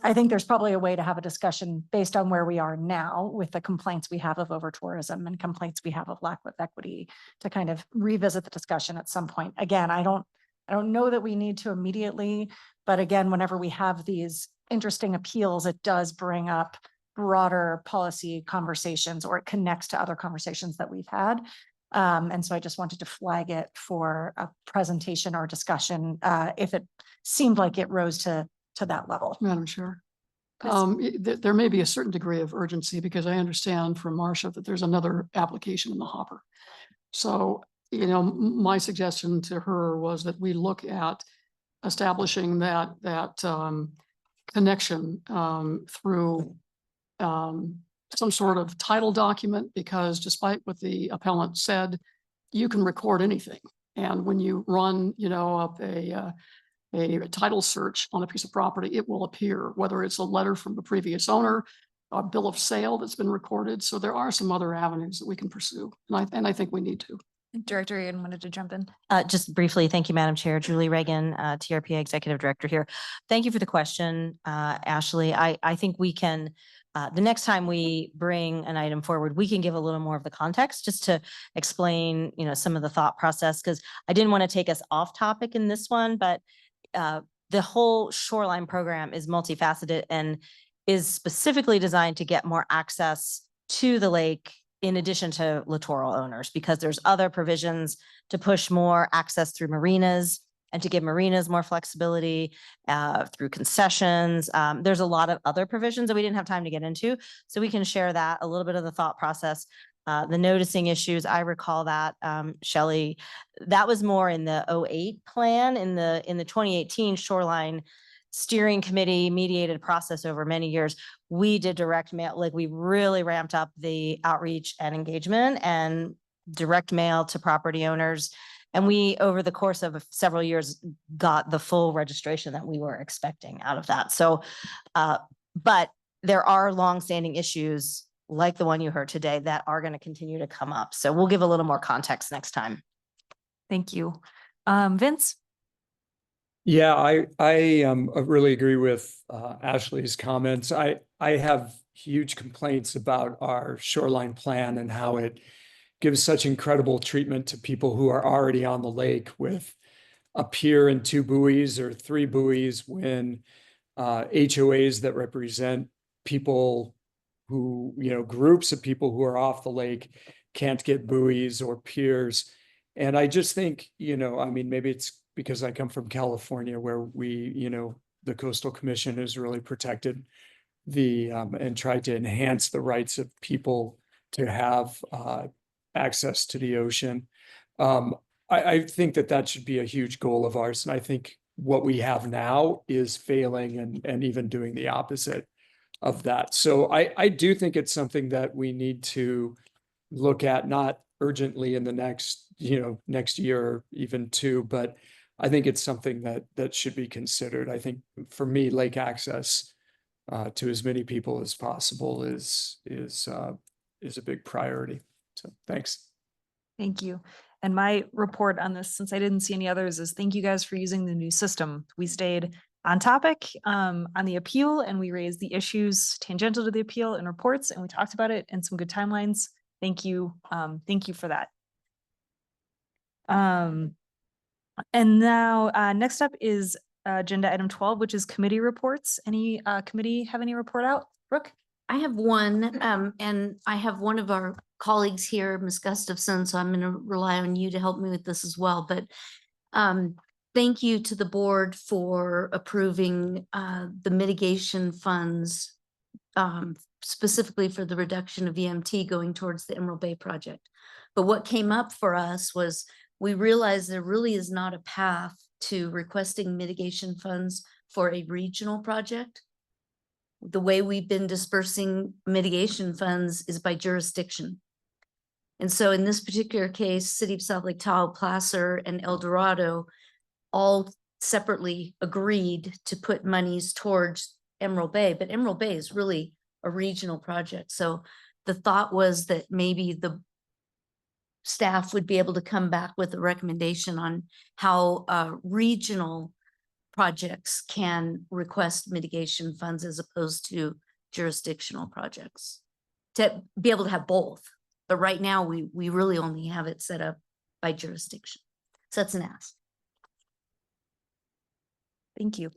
I think there's probably a way to have a discussion based on where we are now with the complaints we have of over tourism and complaints we have of lack of equity to kind of revisit the discussion at some point. Again, I don't know that we need to immediately, but again, whenever we have these interesting appeals, it does bring up broader policy conversations, or it connects to other conversations that we've had. And so I just wanted to flag it for a presentation or discussion if it seemed like it rose to that level.
Madam Chair. There may be a certain degree of urgency because I understand from Marcia that there's another application in the hopper. So, my suggestion to her was that we look at establishing that connection through some sort of title document, because despite what the appellant said, you can record anything. And when you run, up a title search on a piece of property, it will appear, whether it's a letter from the previous owner, a bill of sale that's been recorded. So there are some other avenues that we can pursue. And I think we need to.
Director Ian wanted to jump in.
Just briefly, thank you, Madam Chair. Julie Reagan, TRPA Executive Director here. Thank you for the question, Ashley. I think we can, the next time we bring an item forward, we can give a little more of the context just to explain, some of the thought process, because I didn't want to take us off topic in this one, but the whole shoreline program is multifaceted and is specifically designed to get more access to the lake in addition to littoral owners, because there's other provisions to push more access through marinas and to give marinas more flexibility through concessions. There's a lot of other provisions that we didn't have time to get into, so we can share that, a little bit of the thought process. The noticing issues, I recall that, Shelley, that was more in the 2008 plan. In the 2018 shoreline steering committee mediated process over many years, we did direct mail, like we really ramped up the outreach and engagement and direct mail to property owners. And we, over the course of several years, got the full registration that we were expecting out of that. So, but there are longstanding issues like the one you heard today that are going to continue to come up. So we'll give a little more context next time.
Thank you. Vince?
Yeah, I really agree with Ashley's comments. I have huge complaints about our shoreline plan and how it gives such incredible treatment to people who are already on the lake with a pier and 2 buoys or 3 buoys, when HOAs that represent people who, groups of people who are off the lake can't get buoys or piers. And I just think, maybe it's because I come from California, where we, the Coastal Commission has really protected and tried to enhance the rights of people to have access to the ocean. I think that should be a huge goal of ours. And I think what we have now is failing and even doing the opposite. of that. So I do think it's something that we need to look at, not urgently in the next, next year or even two, but I think it's something that should be considered. I think for me, lake access to as many people as possible is a big priority. So thanks.
Thank you. And my report on this, since I didn't see any others, is thank you guys for using the new system. We stayed on topic on the appeal, and we raised the issues tangential to the appeal in reports, and we talked about it and some good timelines. Thank you. Thank you for that. And now next up is agenda item 12, which is committee reports. Any committee have any report out? Brooke?
I have one, and I have one of our colleagues here, Ms. Gustafson, so I'm going to rely on you to help me with this as well. But thank you to the board for approving the mitigation funds, specifically for the reduction of EMT going towards the Emerald Bay project. But what came up for us was we realized there really is not a path to requesting mitigation funds for a regional project. The way we've been dispersing mitigation funds is by jurisdiction. And so in this particular case, City of South Lake Tahoe, Placer, and El Dorado all separately agreed to put monies towards Emerald Bay, but Emerald Bay is really a regional project. So the thought was that maybe the staff would be able to come back with a recommendation on how regional projects can request mitigation funds as opposed to jurisdictional projects, to be able to have both. But right now we really only have it set up by jurisdiction. So that's an ask.
Thank you.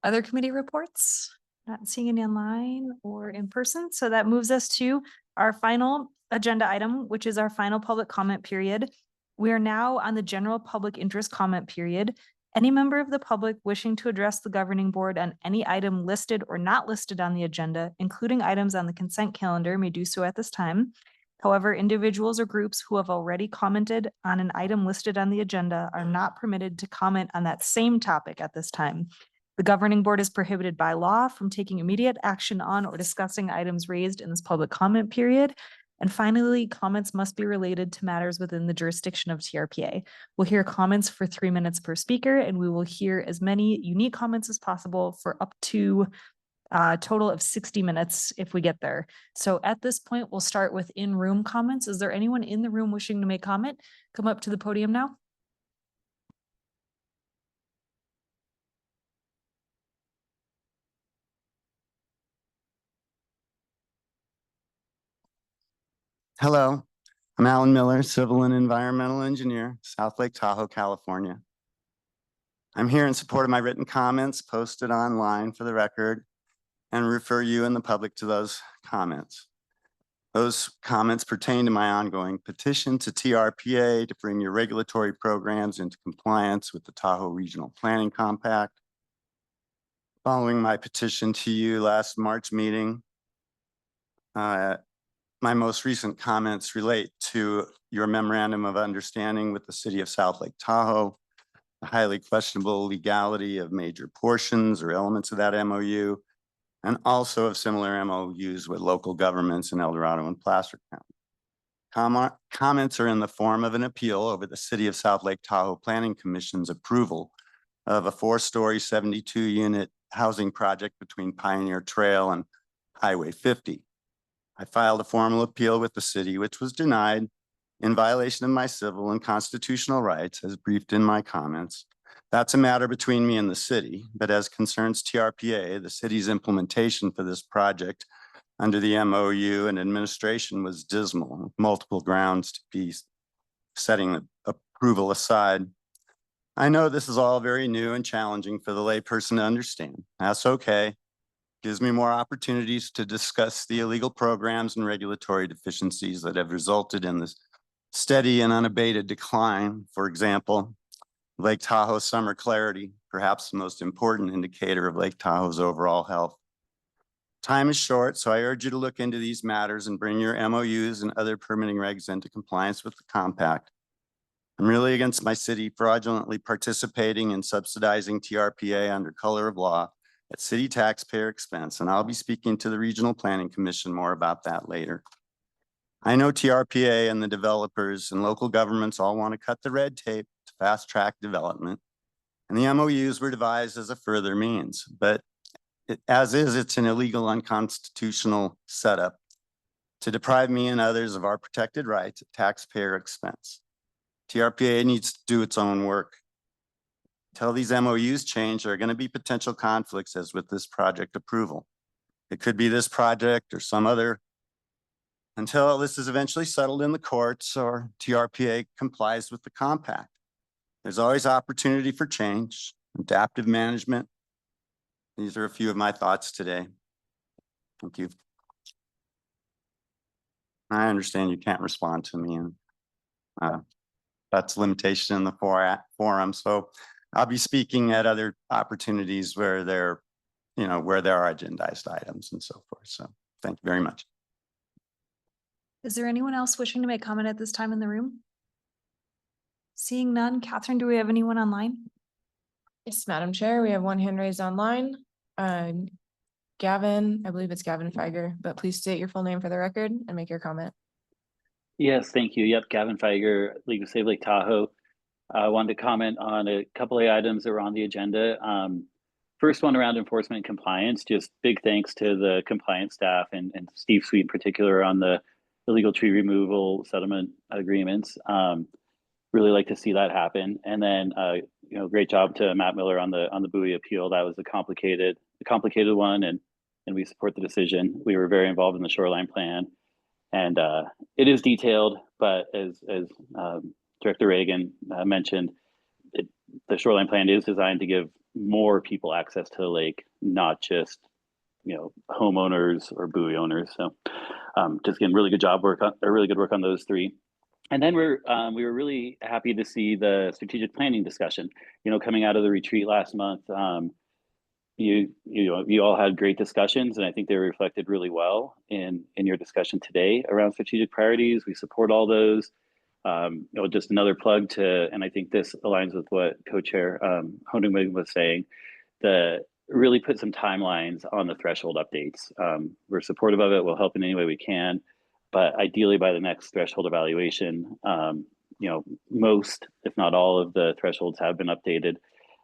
Other committee reports? Not seeing any online or in person. So that moves us to our final agenda item, which is our final public comment period. We are now on the general public interest comment period. Any member of the public wishing to address the governing board on any item listed or not listed on the agenda, including items on the consent calendar, may do so at this time. However, individuals or groups who have already commented on an item listed on the agenda are not permitted to comment on that same topic at this time. The governing board is prohibited by law from taking immediate action on or discussing items raised in this public comment period. And finally, comments must be related to matters within the jurisdiction of TRPA. We'll hear comments for 3 minutes per speaker, and we will hear as many unique comments as possible for up to a total of 60 minutes if we get there. So at this point, we'll start with in-room comments. Is there anyone in the room wishing to make comment? Come up to the podium now.
Hello, I'm Alan Miller, Civil and Environmental Engineer, South Lake Tahoe, California. I'm here in support of my written comments posted online for the record and refer you and the public to those comments. Those comments pertain to my ongoing petition to TRPA to bring your regulatory programs into compliance with the Tahoe Regional Planning Compact. Following my petition to you last March meeting, my most recent comments relate to your memorandum of understanding with the City of South Lake Tahoe, the highly questionable legality of major portions or elements of that MOU, and also of similar MOUs with local governments in El Dorado and Placer County. Comments are in the form of an appeal over the City of South Lake Tahoe Planning Commission's approval of a 4-story 72-unit housing project between Pioneer Trail and Highway 50. I filed a formal appeal with the city, which was denied in violation of my civil and constitutional rights, as briefed in my comments. That's a matter between me and the city, but as concerns TRPA, the city's implementation for this project under the MOU and administration was dismal, with multiple grounds to be setting the approval aside. I know this is all very new and challenging for the layperson to understand. That's okay. Gives me more opportunities to discuss the illegal programs and regulatory deficiencies that have resulted in this steady and unabated decline. For example, Lake Tahoe summer clarity, perhaps the most important indicator of Lake Tahoe's overall health. Time is short, so I urge you to look into these matters and bring your MOUs and other permitting regs into compliance with the compact. I'm really against my city fraudulently participating in subsidizing TRPA under color of law at city taxpayer expense, and I'll be speaking to the Regional Planning Commission more about that later. I know TRPA and the developers and local governments all want to cut the red tape to fast track development. And the MOUs were devised as a further means, but as is, it's an illegal, unconstitutional setup to deprive me and others of our protected rights at taxpayer expense. TRPA needs to do its own work. Until these MOUs change, there are going to be potential conflicts as with this project approval. It could be this project or some other, until this is eventually settled in the courts or TRPA complies with the compact. There's always opportunity for change, adaptive management. These are a few of my thoughts today. Thank you. I understand you can't respond to me, and that's limitation in the forum. So I'll be speaking at other opportunities where there are agendized items and so forth. So thank you very much.
Is there anyone else wishing to make comment at this time in the room? Seeing none, Catherine, do we have anyone online?
Yes, Madam Chair, we have one hand raised online. Gavin, I believe it's Gavin Feiger, but please state your full name for the record and make your comment.
Yes, thank you. Yep, Gavin Feiger, League of Save Lake Tahoe. I wanted to comment on a couple of items that were on the agenda. First one around enforcement and compliance, just big thanks to the compliance staff and Steve Sweet in particular on the illegal tree removal settlement agreements. Really like to see that happen. And then, great job to Matt Miller on the buoy appeal. That was a complicated one, and we support the decision. We were very involved in the shoreline plan, and it is detailed, but as Director Reagan mentioned, the shoreline plan is designed to give more people access to the lake, not just homeowners or buoy owners. So just again, really good work on those three. And then we were really happy to see the strategic planning discussion, coming out of the retreat last month. You all had great discussions, and I think they were reflected really well in your discussion today around strategic priorities. We support all those. Just another plug to, and I think this aligns with what Co-Chair Honigman was saying, really put some timelines on the threshold updates. We're supportive of it. We'll help in any way we can. But ideally, by the next threshold evaluation, most, if not all, of the thresholds have been updated.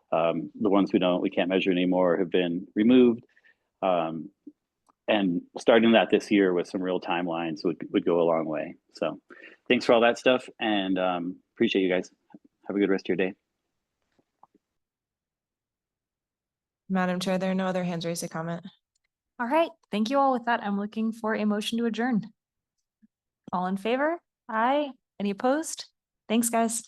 The ones we can't measure anymore have been removed. And starting that this year with some real timelines would go a long way. So thanks for all that stuff, and appreciate you guys. Have a good rest of your day.
Madam Chair, there are no other hands raised to comment.
All right, thank you all. With that, I'm looking for a motion to adjourn. All in favor? Aye. Any opposed? Thanks, guys.